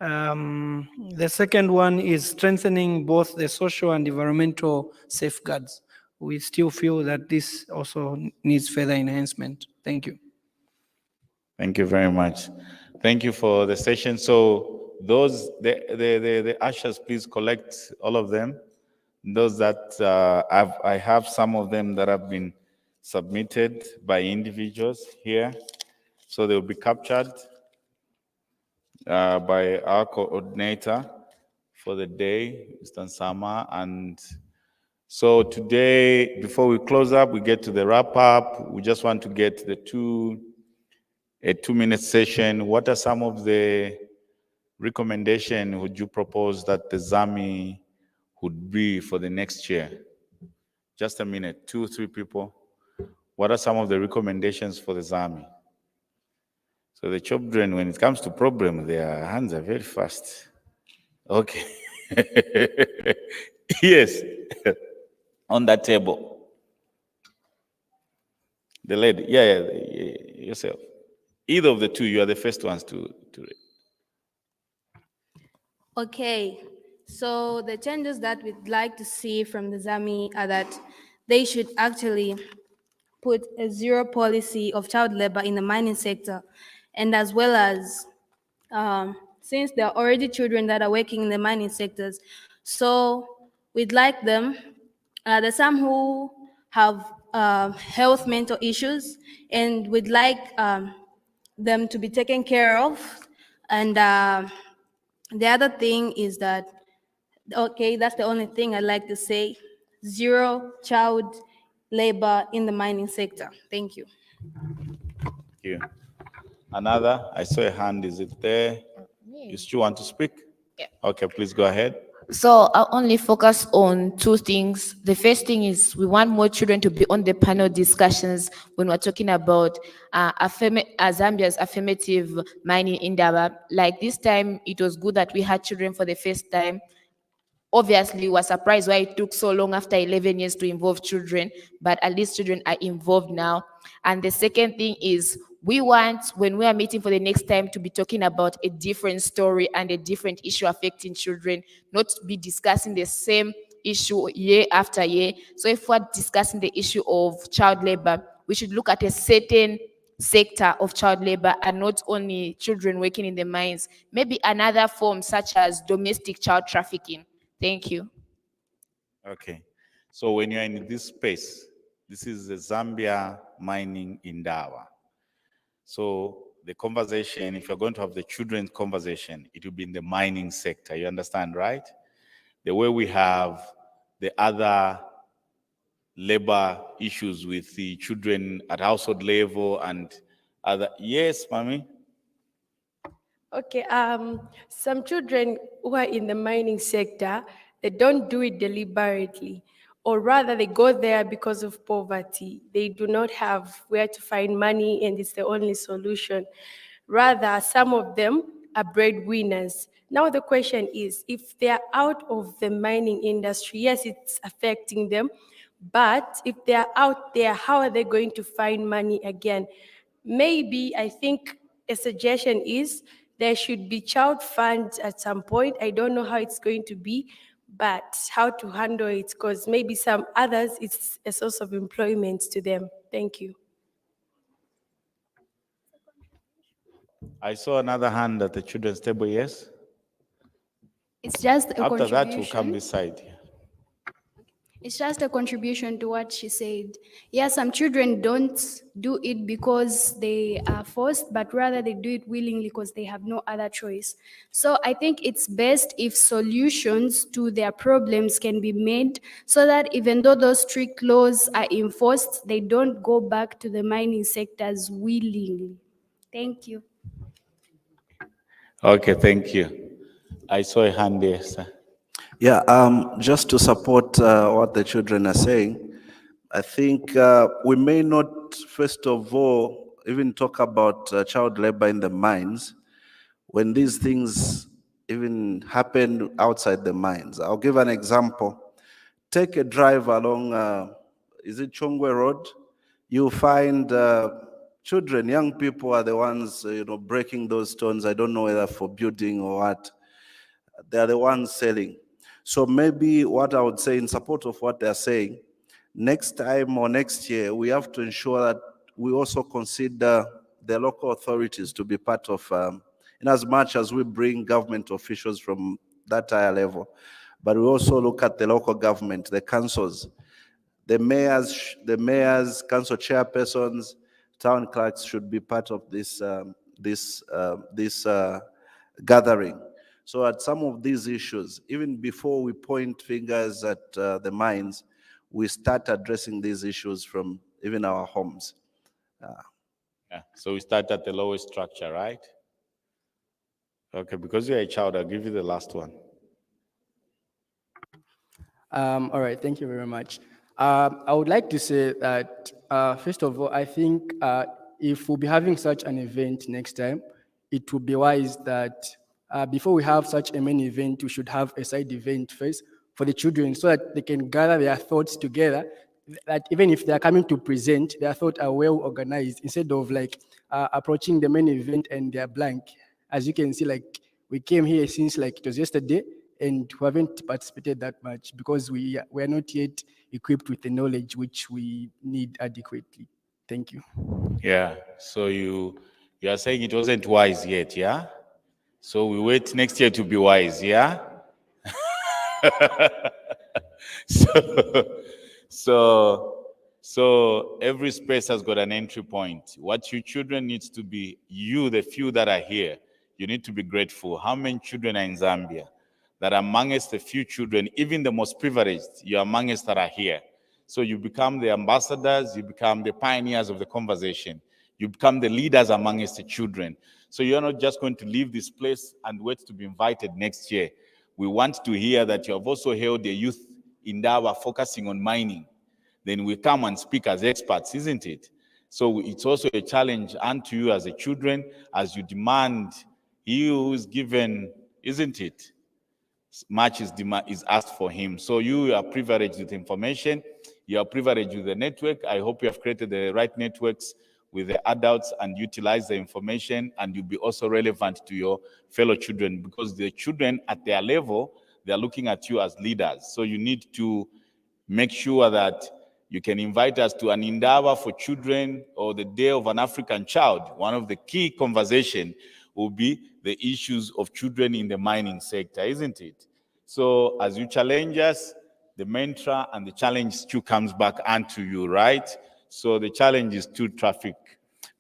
The second one is strengthening both the social and environmental safeguards. We still feel that this also needs further enhancement. Thank you.
Thank you very much. Thank you for the session. So those, the ushers, please collect all of them. Those that I have some of them that have been submitted by individuals here. So they'll be captured by our coordinator for the day, Mr. Sama. And so today, before we close up, we get to the wrap up. We just want to get a 2-minute session. What are some of the recommendations would you propose that the ZAMI would be for the next year? Just a minute, 2 or 3 people. What are some of the recommendations for the ZAMI? So the children, when it comes to problem, their hands are very fast. Okay. Yes. On that table. The lady, yeah, yourself. Either of the two, you are the first ones to read.
Okay, so the changes that we'd like to see from the ZAMI are that they should actually put a zero policy of child labor in the mining sector, and as well as since there are already children that are working in the mining sectors, so we'd like them, there's some who have health mental issues, and we'd like them to be taken care of. And the other thing is that, okay, that's the only thing I'd like to say, zero child labor in the mining sector. Thank you.
Thank you. Another, I saw a hand, is it there? You still want to speak?
Yeah.
Okay, please go ahead.
So I'll only focus on 2 things. The first thing is we want more children to be on the panel discussions when we're talking about Zambia's affirmative mining in Indaba. Like this time, it was good that we had children for the first time. Obviously, we were surprised why it took so long after 11 years to involve children, but at least children are involved now. And the second thing is we want, when we are meeting for the next time, to be talking about a different story and a different issue affecting children, not to be discussing the same issue year after year. So if we're discussing the issue of child labor, we should look at a certain sector of child labor and not only children working in the mines, maybe another form such as domestic child trafficking. Thank you.
Okay. So when you're in this space, this is the Zambia mining Indaba. So the conversation, if you're going to have the children's conversation, it will be in the mining sector. You understand, right? The way we have the other labor issues with the children at household level and other. Yes, mommy?
Okay, some children who are in the mining sector, they don't do it deliberately, or rather they go there because of poverty. They do not have where to find money, and it's the only solution. Rather, some of them are breadwinners. Now the question is, if they're out of the mining industry, yes, it's affecting them, but if they're out there, how are they going to find money again? Maybe, I think a suggestion is there should be child funds at some point. I don't know how it's going to be, but how to handle it, because maybe some others, it's a source of employment to them. Thank you.
I saw another hand at the children's table, yes?
It's just a
After that, we'll come
contribution.
this side.
It's just a contribution to what she said. Yeah, some children don't do it because they are forced, but rather they do it willingly because they have no other choice. So I think it's best if solutions to their problems can be made so that even though those strict laws are enforced, they don't go back to the mining sectors willingly. Thank you.
Okay, thank you. I saw a hand there, sir.
Yeah, just to support what the children are saying, I think we may not, first of all, even talk about child labor in the mines when these things even happen outside the mines. I'll give an example. Take a drive along, is it Chongwe Road? You find children, young people are the ones, breaking those stones. I don't know whether for building or what. They are the ones selling. So maybe what I would say in support of what they're saying, next time or next year, we have to ensure that we also consider the local authorities to be part of, in as much as we bring government officials from that higher level, but we also look at the local government, the councils, the mayors, council chairpersons, town clerks should be part of this gathering. So at some of these issues, even before we point fingers at the mines, we start addressing these issues from even our homes.
Yeah. So we start at the lowest structure, right? Okay, because you're a child, I'll give you the last one.
All right, thank you very much. I would like to say that, first of all, I think if we'll be having such an event next time, it would be wise that before we have such a main event, we should have a side event first for the children so that they can gather their thoughts together, that even if they are coming to present, their thoughts are well organized instead of like approaching the main event and they're blank. As you can see, like we came here since like it was yesterday, and we haven't participated that much because we are not yet equipped with the knowledge which we need adequately. Thank you.
Yeah, so you are saying it wasn't wise yet, yeah? So we wait next year to be wise, yeah? So every space has got an entry point. What you children needs to be, you, the few that are here, you need to be grateful. How many children are in Zambia? That amongst the few children, even the most privileged, you're amongst that are here. So you become the ambassadors, you become the pioneers of the conversation. You become the leaders amongst the children. So you're not just going to leave this place and wait to be invited next year. We want to hear that you have also held a youth Indaba focusing on mining. Then we come and speak as experts, isn't it? So it's also a challenge unto you as a children, as you demand, he who is given, isn't it? Much is asked for him. So you are privileged with information. You are privileged with the network. I hope you have created the right networks with the adults and utilize the information, and you'll be also relevant to your fellow children, because the children at their level, they're looking at you as leaders. So you need to make sure that you can invite us to an Indaba for children or the Day of an African Child. One of the key conversation will be the issues of children in the mining sector, isn't it? So as you challenge us, the mantra and the challenge still comes back onto you, right? So the challenge is to traffic.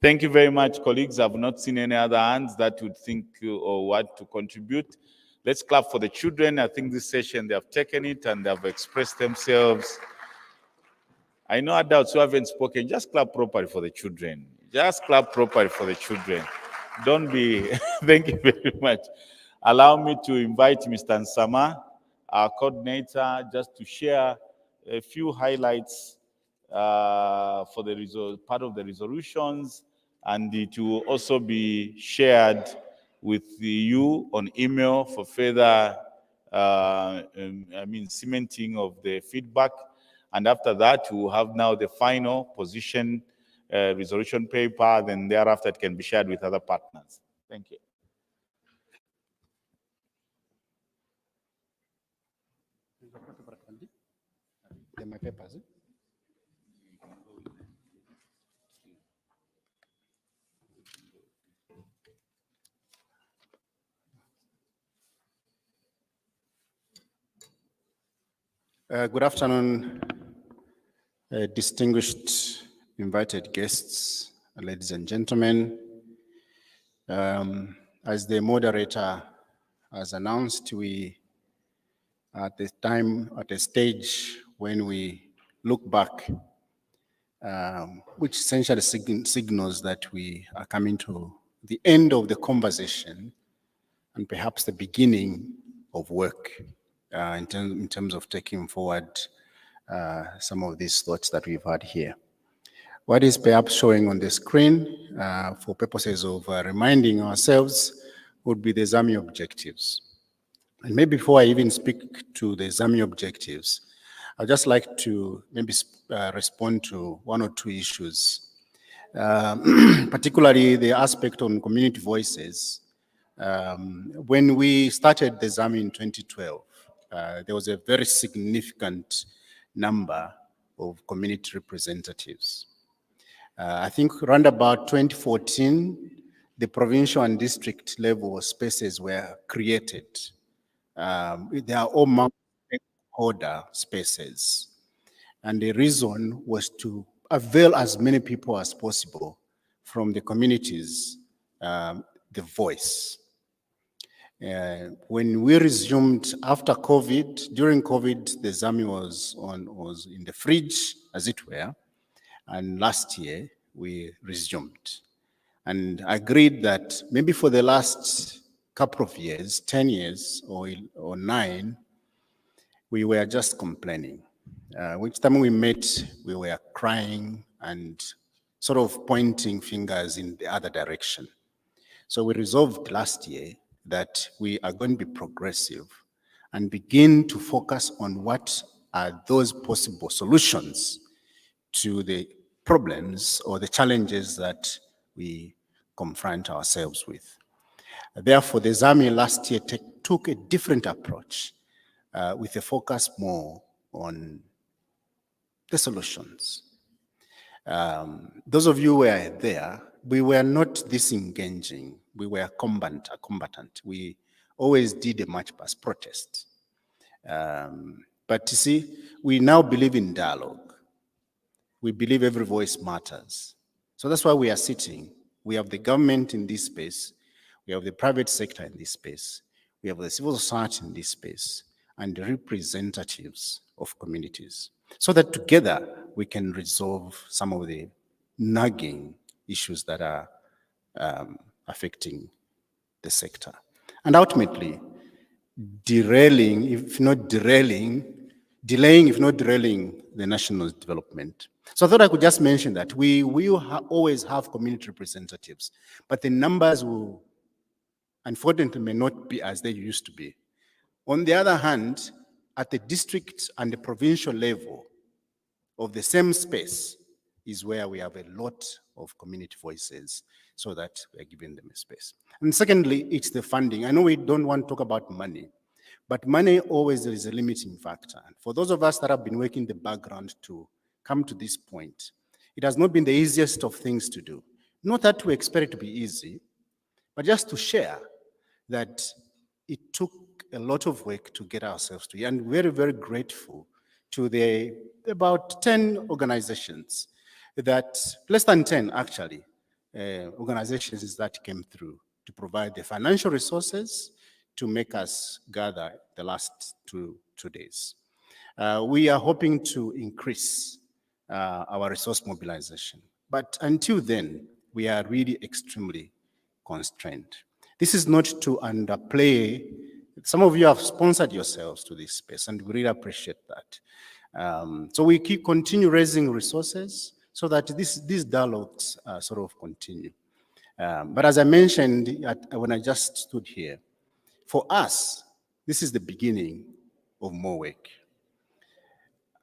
Thank you very much, colleagues. I've not seen any other hands that would think or want to contribute. Let's clap for the children. I think this session, they have taken it and they have expressed themselves. I know adults who haven't spoken, just clap properly for the children. Just clap properly for the children. Don't be, thank you very much. Allow me to invite Mr. Nsama, our coordinator, just to share a few highlights for the part of the resolutions, and it will also be shared with you on email for further, cementing of the feedback. And after that, we will have now the final position resolution paper, then thereafter it can be shared with other partners. Thank you.
My papers.
Good afternoon, distinguished invited guests, ladies and gentlemen. As the moderator has announced, we are at a stage when we look back, which essentially signals that we are coming to the end of the conversation and perhaps the beginning of work in terms of taking forward some of these thoughts that we've had here. What is perhaps showing on the screen for purposes of reminding ourselves would be the ZAMI objectives. And maybe before I even speak to the ZAMI objectives, I'd just like to maybe respond to one or two issues, particularly the aspect on community voices. When we started the ZAMI in 2012, there was a very significant number of community representatives. I think around about 2014, the provincial and district level spaces were created. They are all multi-stakeholder spaces. And the reason was to avail as many people as possible from the communities, the voice. When we resumed after COVID, during COVID, the ZAMI was in the fridge, as it were, and last year we resumed. And agreed that maybe for the last couple of years, 10 years or 9, we were just complaining. Which time we met, we were crying and sort of pointing fingers in the other direction. So we resolved last year that we are going to be progressive and begin to focus on what are those possible solutions to the problems or the challenges that we confront ourselves with. Therefore, the ZAMI last year took a different approach with a focus more on the solutions. Those of you who were there, we were not disengaging. We were combatant. We always did a march past protest. But you see, we now believe in dialogue. We believe every voice matters. So that's why we are sitting. We have the government in this space. We have the private sector in this space. We have the civil society in this space and the representatives of communities, so that together we can resolve some of the nagging issues that are affecting the sector. And ultimately, delaying, if not derailing the national development. So I thought I could just mention that we will always have community representatives, but the numbers will, unfortunately, may not be as they used to be. On the other hand, at the district and the provincial level of the same space is where we have a lot of community voices, so that we're giving them a space. And secondly, it's the funding. I know we don't want to talk about money, but money always is a limiting factor. And for those of us that have been working in the background to come to this point, it has not been the easiest of things to do. Not that we expect it to be easy, but just to share that it took a lot of work to get ourselves to here. And very, very grateful to the about 10 organizations that, less than 10 actually, organizations that came through to provide the financial resources to make us gather the last two days. We are hoping to increase our resource mobilization. But until then, we are really extremely constrained. This is not to underplay. Some of you have sponsored yourselves to this space, and we really appreciate that. So we continue raising resources so that these dialogues sort of continue. But as I mentioned when I just stood here, for us, this is the beginning of more work.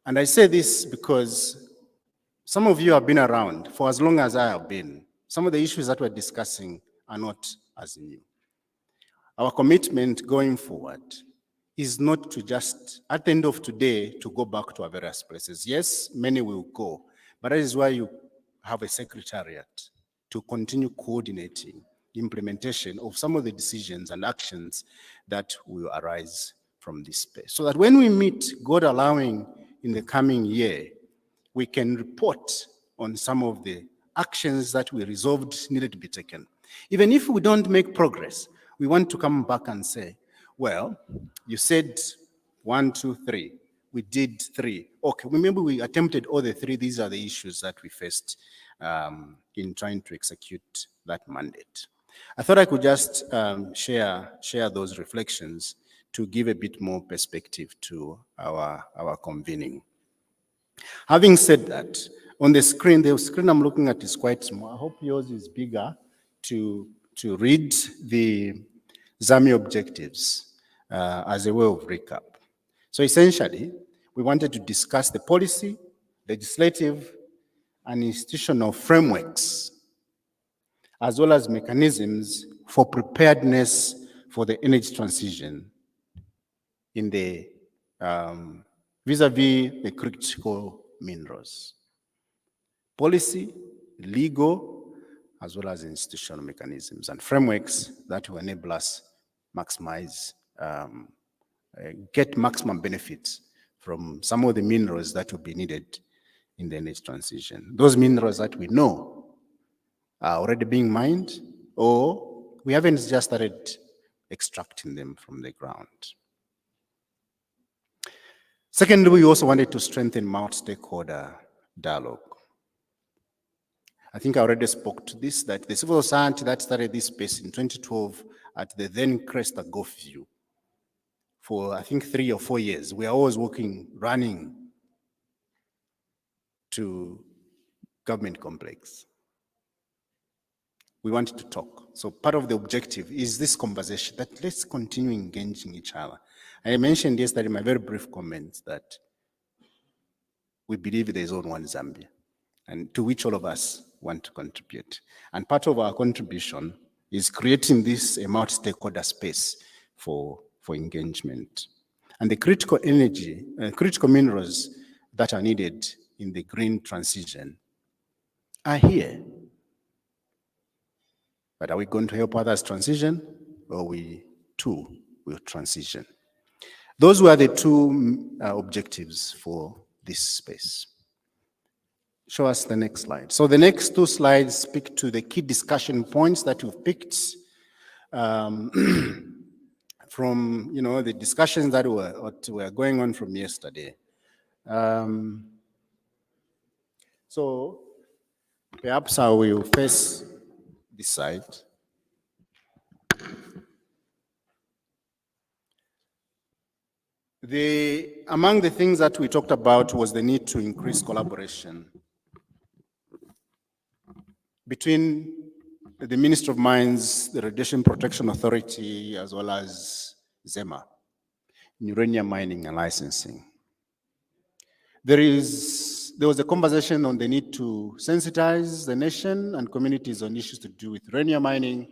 And I say this because some of you have been around for as long as I have been. Some of the issues that we're discussing are not as new. Our commitment going forward is not to just, at the end of today, to go back to our various places. Yes, many will go, but that is why you have a secretariat to continue coordinating implementation of some of the decisions and actions that will arise from this space. So that when we meet, God allowing, in the coming year, we can report on some of the actions that we resolved needed to be taken. Even if we don't make progress, we want to come back and say, well, you said 1, 2, 3. We did 3. Okay, maybe we attempted all the 3. These are the issues that we faced in trying to execute that mandate. I thought I could just share those reflections to give a bit more perspective to our convening. Having said that, on the screen I'm looking at is quite small. I hope yours is bigger to read the ZAMI objectives as a way of recap. So essentially, we wanted to discuss the policy, legislative, and institutional frameworks, as well as mechanisms for preparedness for the energy transition in the vis-a-vis the critical minerals. Policy, legal, as well as institutional mechanisms and frameworks that will enable us maximize, get maximum benefits from some of the minerals that will be needed in the energy transition. Those minerals that we know are already being mined, or we haven't just started extracting them from the ground. Secondly, we also wanted to strengthen multi-stakeholder dialogue. I think I already spoke to this, that the civil society that started this space in 2012 at the then Cresta Golf View for, I think, 3 or 4 years. We are always running to government complex. We wanted to talk. So part of the objective is this conversation, that let's continue engaging each other. I mentioned yesterday in my very brief comments that we believe there is only one Zambia, and to which all of us want to contribute. And part of our contribution is creating this multi-stakeholder space for engagement. And the critical energy, critical minerals that are needed in the green transition are here. But are we going to help others transition, or we too will transition? Those were the 2 objectives for this space. Show us the next slide. So the next 2 slides speak to the key discussion points that we've picked from the discussions that were going on from yesterday. So perhaps I will face this side. Among the things that we talked about was the need to increase collaboration between the Ministry of Mines, the Radiation Protection Authority, as well as ZAMI, uranium mining and licensing. There was a conversation on the need to sensitize the nation and communities on issues to do with uranium mining,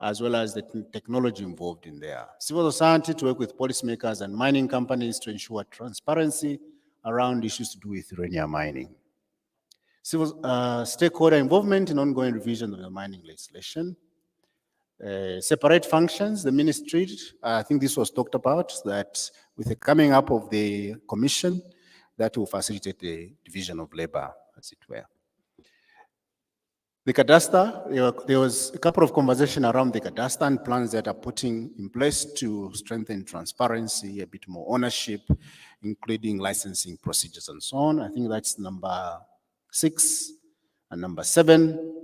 as well as the technology involved in there. Civil society to work with policymakers and mining companies to ensure transparency around issues to do with uranium mining. Civil stakeholder involvement in ongoing revision of the mining legislation. Separate functions, the ministry, I think this was talked about, that with the coming up of the commission, that will facilitate the division of labor, as it were. The cadastre, there was a couple of conversations around the cadastre and plans that are putting in place to strengthen transparency, a bit more ownership, including licensing procedures and so on. I think that's number 6 and number 7.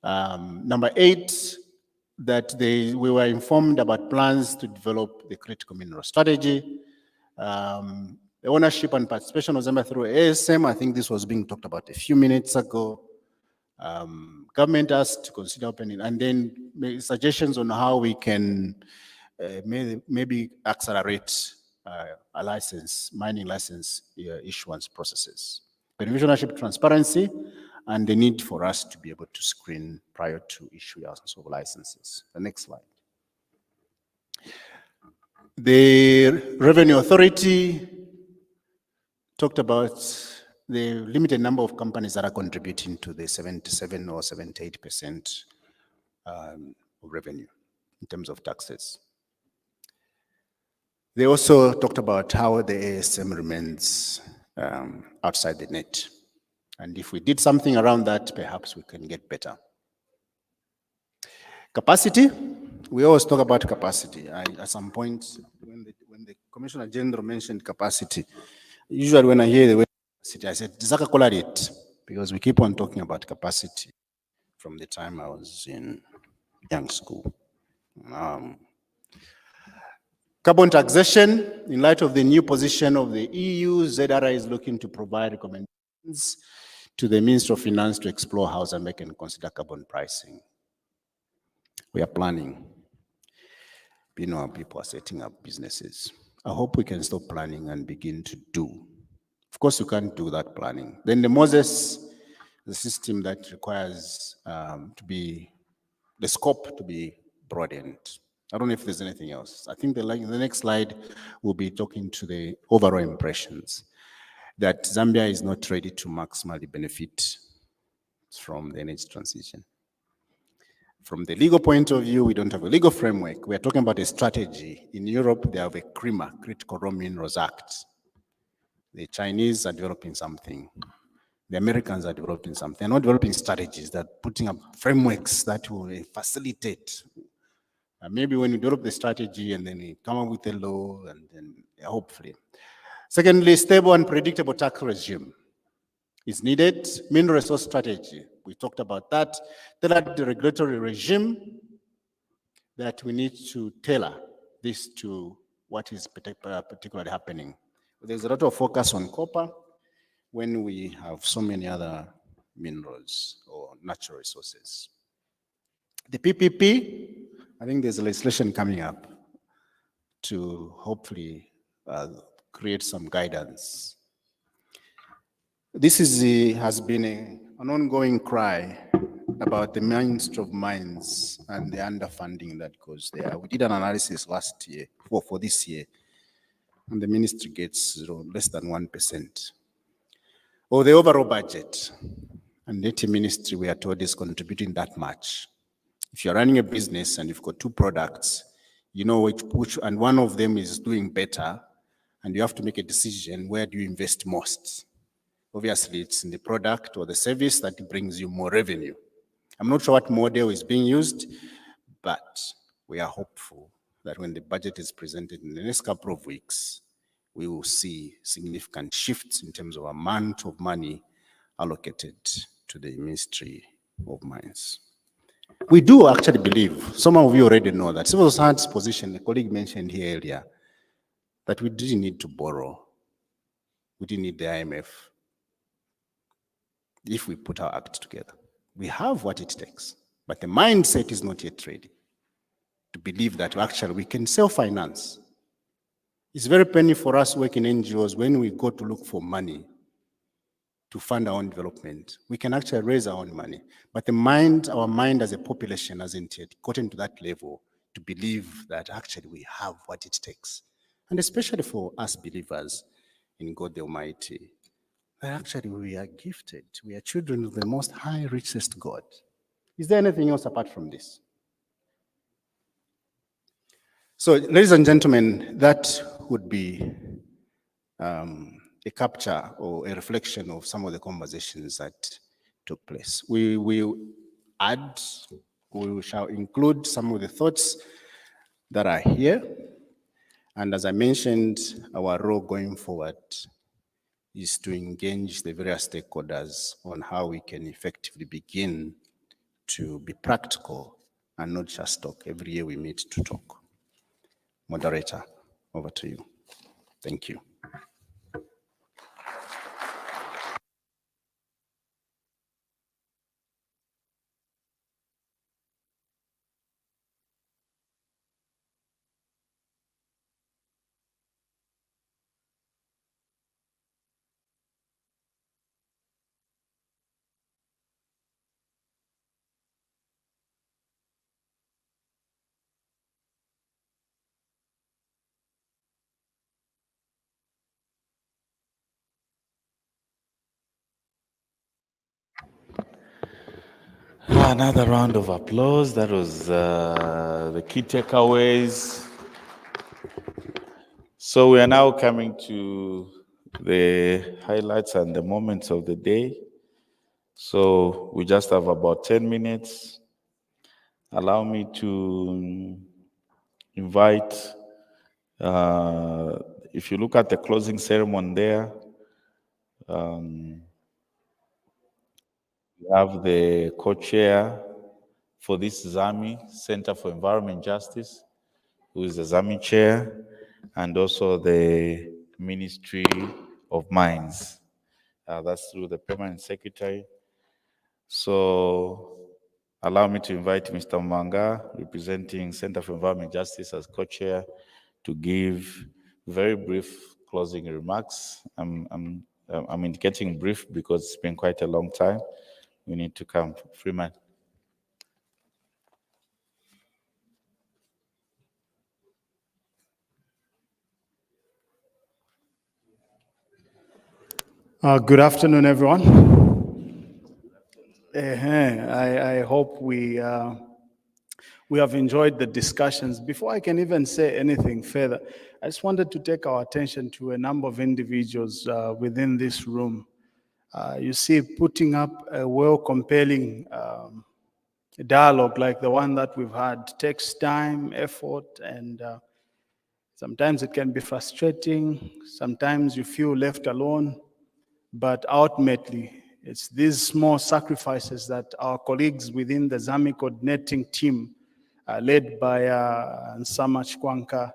Number 8, that we were informed about plans to develop the critical mineral strategy. The ownership and participation of Zambia through ASM, I think this was being talked about a few minutes ago. Government has to consider opening, and then suggestions on how we can maybe accelerate a mining license issuance processes. Beneficial ownership transparency, and the need for us to be able to screen prior to issuance of licenses. The next slide. The Revenue Authority talked about the limited number of companies that are contributing to the 77 or 78% of revenue in terms of taxes. They also talked about how the ASM remains outside the net. And if we did something around that, perhaps we can get better. Capacity, we always talk about capacity. At some point, when the Commissioner General mentioned capacity, usually when I hear the word capacity, I said, Zaka Kolarit, because we keep on talking about capacity from the time I was in young school. Carbon taxation, in light of the new position of the EU, ZRI is looking to provide recommendations to the Minister of Finance to explore how Zambia can consider carbon pricing. We are planning. People are setting up businesses. I hope we can stop planning and begin to do. Of course, you can't do that planning. Then the Moses, the system that requires the scope to be broadened. I don't know if there's anything else. I think the next slide will be talking to the overall impressions that Zambia is not ready to maximally benefit from the energy transition. From the legal point of view, we don't have a legal framework. We are talking about a strategy. In Europe, they have a CRIMA, Critical Raw Minerals Act. The Chinese are developing something. The Americans are developing something. They're not developing strategies. They're putting up frameworks that will facilitate. Maybe when you develop the strategy and then you come up with a law and then hopefully. Secondly, stable and predictable tax regime is needed. Mineral resource strategy, we talked about that. Third, the regulatory regime that we need to tailor this to what is particularly happening. There's a lot of focus on copper when we have so many other minerals or natural resources. The PPP, I think there's legislation coming up to hopefully create some guidance. This has been an ongoing cry about the Ministry of Mines and the underfunding that goes there. We did an analysis last year, for this year, and the ministry gets less than 1%. Or the overall budget, and the ministry, we are told, is contributing that much. If you're running a business and you've got two products, you know which, and one of them is doing better, and you have to make a decision, where do you invest most? Obviously, it's in the product or the service that brings you more revenue. I'm not sure what model is being used, but we are hopeful that when the budget is presented in the next couple of weeks, we will see significant shifts in terms of amount of money allocated to the Ministry of Mines. We do actually believe, some of you already know that civil society's position, the colleague mentioned here earlier, that we didn't need to borrow. We didn't need the IMF. If we put our act together, we have what it takes, but the mindset is not yet ready to believe that actually we can self-finance. It's very painful for us working in NGOs when we go to look for money to fund our own development. We can actually raise our own money, but our mind as a population hasn't yet gotten to that level to believe that actually we have what it takes. And especially for us believers in God the Almighty, that actually we are gifted. We are children of the most high, richest God. Is there anything else apart from this? So, ladies and gentlemen, that would be a capture or a reflection of some of the conversations that took place. We will add, we shall include some of the thoughts that are here. And as I mentioned, our role going forward is to engage the various stakeholders on how we can effectively begin to be practical and not just talk. Every year we meet to talk. Moderator, over to you. Thank you.
Another round of applause. That was the key takeaways. So we are now coming to the highlights and the moments of the day. So we just have about 10 minutes. Allow me to invite, if you look at the closing ceremony there, we have the co-chair for this ZAMI, Center for Environment Justice, who is the ZAMI chair, and also the Ministry of Mines. That's through the permanent secretary. So allow me to invite Mr. Manga, representing Center for Environment Justice as co-chair, to give very brief closing remarks. I'm indicating brief because it's been quite a long time. We need to come. Freeman.
Good afternoon, everyone. I hope we have enjoyed the discussions. Before I can even say anything further, I just wanted to take our attention to a number of individuals within this room. You see, putting up a well-compelling dialogue like the one that we've had takes time, effort, and sometimes it can be frustrating. Sometimes you feel left alone. But ultimately, it's these small sacrifices that our colleagues within the ZAMI coordinating team, led by Nsama Chikwanka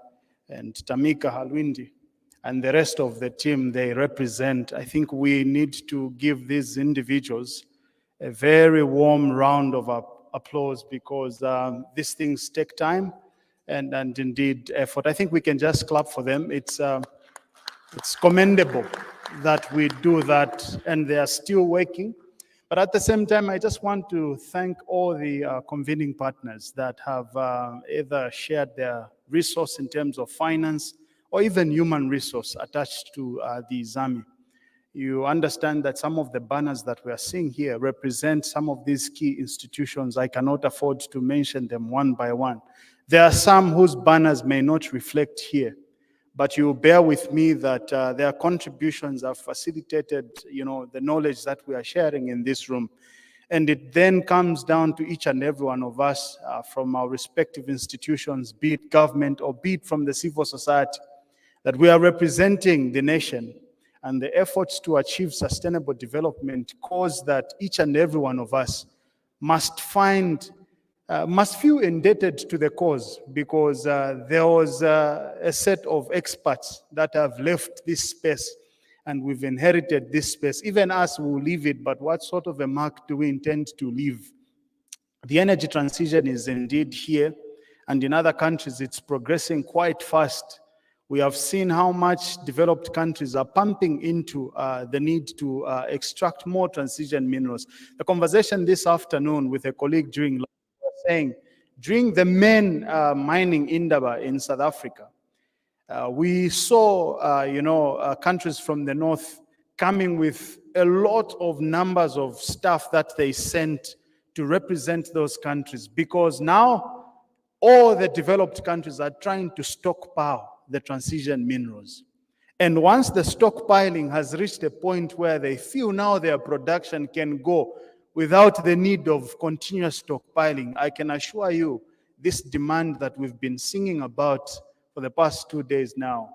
and Tamika Halwindi, and the rest of the team they represent, I think we need to give these individuals a very warm round of applause, because these things take time and indeed effort. I think we can just clap for them. It's commendable that we do that, and they are still working. But at the same time, I just want to thank all the convening partners that have either shared their resource in terms of finance or even human resource attached to the ZAMI. You understand that some of the banners that we are seeing here represent some of these key institutions. I cannot afford to mention them one by one. There are some whose banners may not reflect here, but you bear with me that their contributions have facilitated, the knowledge that we are sharing in this room. And it then comes down to each and every one of us from our respective institutions, be it government or be it from the civil society, that we are representing the nation. And the efforts to achieve sustainable development cause that each and every one of us must feel indebted to the cause, because there was a set of experts that have left this space, and we've inherited this space. Even us will leave it, but what sort of a mark do we intend to leave? The energy transition is indeed here, and in other countries it's progressing quite fast. We have seen how much developed countries are pumping into the need to extract more transition minerals. The conversation this afternoon with a colleague during lunch was saying, during the main mining Indaba in South Africa, we saw countries from the north coming with a lot of numbers of staff that they sent to represent those countries, because now all the developed countries are trying to stockpile the transition minerals. And once the stockpiling has reached a point where they feel now their production can go without the need of continuous stockpiling, I can assure you this demand that we've been singing about for the past 2 days now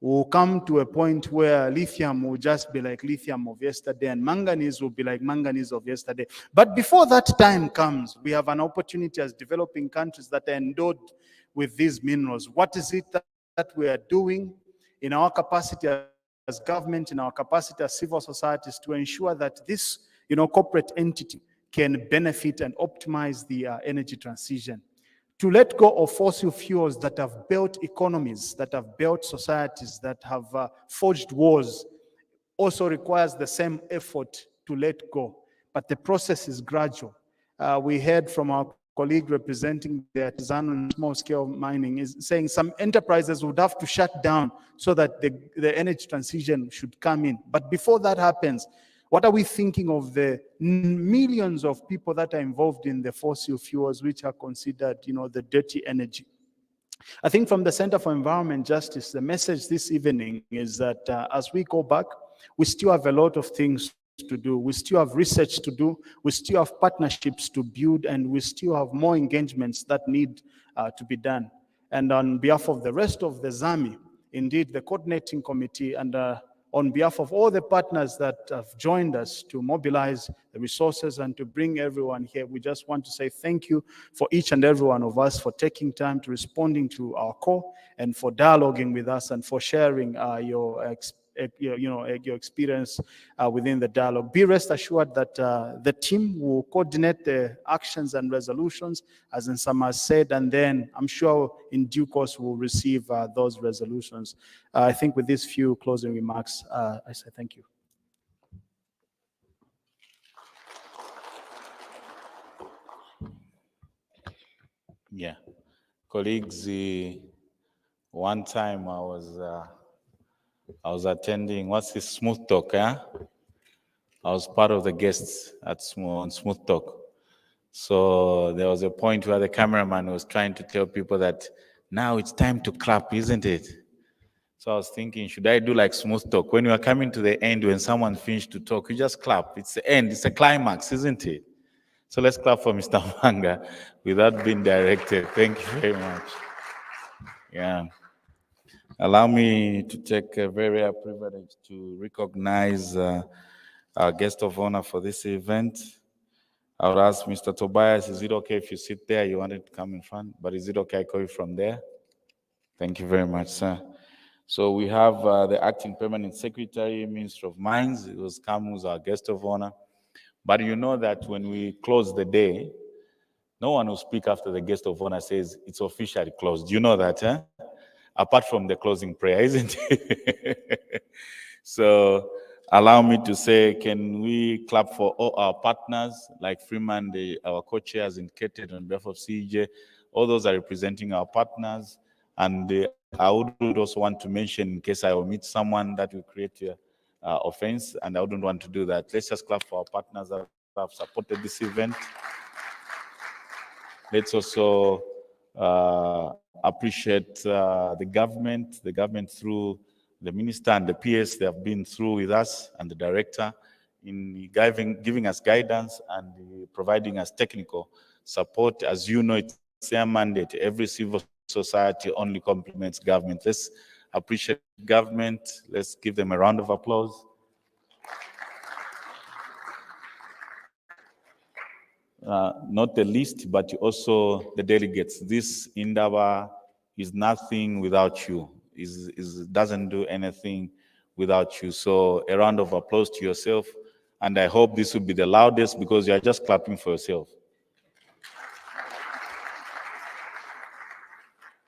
will come to a point where lithium will just be like lithium of yesterday, and manganese will be like manganese of yesterday. But before that time comes, we have an opportunity as developing countries that are endowed with these minerals. What is it that we are doing in our capacity as government, in our capacity as civil societies, to ensure that this corporate entity can benefit and optimize the energy transition? To let go of fossil fuels that have built economies, that have built societies, that have forged wars, also requires the same effort to let go. But the process is gradual. We heard from our colleague representing the artisanal and small-scale mining is saying some enterprises would have to shut down so that the energy transition should come in. But before that happens, what are we thinking of the millions of people that are involved in the fossil fuels, which are considered, the dirty energy? I think from the Center for Environment Justice, the message this evening is that as we go back, we still have a lot of things to do. We still have research to do. We still have partnerships to build, and we still have more engagements that need to be done. And on behalf of the rest of the ZAMI, indeed the coordinating committee, and on behalf of all the partners that have joined us to mobilize the resources and to bring everyone here, we just want to say thank you for each and every one of us for taking time to responding to our call and for dialoguing with us and for sharing your experience within the dialogue. Be rest assured that the team will coordinate the actions and resolutions, as Nsama has said, and then I'm sure in due course we'll receive those resolutions. I think with these few closing remarks, I say thank you.
Yeah, colleagues, one time I was attending, what's this, Smooth Talk, yeah? I was part of the guests at Smooth Talk. So there was a point where the cameraman was trying to tell people that now it's time to clap, isn't it? So I was thinking, should I do like Smooth Talk? When you are coming to the end, when someone finished to talk, you just clap. It's the end, it's a climax, isn't it? So let's clap for Mr. Manga without being directed. Thank you very much. Yeah. Allow me to take a very rare privilege to recognize our guest of honor for this event. I would ask Mr. Tobias, is it okay if you sit there? You wanted to come in front, but is it okay I call you from there? Thank you very much, sir. So we have the Acting Permanent Secretary, Minister of Mines. It was Kamu's our guest of honor. But you know that when we close the day, no one will speak after the guest of honor says it's officially closed. You know that, eh? Apart from the closing prayer, isn't it? So allow me to say, can we clap for all our partners, like Freeman, our co-chairs indicated on behalf of CEJ. All those are representing our partners. And I would also want to mention, in case I omit someone, that will create offense, and I wouldn't want to do that. Let's just clap for our partners that have supported this event. Let's also appreciate the government through the minister and the PS. They have been through with us, and the director in giving us guidance and providing us technical support. As you know, it's their mandate. Every civil society only complements government. Let's appreciate government. Let's give them a round of applause. Not the least, but also the delegates. This Indaba is nothing without you. Doesn't do anything without you. So a round of applause to yourself. And I hope this will be the loudest because you are just clapping for yourself.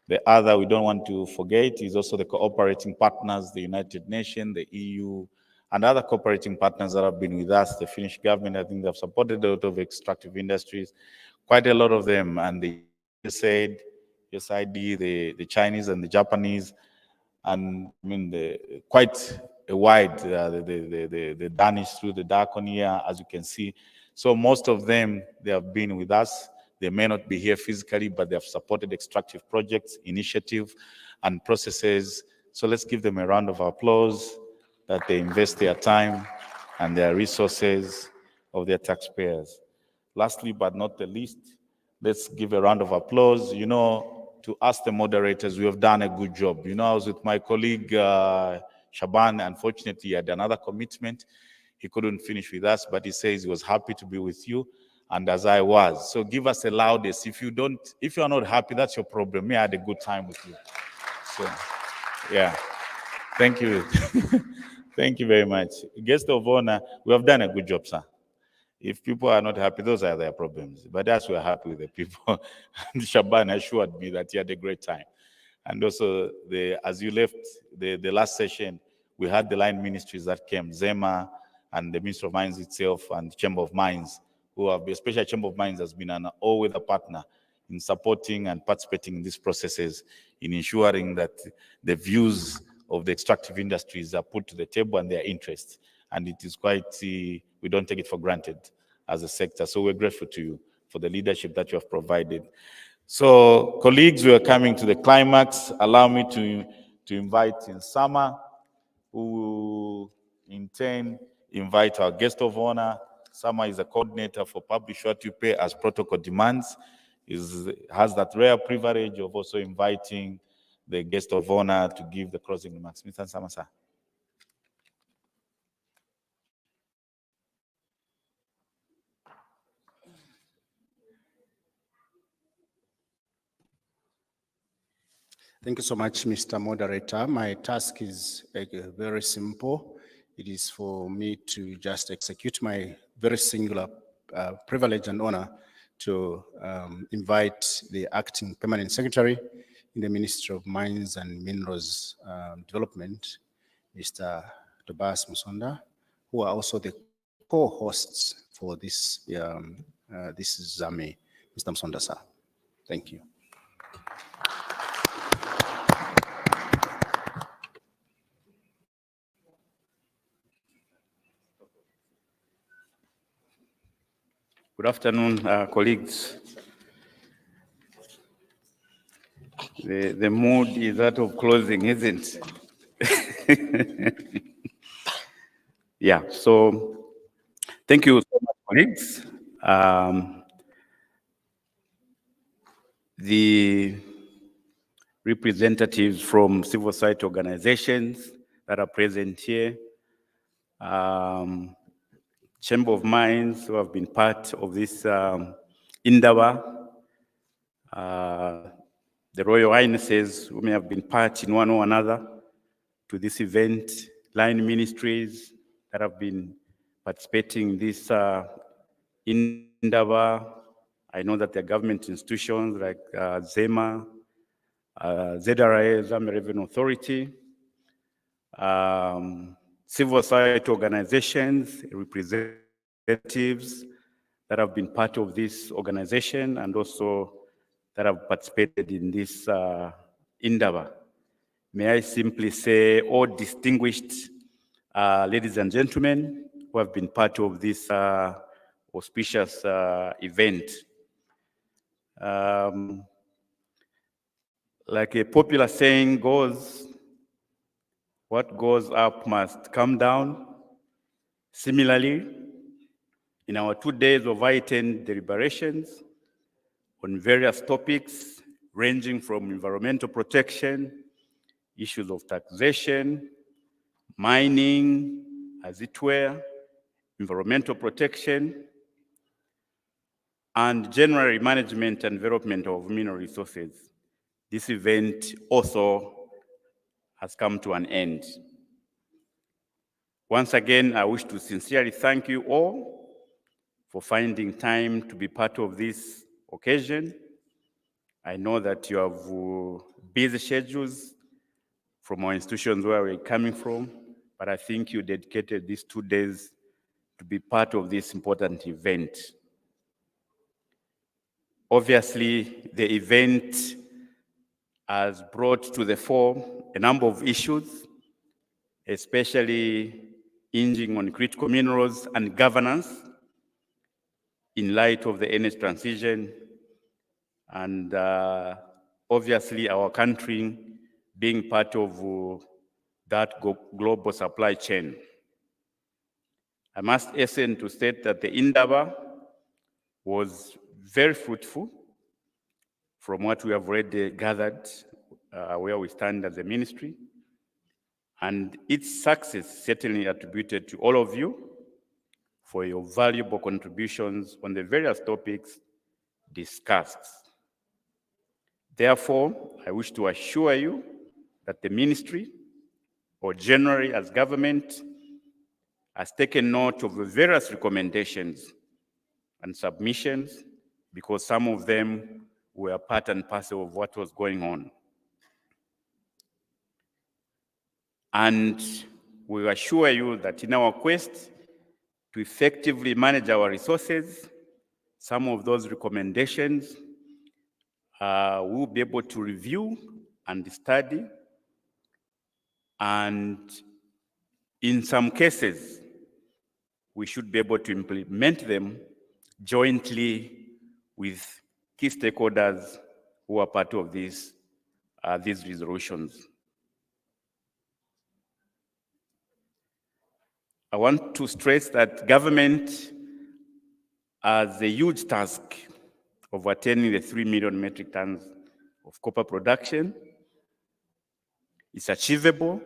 The other we don't want to forget is also the cooperating partners, the United Nations, the EU, and other cooperating partners that have been with us. The Finnish government, I think they've supported a lot of extractive industries, quite a lot of them. And the USAID, the Chinese and the Japanese, and I mean, quite a wide, the Danish through the Diaconia, as you can see. So most of them, they have been with us. They may not be here physically, but they have supported extractive projects, initiative, and processes. So let's give them a round of applause that they invest their time and their resources of their taxpayers. Lastly, but not the least, let's give a round of applause. You know, to us, the moderators, we have done a good job. You know, I was with my colleague, Shaban. Unfortunately, he had another commitment. He couldn't finish with us, but he says he was happy to be with you, and as I was. So give us the loudest. If you are not happy, that's your problem. Me, I had a good time with you. So, yeah. Thank you. Thank you very much. Guest of honor, we have done a good job, sir. If people are not happy, those are their problems. But that's we're happy with the people. And Shaban assured me that he had a great time. And also, as you left the last session, we had the line ministries that came, ZEMA and the Ministry of Mines itself and the Chamber of Mines, who have, especially Chamber of Mines has been an all-weather partner in supporting and participating in these processes, in ensuring that the views of the extractive industries are put to the table and their interests. And it is quite, we don't take it for granted as a sector. So we're grateful to you for the leadership that you have provided. So, colleagues, we are coming to the climax. Allow me to invite Insama, who will in turn invite our guest of honor. Sama is a coordinator for Publish What You Pay as protocol demands. Has that rare privilege of also inviting the guest of honor to give the closing remarks. Mr. Sama, sir.
Thank you so much, Mr. Moderator. My task is very simple. It is for me to just execute my very singular privilege and honor to invite the acting permanent secretary in the Ministry of Mines and Minerals Development, Mr. Tobias Musonda, who are also the co-hosts for this ZAMI. Mr. Musonda, sir. Thank you.
Good afternoon, colleagues. The mood is that of closing, isn't it? Yeah, so thank you so much, colleagues. The representatives from civil society organizations that are present here, Chamber of Mines who have been part of this Indaba, the Royal Highnesses who may have been part in one or another to this event, line ministries that have been participating in this Indaba. I know that there are government institutions like ZEMA, ZRA, ZAMI Revenue Authority, civil society organizations, representatives that have been part of this organization and also that have participated in this Indaba. May I simply say all distinguished ladies and gentlemen who have been part of this auspicious event. Like a popular saying goes, what goes up must come down. Similarly, in our 2 days of heightened deliberations on various topics ranging from environmental protection, issues of taxation, mining, as it were, environmental protection, and general management and development of mineral resources. This event also has come to an end. Once again, I wish to sincerely thank you all for finding time to be part of this occasion. I know that you have busy schedules from our institutions where we're coming from, but I think you dedicated these 2 days to be part of this important event. Obviously, the event has brought to the fore a number of issues, especially hinging on critical minerals and governance in light of the energy transition and obviously our country being part of that global supply chain. I must hasten to state that the Indaba was very fruitful from what we have already gathered where we stand as a ministry. And its success certainly attributed to all of you for your valuable contributions on the various topics discussed. Therefore, I wish to assure you that the ministry, or generally as government, has taken note of the various recommendations and submissions because some of them were part and parcel of what was going on. And we assure you that in our quest to effectively manage our resources, some of those recommendations we'll be able to review and study, and in some cases, we should be able to implement them jointly with key stakeholders who are part of these resolutions. I want to stress that government has a huge task of attaining the 3 million metric tons of copper production. It's achievable,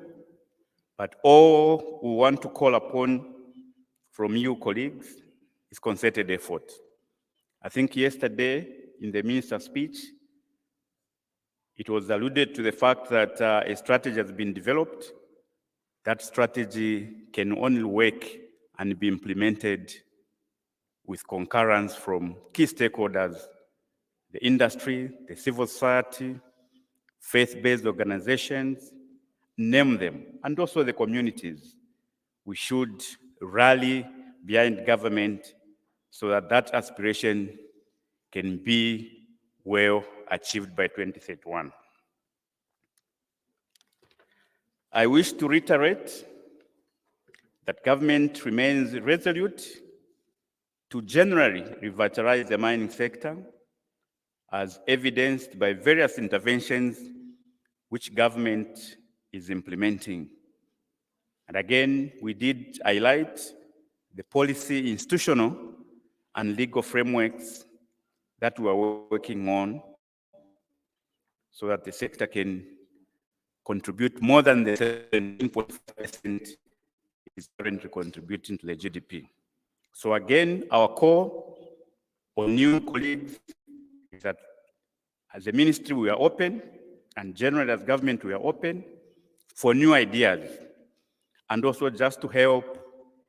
but all we want to call upon from you colleagues is concerted effort. I think yesterday in the minister's speech, it was alluded to the fact that a strategy has been developed. That strategy can only work and be implemented with concurrence from key stakeholders, the industry, the civil society, faith-based organizations, name them, and also the communities. We should rally behind government so that that aspiration can be well achieved by 2031. I wish to reiterate that government remains resolute to generally revitalize the mining sector, as evidenced by various interventions which government is implementing. And again, we did highlight the policy, institutional, and legal frameworks that we are working on so that the sector can contribute more than the 17.5% is currently contributing to the GDP. So again, our call on new colleagues is that as a ministry, we are open, and generally as government, we are open for new ideas, and also just to help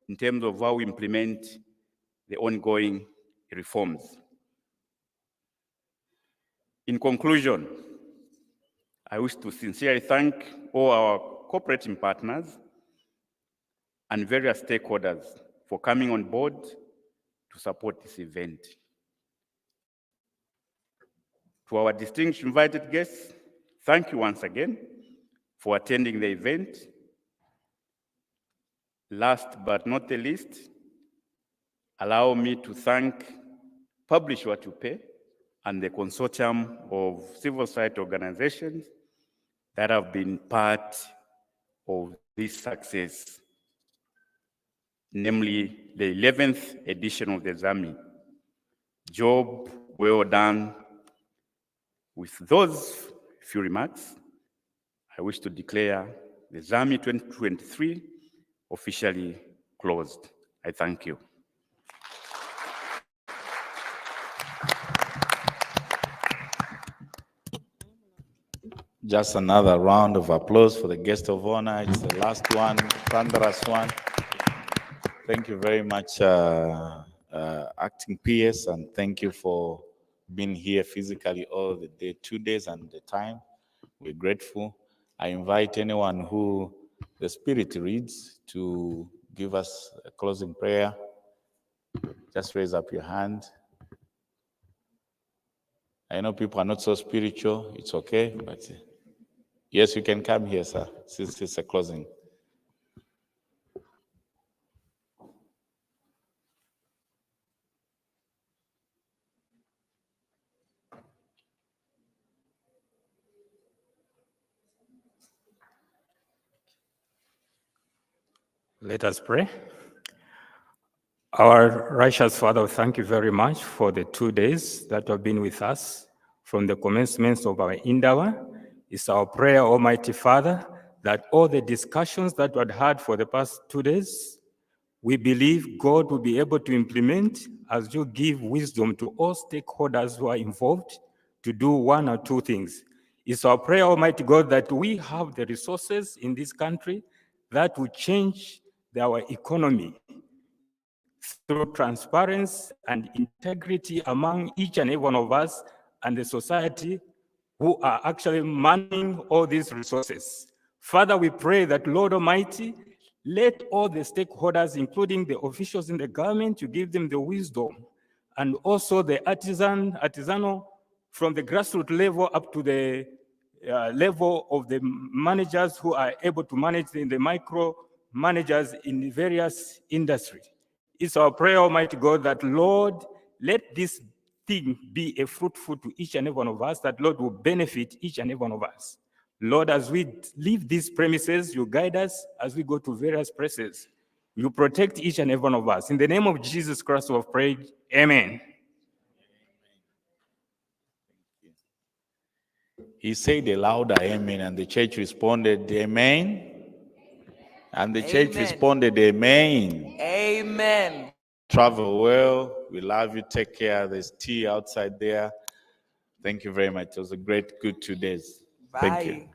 in terms of how we implement the ongoing reforms. In conclusion, I wish to sincerely thank all our cooperating partners and various stakeholders for coming on board to support this event. To our distinguished invited guests, thank you once again for attending the event. Last but not the least, allow me to thank Publish What You Pay and the consortium of civil society organizations that have been part of this success, namely the 11th edition of the ZAMI. Job well done. With those few remarks, I wish to declare the ZAMI 2023 officially closed. I thank you.
Just another round of applause for the guest of honor. It's the last one, thunderous one. Thank you very much, Acting PS, and thank you for being here physically all the day, 2 days and the time. We're grateful. I invite anyone who the Spirit reads to give us a closing prayer. Just raise up your hand. I know people are not so spiritual. It's okay, but yes, you can come here, sir, since it's a closing.
Let us pray. Our righteous Father, thank you very much for the 2 days that have been with us from the commencement of our Indaba. It's our prayer, Almighty Father, that all the discussions that we had had for the past 2 days, we believe God will be able to implement as you give wisdom to all stakeholders who are involved to do one or two things. It's our prayer, Almighty God, that we have the resources in this country that will change our economy through transparency and integrity among each and every one of us and the society who are actually managing all these resources. Father, we pray that, Lord Almighty, let all the stakeholders, including the officials in the government, you give them the wisdom, and also the artisanal, from the grassroots level up to the level of the managers who are able to manage the micro managers in various industries. It's our prayer, Almighty God, that, Lord, let this thing be a fruitful to each and every one of us, that Lord will benefit each and every one of us. Lord, as we leave these premises, you guide us as we go to various places. You protect each and every one of us. In the name of Jesus Christ, we have prayed. Amen.
He said a louder amen, and the church responded, amen. And the church
Amen.
responded, amen.
Amen.
Travel well. We love you. Take care. There's tea outside there. Thank you very much. It was a great, good 2 days. Thank you.
Bye.